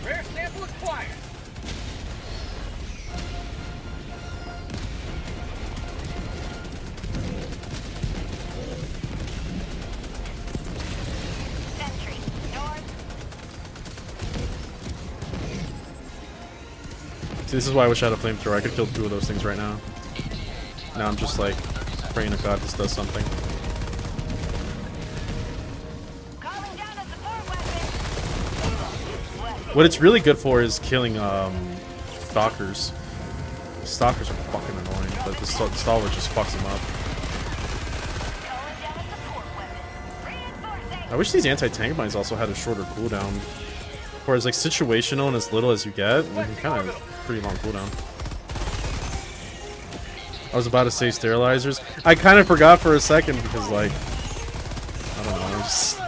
Rare sample acquired. Sentry. North. See, this is why I wish I had a flamethrower. I could kill 2 of those things right now. Now I'm just like praying to God this does something. Calling down a support weapon. What it's really good for is killing stalkers. Stalkers are fucking annoying, but the stalwart just fucks them up. Calling down a support weapon. Reinforcing. I wish these anti-tank mines also had a shorter cooldown. Whereas like situational and as little as you get, you can kind of pretty long cooldown. I was about to say sterilizers. I kind of forgot for a second because like, I don't know. Just,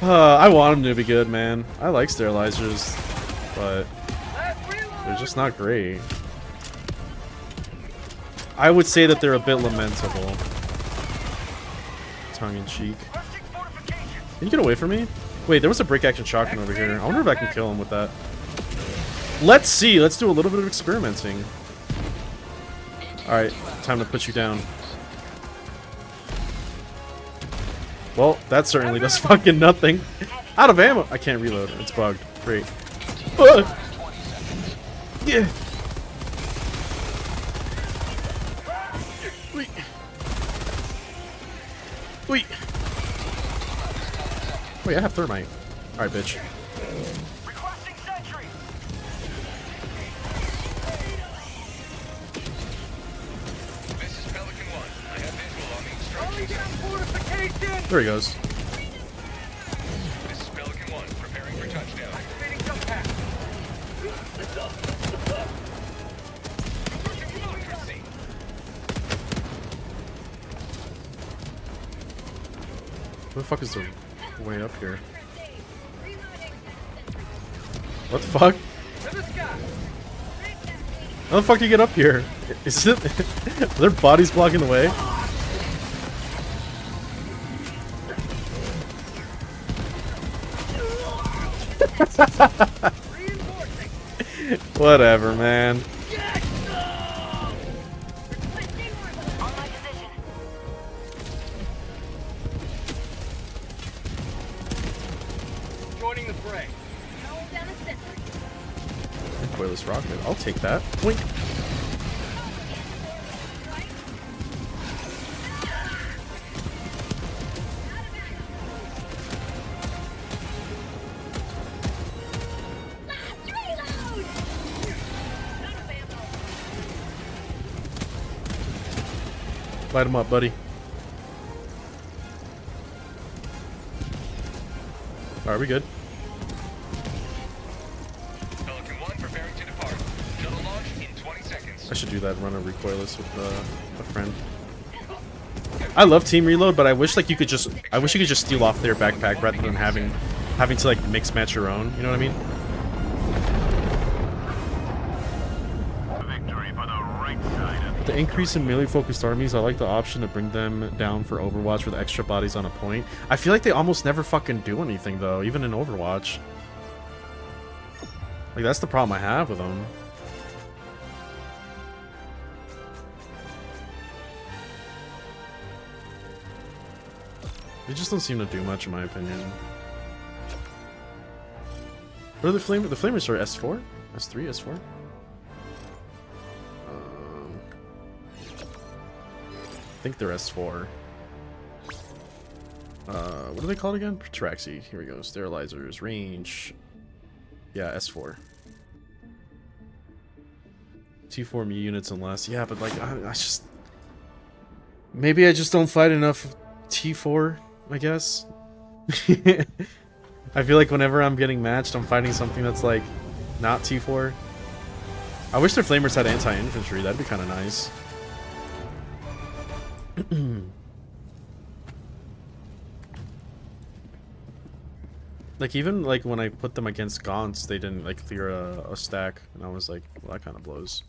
I want them to be good, man. I like sterilizers, but they're just not great. I would say that they're a bit lamentable. Tongue in cheek. Requesting fortifications. Can you get away from me? Wait, there was a break action shotgun over here. I wonder if I can kill him with that. Let's see. Let's do a little bit of experimenting. Alright, time to put you down. Well, that certainly does fucking nothing. Out of ammo! I can't reload. It's bugged. Great. Yeah. Wait. Wait. Wait, I have thermite. Alright, bitch. Requesting sentry. This is Pelican 1. I have visual on the Calling instructions. down fortifications. There he goes. This is Pelican 1, preparing for touchdown. Activating jump pack. Where the fuck is the way up here? What the fuck? To the sky. How the fuck do you get up here? Is it... Are their bodies blocking the way? Reinforcing. Whatever, man. On my position. Joining the fray. Call down a sentry. Recoilless rocket. I'll take that. Wink. Last reload! Out of ammo. Light him up, buddy. Alright, we good. Pelican 1, preparing to depart. Shuttle launch in 20 seconds. I should do that and run a recoilless with a friend. I love team reload, but I wish like you could just steal off their backpack rather than having to like mix match your own. You know what I mean? Victory for the right side of the increase in melee focused armies, I like the option to bring them down for Overwatch with extra bodies on a point. I feel like they almost never fucking do anything though, even in Overwatch. Like that's the problem I have with them. They just don't seem to do much in my opinion. What are the flamers? The flamers are S4? S3? S4? I think they're S4. What are they called again? Traxi. Here we go. Sterilizers. Range. Yeah, S4. T4 units and less. Yeah, but like, I just... Maybe I just don't fight enough T4, I guess. I feel like whenever I'm getting matched, I'm fighting something that's like, not T4. I wish their flamers had anti-infantry. That'd be kind of nice. Like even like when I put them against Gaunts, they didn't like clear a stack, and I was like, well, that kind of blows.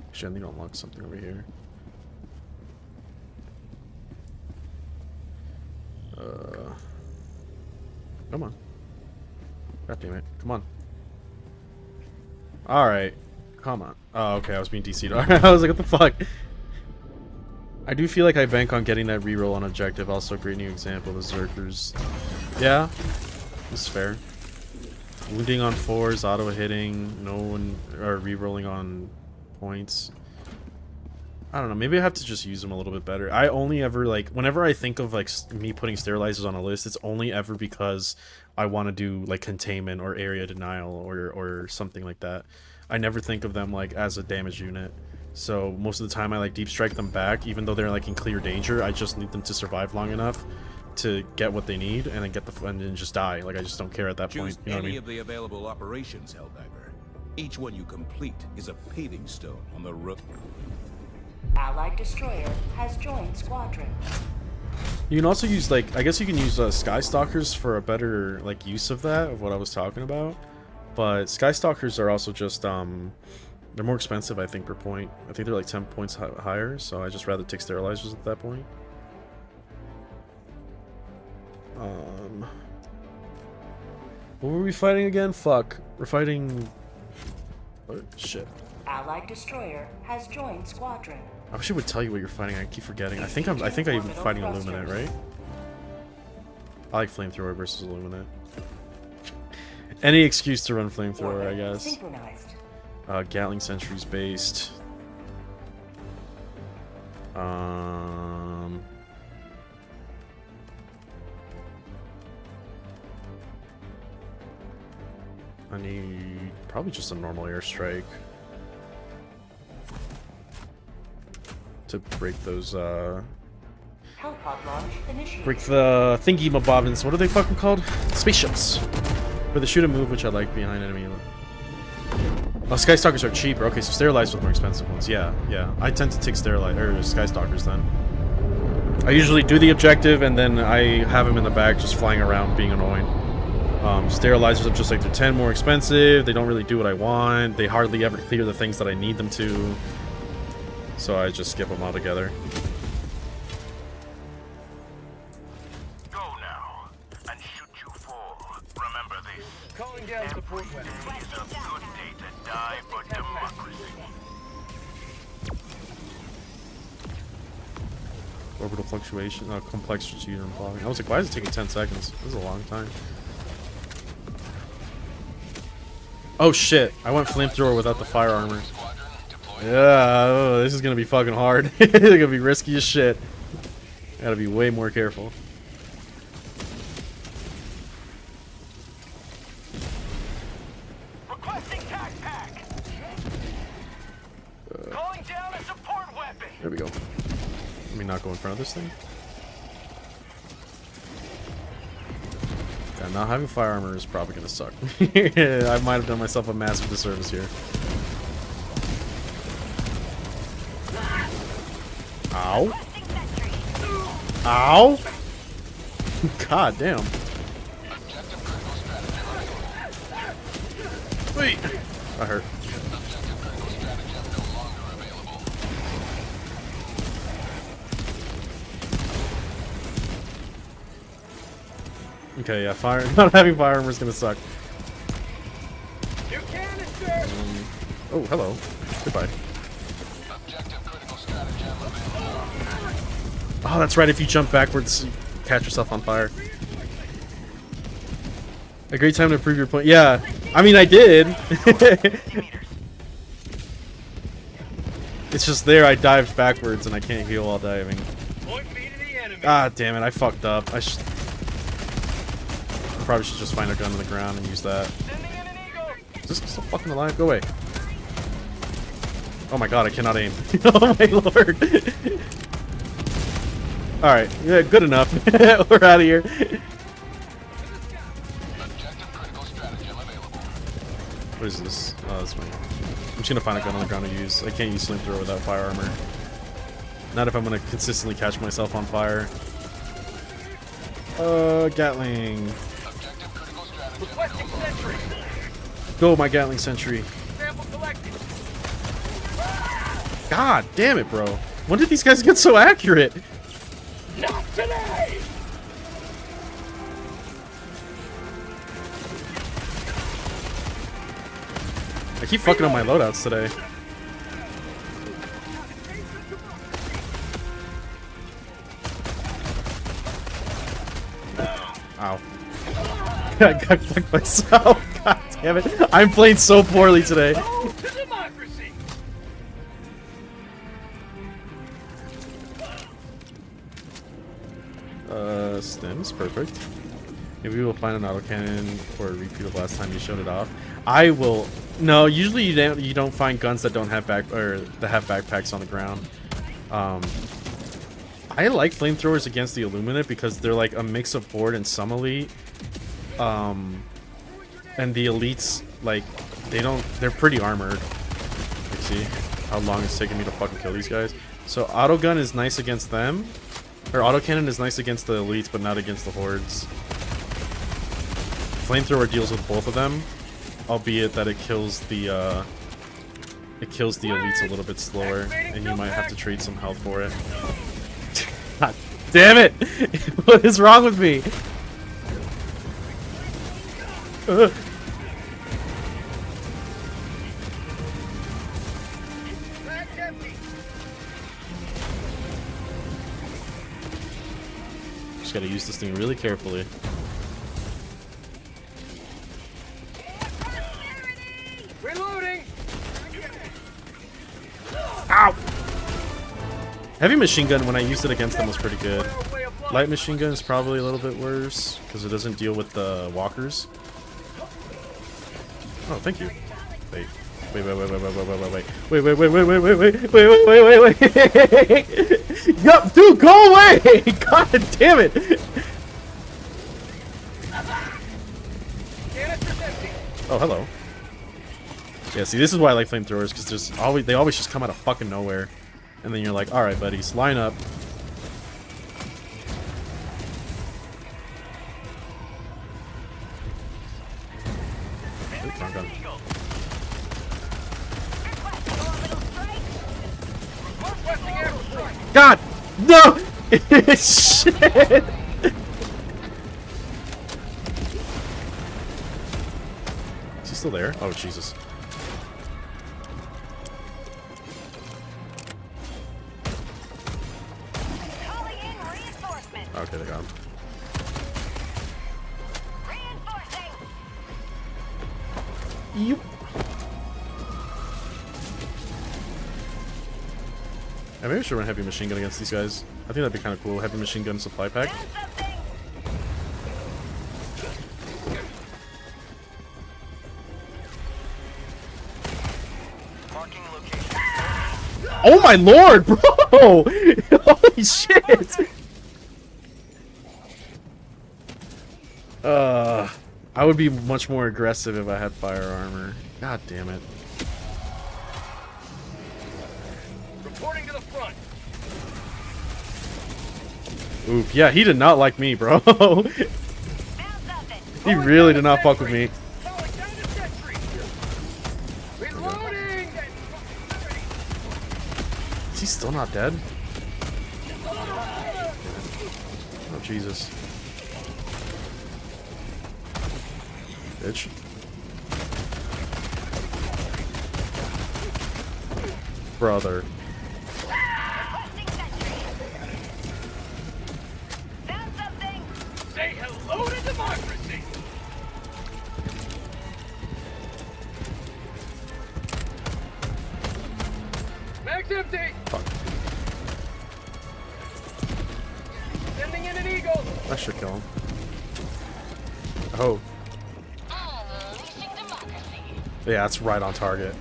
Actually, I need to unlock something over here. Come on. God damn it. Come on. Alright. Come on. Oh, okay, I was being DC'd. I was like, what the fuck? I do feel like I bank on getting that reroll on objective. Also, great new example, the Zerkers. Yeah, that's fair. Wounding on 4s, auto hitting, no one, or rerolling on points. I don't know, maybe I have to just use them a little bit better. I only ever, like, whenever I think of, like, me putting sterilizers on a list, it's only ever because I want to do, like, containment or area denial or something like that. I never think of them, like, as a damage unit. So most of the time I, like, deep strike them back, even though they're, like, in clear danger. I just need them to survive long enough to get what they need and then get the and then just die. Like, I just don't care at that point. You know what I mean? of the available operations, Helldiver. Each one you complete is a paving stone on the road. Allied destroyer has joined squadron. You can also use, like, I guess you can use Sky Stalkers for a better, like, use of that, of what I was talking about. But Sky Stalkers are also just, they're more expensive, I think, per point. I think they're like 10 points higher, so I just rather take sterilizers at that point. What were we fighting again? Fuck. We're fighting... What? Shit. Allied destroyer has joined squadron. I wish I would tell you what you're fighting. I keep forgetting. I think I'm fighting Illuminate, right? I like Flamethrower versus Illuminate. Any excuse to run Flamethrower, I guess. Synchronized. Gatling Sentries based. I need probably just a normal airstrike to break those Hellpod launch initiated. break the thingy mabobbins. What are they fucking called? Spaceships. For the shoot and move, which I like behind enemy. Oh, Sky Stalkers are cheaper. Okay, so sterilized with more expensive ones. Yeah, yeah. I tend to take Sky Stalkers then. I usually do the objective and then I have them in the back just flying around being annoying. Sterilizers, I'm just like, they're 10 more expensive. They don't really do what I want. They hardly ever clear the things that I need them to. So I just skip them altogether. Go now and shoot you fall. Remember this. Calling down support weapon. Today is a good day to die for democracy. Orbital fluctuation, complex strategic and plotting. I was like, why is it taking 10 seconds? This is a long time. Oh shit, I went flamethrower without the fire armor. Yeah, oh, this is gonna be fucking hard. It's gonna be risky as shit. Gotta be way more careful. Requesting tac pack. Calling down a support weapon. There we go. Let me not go in front of this thing. Yeah, not having fire armor is probably gonna suck. I might have done myself a massive disservice here. Ow. Ow. God damn. Wait. That hurt. Okay, yeah, fire. Not having fire armor is gonna suck. New canister! Oh, hello. Goodbye. Objective critical stratagem available. Oh, that's right. If you jump backwards, you catch yourself on fire. A great time to prove your point. Yeah, I mean, I did. It's just there. I dived backwards and I can't heal while diving. Point me to the enemy. Ah, damn it! I fucked up. I probably should just find a gun on the ground and use that. Sending in an eagle. Is this still fucking alive? Go away. Oh my god, I cannot aim. Oh my lord. Alright, yeah, good enough. We're out of here. Objective critical stratagem available. What is this? Oh, that's fine. I'm just gonna find a gun on the ground to use. I can't use flamethrower without fire armor. Not if I'm gonna consistently catch myself on fire. Gatling. Objective critical stratagem Requesting sentry. Go, my Gatling sentry. Sample collected. God damn it, bro. When did these guys get so accurate? Not today! I keep fucking up my loadouts today. Ow. I got fucked myself. God damn it. I'm playing so poorly today. Oh, to democracy! Stems, perfect. Maybe we'll find an autocannon for a repeat of last time you showed it off. I will. No, usually you don't find guns that don't have that have backpacks on the ground. I like flamethrowers against the Illuminate because they're like a mix of Horde and some elite. And the elites, like, they're pretty armored. You see how long it's taking me to fucking kill these guys. So autogun is nice against them. Or autocannon is nice against the elites, but not against the hordes. Flamethrower deals with both of them, albeit that it kills the elites a little bit slower, and you might have to trade some health for it. God damn it! What is wrong with me? Bag's empty. Just gotta use this thing really carefully. Reloading! Ow! Heavy machine gun, when I used it against them, was pretty good. Light machine gun is probably a little bit worse because it doesn't deal with the walkers. Oh, thank you. Wait. Wait. Yup, dude, go away! God damn it! Canister's empty. Oh, hello. Yeah, see, this is why I like flamethrowers, because they always just come out of fucking nowhere. And then you're like, alright, buddies, line up. Oops, wrong gun. Requesting airstrike. God! No! Shit! Is he still there? Oh, Jesus. Calling in reinforcements. Okay, they got him. Reinforcing. Yep. I maybe I should run heavy machine gun against these guys. I think that'd be kind of cool. Heavy machine gun supply pack. Found something. Marking location. Oh my lord, bro! Holy shit! I would be much more aggressive if I had fire armor. God damn it. Reporting to the front. Oof, yeah, he did not like me, bro. Found something. He really did not fuck with me. Calling down the sentry. Reloading. Is he still not dead? Oh, Jesus. bitch. Brother. Requesting sentry. Found something. Say hello to democracy! Mag's empty! Fuck. Sending in an eagle! That should kill him. Oh. Unleashing democracy. Yeah, that's right on target.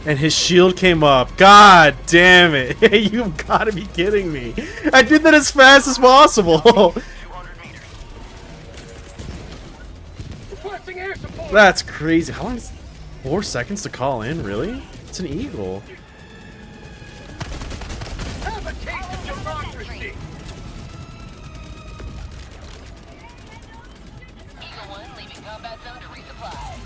And his shield came up. God damn it. You've got to be kidding me. I did that as fast as possible. 200 meters. Requesting air support! That's crazy. How long is 4 seconds to call in? Really? It's an eagle. Have a taste of democracy! Eagle 1 leaving combat zone to resupply.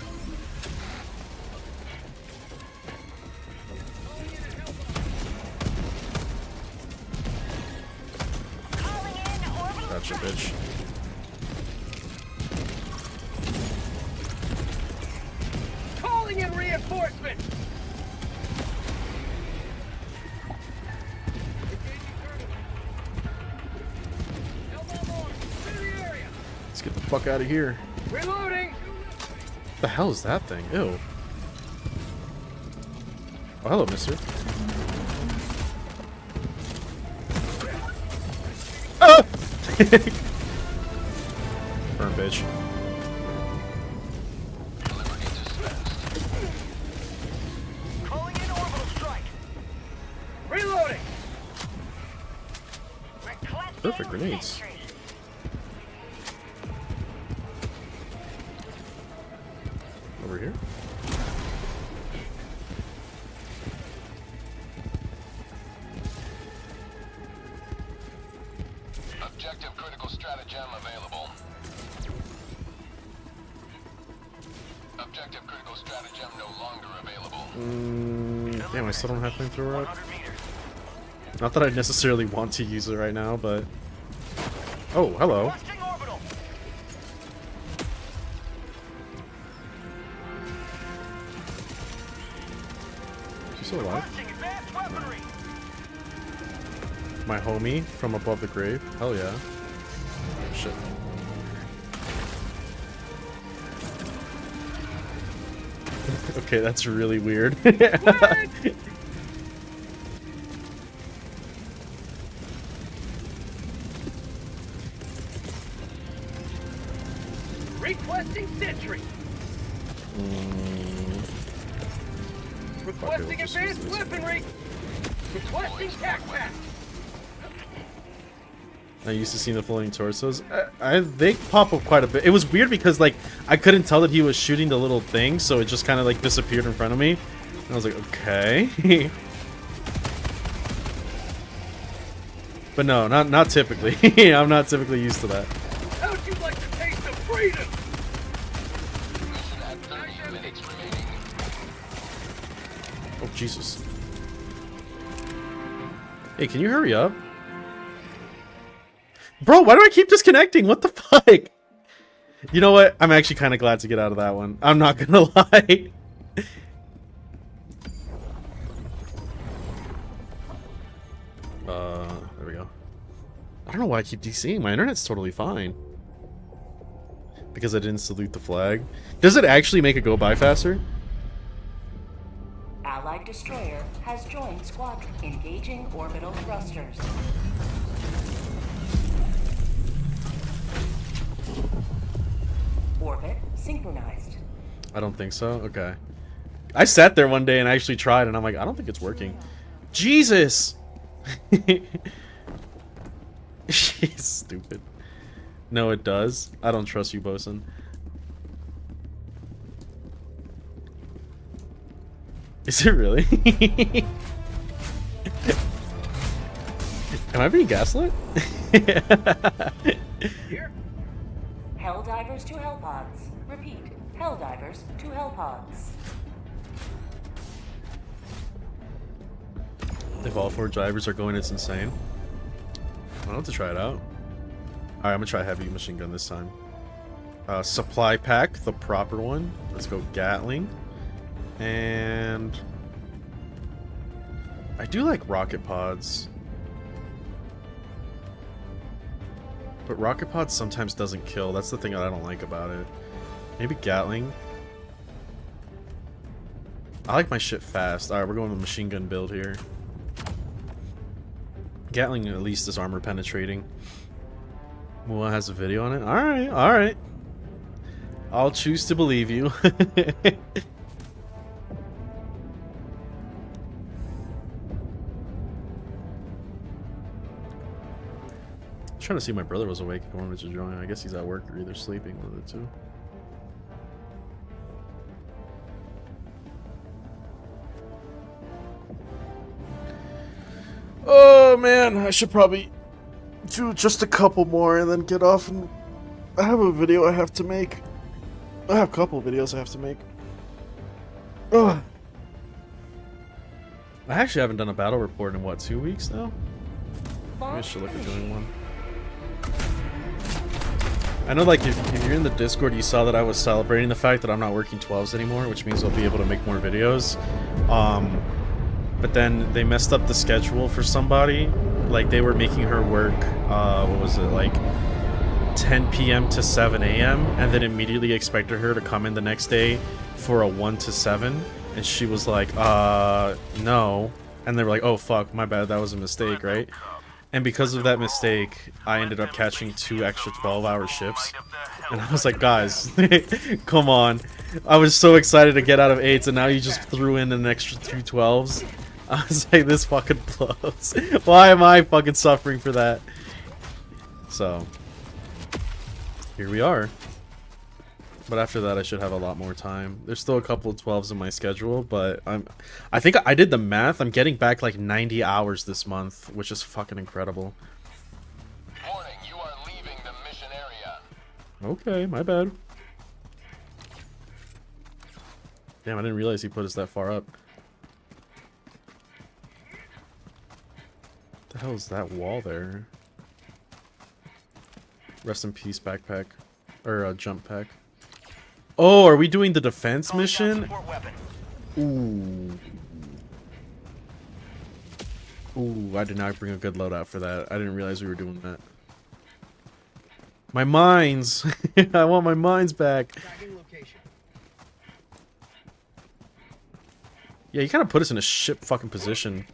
Calling in orbital Gotcha, bitch. Calling in reinforcements! Elbow on, clear the area! Let's get the fuck out of here. Reloading! The hell is that thing? Ew. Oh, hello, mister. Ah! Burn, bitch. Liberty dispensed. Calling in orbital strike! Reloading! requesting Perfect grenades. sentry. Over here. Objective critical stratagem available. Objective critical stratagem no longer available. Damn, I still don't have flamethrower up. 100 meters. Not that I necessarily want to use it right now, but... Oh, hello. Requesting orbital! Is he still alive? Requesting advanced weaponry! My homie from above the grave? Hell yeah. Oh, shit. Okay, that's really weird. What? Requesting sentry! Requesting just advanced use this. weaponry! Requesting tac pack! I used to see the floating torsos. They pop up quite a bit. It was weird because like I couldn't tell that he was shooting the little thing, so it just kind of like disappeared in front of me. And I was like, okay. But no, not typically. I'm not typically used to that. How'd you like the taste of freedom? Mission at 30 minutes remaining. Oh Jesus. Hey, can you hurry up? Bro, why do I keep disconnecting? What the fuck? You know what? I'm actually kind of glad to get out of that one. I'm not gonna lie. There we go. I don't know why I keep DCing. My internet's totally fine. Because I didn't salute the flag. Does it actually make it go by faster? Allied destroyer has joined squadron. Engaging orbital thrusters. Orbit synchronized. I don't think so. Okay. I sat there one day and I actually tried and I'm like, I don't think it's working. Jesus! She's stupid. No, it does. I don't trust you, bosun. Is it really? Am I being gaslit? Here? Helldivers to Hellpods. Repeat. Helldivers to Hellpods. If all 4 drivers are going, it's insane. I don't have to try it out. Alright, I'm gonna try heavy machine gun this time. supply pack, the proper one. Let's go Gatling. And I do like rocket pods. But rocket pods sometimes doesn't kill. That's the thing that I don't like about it. Maybe Gatling. I like my shit fast. Alright, we're going with machine gun build here. Gatling at least is armor penetrating. Mua has a video on it? Alright, alright. I'll choose to believe you. Trying to see if my brother was awake if he wanted to join. I guess he's at work or either sleeping, one of the two. Oh man, I should probably do just a couple more and then get off. And I have a video I have to make. I have a couple videos I have to make. Ugh. I actually haven't done a battle report in what, 2 weeks now? Maybe I should look at doing one. I know, like, if you're in the Discord, you saw that I was celebrating the fact that I'm not working 12s anymore, which means I'll be able to make more videos. But then they messed up the schedule for somebody. Like, they were making her work, what was it, like 10 p.m. to 7 a.m. and then immediately expected her to come in the next day for a 1 to 7. And she was like, no. And they were like, oh, fuck, my bad, that was a mistake, right? And because of that mistake, I ended up catching 2 extra 12-hour shifts. And I was like, guys, come on. I was so excited to get out of 8s, and now you just threw in an extra 2 12s. I was like, this fucking blows. Why am I fucking suffering for that? So, here we are. But after that, I should have a lot more time. There's still a couple of 12s in my schedule, but I think I did the math. I'm getting back like 90 hours this month, which is fucking incredible. Warning, you are leaving the mission area. Okay, my bad. Damn, I didn't realize he put us that far up. What the hell is that wall there? Rest in peace, backpack. Or jump pack. Oh, are we doing the defense mission? Ooh. Ooh, I did not bring a good loadout for that. I didn't realize we were doing that. My mines! I want my mines back. Yeah, you kind of put us in a shit fucking position.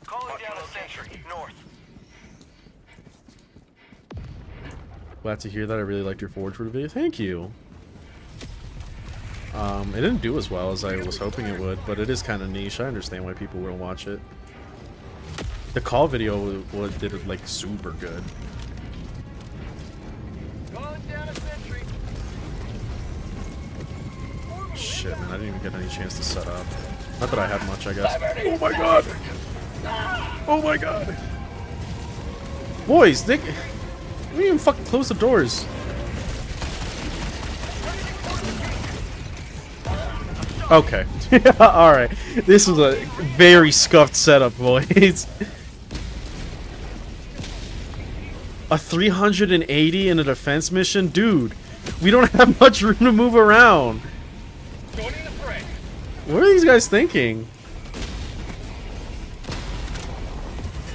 Calling down a sentry, north. Glad to hear that. I really liked your Forge Word video. Thank you. It didn't do as well as I was hoping it would, but it is kind of niche. I understand why people wouldn't watch it. The call video did it like super good. Calling down a sentry. Shit, man, I didn't even get any chance to set up. Not that I had much, I guess. Oh my god! Oh my god! Boys, they didn't even fucking close the doors. Okay. Alright. This was a very scuffed setup, boys. A 380 in a defense mission? Dude, we don't have much room to move around. Joining the fray. What are these guys thinking?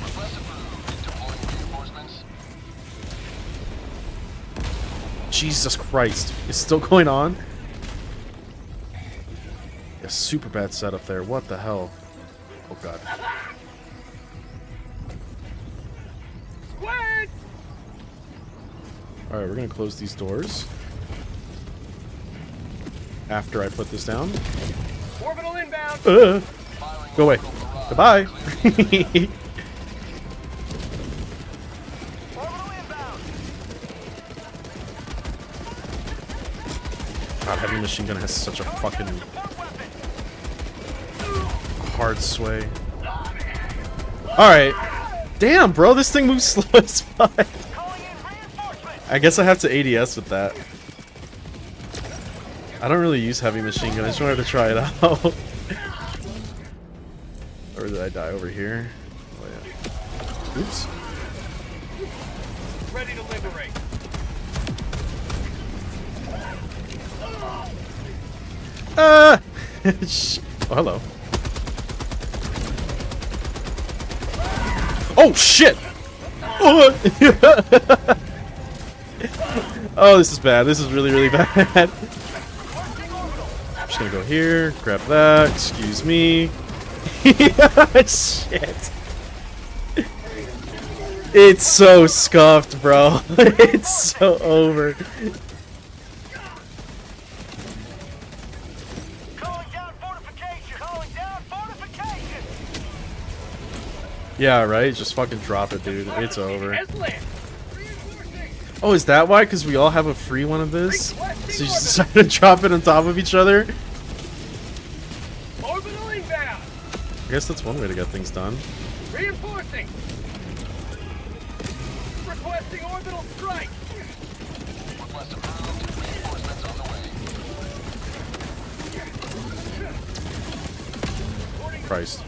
Request approved. Deploying reinforcements. Jesus Christ. It's still going on? A super bad setup there. What the hell? Oh god. Squared! Alright, we're gonna close these doors. After I put this down. Orbital inbound. Go away. Goodbye. Orbital inbound. God, heavy machine gun has such a fucking hard sway. Alright. Damn, bro, this thing moves slow as fuck. Calling in reinforcements. I guess I have to ADS with that. I don't really use heavy machine gun, I just wanted to try it out. Or did I die over here? Oh, yeah. Oops. Ready to liberate. Oh, hello. Oh, shit! Oh, oh, this is bad. This is really, really bad. I'm just gonna go here, grab that. Excuse me. Shit. It's so scuffed, bro. It's so over. Calling down fortification! Calling down fortification! Yeah, right? Just fucking drop it, dude. It's over. Reinforcing! Oh, is that why? Because we all have a free one of this? So you just decided to drop it on top of each other? Orbital inbound! I guess that's one way to get things done. Reinforcing! Requesting orbital strike! Request approved. Reinforcements on the way. Christ.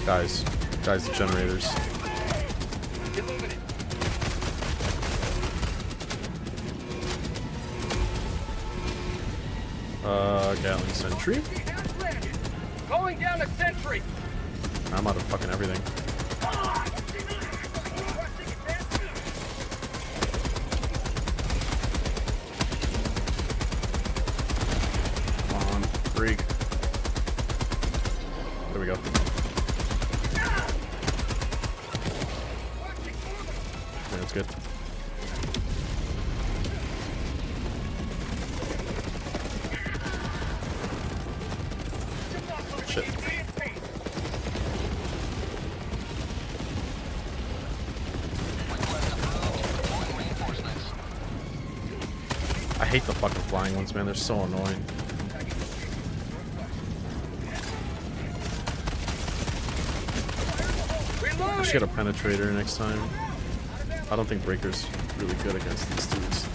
Guys, the generators. Gatling sentry. Calling down a sentry! I'm out of fucking everything. Come on, freak. There we go. Yeah, that's good. Shit. I hate the fucking flying ones, man. They're so annoying. I should get a penetrator next time. I don't think Breaker's really good against these dudes.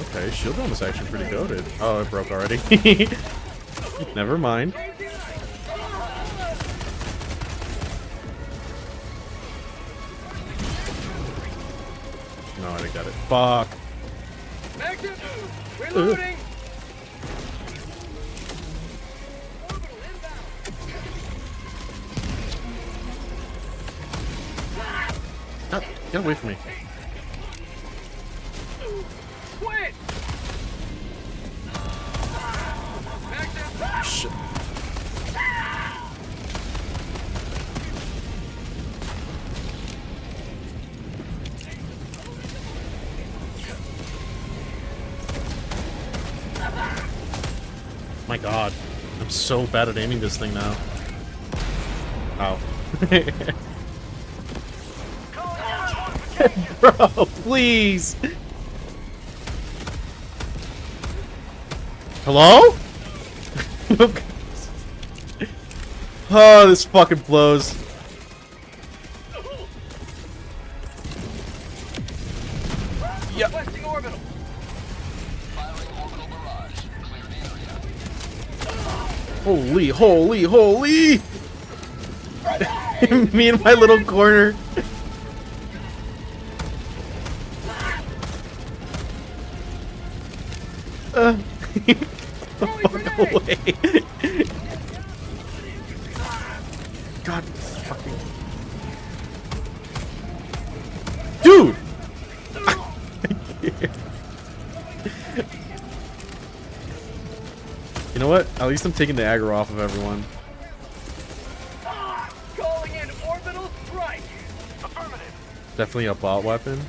Okay, shield dome is actually pretty goated. Oh, it broke already. Never mind. No, I didn't get it. Fuck. Magnum! Reloading! Ah, get away from me. Quit! Shit. My god. I'm so bad at aiming this thing now. Ow. Bro, please! Hello? Oh, this fucking blows. Yep. Requesting orbital! Firing orbital barrage. Clear the area. Holy, holy, holy! Me in my little corner. Fuck away. God fucking. Dude! You know what? At least I'm taking the aggro off of everyone. Calling in orbital strike! Affirmative! Definitely a bot weapon.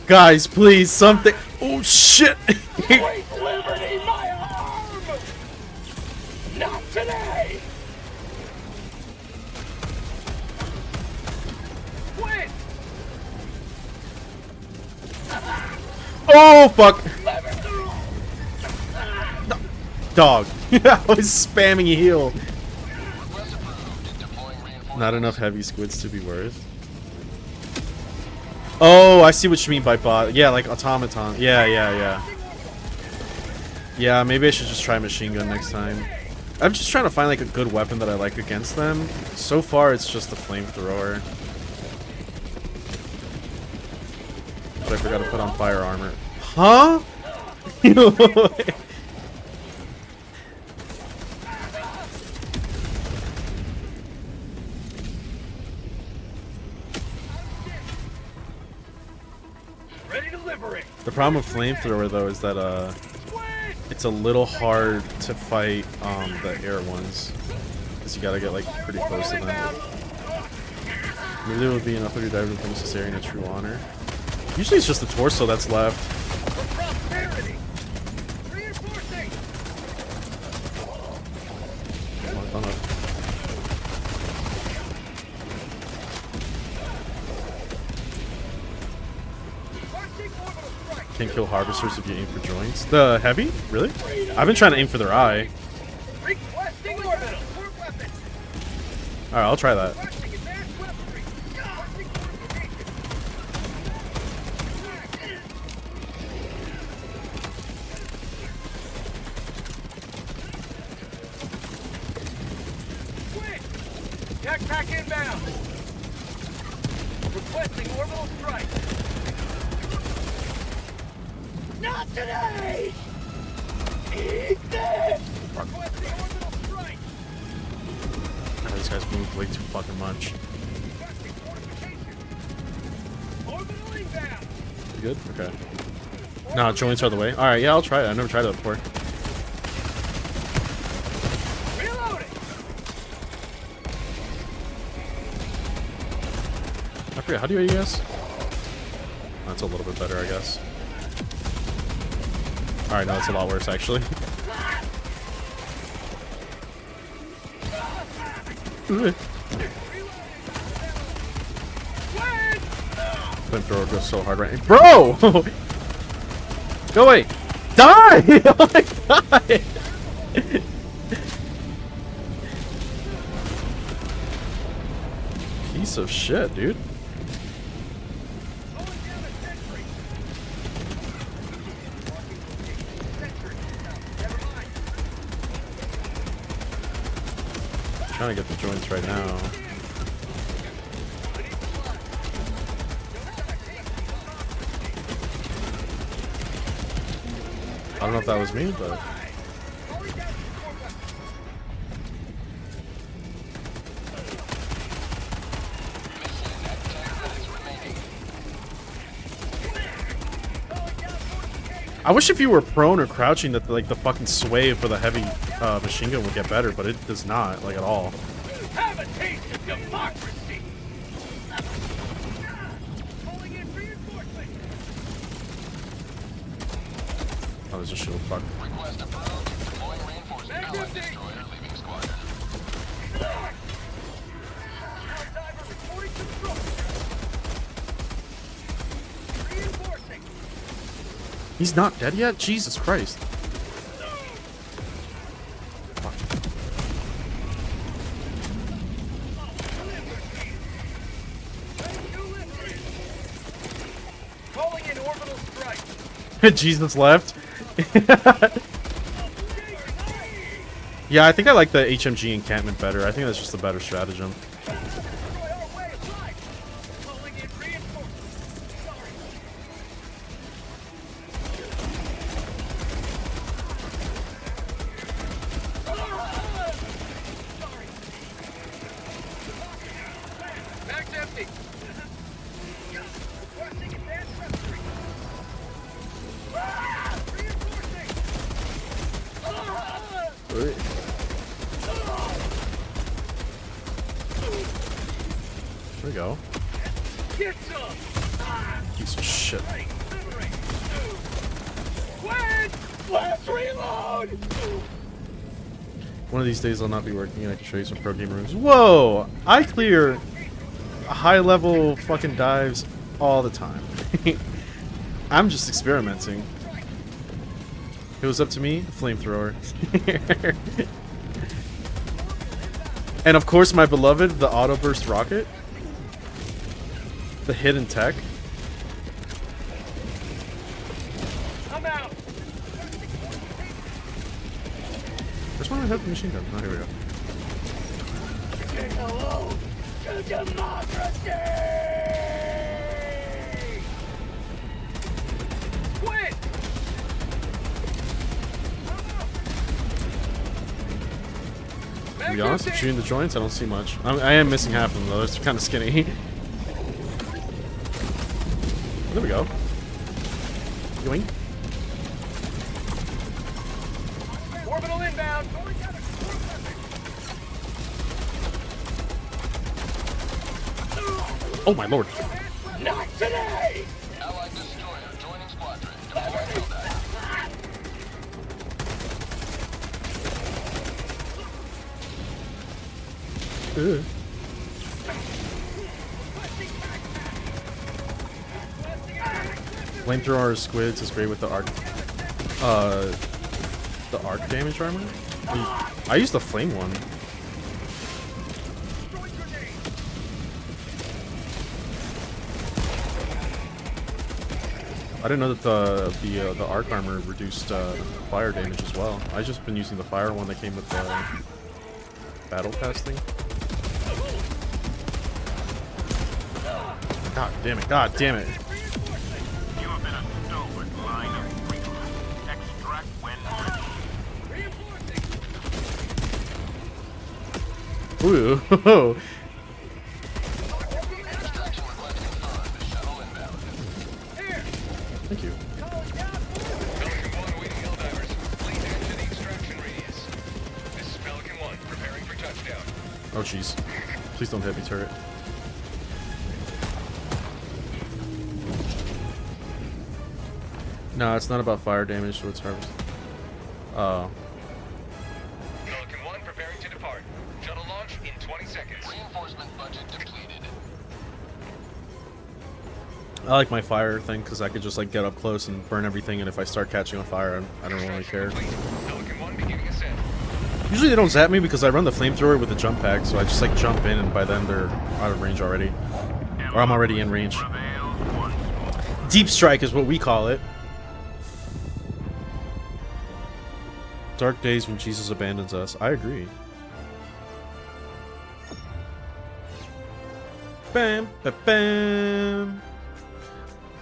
Guys, please, something. Oh shit! Sweet liberty, my arm! Not today! Quit! Oh fuck! No. Dog. I was spamming a heal. Request approved. Deploying reinforcements. Not enough heavy squids to be worth. Oh, I see what you mean by bot. Yeah, like automaton. Yeah. Yeah, maybe I should just try machine gun next time. I'm just trying to find like a good weapon that I like against them. So far, it's just the flamethrower. But I forgot to put on fire armor. Huh? Ready to liberate. The problem with flamethrower though is that it's a little hard to fight the air ones, because you gotta get like pretty close to them. Maybe there would be enough of your diver to finish this area in a true honor. Usually it's just the torso that's left. Prosperity. Reinforcing. Can't kill harvesters if you aim for joints. The heavy? Really? I've been trying to aim for their eye. Requesting orbital. Port weapon. Alright, I'll try that. Requesting advanced weaponry. Requesting fortification. Switch. Backpack inbound. Requesting orbital strike. Not today! Eat this! Requesting orbital strike! Oh, these guys move way too fucking much. Requesting fortification! Orbital inbound! You good? Okay. No, joints are the way. Alright, yeah, I'll try it. I've never tried that before. Reloading! I forget, how do you AES? That's a little bit better, I guess. Alright, no, that's a lot worse, actually. Flamethrower goes so hard right now. Bro! Go away! Die! Oh my god! Piece of shit, dude. Trying to get the joints right now. I don't know if that was me, but I wish if you were prone or crouching that like the fucking sway for the heavy machine gun would get better, but it does not, like, at all. Have a taste of democracy! Calling in reinforcement! Oh, there's a shield, fuck. Request approved. Deploying reinforcement. Allied destroyer leaving squadron. Diver reporting construction! Reinforcing! He's not dead yet? Jesus Christ. Fuck. Calling in orbital strike! Jesus left. Yeah, I think I like the HMG encampment better. I think that's just a better stratagem. Destroy our way of life! Calling in reinforcement! Mag's empty! Requesting advanced weaponry! Reinforcing! There we go. Get some! Piece of shit. Quit! Let's reload! One of these days I'll not be working and I can show you some pro game rooms. Whoa! I clear high level fucking dives all the time. I'm just experimenting. It was up to me, flamethrower. And of course my beloved, the auto burst rocket. The hidden tech. one have the machine gun? Oh, here we go. Hello to democracy! Quit! To be honest, between the joints, I don't see much. I am missing half of them, though. It's kind of skinny. There we go. Yoink. Orbital inbound! Oh my lord. Not today! Allied destroyer joining squadron. Deploy Helldiver. Ugh. Flamethrower squids is great with the arc damage armor. I use the flame one. I didn't know that the arc armor reduced fire damage as well. I just been using the fire one that came with the battle pass thing. God damn it! God damn it! You have been a stalwart line of freedom. Extract when ready. Ooh! Extraction request confirmed. Shuttle inbound. Thank you. Pelican 1 awaiting Helldivers. Please enter the extraction radius. This is Pelican 1, preparing for touchdown. Oh jeez! Please don't hit me, turret. No, it's not about fire damage, so it's harvest. Pelican 1 preparing to depart. Shuttle launch in 20 seconds. Reinforcement budget depleted. I like my fire thing because I could just like get up close and burn everything, and if I start catching on fire, I don't really care. Pelican 1 beginning ascent. Usually they don't zap me because I run the flamethrower with the jump pack, so I just like jump in, and by then they're out of range already, or I'm already in range. Deep strike is what we call it. Dark days when Jesus abandons us. I agree. Bam, ba, bam.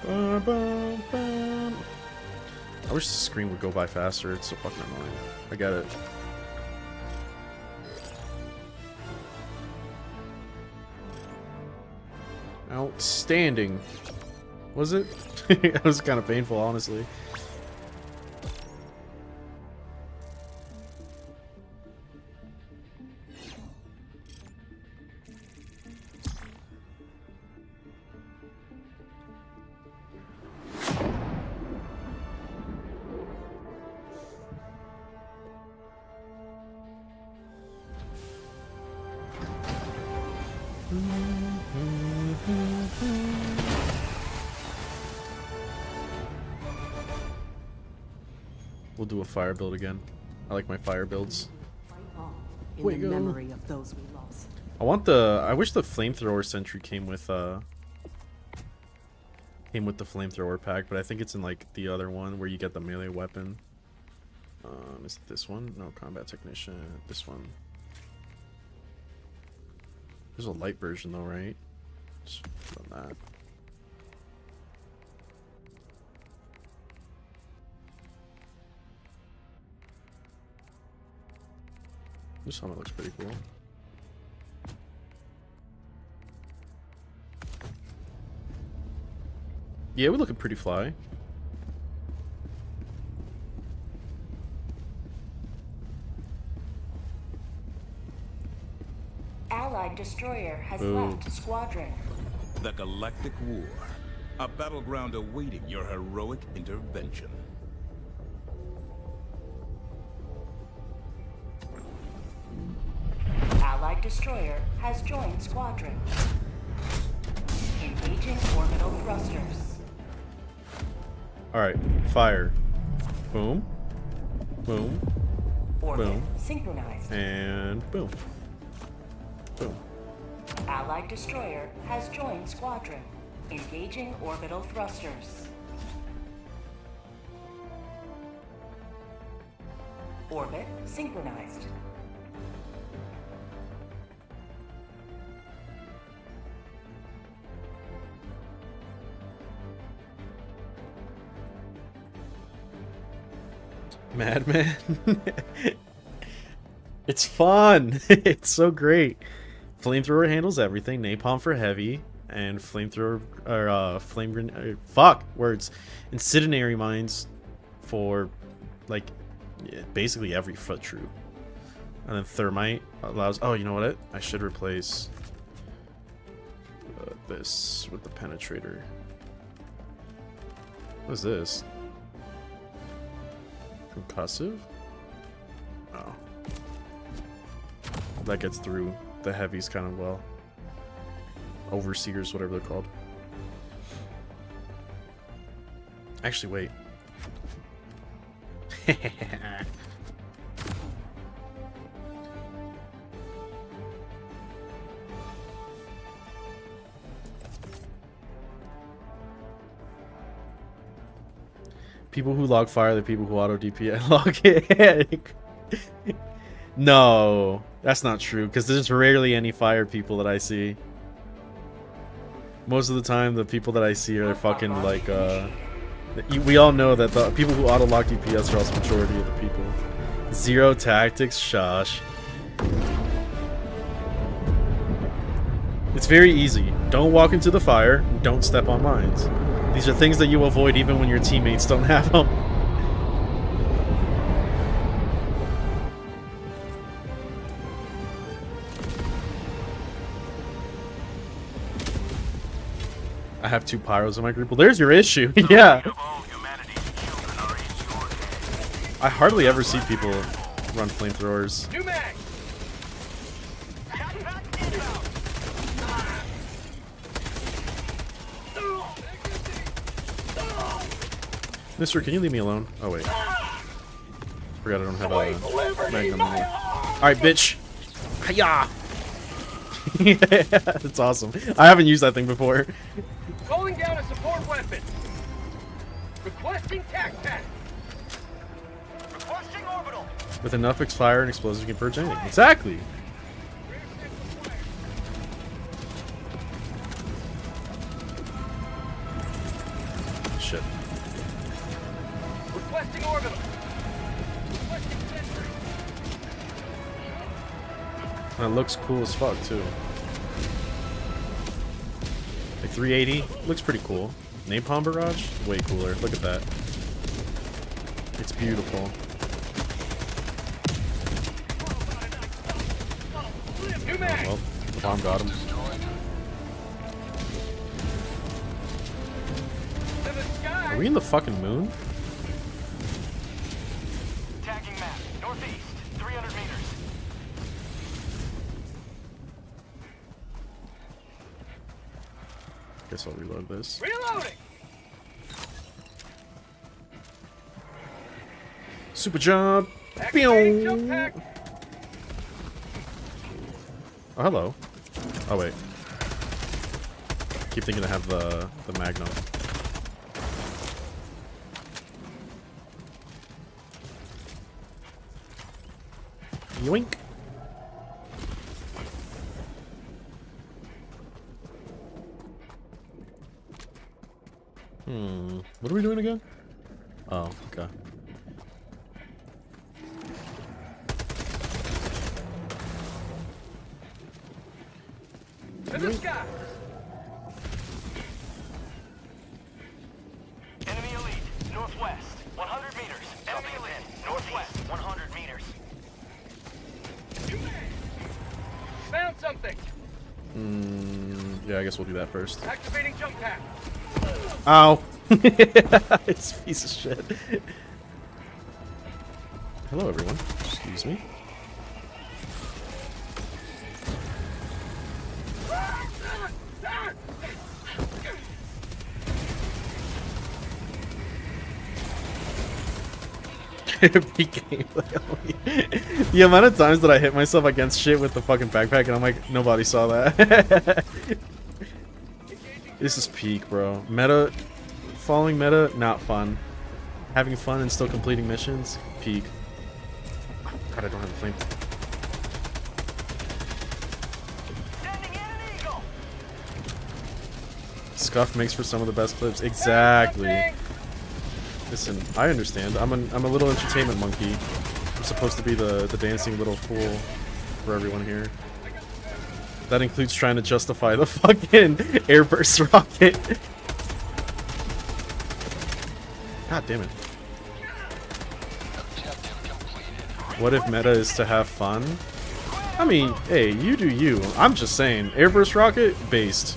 Ba, bam, bam. I wish the screen would go by faster. It's so fucking annoying. I get it. Outstanding. Was it? It was kind of painful, honestly. We'll do a fire build again. I like my fire builds. Fight on in Wait, the go. memory of those we lost. I wish the flamethrower sentry came with the flamethrower pack, but I think it's in like the other one where you get the melee weapon. Is it this one? No, combat technician. This one. There's a light version though, right? Just put on that. This helmet looks pretty cool. Yeah, we're looking pretty fly. Allied destroyer has Ooh. left squadron. The Galactic War. A battleground awaiting your heroic intervention. Allied destroyer has joined squadron. Engaging orbital thrusters. Alright, fire. Boom. Boom. Orbit Boom. synchronized. And boom. Boom. Allied destroyer has joined squadron. Engaging orbital thrusters. Orbit synchronized. Madman. It's fun. It's so great. Flamethrower handles everything. Napalm for heavy, and flamethrower or flame grenade. Fuck words. Incendiary mines for like basically every foot troop. And then thermite allows. Oh, you know what? I should replace this with the penetrator. What is this? Concussive? Oh. That gets through the heavies kind of well. Overseers, whatever they're called. Actually, wait. People who log fire, the people who auto DP log it. No, that's not true, because there's rarely any fire people that I see. Most of the time, the people that I see are fucking like, we all know that the people who auto lock DPS are also the majority of the people. Zero tactics, shush. It's very easy. Don't walk into the fire, don't step on mines. These are things that you avoid even when your teammates don't have them. I have 2 pyros in my group. Well, there's your issue. Yeah. I hardly ever see people run flamethrowers. New mag. Mister, can you leave me alone? Oh, wait. Forgot I don't have a magnum anymore. Alright, bitch! Hiya! That's awesome. I haven't used that thing before. Calling down a support weapon. Requesting tac pack. Requesting orbital. With enough fire and explosives, you can purge anything. Exactly! Shit. Requesting orbital. Requesting sentry. And it looks cool as fuck, too. Like 380, looks pretty cool. Napalm barrage, way cooler. Look at that. It's beautiful. New mag. Well, the bomb got him. To the sky. Are we in the fucking moon? Tagging map. Northeast. 300 meters. Guess I'll reload this. Reloading. Super jump! Activating jump pack. Oh, hello. Oh, wait. Keep thinking I have the magnum. Yoink! What are we doing again? Oh, okay. To the sky. Enemy elite. Northwest. 100 meters. Enemy elite. Northwest. 100 meters. Found something. Yeah, I guess we'll do that first. Activating jump pack. Ow! It's a piece of shit. Hello, everyone. Excuse me. The amount of times that I hit myself against shit with the fucking backpack and I'm like, nobody saw that. This is peak, bro. Meta, following meta, not fun. Having fun and still completing missions, peak. God, I don't have a flame. Sending in an eagle. Scuff makes for some of the best clips. Exactly. Listen, I understand. I'm a little entertainment monkey. I'm supposed to be the dancing little fool for everyone here. That includes trying to justify the fucking airburst rocket. God damn it. What if meta is to have fun? I mean, hey, you do you. I'm just saying, airburst rocket based.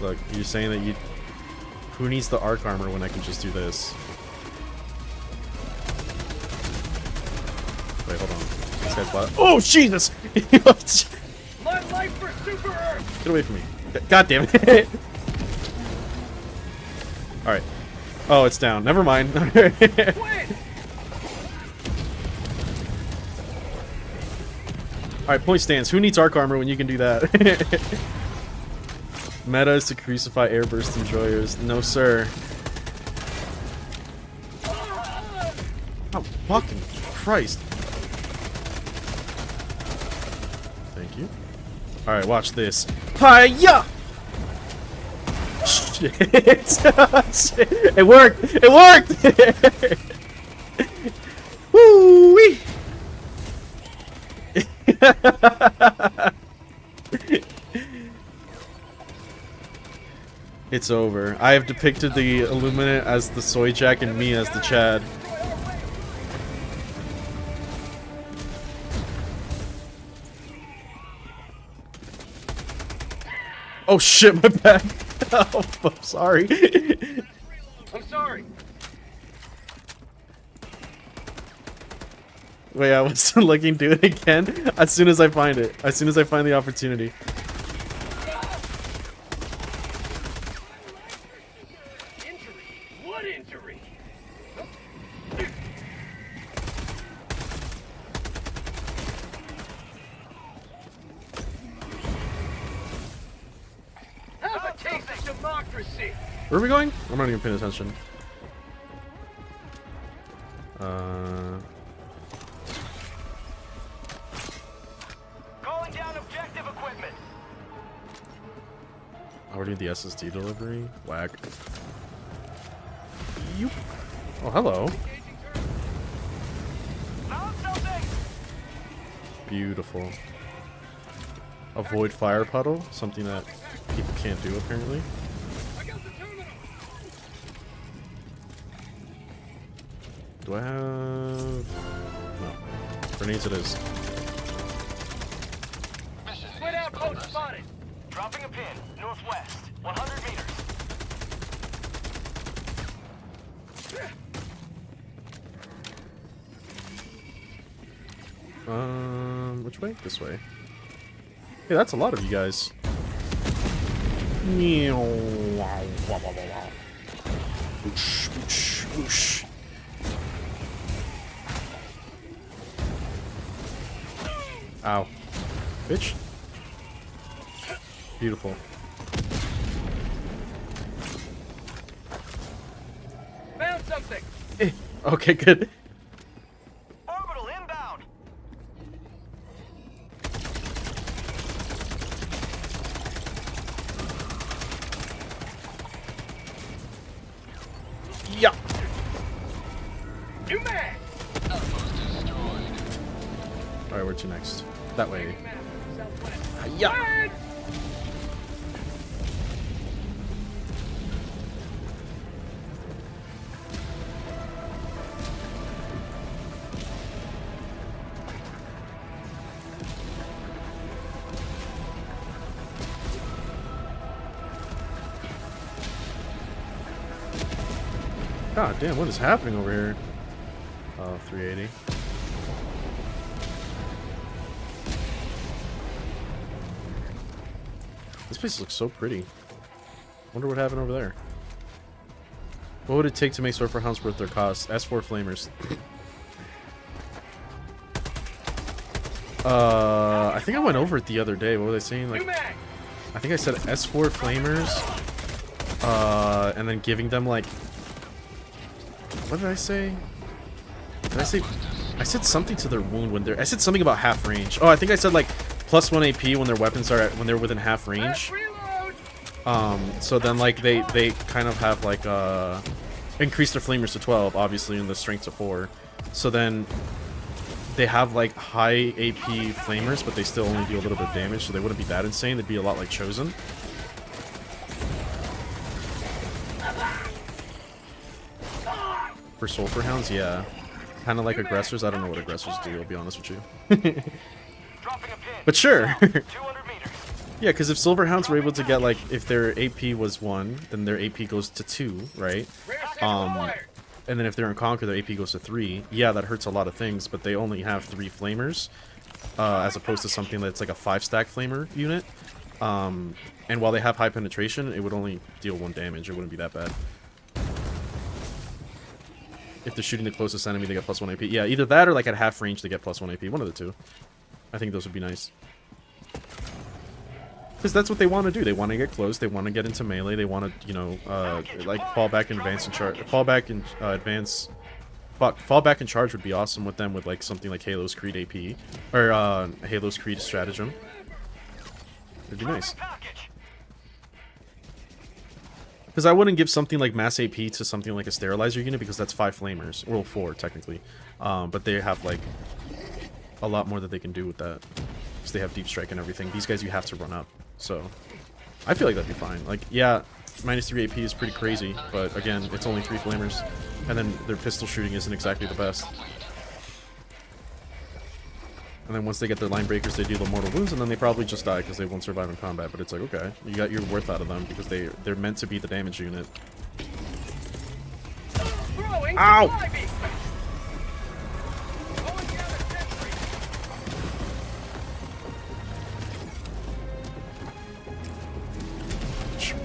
Look, you're saying that you... Who needs the arc armor when I can just do this? Wait, hold on. This guy's bot. Oh, Jesus! My life for Super Earth. Get away from me. God damn it. Alright. Oh, it's down. Never mind. Alright, point stance. Who needs arc armor when you can do that? Meta is to crucify airburst enjoyers. No, sir. Oh, fucking Christ. Thank you. Alright, watch this. Hiya! Shit. Shit. It worked! It worked! Woo-wee! It's over. I have depicted the Illuminate as the Soy Jack and me as the Chad. Oh shit, my bad. Oh, I'm sorry. I'm sorry. Wait, I was looking, do it again as soon as I find it. As soon as I find the opportunity. What injury? Have a taste of democracy. Where are we going? I'm not even paying attention. Calling down objective equipment. Already the SSD delivery? Whack. Yoop. Oh, hello. Found something. Beautiful. Avoid fire puddle, something that people can't do apparently. Do I have... No. Grenades it is. Split outpost spotted. Dropping a pin, northwest, 100 meters. Which way? This way. Hey, that's a lot of you guys. Whoosh, whoosh, whoosh. Ow. Bitch. Beautiful. Found something. Okay, good. Orbital inbound. Yeah. New mag. Alright, where to next? That way. Southwest. Yeah. God damn, what is happening over here? Oh, 380. This place looks so pretty. Wonder what happened over there. What would it take to make Surfer Hounds worth their cost? S4 Flamers. I think I went over it the other day. What was I saying? Like, I think I said S4 Flamers. And then giving them like, what did I say? I said something to their wound when they're, I said something about half range. Oh, I think I said like +1 AP when their weapons are when they're within half range. So then like they kind of have like increase their flamers to 12, obviously, and the strength to 4. So then they have like high AP flamers, but they still only do a little bit of damage, so they wouldn't be that insane. They'd be a lot like Chosen. For Sulfur Hounds, yeah. Kind of like aggressors. I don't know what aggressors do, I'll be honest with you. But sure. Yeah, because if Silver Hounds were able to get, like, if their AP was 1, then their AP goes to 2, right? And then if they're in Conquer, their AP goes to 3. Yeah, that hurts a lot of things, but they only have 3 flamers, as opposed to something that's like a 5-stack flamer unit. And while they have high penetration, it would only deal 1 damage. It wouldn't be that bad. If they're shooting the closest enemy, they get +1 AP. Yeah, either that or like at half range, they get +1 AP. One of the two. I think those would be nice. Because that's what they want to do. They want to get close. They want to get into melee. They want to, you know, like fall back and advance and charge. Fall back and advance. Fall back and charge would be awesome with them with like something like Halo's Creed AP or Halo's Creed stratagem. It'd be nice. Because I wouldn't give something like mass AP to something like a sterilizer unit because that's 5 flamers, well 4 technically. But they have like a lot more that they can do with that. Because they have deep strike and everything. These guys you have to run up. So I feel like that'd be fine. Like, yeah, -3 AP is pretty crazy, but again, it's only 3 flamers. And then their pistol shooting isn't exactly the best. And then once they get their line breakers, they deal the mortal wounds, and then they probably just die because they won't survive in combat. But it's like, okay, you got your worth out of them because they're meant to be the damage unit. Ow!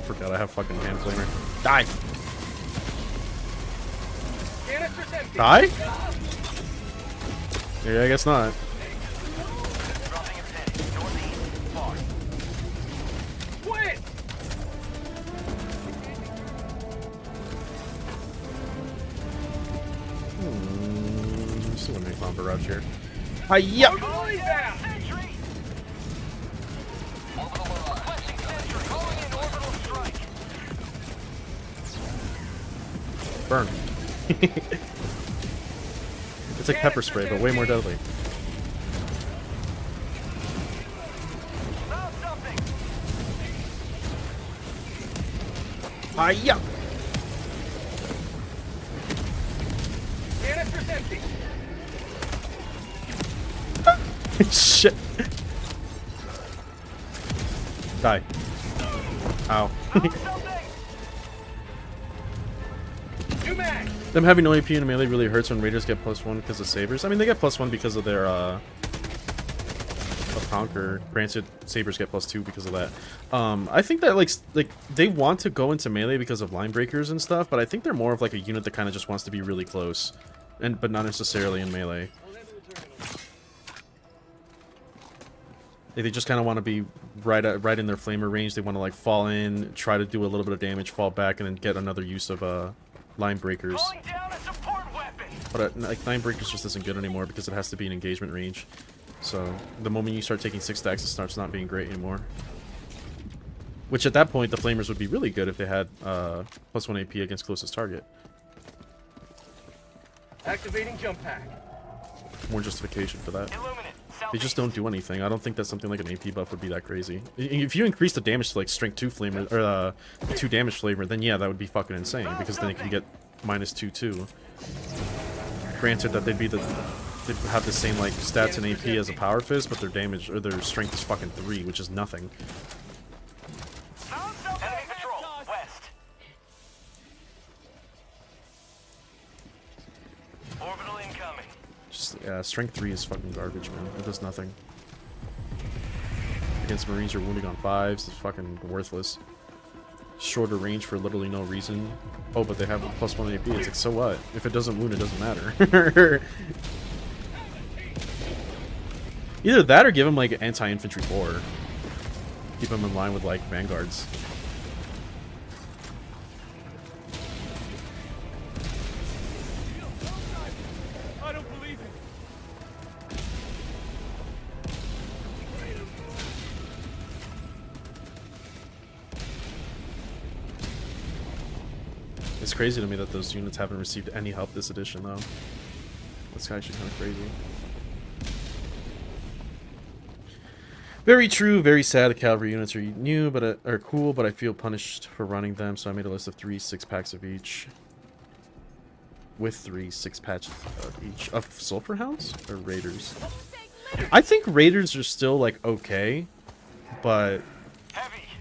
Forgot I have fucking hand flamer. Die! Die? Yeah, I guess not. Still gonna make bomb barrage here. Hiya! Burn. It's like pepper spray, but way more deadly. Hiya! Shit. Die. Ow. Them having no AP in melee really hurts when raiders get +1 because of sabers. I mean, they get +1 because of their of Conquer. Granted, sabers get +2 because of that. I think that like they want to go into melee because of line breakers and stuff, but I think they're more of like a unit that kind of just wants to be really close, but not necessarily in melee. They just kind of want to be right in their flamer range. They want to like fall in, try to do a little bit of damage, fall back, and then get another use of line breakers. But like line breakers just isn't good anymore because it has to be an engagement range. So the moment you start taking 6 stacks, it starts not being great anymore. Which at that point, the flamers would be really good if they had +1 AP against closest target. Activating jump pack. More justification for that. They just don't do anything. I don't think that something like an AP buff would be that crazy. If you increase the damage to like strength 2 flamer or 2 damage flamer, then yeah, that would be fucking insane because then it can get -2 too. Granted that they'd have the same like stats and AP as a power fist, but their damage or their strength is fucking 3, which is nothing. Enemy patrol west. Orbital incoming. Just, yeah, strength 3 is fucking garbage, man. It does nothing. Against Marines, you're wounding on 5s. It's fucking worthless. Shorter range for literally no reason. Oh, but they have a +1 AP. It's like, so what? If it doesn't wound, it doesn't matter. Either that or give him, like, anti-infantry 4. Keep him in line with, like, vanguards. It's crazy to me that those units haven't received any help this edition, though. That's actually kind of crazy. Very true, very sad. The cavalry units are new, but are cool, but I feel punished for running them, so I made a list of 3 6-packs of each. With 3 6-packs of each. Of Sulfur Hounds? Or Raiders? I think Raiders are still, like, okay. But,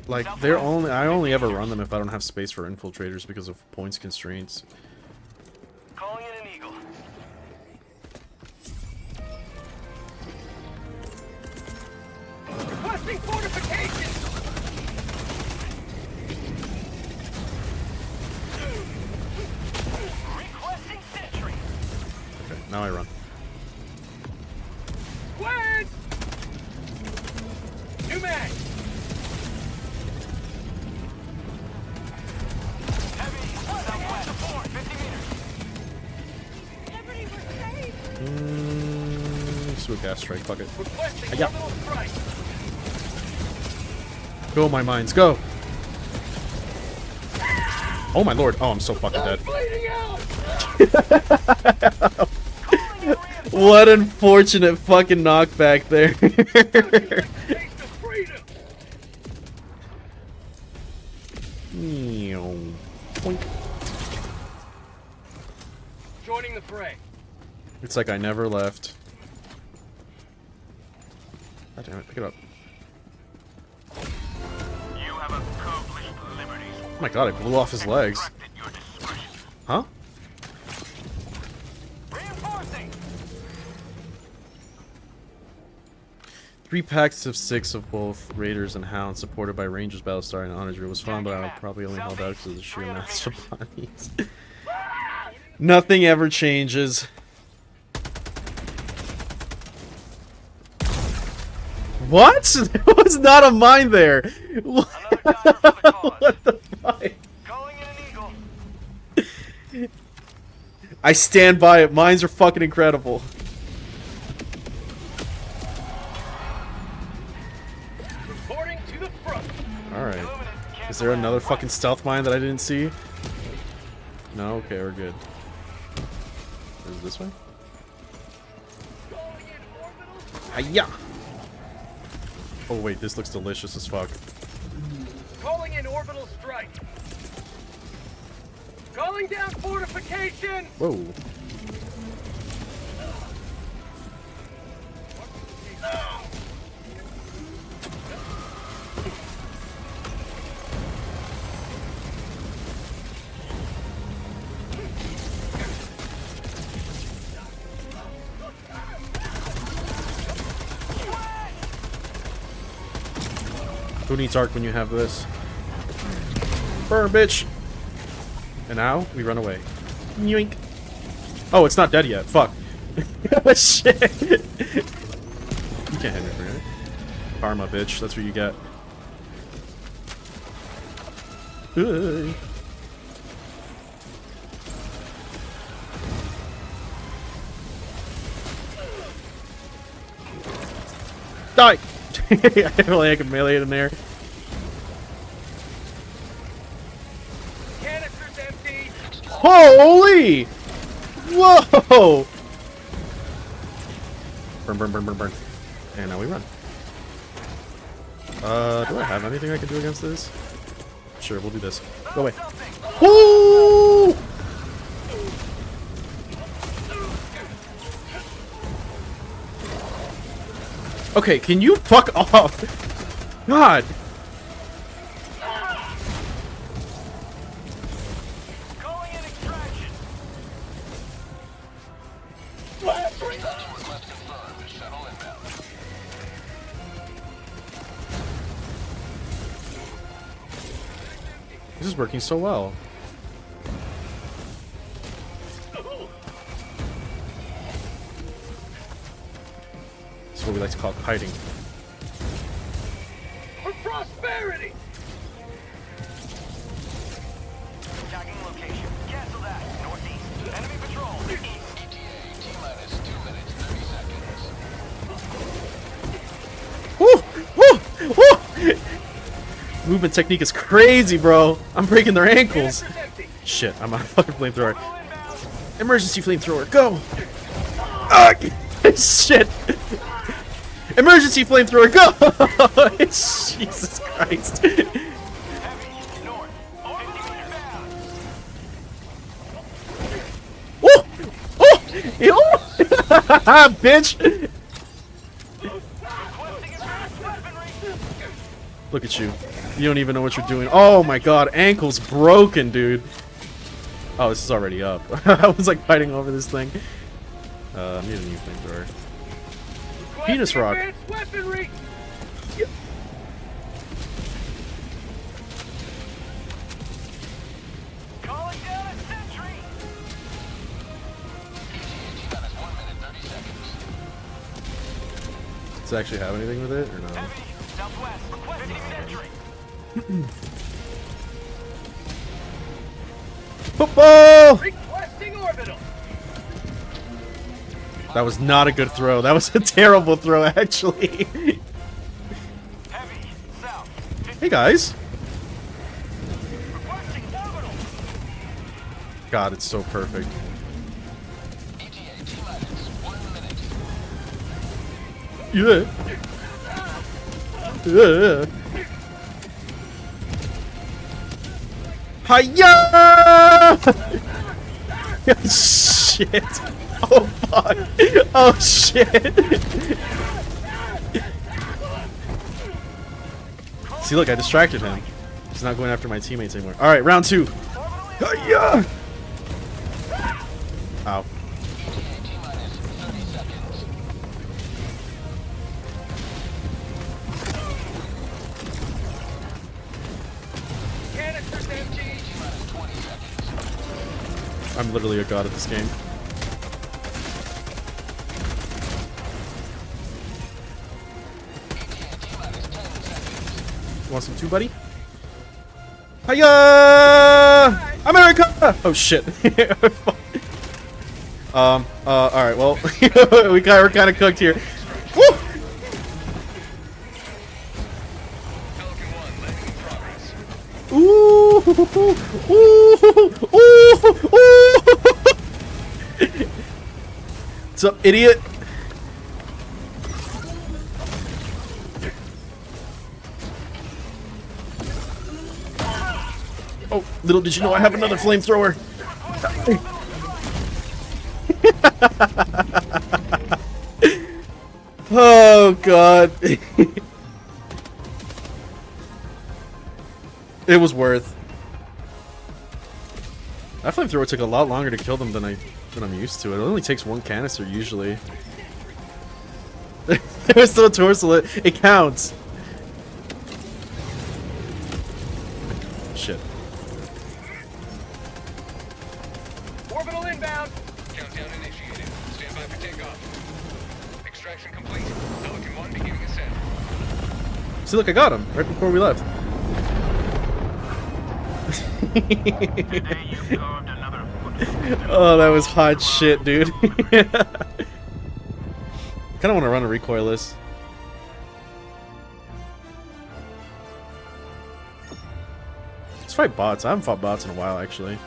like, I only ever run them if I don't have space for infiltrators because of points constraints. Calling in an Eagle. Requesting fortification! Requesting sentry! Okay, now I run. Squad! New mag! Heavy, southwest, support, 50 meters. Let's do a gas strike, fuck it. Requesting Yeah. orbital strike. Go, my mines, go! Oh my lord, oh, I'm so fucking dead. Bleeding out! What unfortunate fucking knockback there. Taste of freedom! Boink. Joining the fray. It's like I never left. God damn it, pick it up. You have accomplished liberties. Oh my god, I blew off his legs. At your discretion. Huh? Reinforcing! 3 packs of 6 of both Raiders and Hounds, supported by Rangers, Battlestar, and Onager was fun, but I probably only held out because of the sheer mass of bodies. Nothing ever changes. What? There was not a mine there. What, what the fuck? Calling in an Eagle. I stand by it. Mines are fucking incredible. Reporting to the front. Alright. Is there another fucking stealth mine that I didn't see? No? Okay, we're good. Is it this way? Hiya! Oh wait, this looks delicious as fuck. Calling in orbital strike. Calling down fortification. Whoa. Who needs arc when you have this? Burn, bitch! And now, we run away. Yoink! Oh, it's not dead yet. Fuck. Shit! You can't hit me for it. Karma, bitch. That's what you get. Hey. Die! I feel like I can melee it in there. Canisters empty. Holy! Whoa! Burn, burn, burn, burn, burn. And now we run. Do I have anything I can do against this? Sure, we'll do this. Go away. Woo! Okay, can you fuck off? God! Calling in extraction. This is working so well. This is what we like to call kiting. For prosperity. Tagging location. Cancel that. Northeast. Enemy patrol. East. ETA T-minus 2 minutes, 30 seconds. Woo! Woo! Woo! Movement technique is crazy, bro. I'm breaking their ankles. Canisters empty. Shit, I'm out of fucking flamethrower. Emergency flamethrower, go! Ah, shit! Emergency flamethrower, go! Jesus Christ. Oh! Oh! Ew! Bitch! Look at you. You don't even know what you're doing. Oh my god, ankle's broken, dude. Oh, this is already up. I was like fighting over this thing. I need a new flamethrower. Penis rock. Weaponry! Calling down a sentry! Does it actually have anything with it, or no? Heavy, southwest, requesting sentry! Football! Requesting orbital! That was not a good throw. That was a terrible throw, actually. Heavy, south, Hey, guys. requesting orbital! God, it's so perfect. Yeah. Yeah. Hiya! Shit. Oh fuck. Oh shit. See, look, I distracted him. He's not going after my teammates anymore. All right, round 2. Hiya! Ow. Canisters empty! I'm literally a god at this game. Want some too, buddy? Hiya! America! Oh shit. Alright, well, we're kind of cooked here. Woo! Ooh! Ooh! Ooh! Ooh! What's up, idiot? Oh, little did you know I have another flamethrower. Oh god. It was worth. That flamethrower took a lot longer to kill them than I'm used to. It only takes 1 canister usually. There's still a torso. It counts. Shit. Orbital inbound! Countdown initiated. Stand by for takeoff. Extraction complete. Pelican 1 beginning ascent. See, look, I got him right before we left. Today you carved another footprint. Oh, that was hot shit, dude. Kind of want to run a recoilless. Let's fight bots. I haven't fought bots in a while, actually.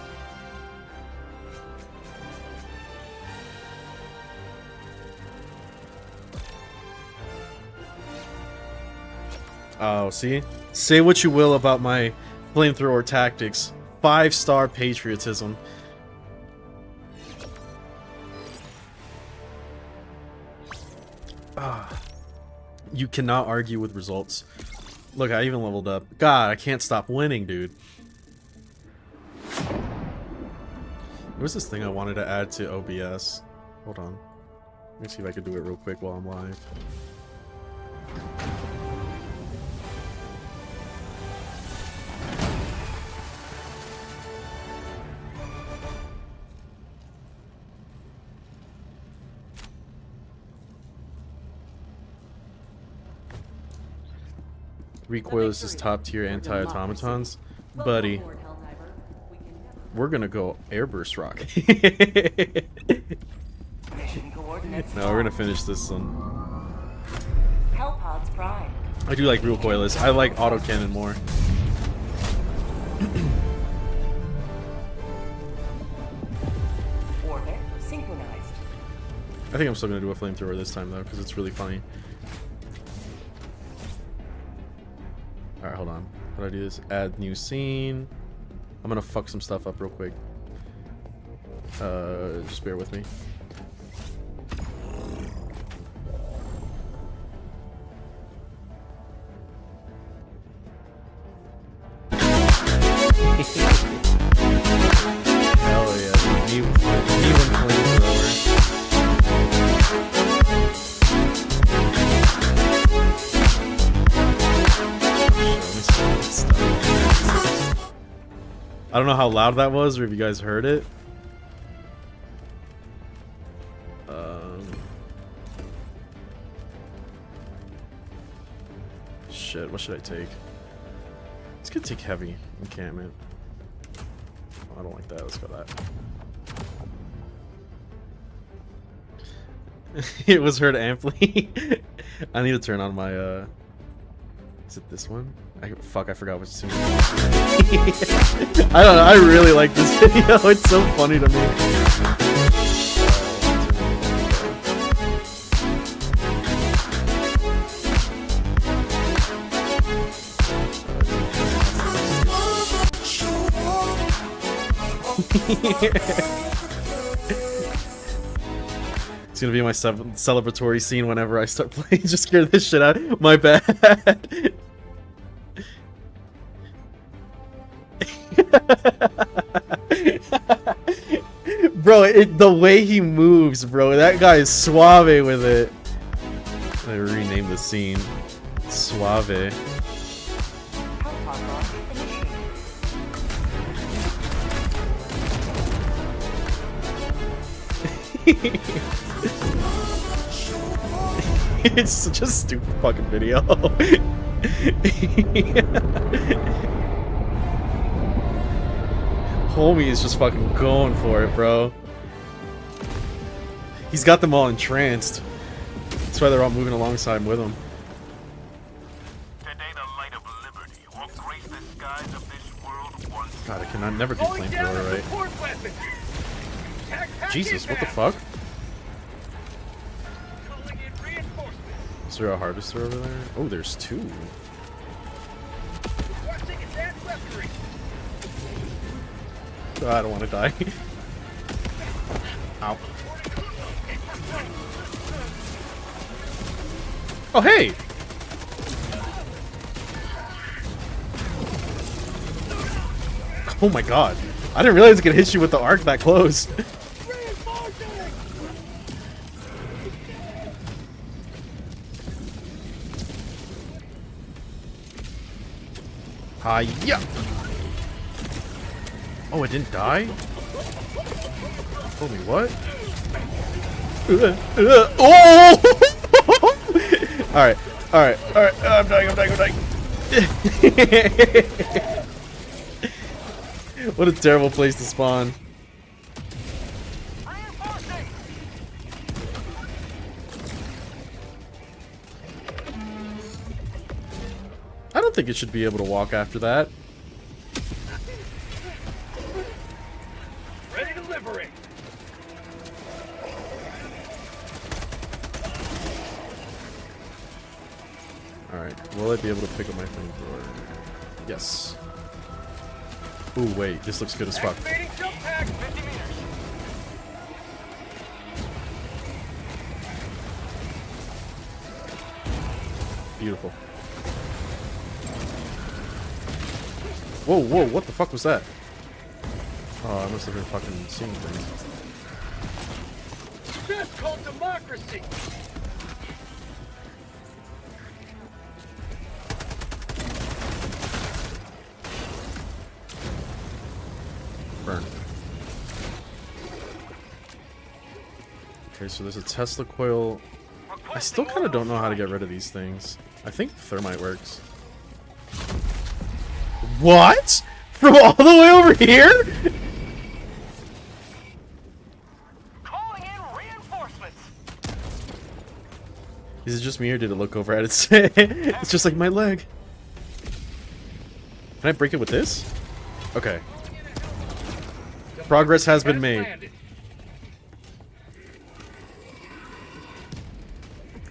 Oh, see? Say what you will about my flamethrower tactics. 5-star patriotism. You cannot argue with results. Look, I even leveled up. God, I can't stop winning, dude. There was this thing I wanted to add to OBS. Hold on. Let me see if I can do it real quick while I'm live. Recoilless is top tier anti-automatons. Buddy, we're gonna go airburst rock. Mission coordinates. No, we're gonna finish this one. Hellpods prime. I do like recoilless. I like autocannon more. I think I'm still gonna do a flamethrower this time though, because it's really funny. Alright, hold on. How do I do this? Add new scene. I'm gonna fuck some stuff up real quick. Just bear with me. Hell yeah, new one flamethrower. I don't know how loud that was or if you guys heard it. Shit, what should I take? Let's go take heavy encampment. Oh, I don't like that. Let's go that. It was heard amply. I need to turn on my is it this one? Fuck, I forgot which scene. I don't know, I really like this video. It's so funny to me. It's gonna be my celebratory scene whenever I start playing. Just scare this shit out. My bad. Bro, the way he moves, bro. That guy is suave with it. I renamed the scene. Suave. It's such a stupid fucking video. Homie is just fucking going for it, bro. He's got them all entranced. That's why they're all moving alongside with him. Today the light of liberty will grace the skies of this world once. God, I cannot never do flamethrower right. Jesus, what the fuck? Is there a harvester over there? Oh, there's two. Oh, I don't want to die. Ow. Oh, hey! Oh my god. I didn't realize it could hit you with the arc that close. Yeah. Oh, it didn't die? Told me what? Oh! Alright. I'm dying. What a terrible place to spawn. I don't think it should be able to walk after that. Ready to liberate. Alright, will I be able to pick up my flamethrower? Yes. Ooh, wait, this looks good as fuck. Activating jump pack, 50 meters. Beautiful. Whoa, what the fuck was that? Oh, I must have been fucking seeing things. That's called democracy. Burn. Okay, so there's a Tesla coil. I still kind of don't know how to get rid of these things. I think thermite works. What? From all the way over here? Calling in reinforcements. Is it just me or did it look over at it? It's just like my leg. Can I break it with this? Okay. Progress has been made.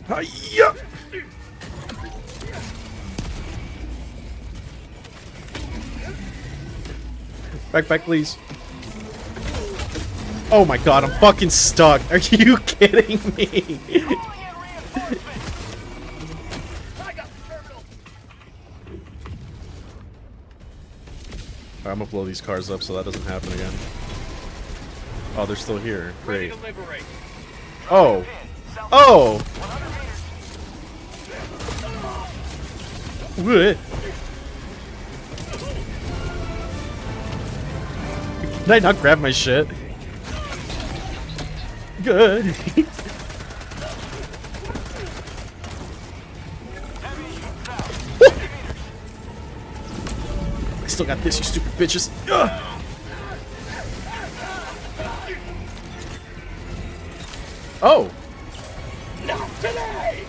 Hi-ya! Back, please. Oh my god, I'm fucking stuck. Are you kidding me? I'm gonna blow these cars up so that doesn't happen again. Oh, they're still here. Great. Oh! Oh! What? Did I not grab my shit? Good. I still got this, you stupid bitches. Ugh. Oh! Not today!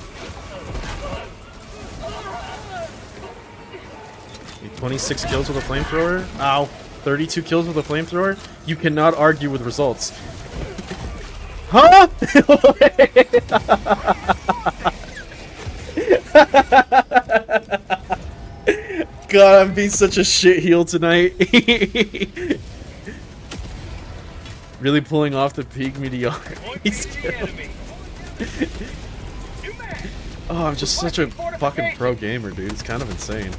26 kills with a flamethrower? Ow. 32 kills with a flamethrower? You cannot argue with results. Huh? God, I'm being such a shit heel tonight. Really pulling off the peak mediocrity skill. Oh, I'm just such a fucking pro gamer, dude. It's kind of insane.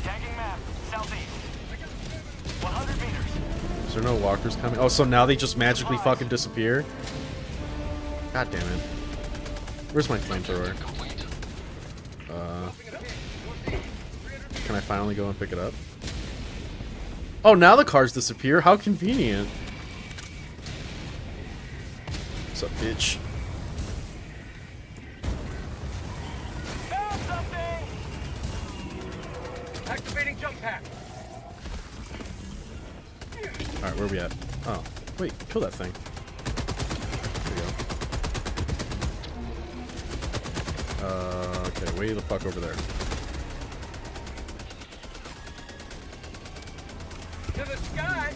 Tagging map, southeast. 100 meters. Is there no walkers coming? Oh, so now they just magically fucking disappear? God damn it. Where's my flamethrower? Can I finally go and pick it up? Oh, now the cars disappear? How convenient. What's up, bitch? Found something! Activating jump pack. Alright, where are we at? Oh, wait, kill that thing. There we go. Okay, way the fuck over there. To the sky!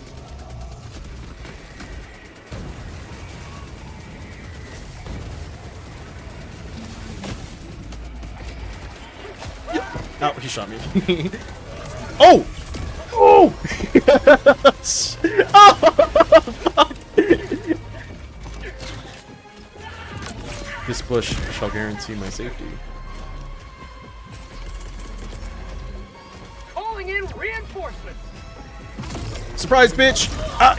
Oh, he shot me. Oh! Oh! Oh! Fuck! This bush shall guarantee my safety. Calling in reinforcements! Surprise, bitch! Ah.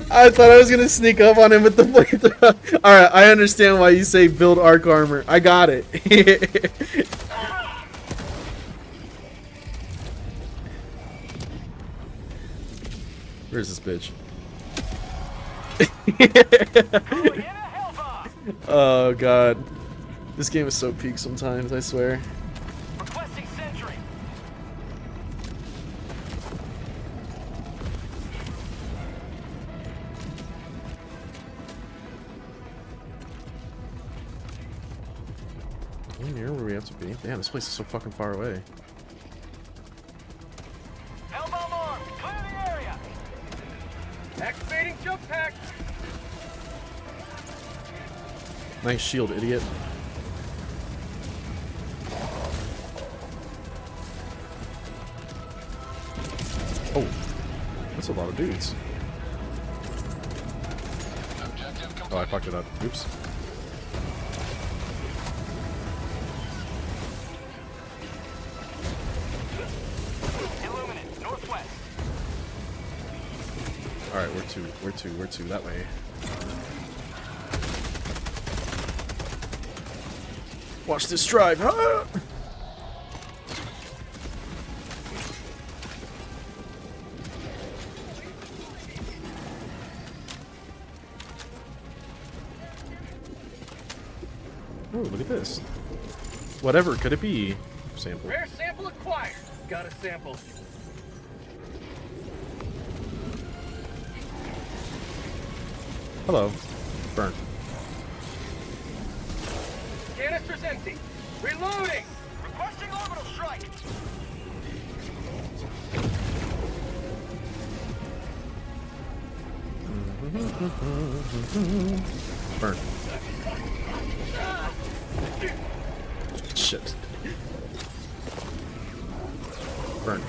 I thought I was gonna sneak up on him with the flamethrower. Alright, I understand why you say build arc armor. I got it. Where's this bitch? Oh god. This game is so peak sometimes, I swear. Requesting sentry. Are we near where we have to be? Damn, this place is so fucking far away. Hellbound arm, clear the area. Activating jump pack. Nice shield, idiot. Oh, that's a lot of dudes. Oh, I fucked it up. Oops. Illuminate, northwest. Alright, where to? That way. Watch this drive, huh? Oh, look at this. Whatever could it be? Sample. Rare sample acquired. Got a sample. Hello. Burn. Canister's empty. Reloading. Requesting orbital strike. Burn. Shit. Burn.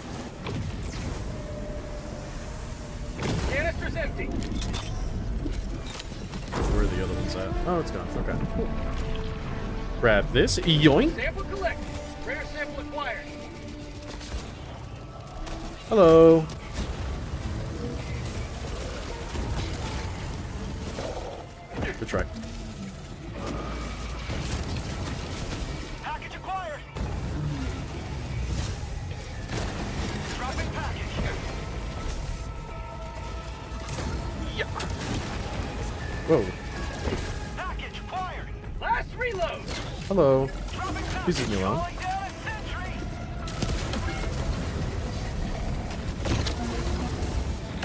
Canister's empty. Where are the other ones at? Oh, it's gone. Okay. Cool. Grab this. Yoink. Sample collected. Rare sample acquired. Hello. Good try. Package acquired. Dropping package. Whoa. Package acquired. Last reload. Hello. Dropping package. Please leave me alone. Calling down a sentry.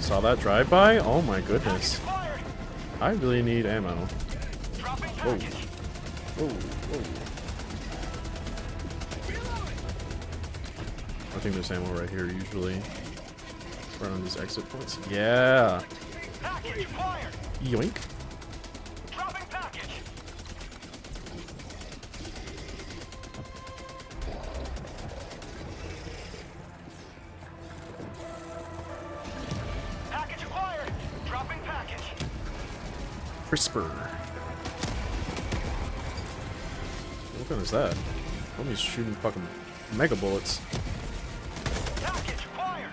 Saw that drive-by? Oh my goodness. Acquired. I really need ammo. Dropping Whoa. package. Whoa. Whoa. I think there's ammo right here usually. Right on these exit points. Yeah. Package acquired. Yoink. Dropping package. Package acquired. Dropping package. Crisper. What gun is that? Homie's shooting fucking mega bullets. Package acquired.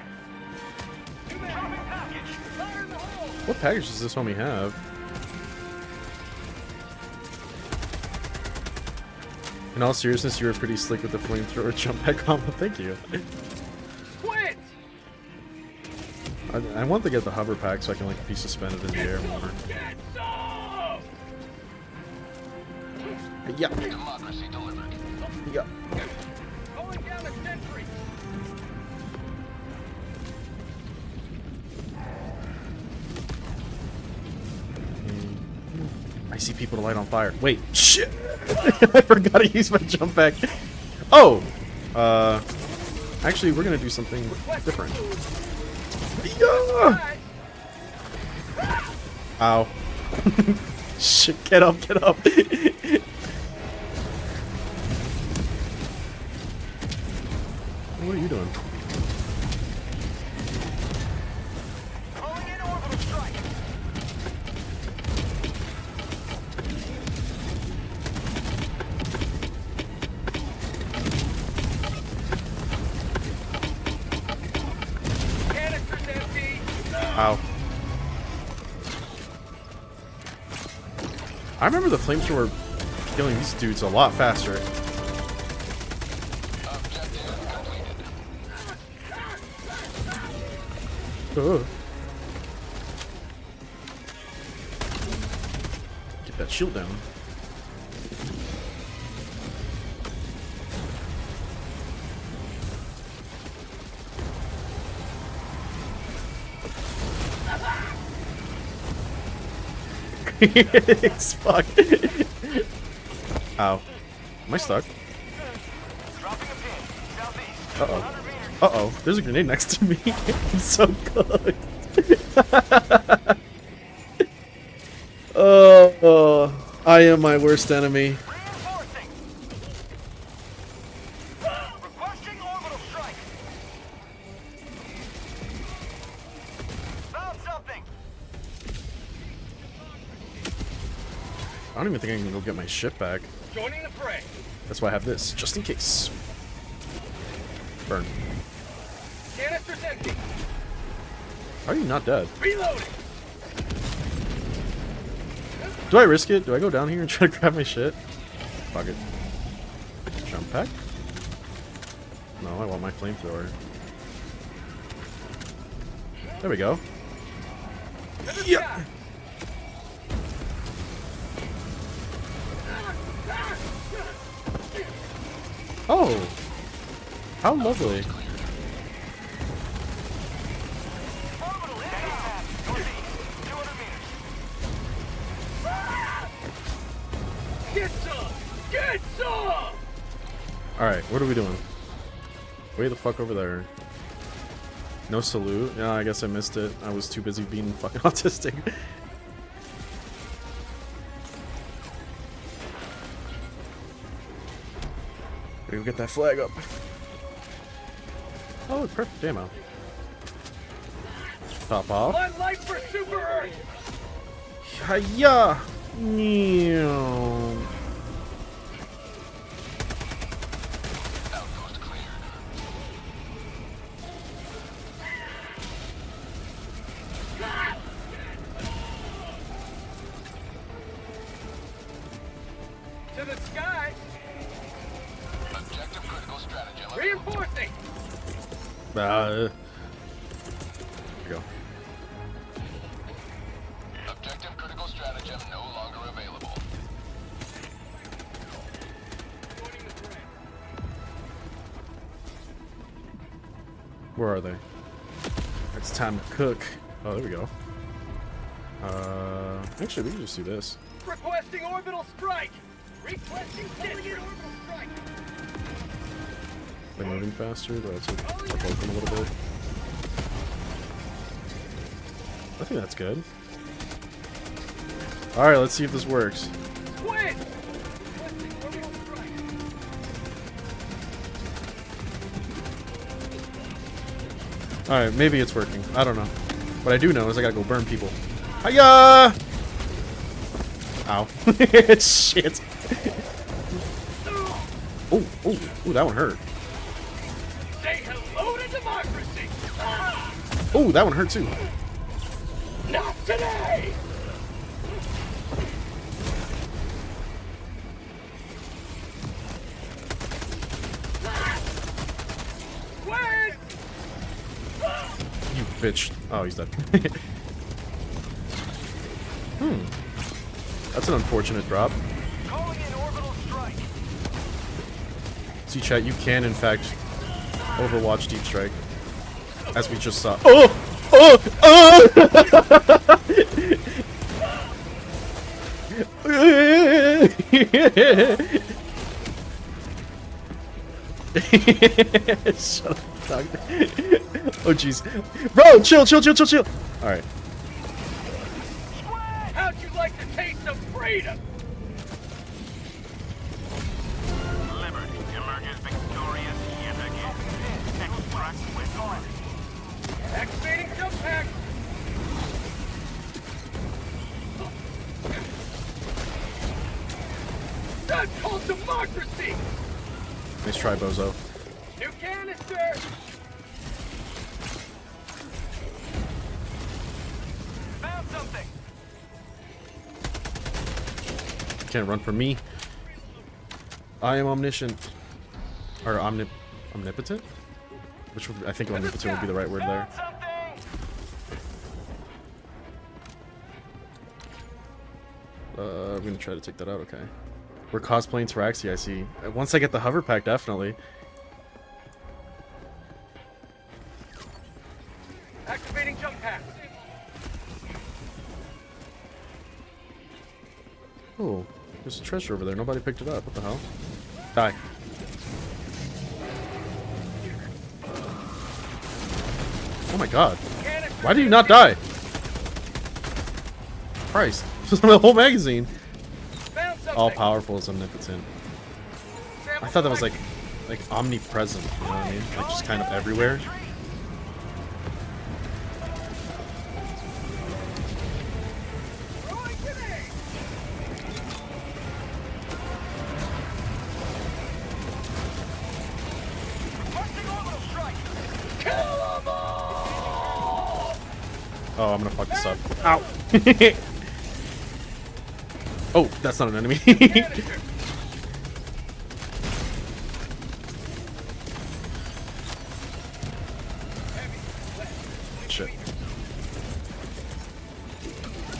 Dropping package. Fire in the hole. What package does this homie have? In all seriousness, you were pretty slick with the flamethrower jump back combo. Thank you. Quit. I want to get the hover pack so I can like be suspended in the air more. Get some. Yeah. Democracy delivered. Yeah. Going down a sentry. I see people to light on fire. Wait, shit! I forgot to use my jump pack. Oh! Actually, we're gonna do something different. Yeah! Ow. Shit, get up, get up! What are you doing? Calling in orbital strike. Canister's empty. Ow. I remember the flamethrower killing these dudes a lot faster. Ugh. Get that shield down. It's fucked. Ow. Am I stuck? Dropping a pin. Southeast. Uh-oh. 100 meters. Uh-oh. There's a grenade next to me. I'm so cooked. Oh, I am my worst enemy. Reinforcing. Requesting orbital strike. Found something. I don't even think I can go get my ship back. Joining the fray. That's why I have this, just in case. Burn. Canister's empty. How are you not dead? Reloading. Do I risk it? Do I go down here and try to grab my shit? Fuck it. Jump pack? No, I want my flamethrower. There we go. Yeah. Oh! How lovely. Orbital impact. Northeast. 200 meters. Get some. Get some. Alright, what are we doing? Way the fuck over there. No salute? Yeah, I guess I missed it. I was too busy being fucking autistic. Gotta go get that flag up. Oh, perfect ammo. Pop off. On life for Super Earth! Hiya! Meow. To the sky! Objective critical stratagem. Reinforcing! There we go. Objective critical stratagem no longer available. Where are they? It's time to cook. Oh, there we go. Actually, we can just do this. Requesting orbital strike! Requesting orbital strike! They're moving faster. Do I have to provoke them a little bit? I think that's good. Alright, let's see if this works. Twin! Requesting orbital strike! Alright, maybe it's working. I don't know. What I do know is I gotta go burn people. Hiya! Ow. Shit. Oh, that one hurt. Say hello to democracy! Oh, that one hurt too. Not today! Wait! You bitch. Oh, he's dead. That's an unfortunate drop. Calling in orbital strike! See, chat, you can, in fact, Overwatch Deep Strike. As we just saw. Oh! Oh! Oh! Shut up, dog. Oh, jeez. Bro, chill. Alright. How'd you like the taste of freedom? Liberty emerges victorious yet again. Extract with order. Activating jump pack! That's called democracy! Nice try, Bozo. New canister! Found something! Can't run from me. I am omniscient. Or omnipotent? Which would, I think omnipotent would be the right word there. Found something! I'm gonna try to take that out, okay. We're cosplaying Taraxi, I see. Once I get the hover pack, definitely. Activating jump pack! Oh, there's a treasure over there. Nobody picked it up. What the hell? Die. Oh my god. Why do you not die? Christ. The whole magazine. Found something! All powerful is omnipotent. I thought that was like omnipresent, you know what I mean? Like just kind of everywhere. Throwing grenade! Requesting orbital strike! Kill them all! Oh, I'm gonna fuck this up. Ow! Oh, that's not an enemy. Shit.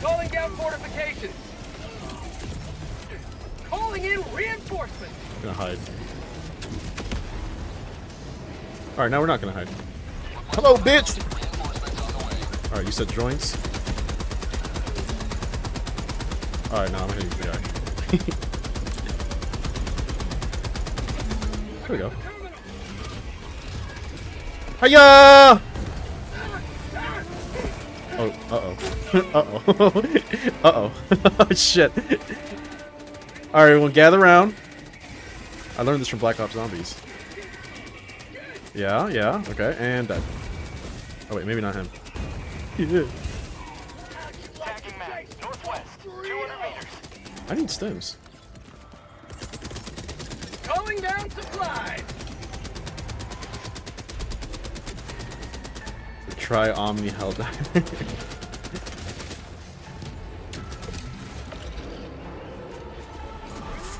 Calling down fortifications! Calling in reinforcements! I'm gonna hide. Alright, now we're not gonna hide. Hello, bitch! Alright, you said joints? Alright, now I'm hitting the guy. There we go. Hiya! Oh, uh-oh. Uh-oh. Uh-oh. Oh, shit. Alright, everyone gather around. I learned this from Black Ops Zombies. Yeah, yeah, okay, and dead. Oh wait, maybe not him. Yeah. Tagging mag. Northwest. 200 meters. I need stims. Calling down supplies. Try Omni Helldiver.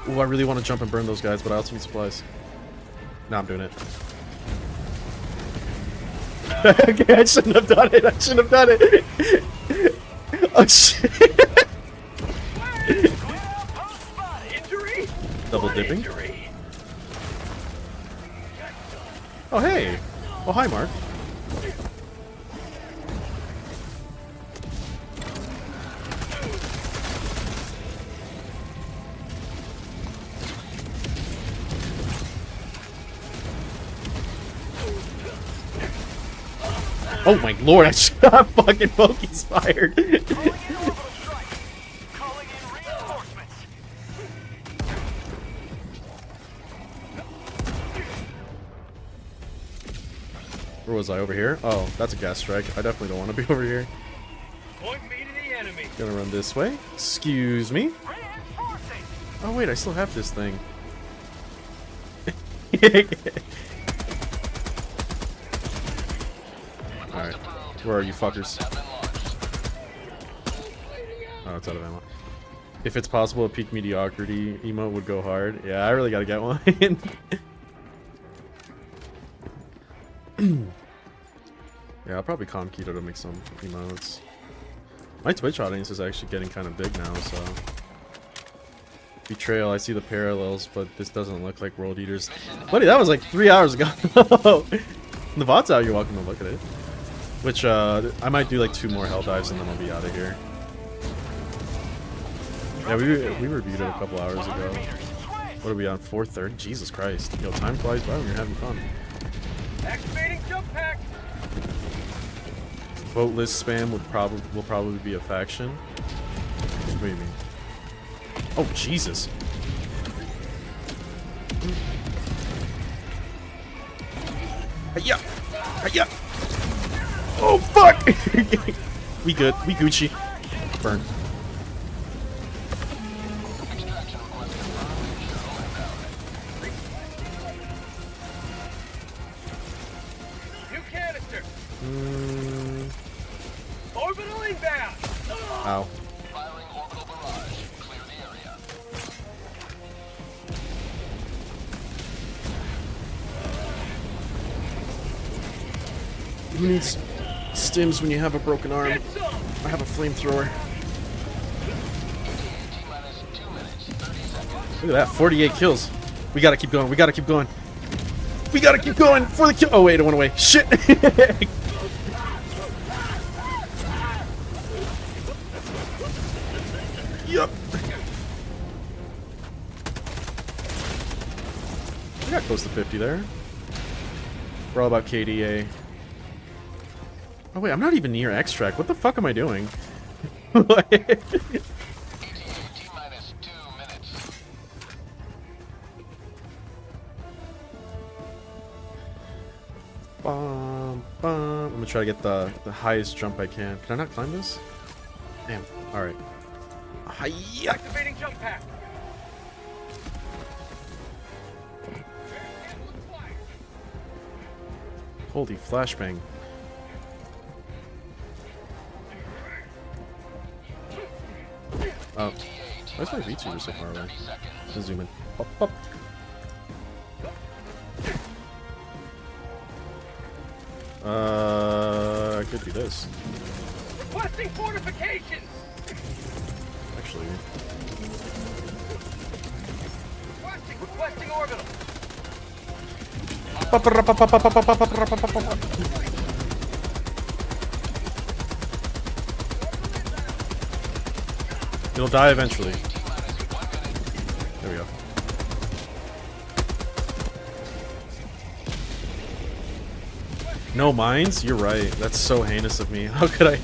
Ooh, I really want to jump and burn those guys, but I also need supplies. Nah, I'm doing it. Okay, I shouldn't have done it. I shouldn't have done it. Oh shit. Injury? Double What dipping. injury? Oh hey. Oh hi, Mark. Oh my lord, I shot fucking Poke's fired. Calling in orbital strike. Calling in reinforcements. Where was I? Over here? Oh, that's a gas strike. I definitely don't want to be over here. Point me to the enemy. Gonna run this way. Excuse me. Reinforcing. Oh wait, I still have this thing. Alright. Where are you fuckers? Oh, it's out of ammo. If it's possible, a peak mediocrity emote would go hard. Yeah, I really gotta get one. Yeah, I'll probably calm Keto to make some emotes. My Twitch audience is actually getting kind of big now, so... Betrayal, I see the parallels, but this doesn't look like World Eaters. Buddy, that was like 3 hours ago. The bot's out, you're welcome to look at it. Which, I might do like 2 more hell dives and then I'll be out of here. Yeah, we reviewed it a couple hours ago. What are we on? 4:30? Jesus Christ. Yo, time flies by when you're having fun. Activating jump pack. Vote list spam will probably be a faction. What do you mean? Oh Jesus! Hiya! Hiya! Oh fuck! We good. We Gucci. Burn. New canister. Orbital inbound. Ow. Firing orbital barrage. Clear the area. Who needs stims when you have a broken arm? Get some. I have a flamethrower. T-minus 2 minutes, 30 seconds. Look at that, 48 kills. We gotta keep going. We gotta keep going. We gotta keep going for the kill. Oh wait, it went away. Shit. Yup. We got close to 50 there. We're all about KDA. Oh wait, I'm not even near extract. What the fuck am I doing? T-minus 2 minutes. Bum, bum. I'm gonna try to get the highest jump I can. Can I not climb this? Damn. Alright. Hiya! Activating jump pack. Holy flashbang. Oh. Why is my VTuber so far away? Let's zoom in. Pop, pop. I could do this. Requesting fortifications. Actually. Requesting orbital. It'll die eventually. There we go. No mines? You're right. That's so heinous of me. How could I?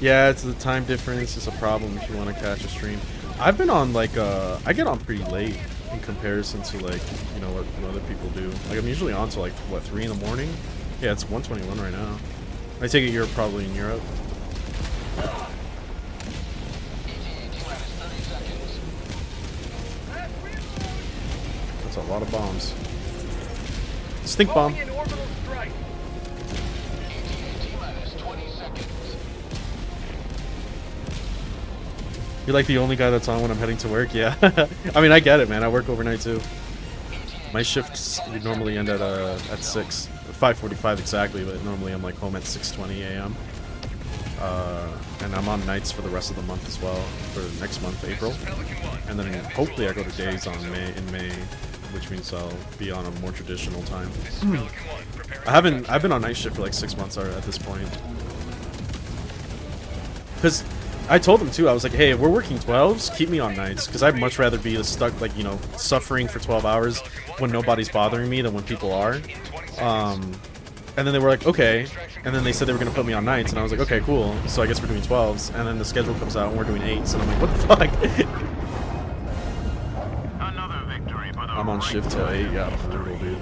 Yeah, it's the time difference. It's a problem if you want to catch a stream. I've been on like I get on pretty late in comparison to like, you know, what other people do. Like I'm usually on to like what, 3 in the morning? Yeah, it's 1:21 right now. I take it you're probably in Europe. That's a lot of bombs. Stink bomb. You're like the only guy that's on when I'm heading to work? Yeah. I mean, I get it, man. I work overnight too. My shifts normally end at 6. 5:45 exactly, but normally I'm like home at 6:20 a.m. And I'm on nights for the rest of the month as well, for next month, April. And then hopefully I go to days in May, which means I'll be on a more traditional time. I've been on night shift for like 6 months at this point. Because I told them too, I was like, hey, if we're working 12s, keep me on nights, because I'd much rather be stuck, like, you know, suffering for 12 hours when nobody's bothering me than when people are. And then they were like, okay, and then they said they were going to put me on nights, and I was like, okay, cool, so I guess we're doing 12s, and then the schedule comes out and we're doing 8s, and I'm like, what the fuck? I'm on shift till 8, yeah, brutal, dude.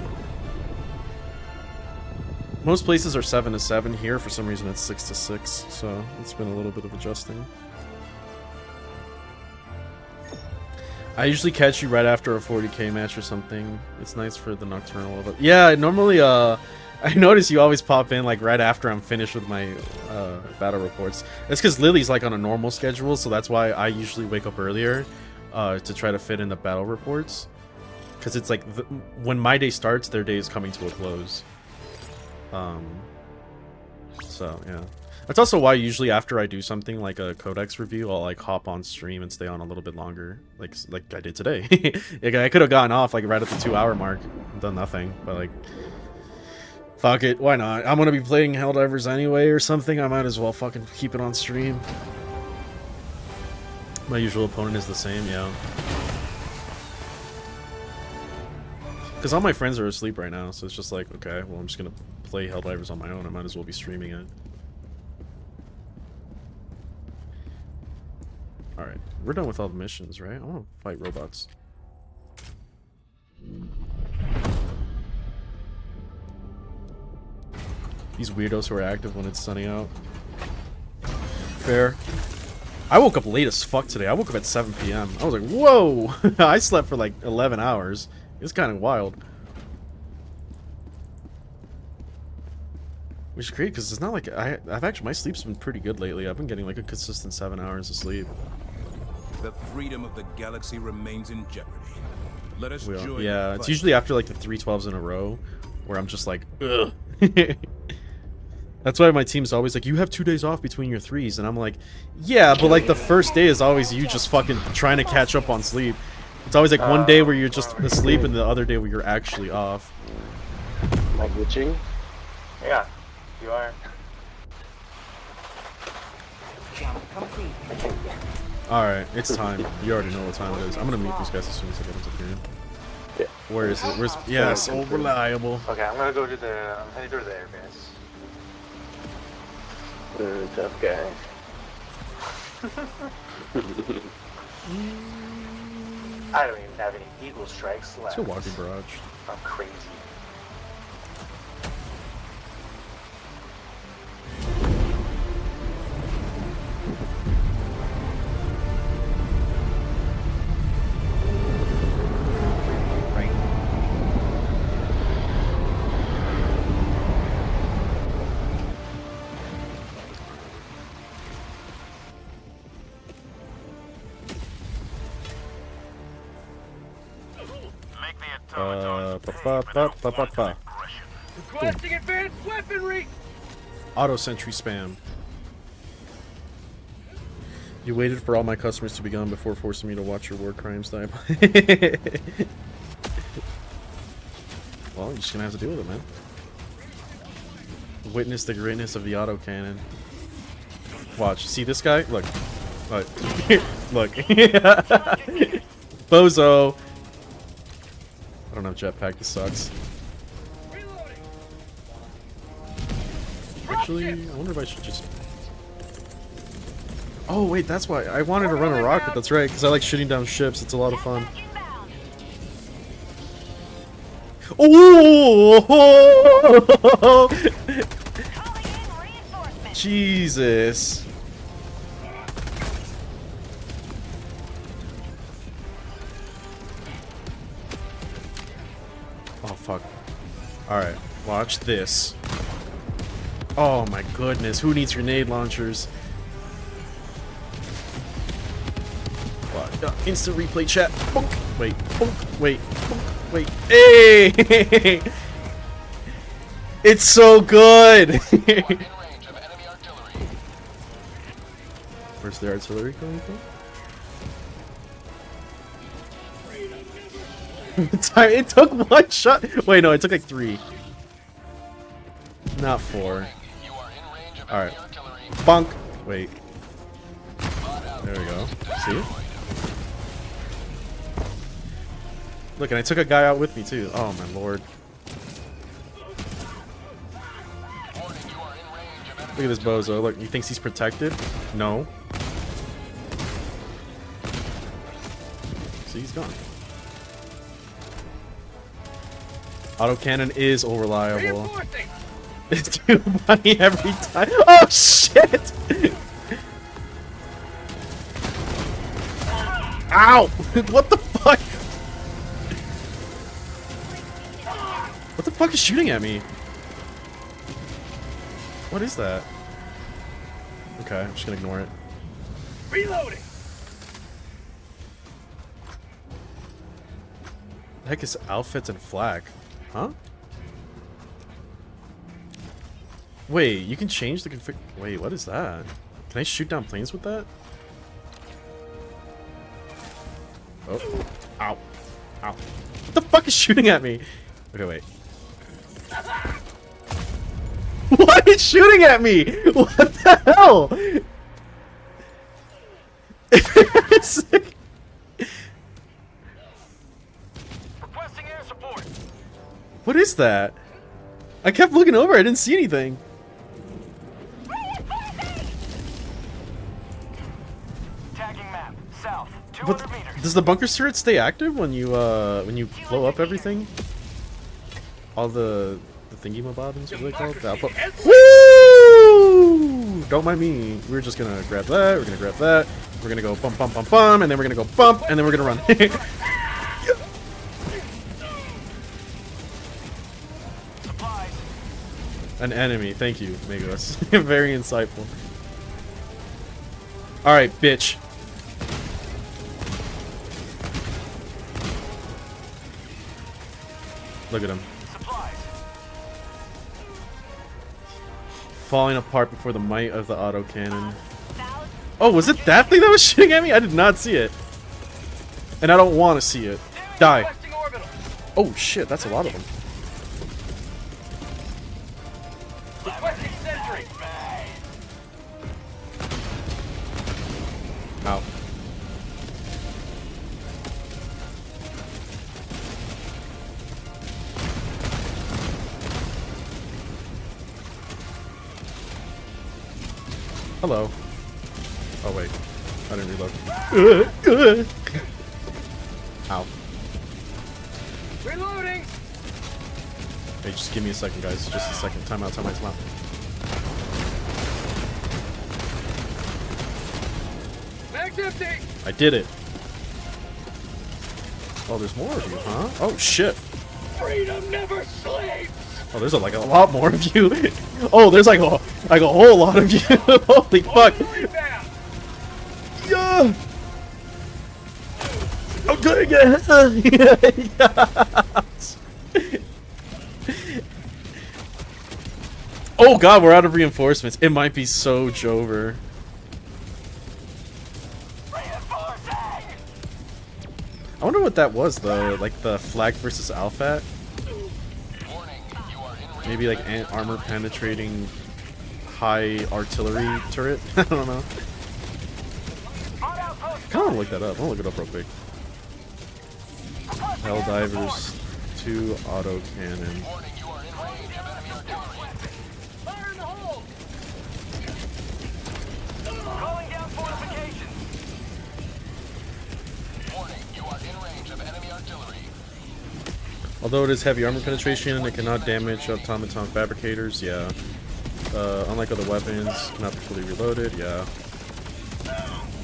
Most places are 7 to 7. Here, for some reason, it's 6 to 6. So it's been a little bit of adjusting. I usually catch you right after a 40k match or something. It's nice for the nocturnal. But yeah, normally, I notice you always pop in like right after I'm finished with my battle reports. It's because Lily's like on a normal schedule, so that's why I usually wake up earlier to try to fit in the battle reports. Because it's like when my day starts, their day is coming to a close. So yeah, that's also why usually after I do something like a Codex review, I'll like hop on stream and stay on a little bit longer, like I did today. Like, I could have gotten off like right at the 2-hour mark and done nothing, but like, fuck it, why not? I'm gonna be playing Helldivers anyway or something. I might as well fucking keep it on stream. My usual opponent is the same, yeah. Because all my friends are asleep right now, so it's just like, okay, well, I'm just gonna play Helldivers on my own. I might as well be streaming it. Alright, we're done with all the missions, right? I want to fight robots. These weirdos who are active when it's sunny out. Fair. I woke up late as fuck today. I woke up at 7 p.m. I was like, whoa! I slept for like 11 hours. It's kind of wild. Which is great, because it's not like I've actually, my sleep's been pretty good lately. I've been getting like a consistent 7 hours of sleep. The freedom of the galaxy remains in jeopardy. Let us join. Yeah, it's usually after like the 3-12s in a row where I'm just like, ugh. That's why my team's always like, you have 2 days off between your 3s, and I'm like, yeah, but like the first day is always you just fucking trying to catch up on sleep. It's always like one day where you're just asleep and the other day where you're actually off. Am I glitching? Yeah, you are. Jump complete. Alright, it's time. You already know what time it is. I'm gonna mute these guys as soon as I get into the game. Yeah. Where is it? Where's... Yeah, so reliable. Okay, I'm gonna go to the... I'm heading to the airbase. Tough guy. I don't even have any Eagle Strikes left. It's a walking barrage. I'm crazy. Requesting advanced weaponry! Auto sentry spam. You waited for all my customers to be gone before forcing me to watch your war crimes die. Well, you're just gonna have to deal with it, man. Witness the greatness of the autocannon. Watch. See this guy? Look. Look. Look. Bozo. I don't have jetpack. This sucks. Actually, I wonder if I should just... Oh, wait, that's why. I wanted to run a rocket. That's right, because I like shooting down ships. It's a lot of fun. Oh! Jesus. Oh, fuck. Alright, watch this. Oh my goodness, who needs grenade launchers? Instant replay chat. Bonk. Wait, bonk. Wait, bonk. Wait. Hey! It's so good! Where's the artillery coming from? Sorry, it took one shot. Wait, no, it took like 3. Not 4. Alright. Bonk. Wait. There we go. See? Look, and I took a guy out with me too. Oh my lord. Look at this bozo. Look, he thinks he's protected? No. See, he's gone. Autocannon is reliable. It's too funny every time. Oh shit! Ow! What the fuck? What the fuck is shooting at me? What is that? Okay, I'm just gonna ignore it. Reloading. The heck is outfits and flak? Huh? Wait, you can change the config. Wait, what is that? Can I shoot down planes with that? Oh. Ow. Ow. What the fuck is shooting at me? Okay, wait. What is shooting at me? What the hell? Requesting air support. What is that? I kept looking over, I didn't see anything. Tagging map. South. 200 But meters. does the bunker turret stay active when you blow up everything? All the thingy-mabobbins, what are they called? The output. Woo! Don't mind me. We're just gonna grab that. We're gonna grab that. We're gonna go bump, bump, bump, bump, and then we're gonna go bump, and then we're gonna run. Supplies. An enemy. Thank you, Megos. Very insightful. All right, bitch. Look at him. Supplies. Falling apart before the might of the autocannon. Oh, was it that thing that was shooting at me? I did not see it. And I don't want to see it. Die. Requesting orbital. Oh shit, that's a lot of them. Requesting sentry. Ow. Hello. Oh wait, I didn't reload. Ow. Reloading. Hey, just give me a second, guys. Just a second. Time out, time out, time out. Mag's empty. I did it. Oh, there's more of you, huh? Oh shit. Freedom never sleeps. Oh, there's like a lot more of you. Oh, there's like a whole lot of you. Holy fuck. Yeah. I'm doing it. Yes. Oh god, we're out of reinforcements. It might be so Jover. I wonder what that was though. Like the flag versus Alphat. Maybe like armor penetrating high artillery turret. I don't know. I kind of want to look that up. I want to look it up real quick. Helldivers 2 autocannon. Fire in the hole. Calling down fortifications. Although it is heavy armor penetration, it cannot damage automaton fabricators, yeah. Unlike other weapons, cannot be fully reloaded, yeah.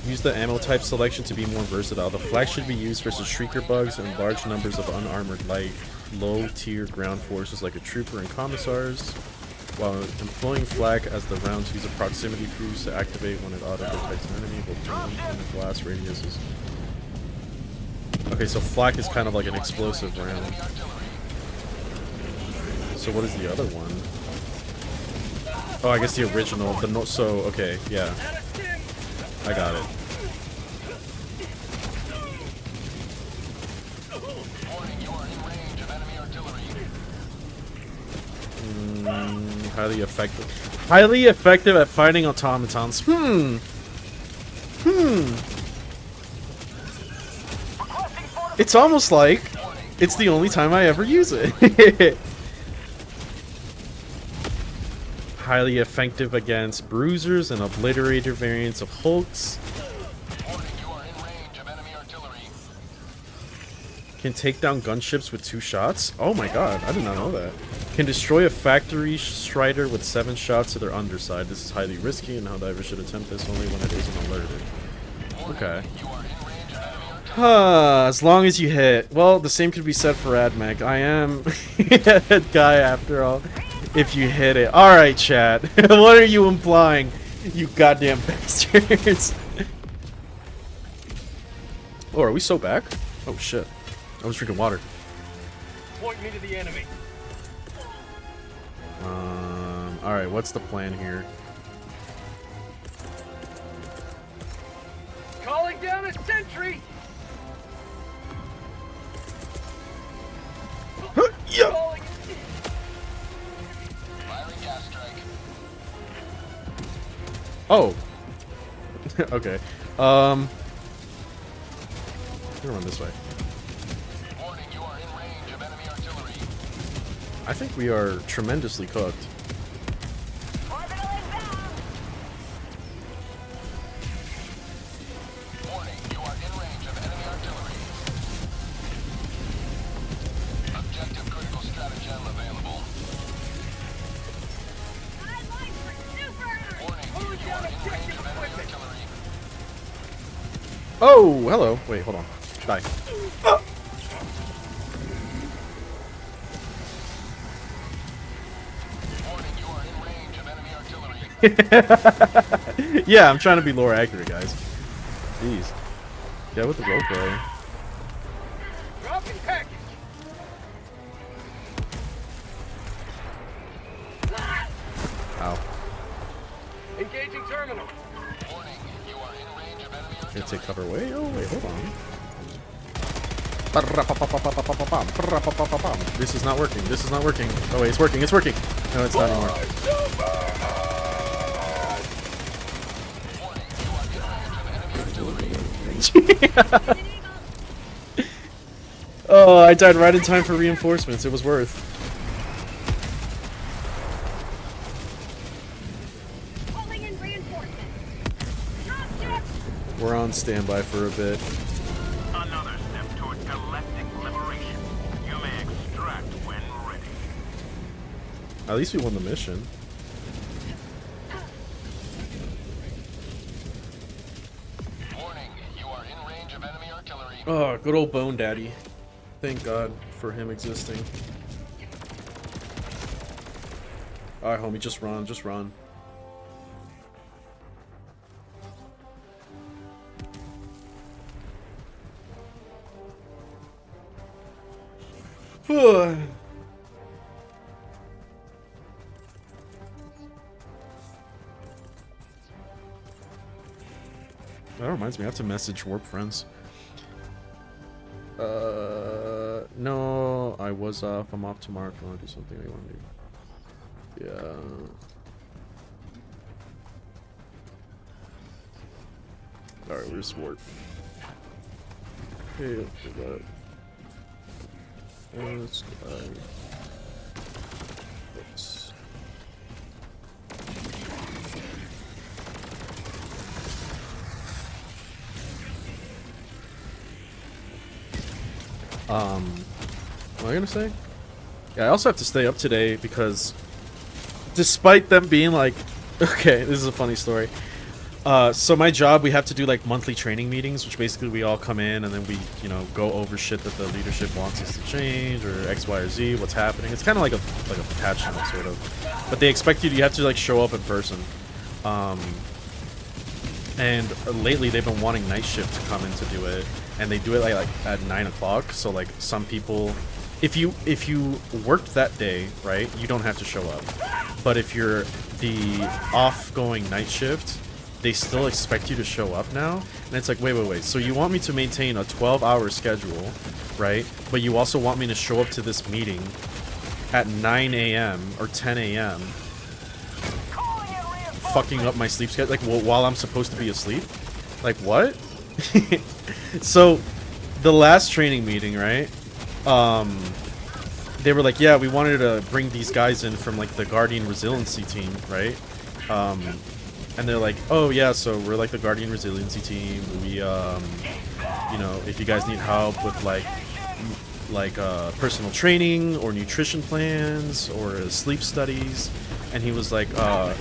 Use the ammo type selection to be more versatile. The flak should be used versus shrieker bugs and large numbers of unarmored light, low-tier ground forces like a trooper and commissars, while employing flak as the rounds use a proximity fuse to activate when it auto-detects an enemy, both and the blast radiuses. Okay, so flak is kind of like an explosive round. So what is the other one? Oh, I guess the original. So, okay, yeah. I got it. Highly effective. Highly effective at fighting automatons. It's almost like it's the only time I ever use it. Highly effective against bruisers and obliterator variants of Hulks. Can take down gunships with 2 shots. Oh my god, I did not know that. Can destroy a factory strider with 7 shots to their underside. This is highly risky, and Helldivers should attempt this only when it isn't alerted. Okay. As long as you hit. Well, the same could be said for AdMech. I am a guy after all. If you hit it. Alright, chat. What are you implying? You goddamn bastards. Oh, are we so back? Oh shit. I was drinking water. Point me to the enemy. Alright, what's the plan here? Calling down a sentry. Yeah. Oh. Okay. I'm gonna run this way. Warning, you are in range of enemy artillery. I think we are tremendously cooked. Warning, you are in range of enemy artillery. Objective critical stratagem available. Warning, you are in range of enemy artillery. Oh, hello. Wait, hold on. Die. Warning, you are in range of enemy artillery. Yeah, I'm trying to be lore accurate, guys. Jeez. Yeah, with the roleplay. Dropping package. Ow. Engaging terminal. Warning, you are in range of enemy Gonna artillery. take cover away? Oh, wait, hold on. This is not working. This is not working. Oh, wait, it's working. It's working. No, it's not anymore. Warning, you are in range of enemy artillery. Oh, I died right in time for reinforcements. It was worth. Calling in reinforcements. Dropship. We're on standby for a bit. Another step toward galactic liberation. You may extract when ready. At least we won the mission. Warning, you are in range of enemy artillery. Oh, good old Bone Daddy. Thank God for him existing. Alright, homie, just run, just run. That reminds me, I have to message Warp Friends. No, I was off. I'm off tomorrow if you want to do something I want to do. Yeah. Alright, where's Warp? Hey, we got this guy. Oops. am I gonna say? Yeah, I also have to stay up today because despite them being like, okay, this is a funny story. So my job, we have to do like monthly training meetings, which basically we all come in and then we, you know, go over shit that the leadership wants us to change or X, Y, or Z, what's happening. It's kind of like a patch note sort of, but they expect you have to like show up in person. And lately they've been wanting night shift to come in to do it, and they do it like at 9 o'clock. So like some people, if you worked that day, right, you don't have to show up. But if you're the off-going night shift, they still expect you to show up now. And it's like, wait. So you want me to maintain a 12-hour schedule, right? But you also want me to show up to this meeting at 9 a.m. or 10 a.m. fucking up my sleep schedule, like while I'm supposed to be asleep? Like what? So the last training meeting, right? They were like, yeah, we wanted to bring these guys in from like the Guardian Resiliency team, right? And they're like, oh yeah, so we're like the Guardian Resiliency team. We, you know, if you guys need help with like personal training or nutrition plans or sleep studies. And he was like, I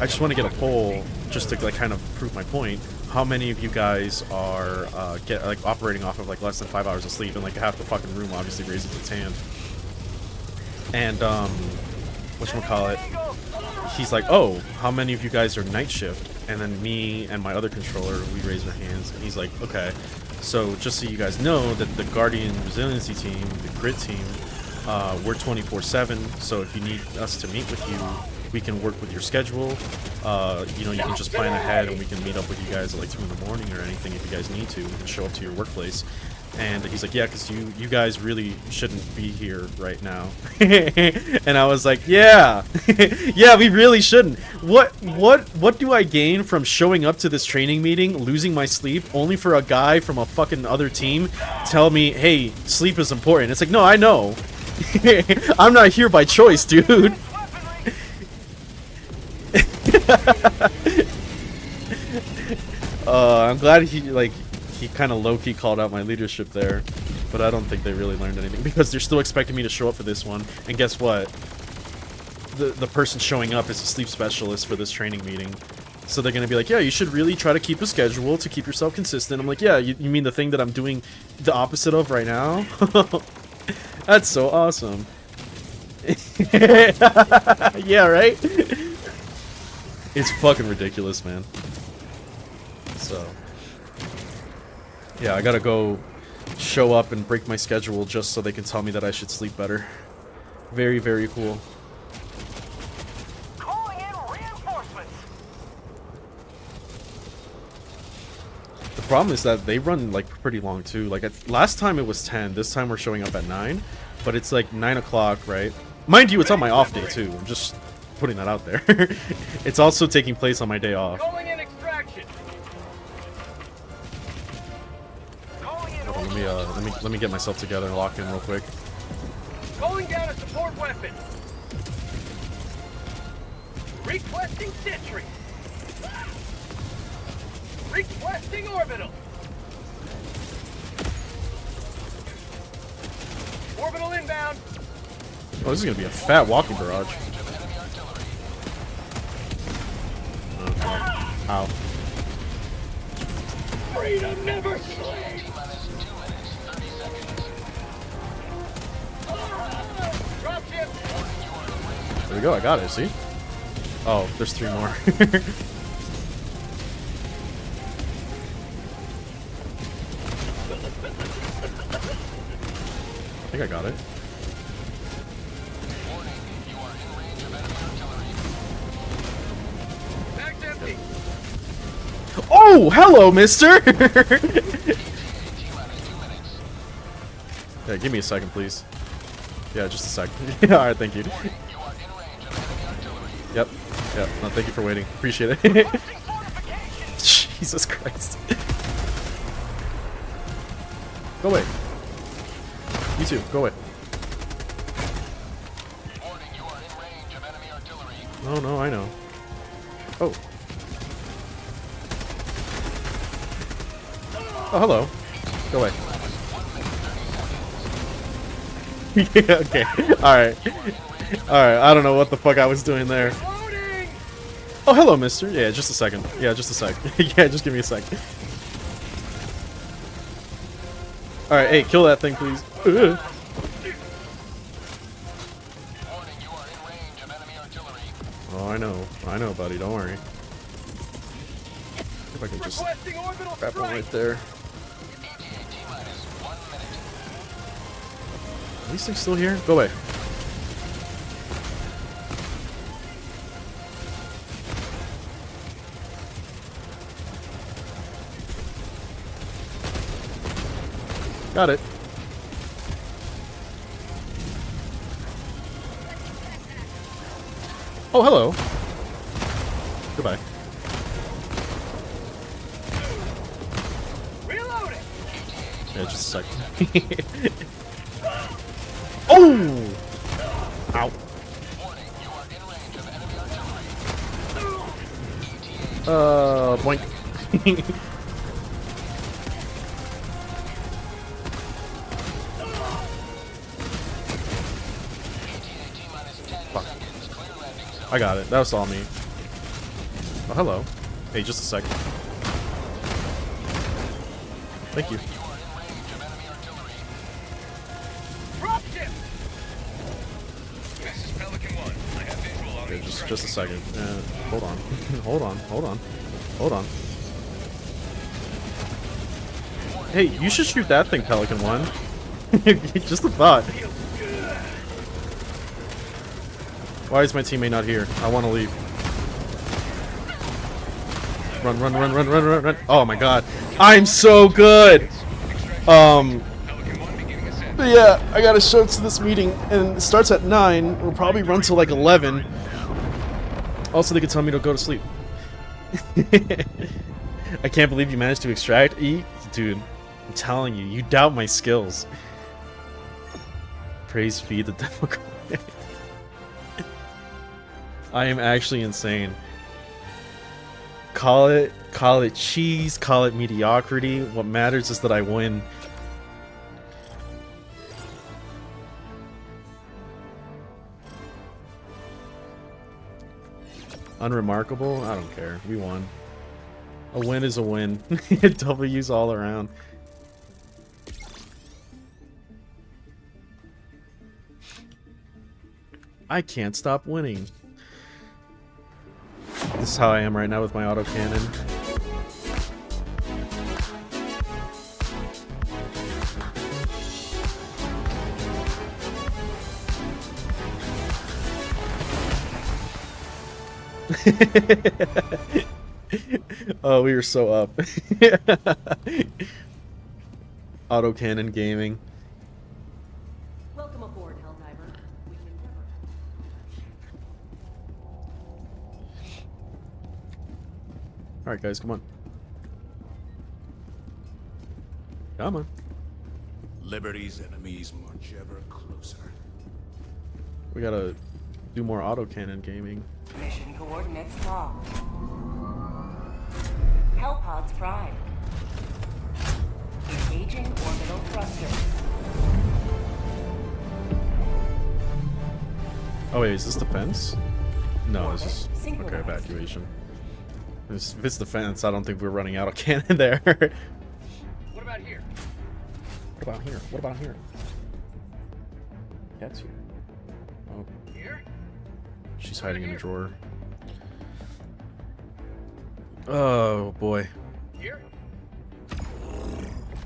just want to get a poll just to like kind of prove my point. How many of you guys are operating off of like less than 5 hours of sleep? And like half the fucking room obviously raises its hand. And whatchamacallit, he's like, oh, how many of you guys are night shift? And then me and my other controller, we raised our hands. And he's like, okay, so just so you guys know that the Guardian Resiliency team, the grid team, we're 24/7. So if you need us to meet with you, we can work with your schedule. You know, you can just plan ahead and we can meet up with you guys at like 2 in the morning or anything if you guys need to. We can show up to your workplace. And he's like, yeah, because you guys really shouldn't be here right now. And I was like, yeah. Yeah, we really shouldn't. What do I gain from showing up to this training meeting, losing my sleep, only for a guy from a fucking other team tell me, hey, sleep is important? It's like, no, I know. I'm not here by choice, dude. I'm glad he kind of low-key called out my leadership there, but I don't think they really learned anything because they're still expecting me to show up for this one. And guess what? The person showing up is a sleep specialist for this training meeting. So they're gonna be like, yeah, you should really try to keep a schedule to keep yourself consistent. I'm like, yeah, you mean the thing that I'm doing the opposite of right now? That's so awesome. Yeah, right? It's fucking ridiculous, man. So yeah, I gotta go show up and break my schedule just so they can tell me that I should sleep better. Very, very cool. Calling in reinforcements. The problem is that they run like pretty long too. Like last time it was 10, this time we're showing up at 9, but it's like 9 o'clock, right? Mind you, it's on my off day too. I'm just putting that out there. It's also taking place on my day off. Calling in extraction. Hold on, let me get myself together and lock in real quick. Calling down a support weapon. Requesting sentry. Requesting orbital. Orbital inbound. Oh, this is gonna be a fat walking barrage. Okay. Ow. Freedom never sleeps. Dropship. There we go, I got it, see? Oh, there's 3 more. I think I got it. Bag's empty. Oh, hello, mister! Yeah, give me a second, please. Yeah, just a sec. Alright, thank you. Yep. Yep. No, thank you for waiting. Appreciate it. Jesus Christ. Go away. You too. Go away. No, no, I know. Oh. Oh, hello. Go away. Yeah, okay. Alright. Alright, I don't know what the fuck I was doing there. Oh, hello, mister. Yeah, just a second. Yeah, just a sec. Yeah, just give me a sec. Alright, hey, kill that thing, please. Ugh. Oh, I know, buddy. Don't worry. If I can just grab one right there. Are these things still here? Go away. Got it. Oh, hello. Goodbye. Reloading. Yeah, just a sec. Oh! Ow. Boink. Fuck. I got it. That was all me. Oh, hello. Hey, just a sec. Thank you. This is Pelican 1. I have visual on Okay, each just a second. Hold on. Hold on. Hey, you should shoot that thing, Pelican 1. Just a thought. Why is my teammate not here? I want to leave. Run. Oh my god. I'm so good! But yeah, I gotta show up to this meeting, and it starts at 9. We'll probably run till like 11. Also, they can tell me to go to sleep. I can't believe you managed to extract Dude, I'm telling you, you doubt my skills. Praise be the Democrat. I am actually insane. Call it cheese, call it mediocrity. What matters is that I win. Unremarkable? I don't care. We won. A win is a win. W's all around. I can't stop winning. This is how I am right now with my autocannon. Oh, we were so up. Autocannon gaming. Welcome aboard, Helldiver. We can never. Alright guys, come on. Come on. Liberty's enemies march ever closer. We gotta do more autocannon gaming. Mission coordinates locked. Hellpod's Prime. Engaging orbital thruster. Oh wait, is this defense? No, this is okay, evacuation. If it's defense, I don't think we're running out of cannon there. What about here? What about here? What about here? Cat's here. Oh, Here? she's hiding in a drawer. Oh boy. Here?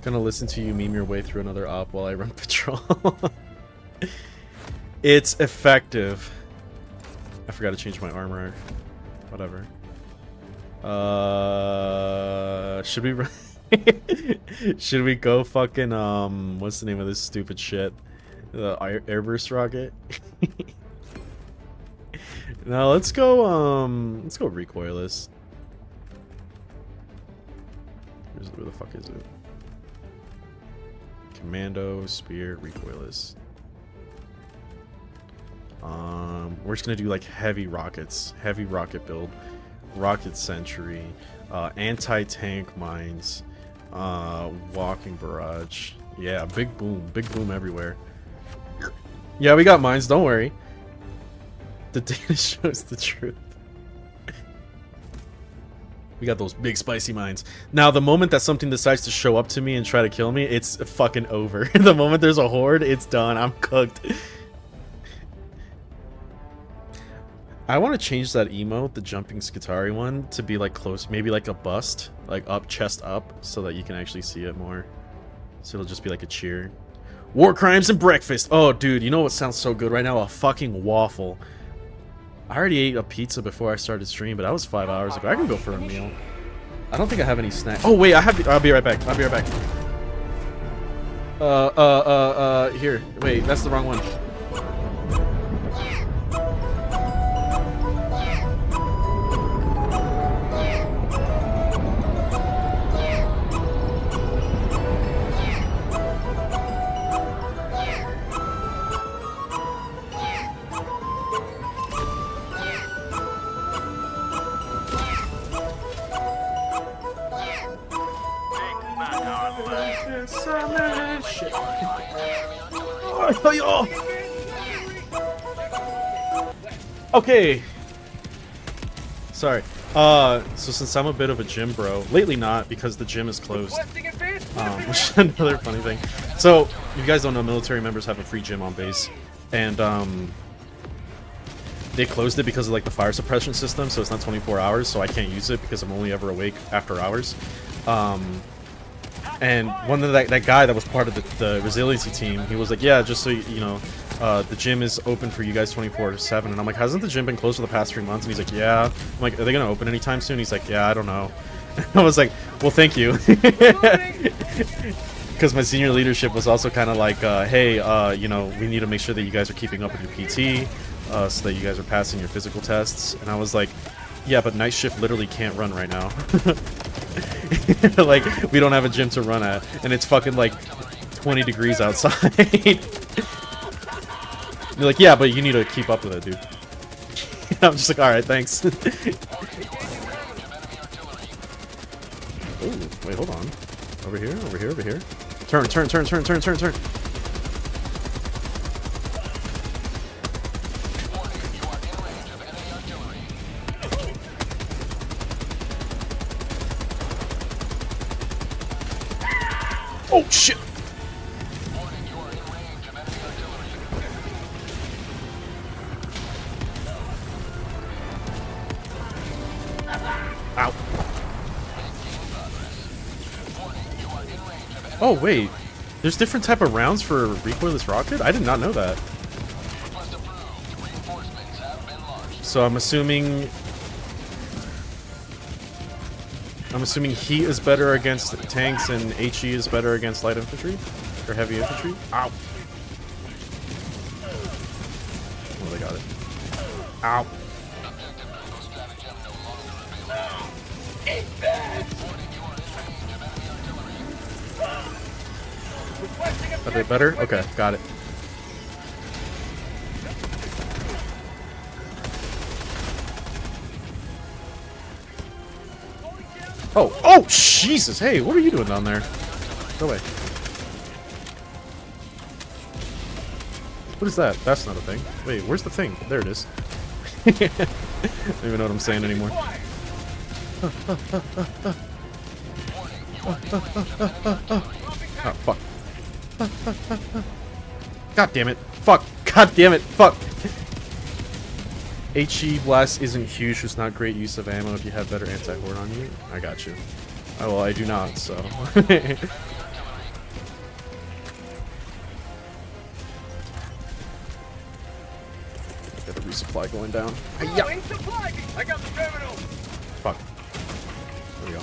Gonna listen to you meme your way through another op while I run patrol. It's effective. I forgot to change my armor. Whatever. Should we run? Should we go fucking what's the name of this stupid shit? The airburst rocket? No, let's go recoilless. Where the fuck is it? Commando, spear, recoilless. We're just gonna do like heavy rockets, heavy rocket build, rocket sentry, anti-tank mines, walking barrage. Yeah, big boom everywhere. Yeah, we got mines, don't worry. The data shows the truth. We got those big spicy mines. Now, the moment that something decides to show up to me and try to kill me, it's fucking over. The moment there's a horde, it's done. I'm cooked. I want to change that emote, the jumping Skitari one, to be like close, maybe like a bust, like up, chest up, so that you can actually see it more. So it'll just be like a cheer. War crimes and breakfast. Oh, dude, you know what sounds so good right now? A fucking waffle. I already ate a pizza before I started stream, but that was 5 hours ago. I can go for a meal. I don't think I have any snacks. Oh wait, I'll be right back. I'll be right back. Here. Wait, that's the wrong one. Okay. Sorry. So since I'm a bit of a gym bro, lately not, because the gym is closed. Which is another funny thing. So, you guys don't know, military members have a free gym on base. And, they closed it because of, like, the fire suppression system, so it's not 24 hours, so I can't use it because I'm only ever awake after hours. And one of that guy that was part of the resiliency team, he was like, yeah, just so you know, the gym is open for you guys 24/7. And I'm like, hasn't the gym been closed for the past 3 months? And he's like, yeah. I'm like, are they gonna open anytime soon? He's like, yeah, I don't know. I was like, well, thank you. Because my senior leadership was also kind of like, hey, you know, we need to make sure that you guys are keeping up with your PT, so that you guys are passing your physical tests. And I was like, yeah, but night shift literally can't run right now. Like, we don't have a gym to run at, and it's fucking like 20 degrees outside. You're like, yeah, but you need to keep up with it, dude. I'm just like, alright, thanks. Oh, wait, hold on. Over here, over here, over here. Turn. Oh, shit! Ow. Oh, wait. There's different type of rounds for recoilless rocket? I did not know that. So I'm assuming heat is better against tanks and HE is better against light infantry? Or heavy infantry? Ow. Oh, they got it. Ow. A bit better? Okay, got it. Oh, Jesus! Hey, what are you doing down there? Go away. What is that? That's not a thing. Wait, where's the thing? There it is. I don't even know what I'm saying anymore. Oh, fuck. God damn it. Fuck. God damn it. Fuck. HE blast isn't huge, it's not great use of ammo if you have better anti-horde on you. I got you. Oh, well, I do not, so. Got the resupply going down. Yeah. I got the terminal. Fuck. There we go.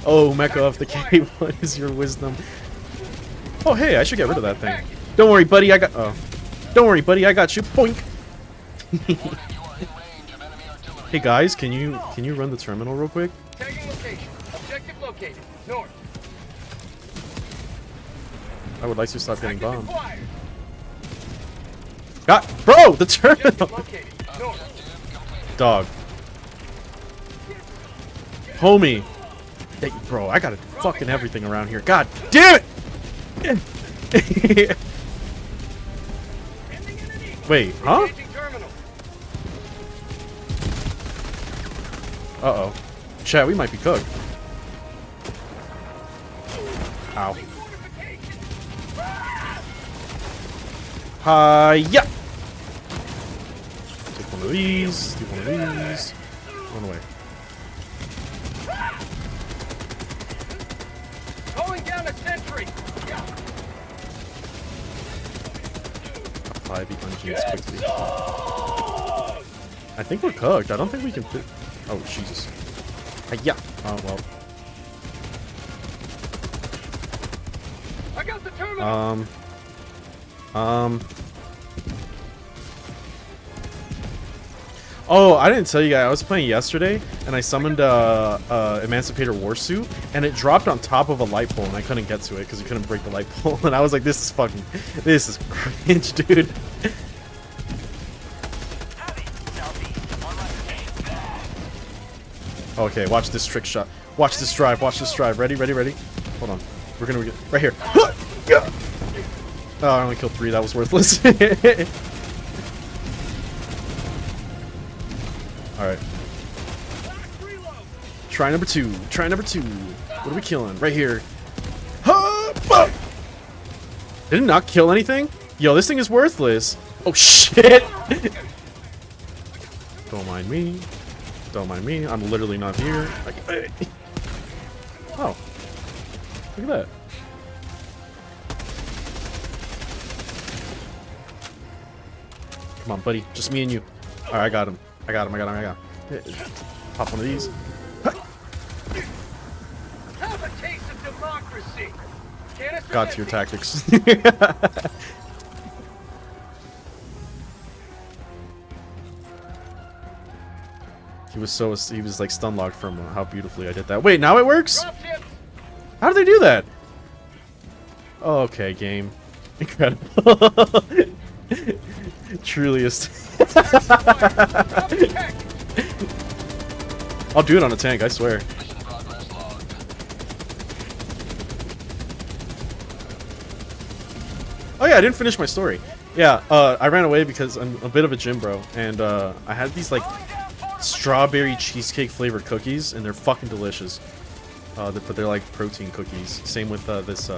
Oh, Mecha of the K, what is your wisdom? Oh, hey, I should get rid of that thing. Don't worry, buddy, I got... Oh. Don't worry, buddy, I got you. Boink! Hey, guys, can you run the terminal real quick? Tagging location. Objective located. North. I would like to stop getting bombed. Bro, the terminal! Dog. Homie. Bro, I got fucking everything around here. God damn it! Wait, huh? Uh-oh. Chat, we might be cooked. Ow. Hi-ya! Take one of these, take one of these. Run away. Going down a sentry. Apply the onions quickly. I think we're cooked. I don't think we can fit. Oh, Jesus. Hi-ya! Oh, well. I got the terminal. Oh, I didn't tell you guys. I was playing yesterday, and I summoned Emancipator Warsuit, and it dropped on top of a light pole, and I couldn't get to it because it couldn't break the light pole. And I was like, this is cringe, dude. Okay, watch this trick shot. Watch this drive. Watch this drive. Ready, ready, ready. Hold on. We're gonna get right here. Oh, I only killed 3. That was worthless. Alright. Try number 2. Try number 2. What are we killing? Right here. Did it not kill anything? Yo, this thing is worthless. Oh, shit. Don't mind me. Don't mind me. I'm literally not here. Oh. Look at that. Come on, buddy. Just me and you. Alright, I got him. I got him. Pop one of these. Have a taste of democracy. Got to your tactics. He was like stun locked from how beautifully I did that. Wait, now it works? How did they do that? Oh, okay, game. Incredible. Truliest. I'll do it on a tank, I swear. Oh yeah, I didn't finish my story. Yeah, I ran away because I'm a bit of a gym bro, and I had these like strawberry cheesecake flavored cookies, and they're fucking delicious. But they're like protein cookies. Same with this.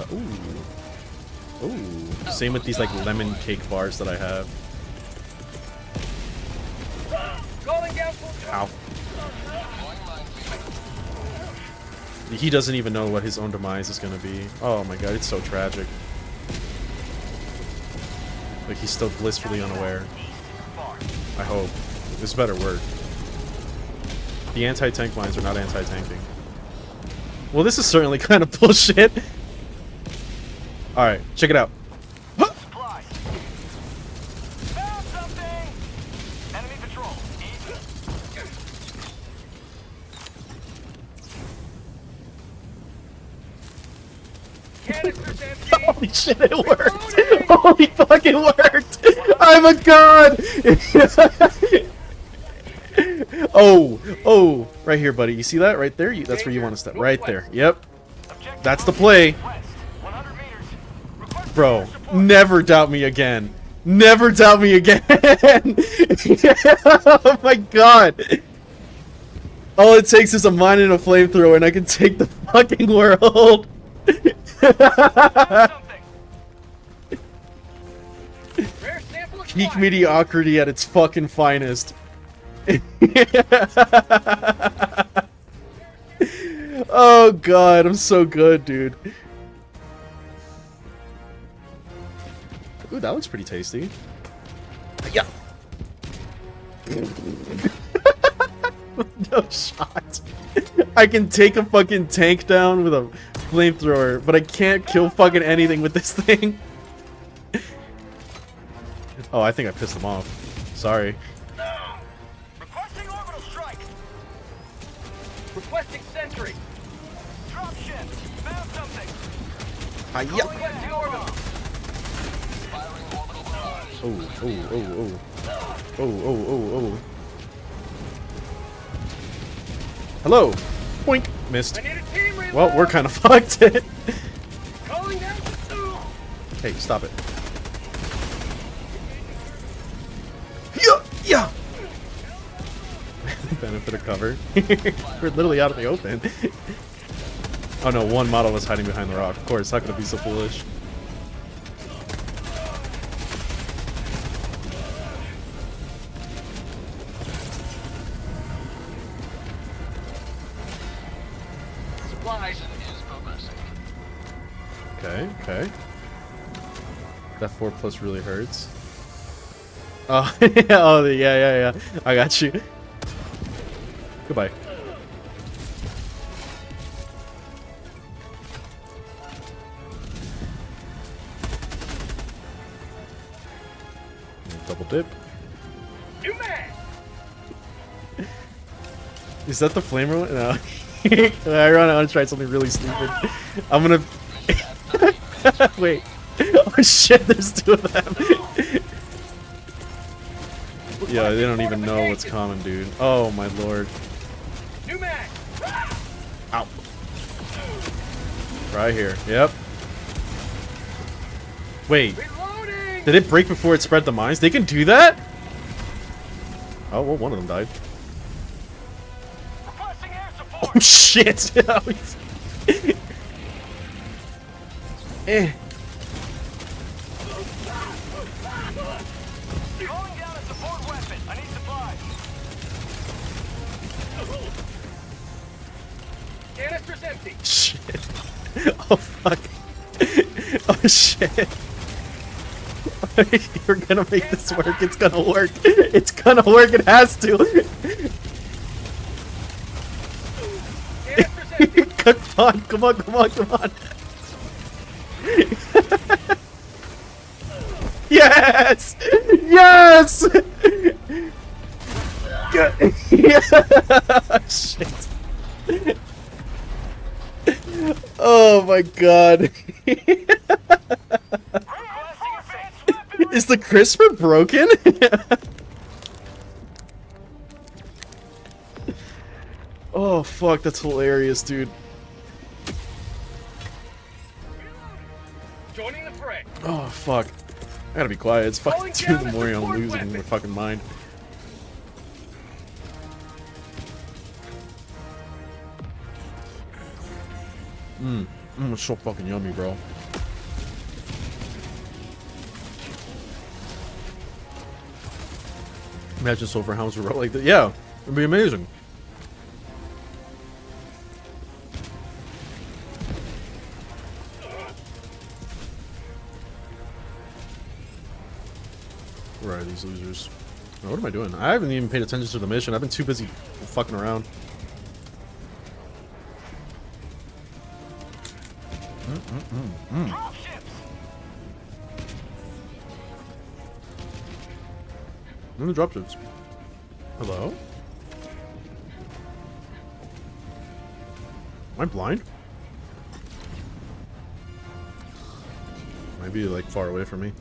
Ooh. Same with these like lemon cake bars that I have. Ow. He doesn't even know what his own demise is gonna be. Oh my god, it's so tragic. Like he's still blissfully unaware. I hope. This better work. The anti-tank mines are not anti-tanking. Well, this is certainly kind of bullshit. Alright, check it out. Holy shit, it worked! Holy fuck, it worked! I'm a god! Oh, right here, buddy. You see that right there? That's where you want to step. Right there. Yep. That's the play. Bro, never doubt me again. Never doubt me again. Oh my god. All it takes is a mine and a flamethrower and I can take the fucking world. Peak mediocrity at its fucking finest. Oh god, I'm so good, dude. Ooh, that looks pretty tasty. Yeah. No shot. I can take a fucking tank down with a flamethrower, but I can't kill fucking anything with this thing. Oh, I think I pissed them off. Sorry. Requesting orbital strike. Requesting sentry. Drop ship. Found something. Hi-ya. Oh. Hello. Boink. Missed. I need a team Well, we're kind of fucked. Calling down Hey, stop it. Yeah, yeah. Benefit of cover. We're literally out of the open. Oh no, one model was hiding behind the rock. Of course, how could it be so foolish? Supplies is progressing. Okay, okay. That 4+ really hurts. Oh, oh, yeah. I got you. Goodbye. Double dip. You mad? Is that the flamer one? No. I want to try something really stupid. I'm gonna. Wait. Oh shit, there's 2 of them. Yeah, they don't even know what's coming, dude. Oh my lord. New mag. Ow. Right here. Yep. Wait. Reloading. Did it break before it spread the mines? They can do that? Oh, well, one of them died. Requesting air support. Oh shit! Eh. Calling down a support weapon. I need supplies. Canister's empty. Shit. Oh fuck. Oh shit. You're gonna make this work. It's gonna work. It's gonna work. It has to. Canister's empty. Come on. Yes! Yes! Yeah. Shit. Oh my god. Is the crisper broken? Oh fuck, that's hilarious, dude. Joining the fray. Oh fuck. I gotta be quiet. It's fucking 2 in the morning. I'm losing my fucking mind. It's so fucking yummy, bro. Imagine Silver Hounds were like that. Yeah, it'd be amazing. Where are these losers? Oh, what am I doing? I haven't even paid attention to the mission. I've been too busy fucking around. In the dropships. Hello? Am I blind? Might be like far away from me.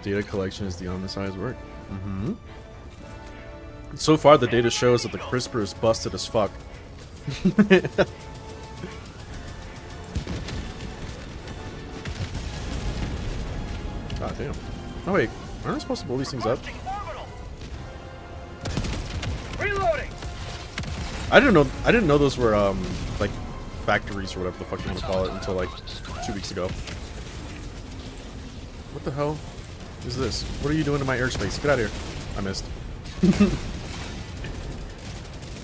Data collection is the undersized work. So far, the data shows that the CRISPR is busted as fuck. God damn. Oh wait, aren't I supposed to blow these things up? Reloading. I didn't know those were like factories or whatever the fuck you want to call it until like 2 weeks ago. What the hell is this? What are you doing in my airspace? Get out of here. I missed.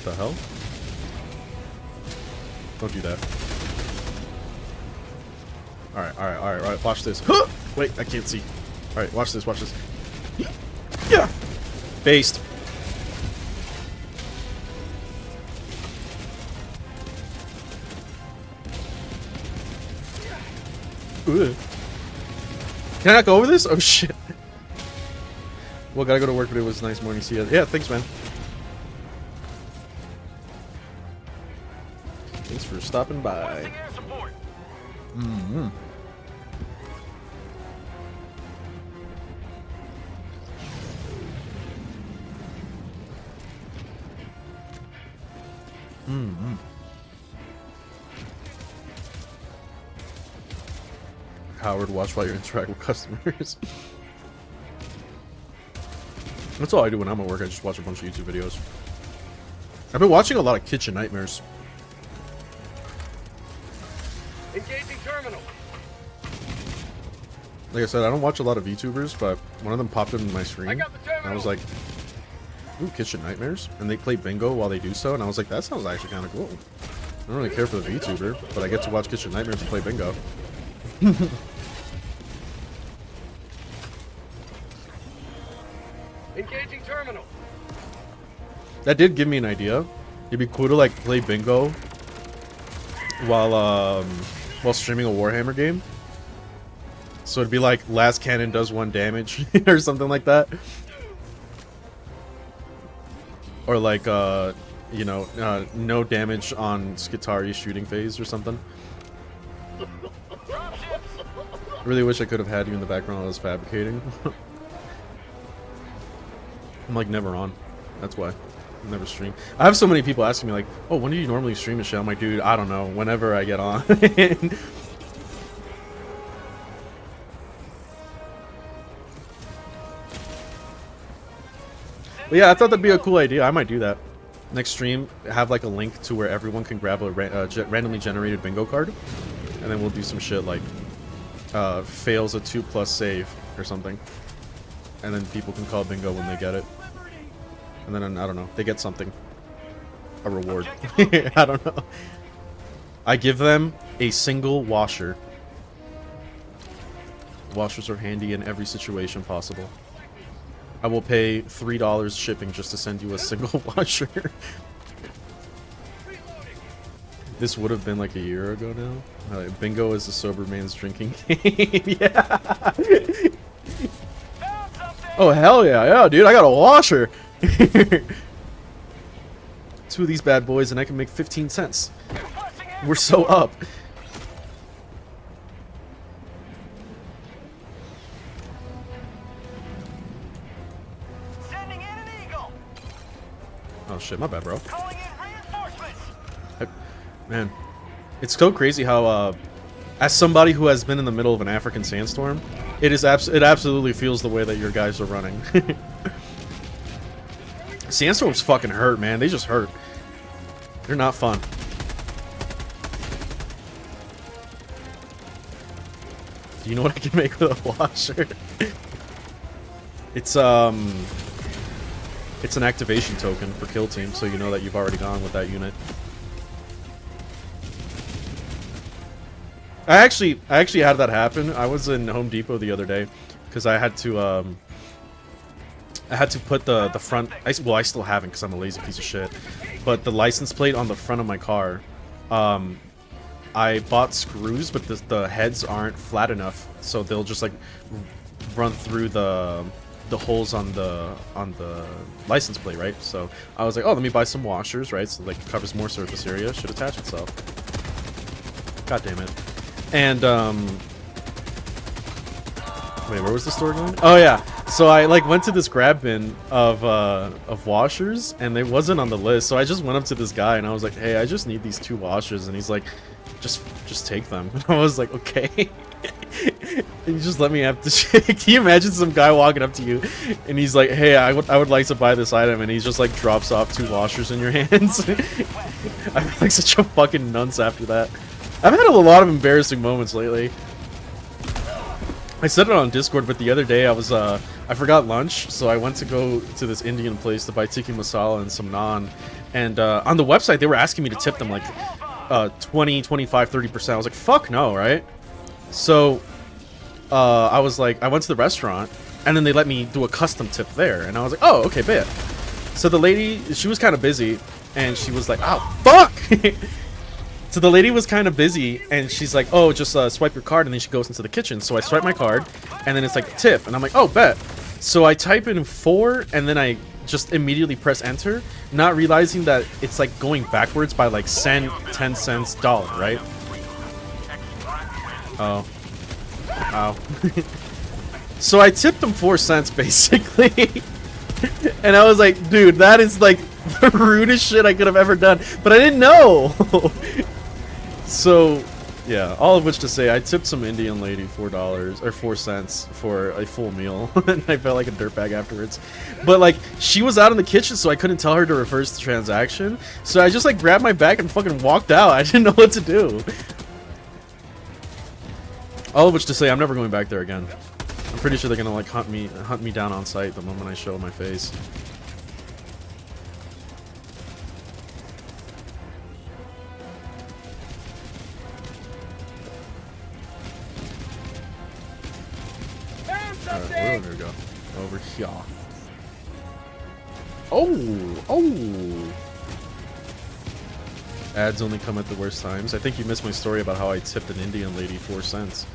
The hell? Don't do that. Alright, watch this. Wait, I can't see. Alright, watch this. Yeah! Based. Ugh. Can I not go over this? Oh shit. Well, gotta go to work, but it was a nice morning. See ya. Yeah, thanks, man. Thanks for stopping by. Howard, watch while you interact with customers. That's all I do when I'm at work. I just watch a bunch of YouTube videos. I've been watching a lot of Kitchen Nightmares. Engaging terminal. Like I said, I don't watch a lot of YouTubers, but one of them popped in my screen, and I was like, ooh, Kitchen Nightmares? And they play bingo while they do so, and I was like, that sounds actually kind of cool. I don't really care for the VTuber, but I get to watch Kitchen Nightmares and play bingo. Engaging terminal. That did give me an idea. It'd be cool to like play bingo while streaming a Warhammer game. So it'd be like last cannon does 1 damage or something like that. Or like you know, no damage on Skitari shooting phase or something. Really wish I could have had you in the background while I was fabricating. I'm like never on. That's why. I never stream. I have so many people asking me like, oh, when do you normally stream and shit? I'm like, dude, I don't know. Whenever I get on. But yeah, I thought that'd be a cool idea. I might do that. Next stream, have like a link to where everyone can grab a randomly generated bingo card. And then we'll do some shit like fails a 2+ save or something. And then people can call bingo when they get it. And then, I don't know, they get something. A reward. I don't know. I give them a single washer. Washers are handy in every situation possible. I will pay $3 shipping just to send you a single washer. This would have been like a year ago now. Bingo is a sober man's drinking game. Yeah. Oh, hell yeah. Yeah, dude, I got a washer. 2 of these bad boys and I can make 15 cents. We're so up. Oh shit, my bad, bro. Man, it's so crazy how, as somebody who has been in the middle of an African sandstorm, it absolutely feels the way that your guys are running. Sandstorms fucking hurt, man. They just hurt. They're not fun. Do you know what I can make with a washer? It's an activation token for kill team, so you know that you've already gone with that unit. I actually had that happen. I was in Home Depot the other day because I had to put the front. Well, I still haven't because I'm a lazy piece of shit. But the license plate on the front of my car, I bought screws, but the heads aren't flat enough, so they'll just like run through the holes on the license plate, right? So I was like, oh, let me buy some washers, right? So like it covers more surface area, should attach itself. God damn it. And wait, where was the store going? Oh yeah. So I like went to this grab bin of washers, and it wasn't on the list. So I just went up to this guy and I was like, hey, I just need these 2 washers, and he's like, just take them. And I was like, okay. And you just let me have the shit. Can you imagine some guy walking up to you and he's like, hey, I would like to buy this item, and he just like drops off 2 washers in your hands? I feel like such a fucking nunce after that. I've had a lot of embarrassing moments lately. I said it on Discord, but the other day I was I forgot lunch, so I went to go to this Indian place to buy tikka masala and some naan, and on the website they were asking me to tip them like 20, 25, 30%. I was like, fuck no, right? So I was like, I went to the restaurant, and then they let me do a custom tip there, and I was like, oh, okay, bet. So the lady, she was kind of busy, and she was like, oh, fuck! So the lady was kind of busy, and she's like, oh, just swipe your card, and then she goes into the kitchen. So I swipe my card, and then it's like tip, and I'm like, oh, bet. So I type in 4, and then I just immediately press enter, not realizing that it's like going backwards by like cent, 10 cents, dollar, right? Oh. Ow. So I tipped them 4 cents, basically. And I was like, dude, that is like the rudest shit I could have ever done. But I didn't know. So Yeah, all of which to say, I tipped some Indian lady $4 or 4 cents for a full meal, and I felt like a dirtbag afterwards. But like, she was out in the kitchen, so I couldn't tell her to reverse the transaction. So I just like grabbed my bag and fucking walked out. I didn't know what to do. All of which to say, I'm never going back there again. I'm pretty sure they're gonna like hunt me down on sight the moment I show my face. Alright, where are we gonna go? Over here. Oh! Ads only come at the worst times. I think you missed my story about how I tipped an Indian lady 4 cents.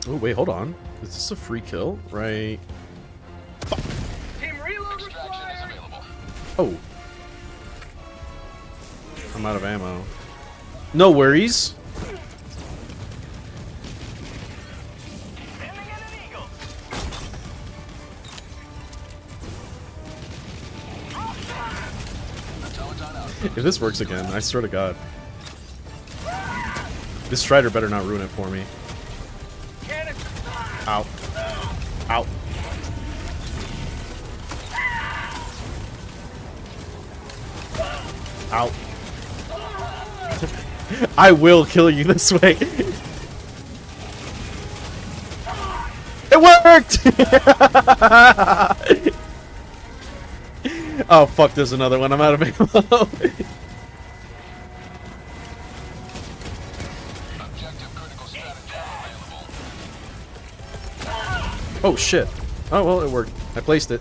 Oh, wait, hold on. Is this a free kill? Right. Fuck. Team reload required. Oh. I'm out of ammo. No worries. If this works again, I swear to God. This Strider better not ruin it for me. Ow. Ow. Ow. I will kill you this way. It worked! Oh fuck, there's another one. I'm out of ammo. Oh shit. Oh well, it worked. I placed it.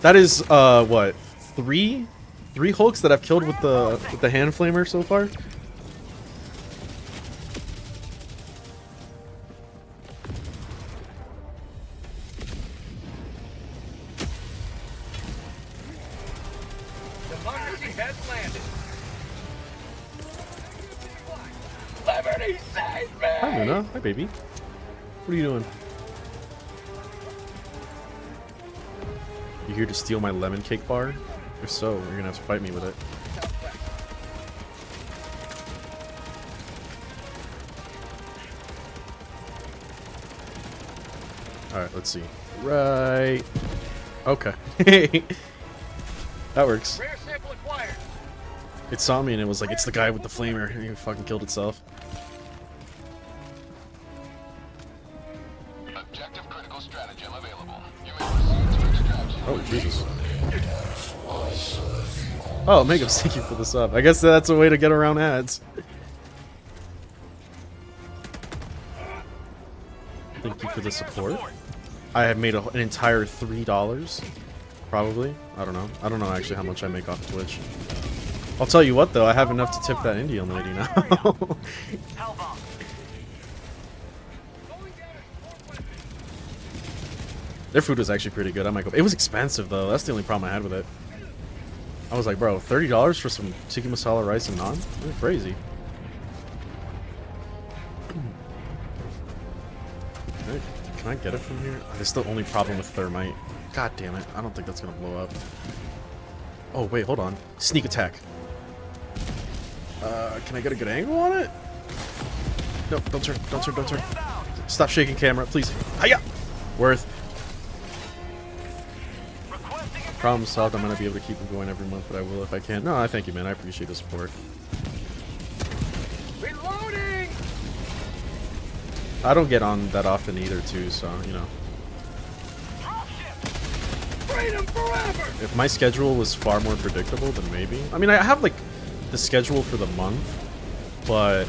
That is what? Three Hulks that I've killed with the hand flamer so far? Democracy has landed. Liberty save me! Hi Luna. Hi baby. What are you doing? You here to steal my lemon cake bar? If so, you're gonna have to fight me with it. Alright, let's see. Right. Okay. That works. Rare sample acquired. It saw me and it was like, it's the guy with the flamer. And it fucking killed itself. Objective critical stratagem available. You may proceed to extraction. Oh, Jesus. Oh, Megas, thank you for the sub. I guess that's a way to get around ads. Thank you for the support. I have made an entire $3. Probably. I don't know. I don't know actually how much I make off Twitch. I'll tell you what though, I have enough to tip that Indian lady now. Their food was actually pretty good. I might go. It was expensive though. That's the only problem I had with it. I was like, bro, $30 for some tikka masala rice and naan? That's crazy. Can I get it from here? That's the only problem with thermite. God damn it. I don't think that's gonna blow up. Oh, wait, hold on. Sneak attack. Can I get a good angle on it? No, don't turn, don't turn, don't turn. Stop shaking camera, please. Hiya! Worth. Problem solved. I'm gonna be able to keep them going every month, but I will if I can. No, I thank you, man. I appreciate the support. Reloading! I don't get on that often either, too, so, you know. Freedom forever! If my schedule was far more predictable, then maybe. I mean, I have, like, the schedule for the month, but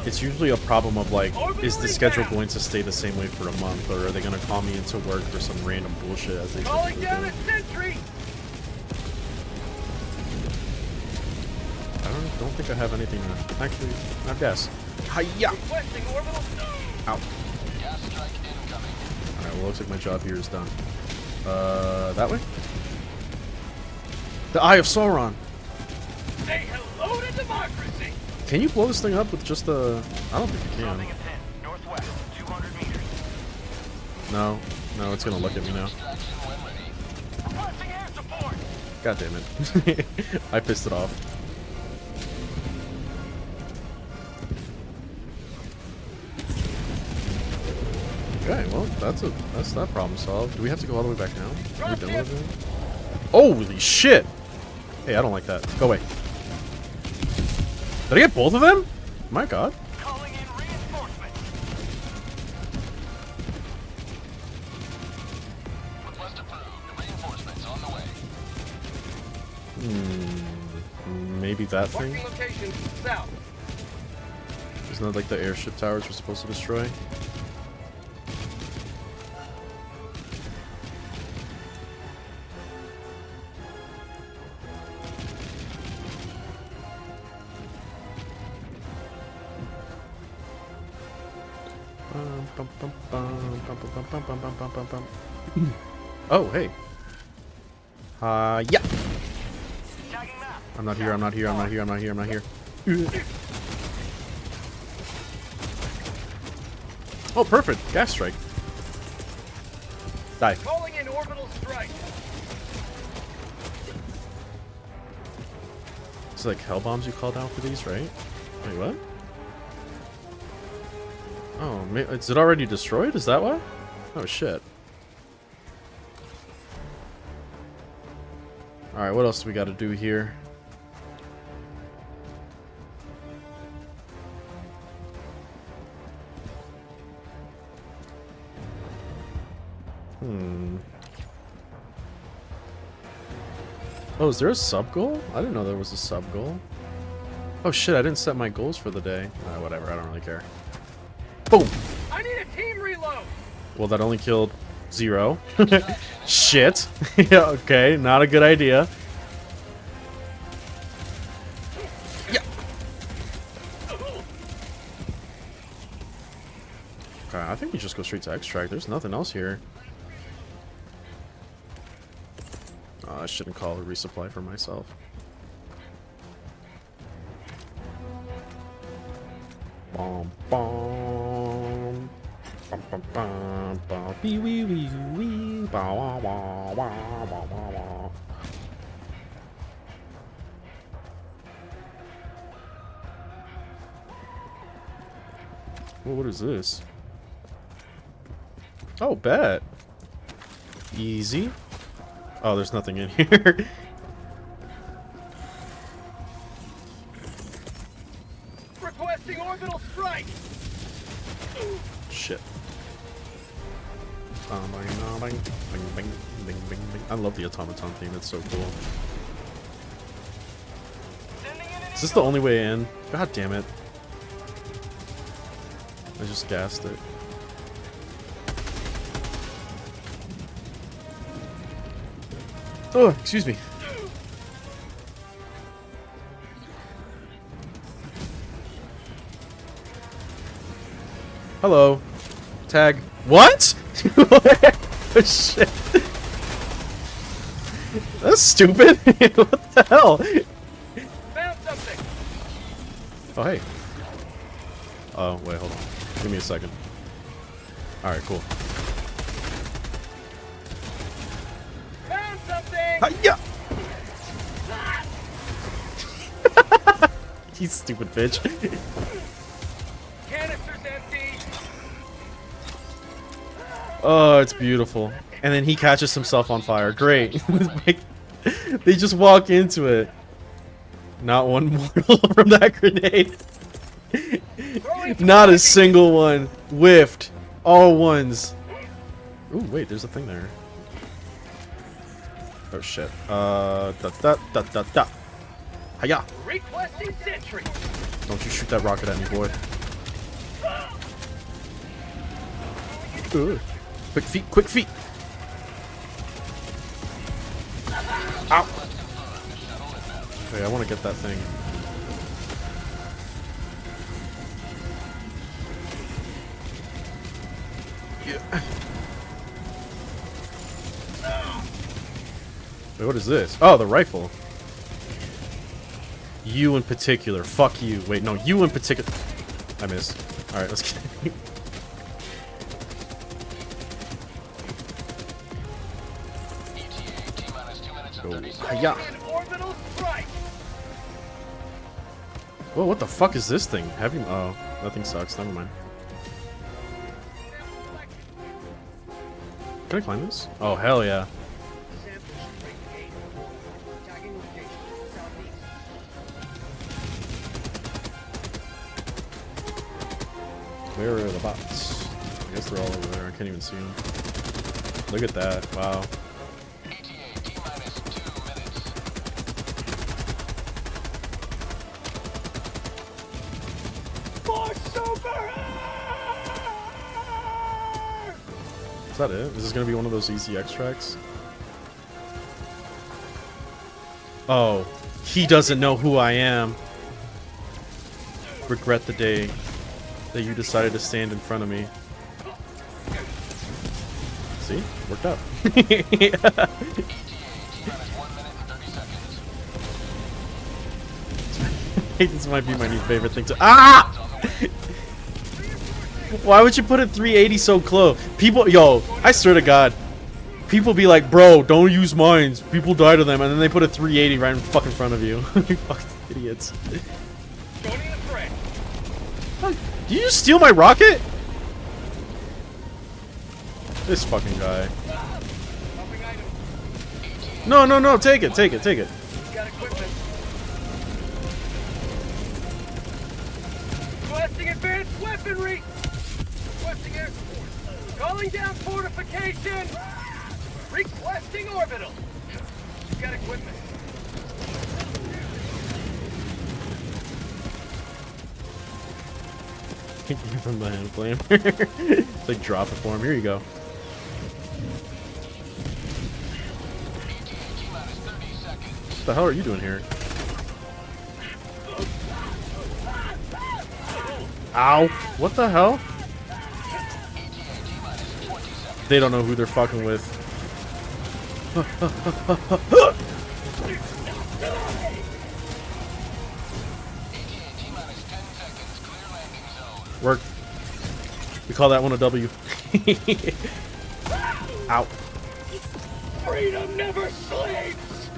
it's usually a problem of, like, is the schedule going to stay the same way for a month, or are they going to call me into work for some random bullshit as they Calling typically down do? a sentry! I don't think I have anything to... Actually, I guess. Hiya! Requesting orbital. Ow. Gas strike incoming. Alright, well, looks like my job here is done. That way? The Eye of Sauron! Say hello to democracy! Can you blow this thing up with just a... I don't think you can. Northwest, 200 meters. No. No, it's gonna look at me now. Requesting air support. God damn it. I pissed it off. Okay, well, that's that problem solved. Do we have to go all the way back down? Are we done with it? Holy shit! Hey, I don't like that. Go away. Did I get both of them? My god. Calling in reinforcements. Request approved. Reinforcements on the way. Maybe that thing? Marking location south. Isn't that like the airship towers we're supposed to destroy? Oh, hey. Yeah. Tagging map. I'm not here, I'm not here, I'm not here, I'm not here, I'm not here. Oh, perfect. Gas strike. Die. Calling in orbital strike. It's like hell bombs you call down for these, right? Wait, what? Oh, is it already destroyed? Is that why? Oh, shit. Alright, what else do we gotta do here? Oh, is there a sub-goal? I didn't know there was a sub-goal. Oh shit, I didn't set my goals for the day. Whatever, I don't really care. Boom! I need a team reload. Well, that only killed 0. Shit. Yeah, okay, not a good idea. Yeah. Okay, I think you just go straight to extract. There's nothing else here. I shouldn't call a resupply for myself. Bom bom. Bum bum bum bum. Wee wee wee wee. Bow wow wow wow wow wow. Well, what is this? Oh, bet. Easy. Oh, there's nothing in here. Requesting orbital strike. Shit. I love the automaton theme. It's so cool. Is this the only way in? God damn it. I just gassed it. Oh, excuse me. Hello. Tag. What? Shit. That's stupid. What the hell? Found something. Oh, hey. Oh, wait, hold on. Give me a second. Alright, cool. Found something. Hiya! You stupid bitch. Canister's empty. Oh, it's beautiful. And then he catches himself on fire. Great. Like, they just walk into it. Not one mortal from that grenade. Not a single one. Whiffed. All ones. Ooh, wait, there's a thing there. Oh shit. Da da da da da. Hiya! Requesting sentry. Don't you shoot that rocket at me, boy. Ugh. Quick feet, quick feet! Ow! Okay, I want to get that thing. Yeah. Wait, what is this? Oh, the rifle. You in particular. Fuck you. Wait, no, you in particular. I missed. Alright, let's get Yeah. An orbital strike. Whoa, what the fuck is this thing? Heavy. Oh, nothing sucks. Never mind. Can I climb this? Oh, hell yeah. Where are the bots? I guess they're all over there. I can't even see them. Look at that. Wow. Is that it? Is this gonna be one of those easy extracts? Oh, he doesn't know who I am. Regret the day that you decided to stand in front of me. See? Worked out. This might be my new favorite thing to— Ah! Why would you put it 380 so close? People, yo, I swear to God, people be like, bro, don't use mines. People die to them, and then they put a 380 right in fucking front of you. You fucking idiots. Did you just steal my rocket? This fucking guy. No, no, no, take it, take it, take it. Requesting advanced weaponry. Requesting air support. Calling down fortification. Requesting orbital. You've got equipment. Give him the hand flamer. Like, drop it for him. Here you go. What the hell are you doing here? Ow! What the hell? They don't know who they're fucking with. Work. We call that one a W. Ow. Freedom never sleeps.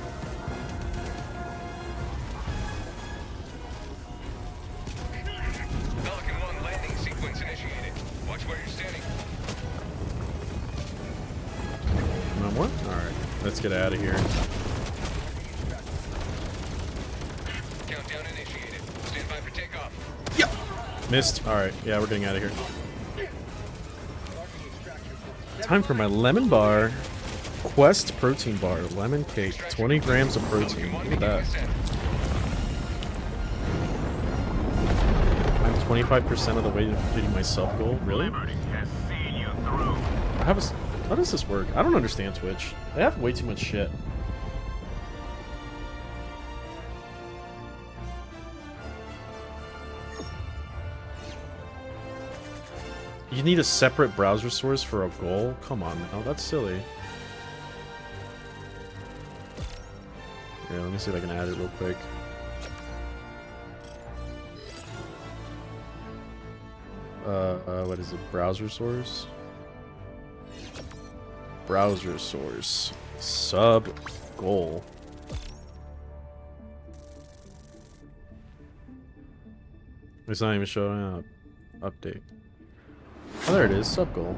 Pelican 1 landing sequence initiated. Watch where you're standing. No more? Alright. Let's get out of here. Countdown initiated. Stand by for takeoff. Yep. Missed. Alright. Yeah, we're getting out of here. Time for my lemon bar. Quest protein bar. Lemon cake. 20 grams of protein. Look at that. I'm 25% of the way to completing my sub goal. Really? I have a... How does this work? I don't understand Twitch. They have way too much shit. You need a separate browser source for a goal? Come on now, that's silly. Here, let me see if I can add it real quick. What is it? Browser source? Browser source. Sub goal. It's not even showing up. Update. Oh, there it is. Sub goal.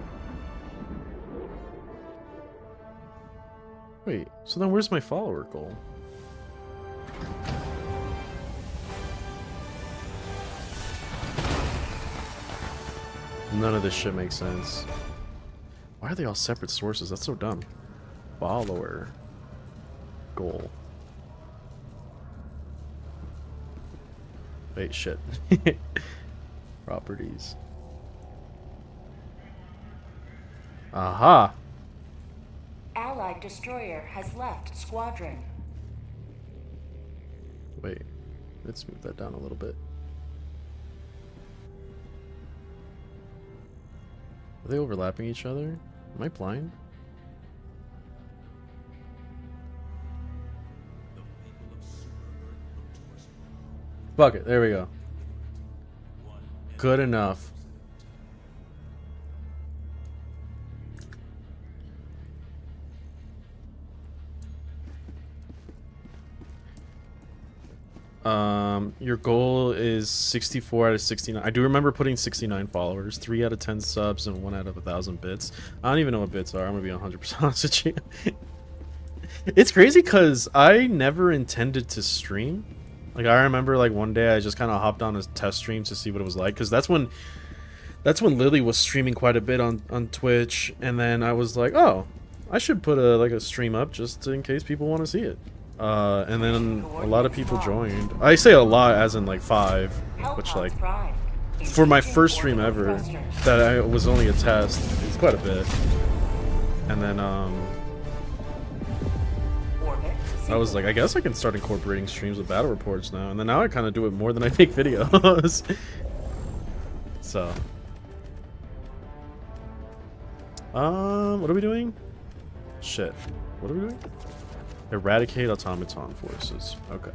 Wait, so then where's my follower goal? None of this shit makes sense. Why are they all separate sources? That's so dumb. Follower goal. Wait, shit. Properties. Aha! Allied destroyer has left squadron. Wait, let's move that down a little bit. Are they overlapping each other? Am I blind? Fuck it, there we go. Good enough. Your goal is 64 out of 69. I do remember putting 69 followers, 3 out of 10 subs, and 1 out of 1,000 bits. I don't even know what bits are. I'm gonna be 100% honest with you. It's crazy because I never intended to stream. Like, I remember, like, one day I just kind of hopped on a test stream to see what it was like, because that's when Lily was streaming quite a bit on Twitch, and then I was like, oh, I should put a stream up just in case people want to see it. And then a lot of people joined. I say a lot as in like 5, which, like, for my first stream ever, that I was only a test, it's quite a bit. And then I was like, I guess I can start incorporating streams with battle reports now. And then now I kind of do it more than I make videos. So what are we doing? Shit, what are we doing? Eradicate automaton forces. Okay.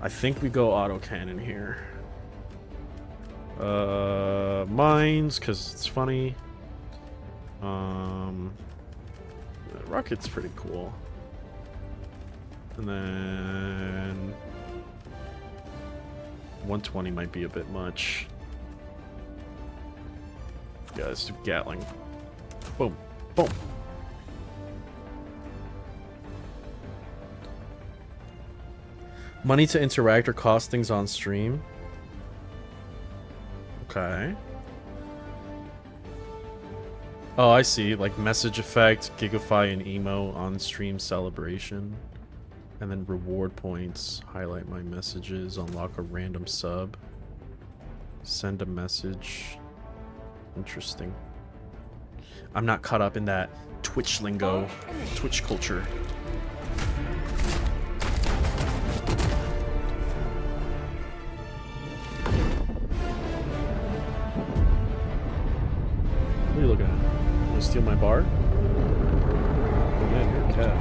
I think we go autocannon here. Mines, because it's funny. Rocket's pretty cool. And then 120 might be a bit much. Yeah, let's do Gatling. Boom. Boom. Money to interact or cost things on stream. Okay. Oh, I see. Like message effect, Gigify, and emo on stream celebration. And then reward points. Highlight my messages. Unlock a random sub. Send a message. Interesting. I'm not caught up in that Twitch lingo, Twitch culture. What are you looking at? You wanna steal my bar? Oh man, you're a cat.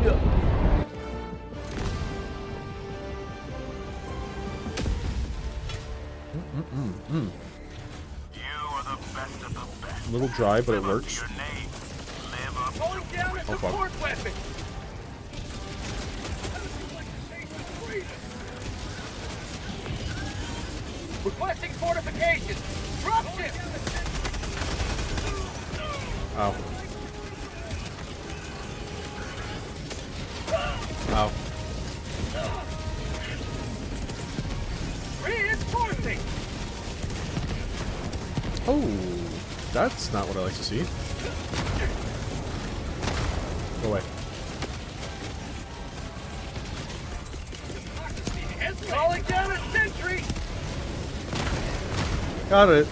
Yeah. A little dry, but it works. Oh fuck. Requesting fortifications. Dropship. Ow. Ow. Reinforcing. Oh, that's not what I like to see. Go away. Calling down a sentry. Got it.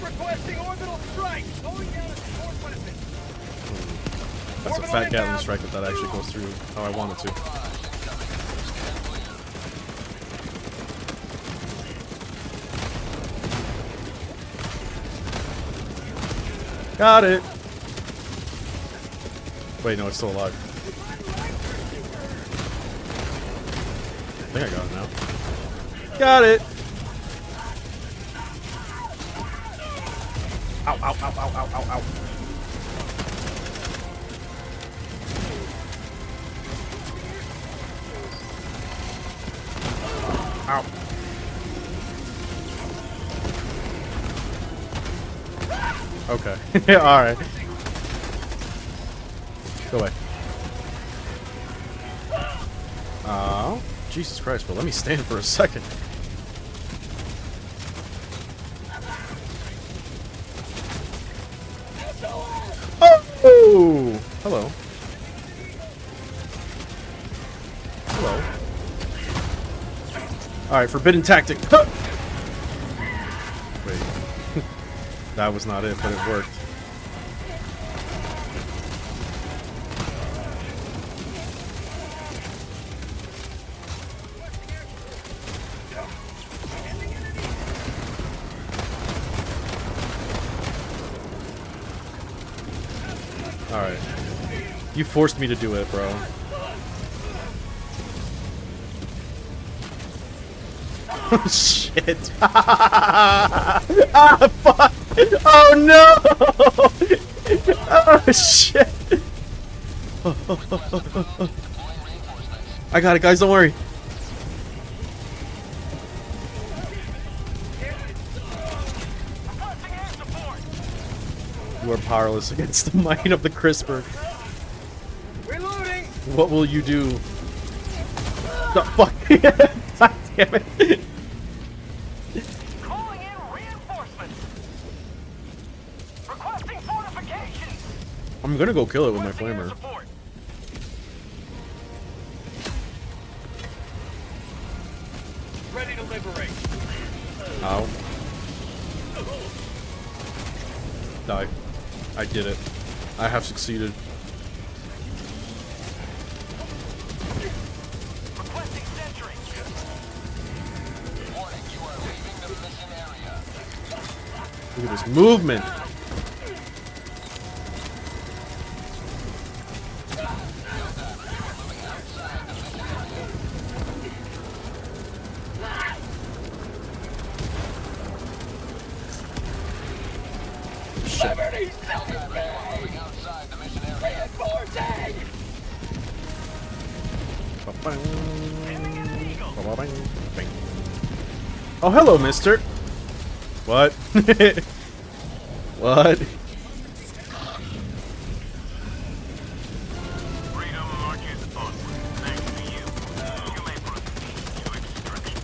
Requesting orbital strike. Going down a support weapon. That's a fat Gatling strike if that actually goes through how I want it to. Got it. Wait, no, it's still alive. I think I got it now. Got it. Ow, ow, ow, ow, ow, ow, ow. Ow. Okay. Alright. Go away. Oh, Jesus Christ, but let me stand for a second. Oh! Hello. Hello. Alright, forbidden tactic. Wait. That was not it, but it worked. Alright. You forced me to do it, bro. Oh, shit. Ah, fuck. Oh, no! Oh shit! I got it, guys. Don't worry. You are powerless against the might of the CRISPR. Reloading! What will you do? The fuck? God damn it! Calling in reinforcements. Requesting fortifications. I'm gonna go kill it with my flamer. Support. Ready to liberate. Ow. Die. I did it. I have succeeded. Requesting sentry. Warning, you are leaving the mission area. Look at this movement. Shit. Oh, hello, mister. What? What? Freedom marches onward. Thanks to you. You may proceed to extraction.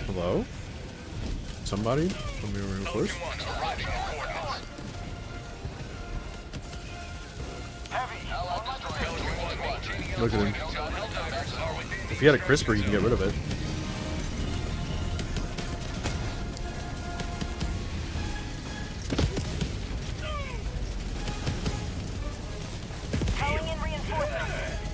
Hello? Somebody? Let me reinforce. Look at him. If he had a CRISPR, you can get rid of it. Calling in reinforcements.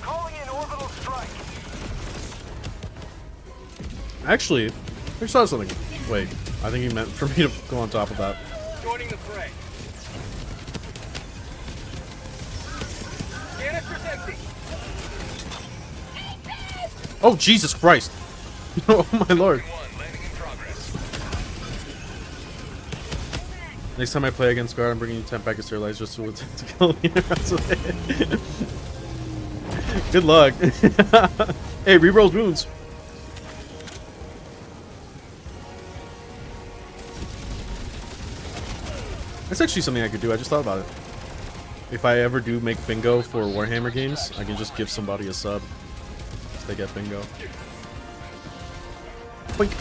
Calling in orbital strike. Actually, I saw something. Wait, I think he meant for me to go on top of that. Joining the fray. Canister's empty. Oh, Jesus Christ! Oh my lord. Next time I play against Guard, I'm bringing you 10 packets sterilized just to kill me. Good luck. Hey, rerolls wounds. That's actually something I could do. I just thought about it. If I ever do make bingo for Warhammer games, I can just give somebody a sub if they get bingo. Boink.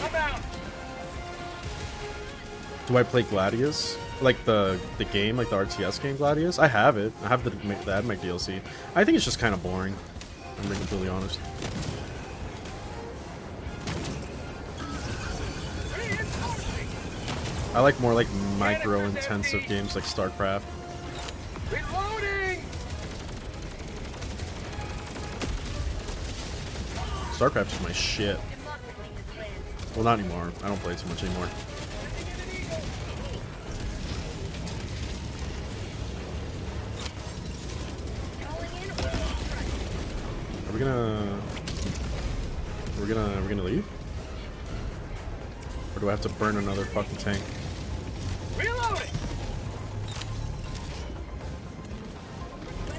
Do I play Gladius? Like the game, like the RTS game Gladius? I have it. I have the AdMech DLC. I think it's just kind of boring. I'm being completely honest. I like more like micro-intensive games like StarCraft. Reloading. StarCraft is my shit. Well, not anymore. I don't play too much anymore. Are we gonna... Are we gonna leave? Or do I have to burn another fucking tank? Reloading.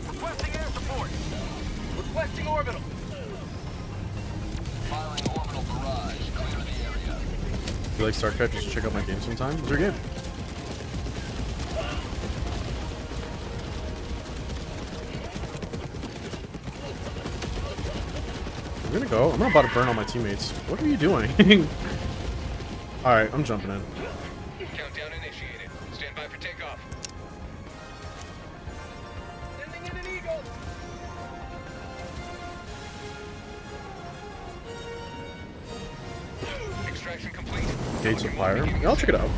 Requesting air support. Requesting orbital. Firing orbital barrage. Clear the area. If you like StarCraft, you should check out my game sometime. It's your game. I'm gonna go. I'm about to burn all my teammates. What are you doing? Alright, I'm jumping in. Countdown initiated. Stand by for takeoff. Sending in an eagle. Extraction complete. Gates of fire. Yeah, I'll check it out.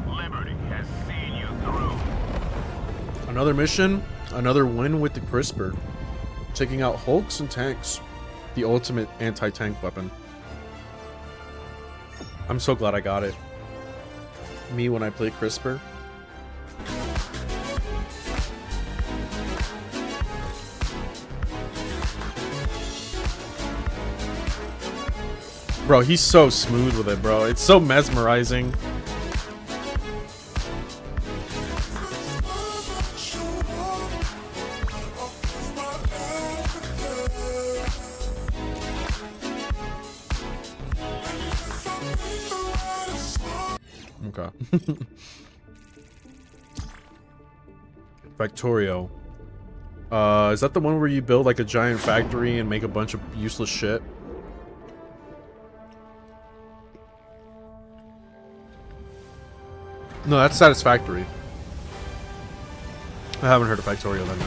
Liberty has seen you through. Another mission, another win with the CRISPR. Taking out Hulks and tanks. The ultimate anti-tank weapon. I'm so glad I got it. Me when I play CRISPR. Bro, he's so smooth with it, bro. It's so mesmerizing. Okay. Factorio. Is that the one where you build like a giant factory and make a bunch of useless shit? No, that's Satisfactory. I haven't heard of Factorio then,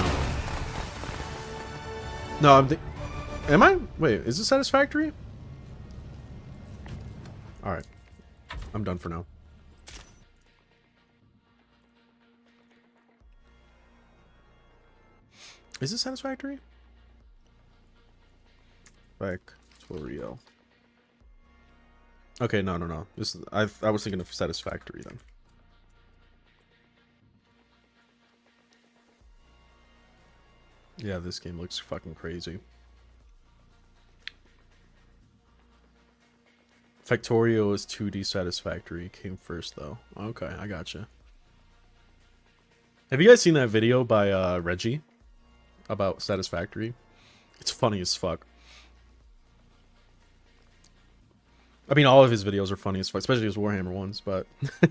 no. No, am I? Wait, is it Satisfactory? Alright. I'm done for now. Is it Satisfactory? Factorio. Okay, no. This is, I was thinking of Satisfactory then. Yeah, this game looks fucking crazy. Factorio is 2D Satisfactory. Came first, though. Okay, I gotcha. Have you guys seen that video by Reggie about Satisfactory? It's funny as fuck. I mean, all of his videos are funny as fuck, especially his Warhammer ones, but... Let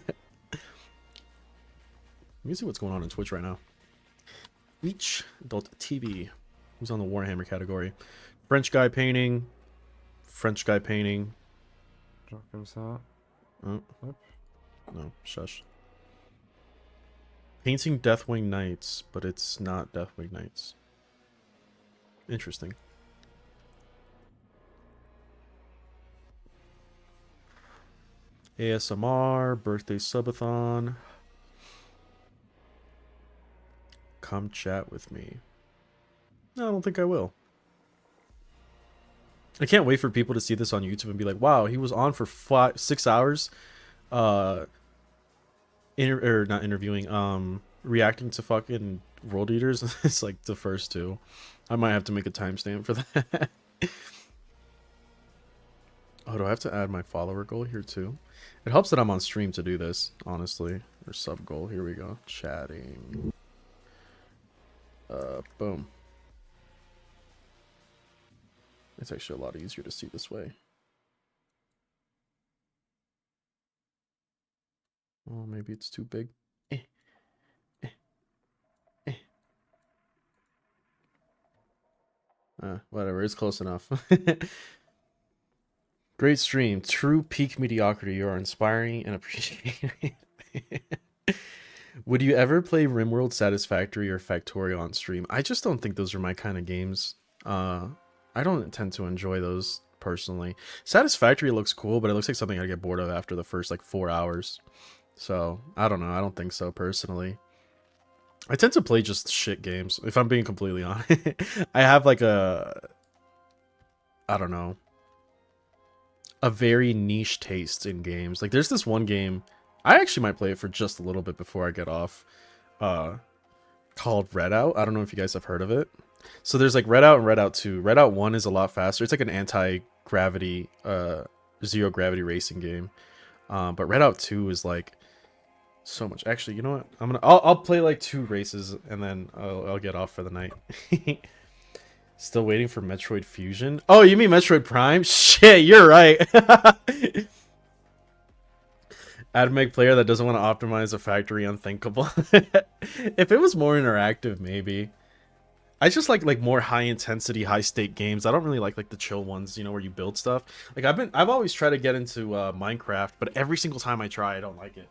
me see what's going on Twitch right now. Twitch.tv. Who's on the Warhammer category? French guy painting. French guy painting. Oh, no, shush. Painting Deathwing Knights, but it's not Deathwing Knights. Interesting. ASMR, birthday subathon. Come chat with me. No, I don't think I will. I can't wait for people to see this on YouTube and be like, wow, he was on for 6 hours not interviewing, reacting to fucking World Eaters. It's like the first two. I might have to make a timestamp for that. Oh, do I have to add my follower goal here too? It helps that I'm on stream to do this, honestly. Or sub goal. Here we go. Chatting. Boom. It's actually a lot easier to see this way. Oh, maybe it's too big. Whatever, it's close enough. Great stream. True peak mediocrity. You are inspiring and appreciating. Would you ever play RimWorld, Satisfactory, or Factorio on stream? I just don't think those are my kind of games. I don't tend to enjoy those personally. Satisfactory looks cool, but it looks like something I get bored of after the first like 4 hours. So I don't know. I don't think so personally. I tend to play just shit games, if I'm being completely honest. I have like I don't know, a very niche taste in games. Like there's this one game, I actually might play it for just a little bit before I get off, called Redout. I don't know if you guys have heard of it. So there's like Redout and Redout 2. Redout 1 is a lot faster. It's like an anti-gravity, zero gravity racing game. But Redout 2 is like so much. Actually, you know what? I'll play like 2 races and then I'll get off for the night. Still waiting for Metroid Fusion. Oh, you mean Metroid Prime? Shit, you're right. Admech player that doesn't want to optimize a factory unthinkable. If it was more interactive, maybe. I just like more high intensity, high stake games. I don't really like the chill ones, you know, where you build stuff. Like I've always tried to get into Minecraft, but every single time I try, I don't like it.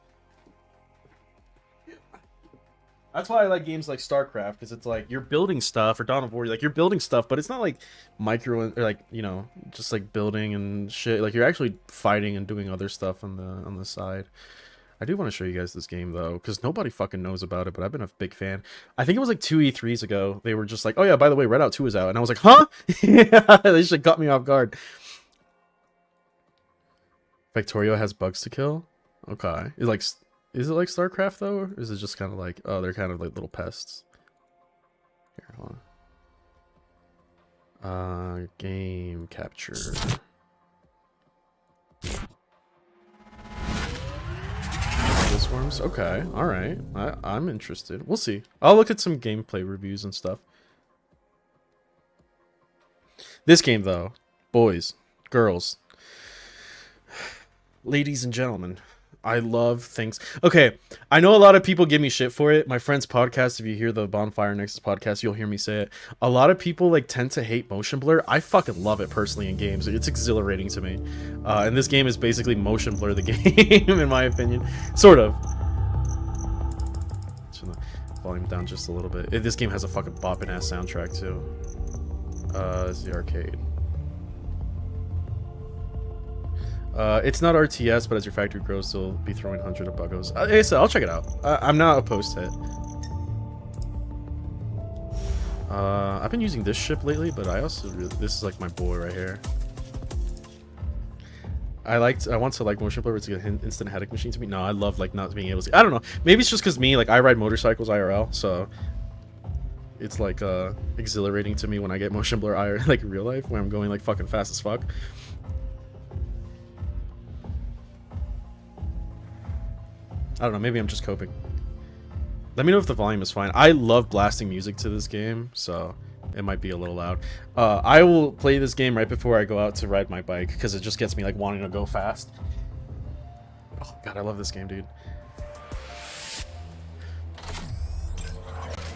That's why I like games like StarCraft, because it's like you're building stuff, or Dawn of War, like you're building stuff, but it's not like micro, or like, you know, just like building and shit. Like you're actually fighting and doing other stuff on the side. I do want to show you guys this game though, because nobody fucking knows about it, but I've been a big fan. I think it was like 2 E3s ago. They were just like, oh yeah, by the way, Redout 2 is out, and I was like, huh? Yeah, they should cut me off guard. Factorio has bugs to kill. Okay. Is it like StarCraft though, or is it just kind of like, oh, they're kind of like little pests? Here, hold on. Game capture. Swarms. Okay, all right. I'm interested. We'll see. I'll look at some gameplay reviews and stuff. This game, though, boys, girls, ladies and gentlemen, I love things. Okay, I know a lot of people give me shit for it. My friend's podcast, if you hear the Bonfire Nexus podcast, you'll hear me say it. A lot of people like tend to hate motion blur. I fucking love it personally in games. It's exhilarating to me. And this game is basically motion blur the game, in my opinion. Sort of. Turn the volume down just a little bit. This game has a fucking bopping ass soundtrack too. It's the arcade. It's not RTS, but as your factory grows, they'll be throwing hundreds of buggos. Like I said, I'll check it out. I'm not opposed to it. I've been using this ship lately, but I also this is like my boy right here. I want to like motion blur. It's like an instant headache machine to me. No, I love like not being able to. I don't know. Maybe it's just because me, like I ride motorcycles IRL, so it's like exhilarating to me when I get motion blur IRL, like in real life, where I'm going like fucking fast as fuck. I don't know, maybe I'm just coping. Let me know if the volume is fine. I love blasting music to this game, so it might be a little loud. I will play this game right before I go out to ride my bike, because it just gets me like wanting to go fast. Oh god, I love this game, dude.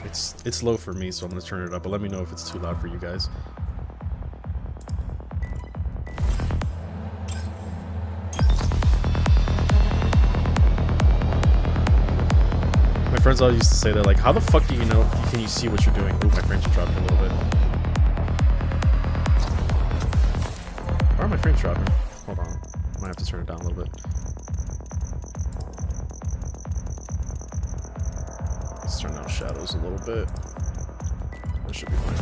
It's low for me, so I'm gonna turn it up, but let me know if it's too loud for you guys. My friends all used to say that, like, how the fuck do you know, can you see what you're doing? Ooh, my frames are dropping a little bit. Why are my frames dropping? Hold on, I might have to turn it down a little bit. Let's turn down shadows a little bit. That should be fine.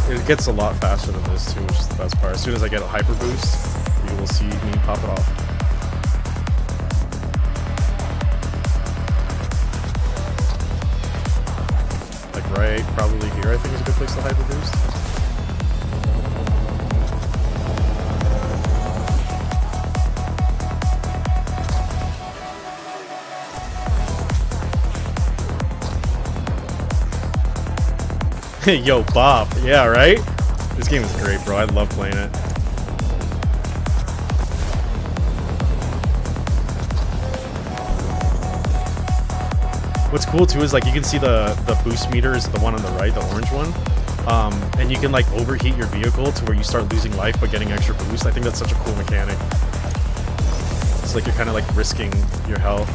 It gets a lot faster than this too, which is the best part. As soon as I get a hyper boost, you will see me pop it off. Like right, probably here I think is a good place to hyper boost. Yo, Bob. Yeah, right? This game is great, bro. I love playing it. What's cool too is like you can see the boost meter is the one on the right, the orange one. And you can like overheat your vehicle to where you start losing life but getting extra boost. I think that's such a cool mechanic. It's like you're kind of like risking your health.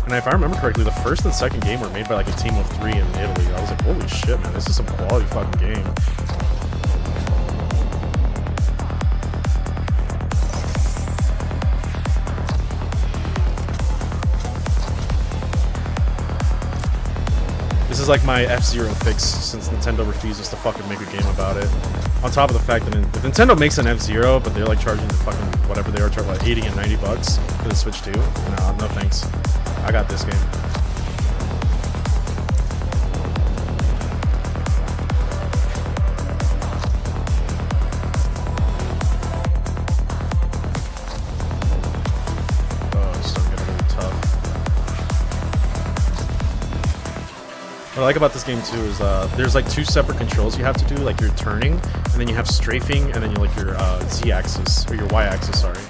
And if I remember correctly, the first and second game were made by like a team of 3 in Italy. I was like, holy shit, man, this is some quality fucking game. This is like my F-Zero fix since Nintendo refuses to fucking make a game about it. On top of the fact that if Nintendo makes an F-Zero, but they're like charging the fucking whatever they are, charging like 80 and 90 bucks for the Switch 2. No thanks. I got this game. Oh, it's starting to get really tough. What I like about this game too is there's like 2 separate controls you have to do, like you're turning, and then you have strafing, and then you like your Z-axis, or your Y-axis, sorry.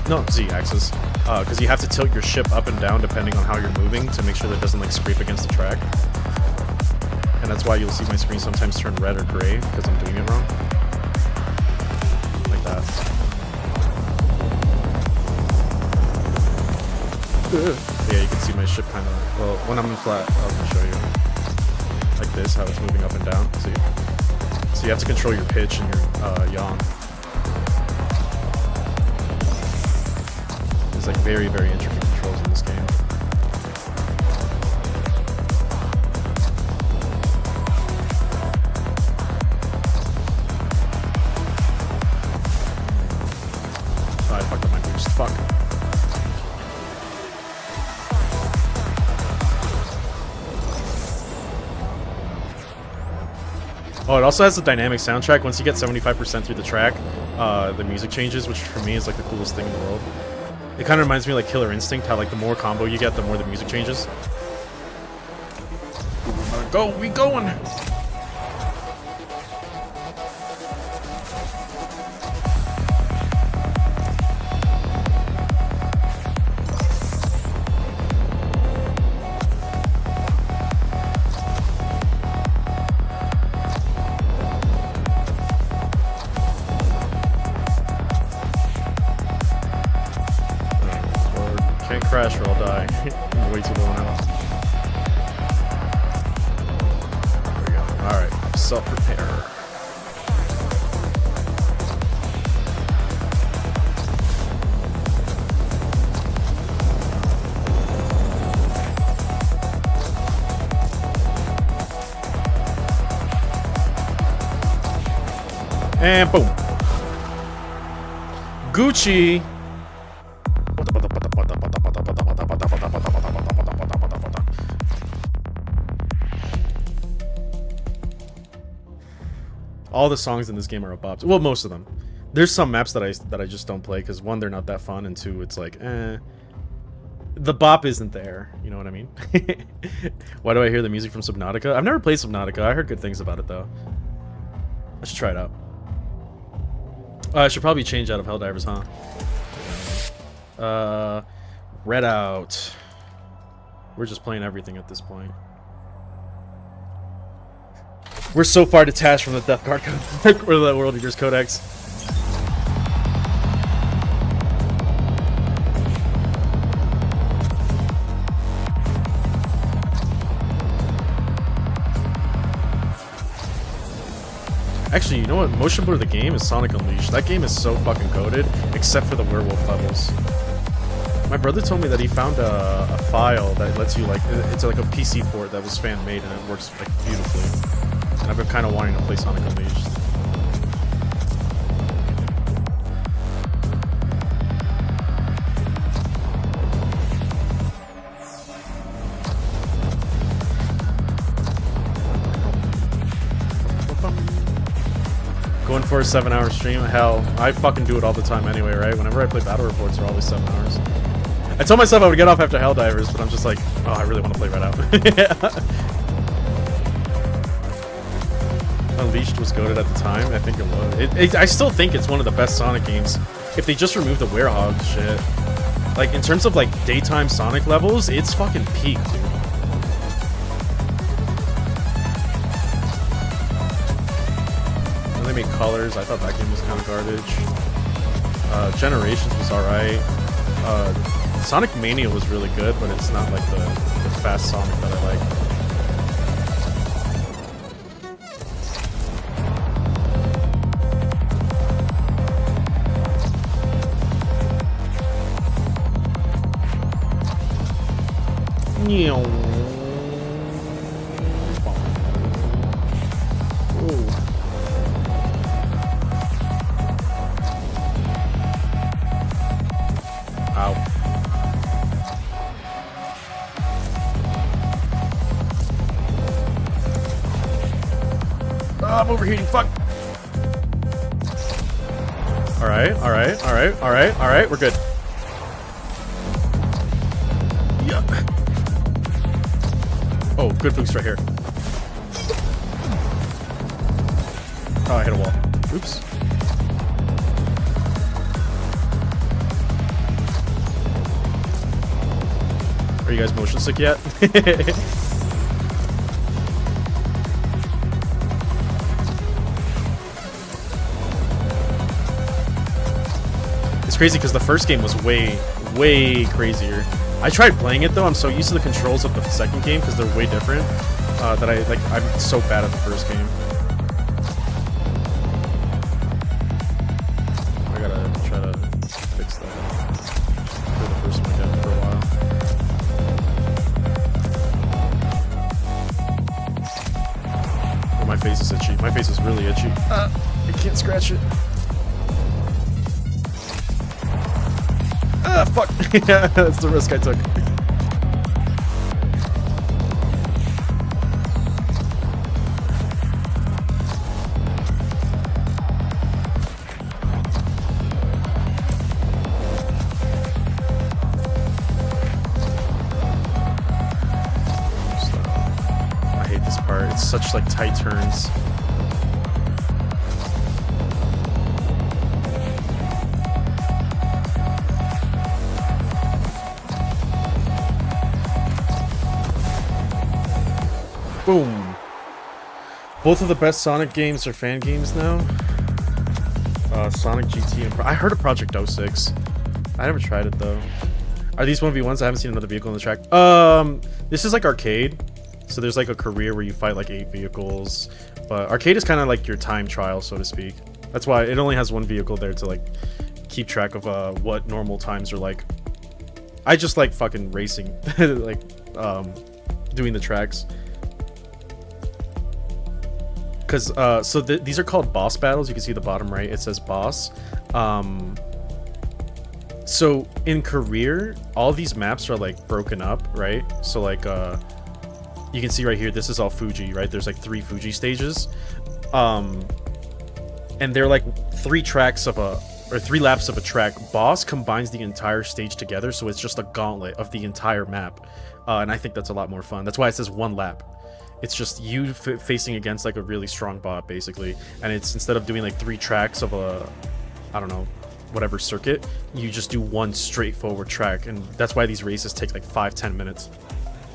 No, Z-axis. Because you have to tilt your ship up and down depending on how you're moving to make sure that it doesn't like scrape against the track. And that's why you'll see my screen sometimes turn red or gray because I'm doing it wrong. Like that. Yeah, you can see my ship kind of, well, when I'm in flat, I'll show you. Like this, how it's moving up and down, see? So you have to control your pitch and your yaw. There's like very, very intricate controls in this game. Oh, it also has the dynamic soundtrack. Once you get 75% through the track, the music changes, which for me is like the coolest thing in the world. It kind of reminds me of like Killer Instinct, how like the more combo you get, the more the music changes. Go, we going! Can't crash or I'll die. I'm way too low now. There we go. Alright, self-repair. And boom. Gucci. All the songs in this game are a bop. Well, most of them. There's some maps that I just don't play because one, they're not that fun, and two, it's like, the bop isn't there. You know what I mean? Why do I hear the music from Subnautica? I've never played Subnautica. I heard good things about it though. I should try it out. I should probably change out of Helldivers, huh? Redout. We're just playing everything at this point. We're so far detached from the Death Guard or the World Eaters Codex. Actually, you know what? Motion blur the game is Sonic Unleashed. That game is so fucking goated, except for the werewolf levels. My brother told me that he found a file that lets you, like, it's like a PC port that was fan-made and it works like beautifully. And I've been kind of wanting to play Sonic Unleashed. Going for a 7-hour stream? Hell, I fucking do it all the time anyway, right? Whenever I play battle reports, they're always 7 hours. I told myself I would get off after Helldivers, but I'm just like, oh, I really want to play Redout. Unleashed was goated at the time. I think it was. I still think it's one of the best Sonic games. If they just remove the werehog shit, like in terms of like daytime Sonic levels, it's fucking peak, dude. When they made Colors, I thought that game was kind of garbage. Generations was alright. Sonic Mania was really good, but it's not like the fast Sonic that I like. Ooh. Ow. I'm overheating, fuck! Alright, we're good. Yeah. Oh, good boost right here. Oh, I hit a wall. Oops. Are you guys motion sick yet? It's crazy because the first game was way crazier. I tried playing it though. I'm so used to the controls of the second game because they're way different that I'm so bad at the first game. I gotta try to fix that. For the first one again for a while. Oh, my face is itchy. My face is really itchy. I can't scratch it. Ah, fuck! Yeah, that's the risk I took. such like tight turns. Boom. Both of the best Sonic games are fan games now. Sonic GT and I heard of Project 06. I never tried it though. Are these 1v1s? I haven't seen another vehicle on the track. This is like arcade. So there's like a career where you fight like 8 vehicles. But arcade is kind of like your time trial, so to speak. That's why it only has one vehicle there to like keep track of what normal times are like. I just like fucking racing. Like doing the tracks. Because so these are called boss battles. You can see the bottom right, it says boss. So in career, all these maps are like broken up, right? So like you can see right here, this is all Fuji, right? There's like 3 Fuji stages. And they're like 3 laps of a track. Boss combines the entire stage together, so it's just a gauntlet of the entire map. And I think that's a lot more fun. That's why it says 1 lap. It's just you facing against like a really strong bot, basically. And it's instead of doing like 3 tracks of a, I don't know, whatever circuit, you just do 1 straightforward track. And that's why these races take like 5-10 minutes.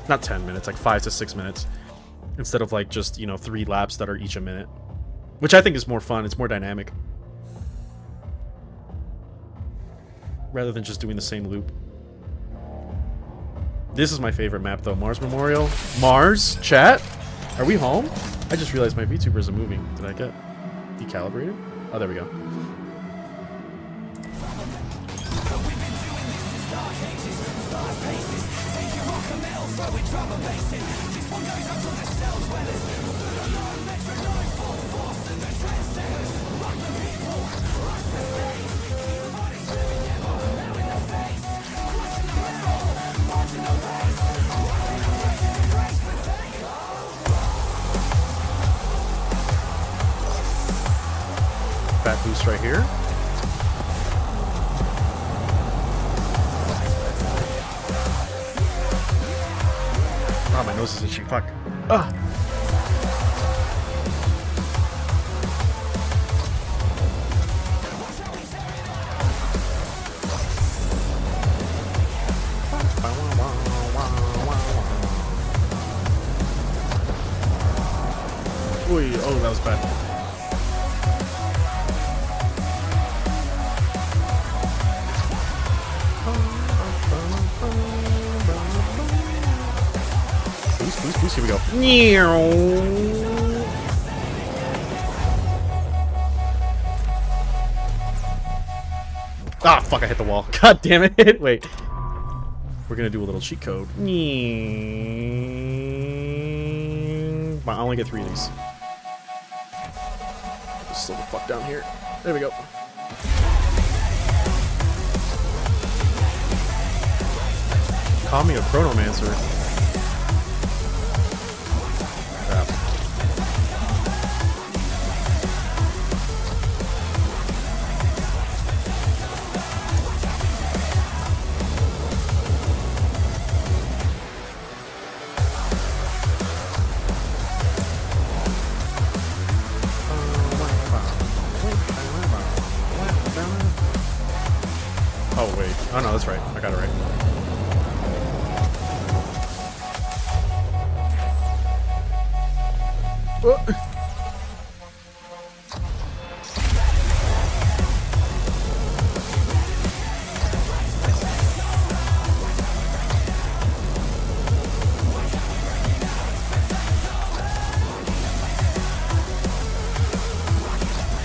Not 10 minutes, like 5 to 6 minutes. Instead of like just, you know, 3 laps that are each a minute. Which I think is more fun, it's more dynamic. Rather than just doing the same loop. This is my favorite map though, Mars Memorial. Mars? Chat? Are we home? I just realized my VTubers are moving. Did I get decalibrated? Oh, there we go. Fat boost right here. Oh, my nose is itchy. Fuck. Ugh. Oy, oh, that was bad. Boost, here we go. Ah, fuck, I hit the wall. God damn it. Wait. We're gonna do a little cheat code. I only get 3 of these. Just slow the fuck down here. There we go. Call me a chronomancer. Crap. Oh wait. Oh no, that's right. I got it right.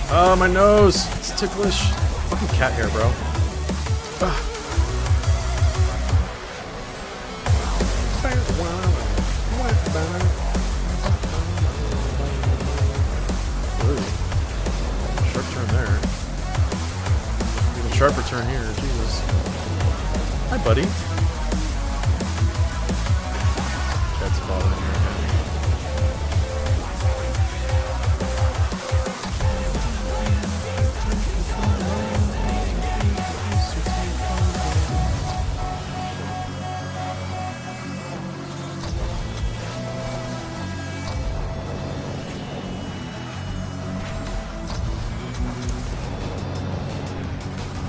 Oh, my nose! It's ticklish. Fucking cat hair, bro. Ugh. Ooh. Sharp turn there. Even sharper turn here, Jesus. Hi, buddy. Cat's bothering here again.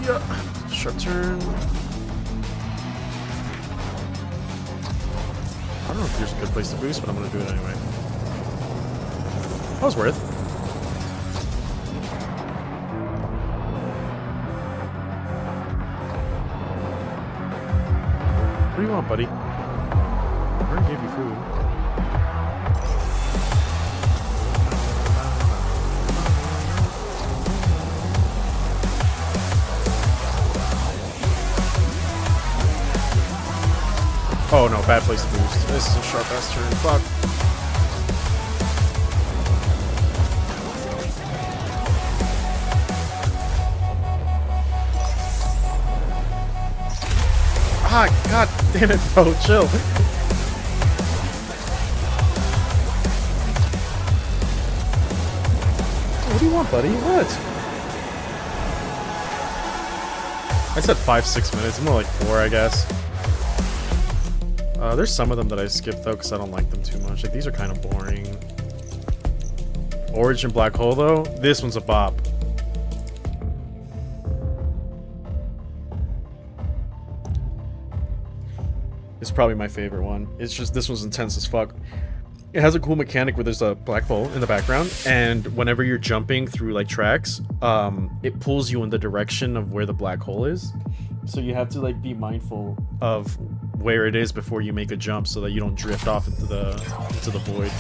Yeah. Sharp turn. I don't know if there's a good place to boost, but I'm gonna do it anyway. That was worth. What do you want, buddy? I already gave you food. Oh no, bad place to boost. This is a sharp ass turn. Fuck. Ah, god damn it, bro. Chill. What do you want, buddy? What? I said 5-6 minutes. More like 4, I guess. There's some of them that I skipped though because I don't like them too much. Like these are kind of boring. Origin Black Hole though, this one's a bop. It's probably my favorite one. It's just this one's intense as fuck. It has a cool mechanic where there's a black hole in the background, and whenever you're jumping through like tracks, it pulls you in the direction of where the black hole is. So you have to like be mindful of where it is before you make a jump so that you don't drift off into the void.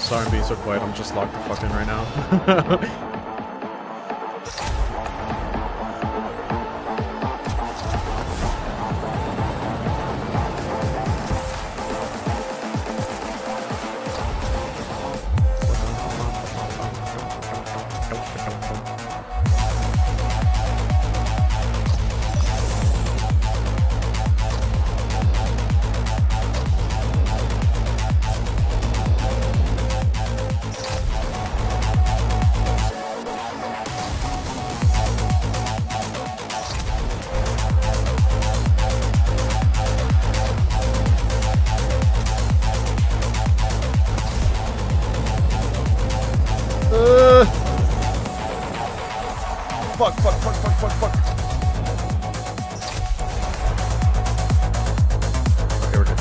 Sorry I'm being so quiet, I'm just locked the fuck in right now. Fuck. Okay, we're good.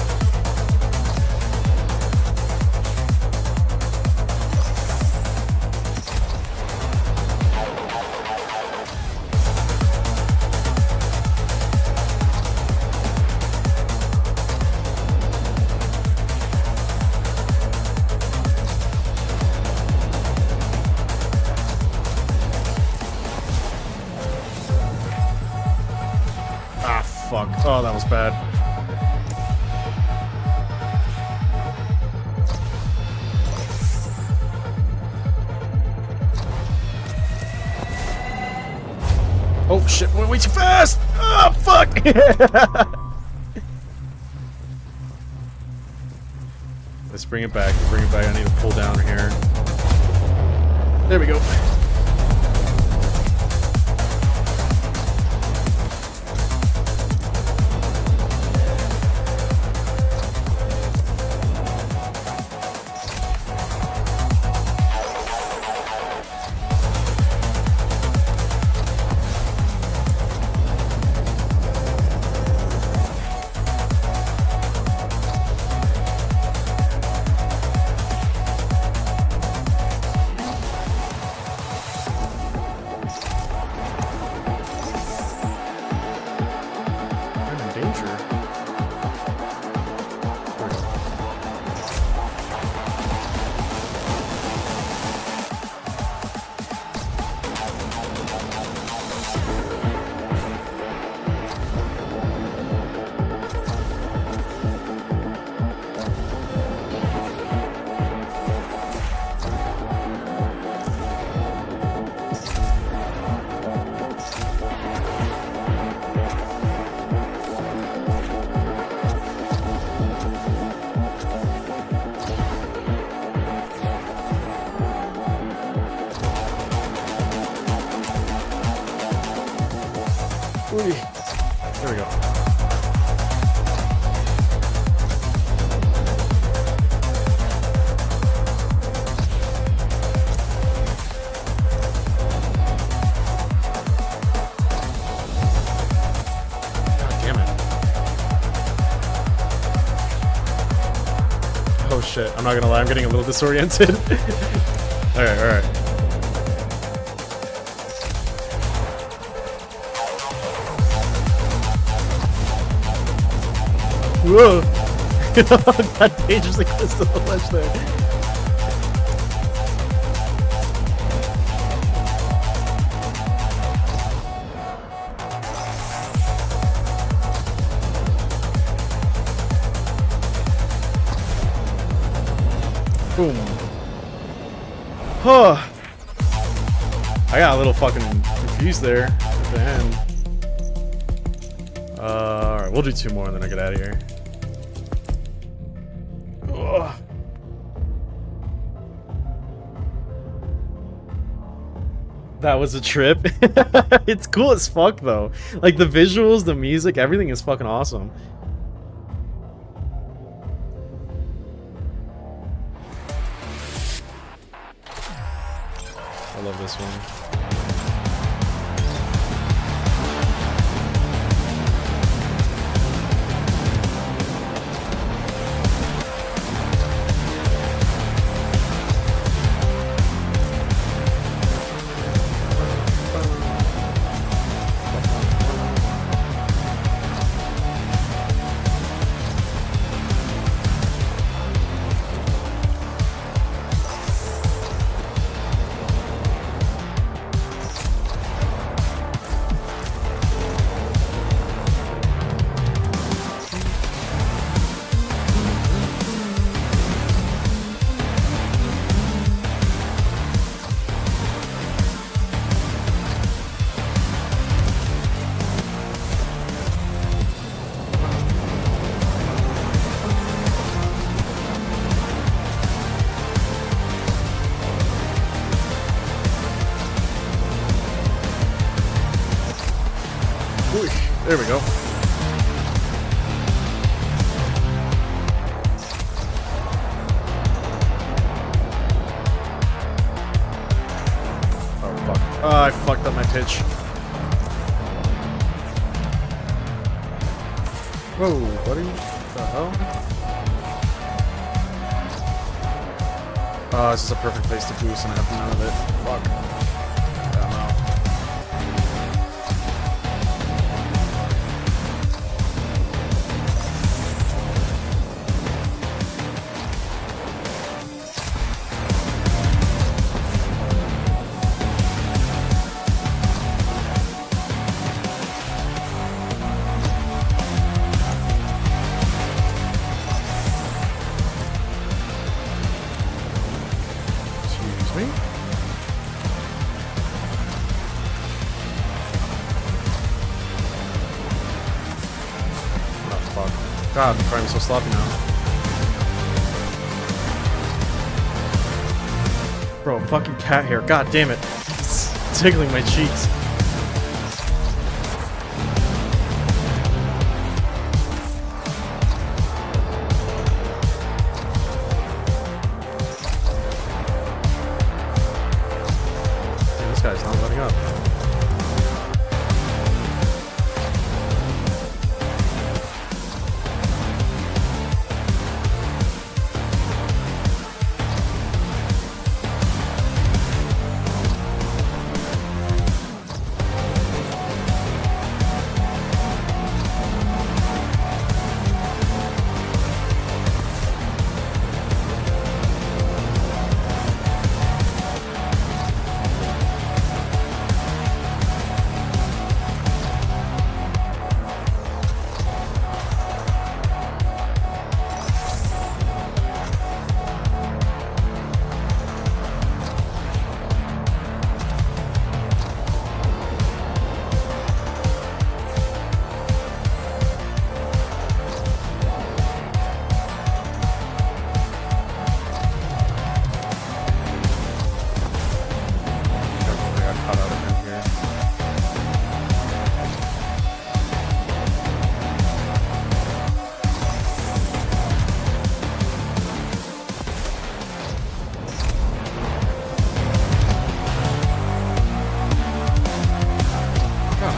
Fuck. Oh, that was bad. Oh shit, went way too fast! Oh fuck! Let's bring it back. I need to pull down here. There we go. There we go. God damn it. Oh shit, I'm not gonna lie, I'm getting a little disoriented. Alright, alright. Whoa! That dangerously close to the ledge there. Boom. Huh. I got a little fucking confused there at the end. Alright, we'll do 2 more and then I get out of here. Ugh. That was a trip. It's cool as fuck though. Like the visuals, the music, everything is fucking awesome. I love this one. There we go. Oh fuck. Oh, I fucked up my pitch. Whoa, buddy. What the hell? Oh, this is a perfect place to boost and I have none of it. Fuck. God, I'm trying so sloppy now. Bro, fucking cat hair. God damn it. It's tickling my cheeks. Dude, this guy's not letting up.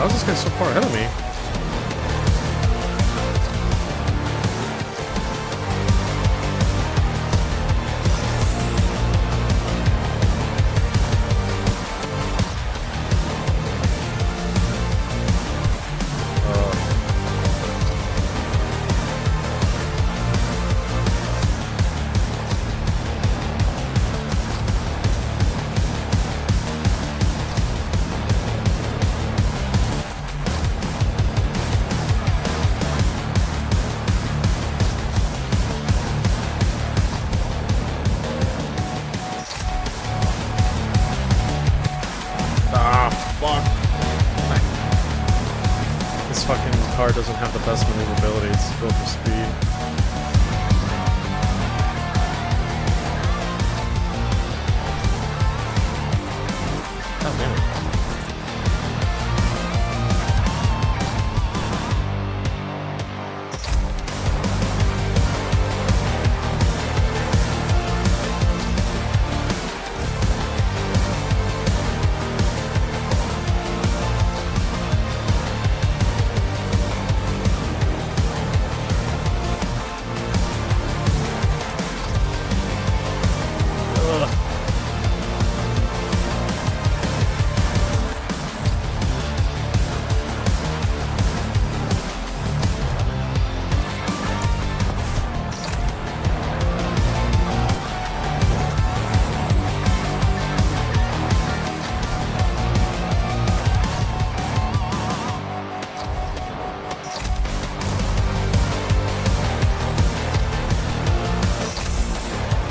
How's this guy so far ahead of me? This fucking car doesn't have the best maneuverability. It's built for speed. God damn it.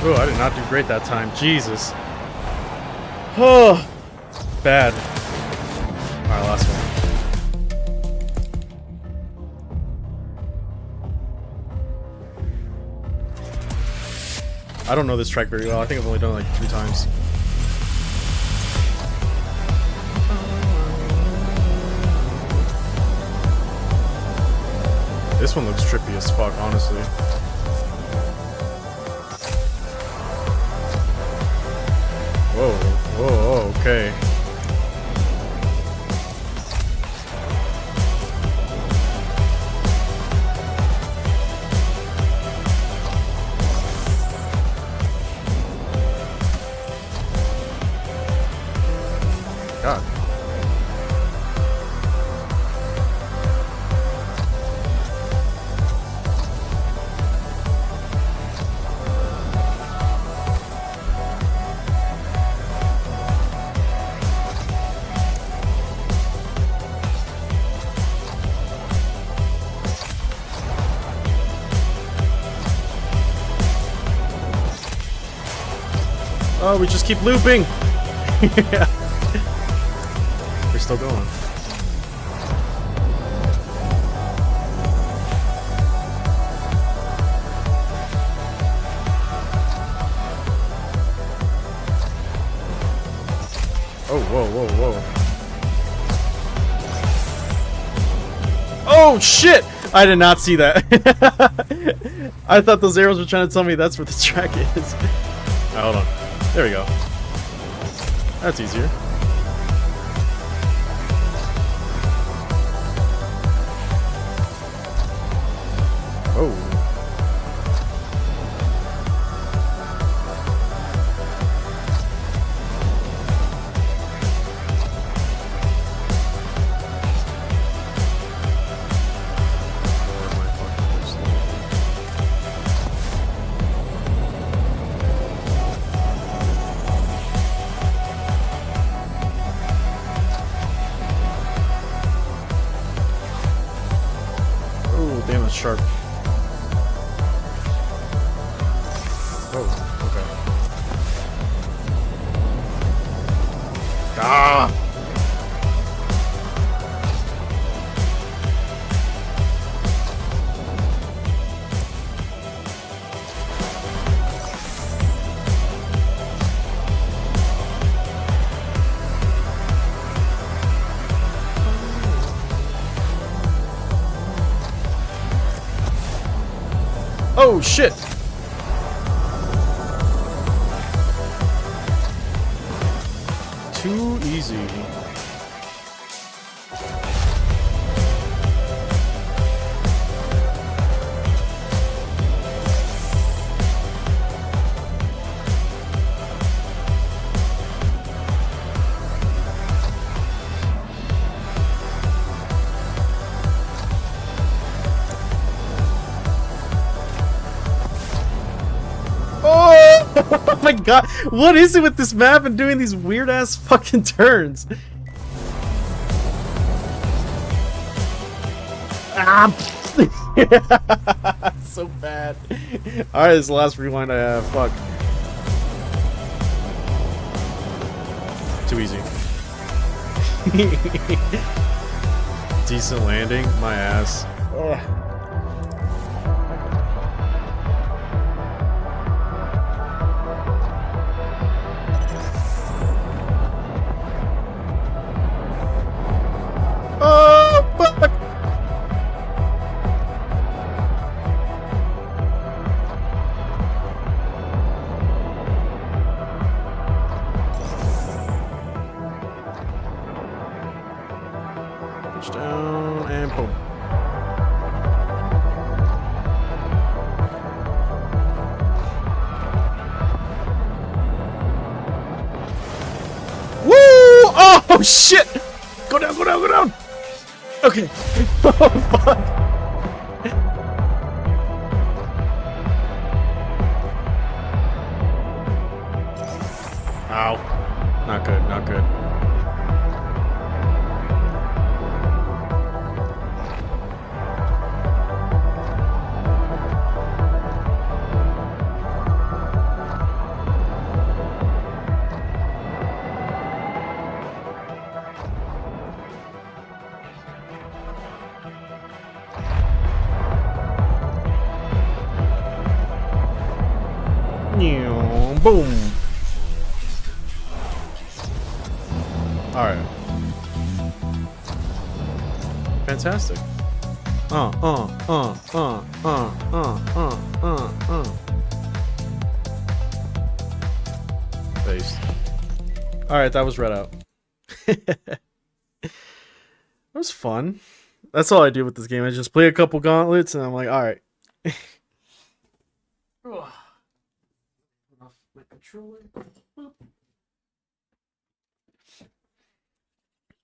Oh, I did not do great that time. Jesus. Oh, bad. Alright, last one. I don't know this track very well. I think I've only done it like 3 times. This one looks trippy as fuck, honestly. Whoa, whoa, okay. God. Oh, we just keep looping. Yeah. We're still going. Oh, whoa, whoa, whoa. Oh, shit! I did not see that. I thought those arrows were trying to tell me that's where the track is. Right, hold on. There we go. That's easier. Oh. Damn, that's sharp. Oh, okay. Ah! Oh shit! Too easy. Oh my god, what is it with this map and doing these weird ass fucking turns? Ah, so bad. Alright, this is the last rewind I have. Fuck. Too easy. Decent landing? My ass. Ugh. Oh, fuck! Push down and boom. Woo! Oh shit! Go down, go down, go down! Okay. Oh fuck. Ow. Not good, not good. Boom. Alright. Fantastic. Based. Alright, that was read out. That was fun. That's all I do with this game. I just play a couple gauntlets and I'm like, alright. My controller.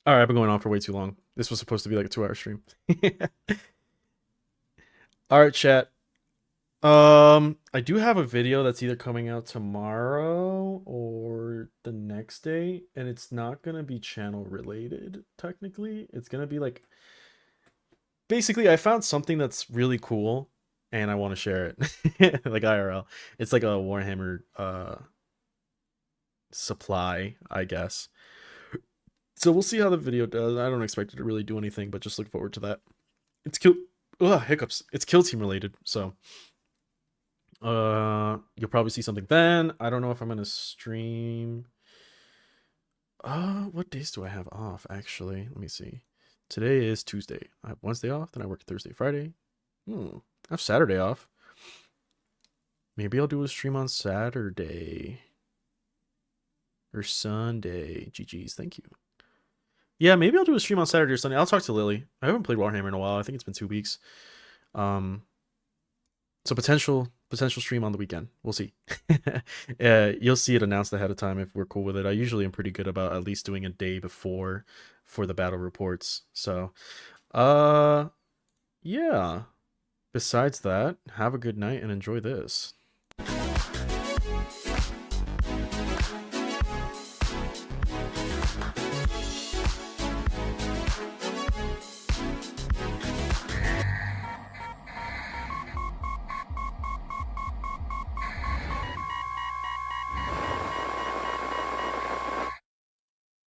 Alright, I've been going on for way too long. This was supposed to be like a 2-hour stream. Alright, chat. I do have a video that's either coming out tomorrow or the next day, and it's not gonna be channel related, technically. It's gonna be like, basically I found something that's really cool and I want to share it. Like IRL. It's like a Warhammer supply, I guess. So we'll see how the video does. I don't expect it to really do anything, but just look forward to that. It's kill hiccups. It's kill team related, so you'll probably see something then. I don't know if I'm gonna stream. What days do I have off actually? Let me see. Today is Tuesday. I have Wednesday off, then I work Thursday, Friday. I have Saturday off. Maybe I'll do a stream on Saturday or Sunday. GG's, thank you. Yeah, maybe I'll do a stream on Saturday or Sunday. I'll talk to Lily. I haven't played Warhammer in a while. I think it's been 2 weeks. So potential stream on the weekend. We'll see. You'll see it announced ahead of time if we're cool with it. I usually am pretty good about at least doing a day before for the battle reports. So, yeah. Besides that, have a good night and enjoy this.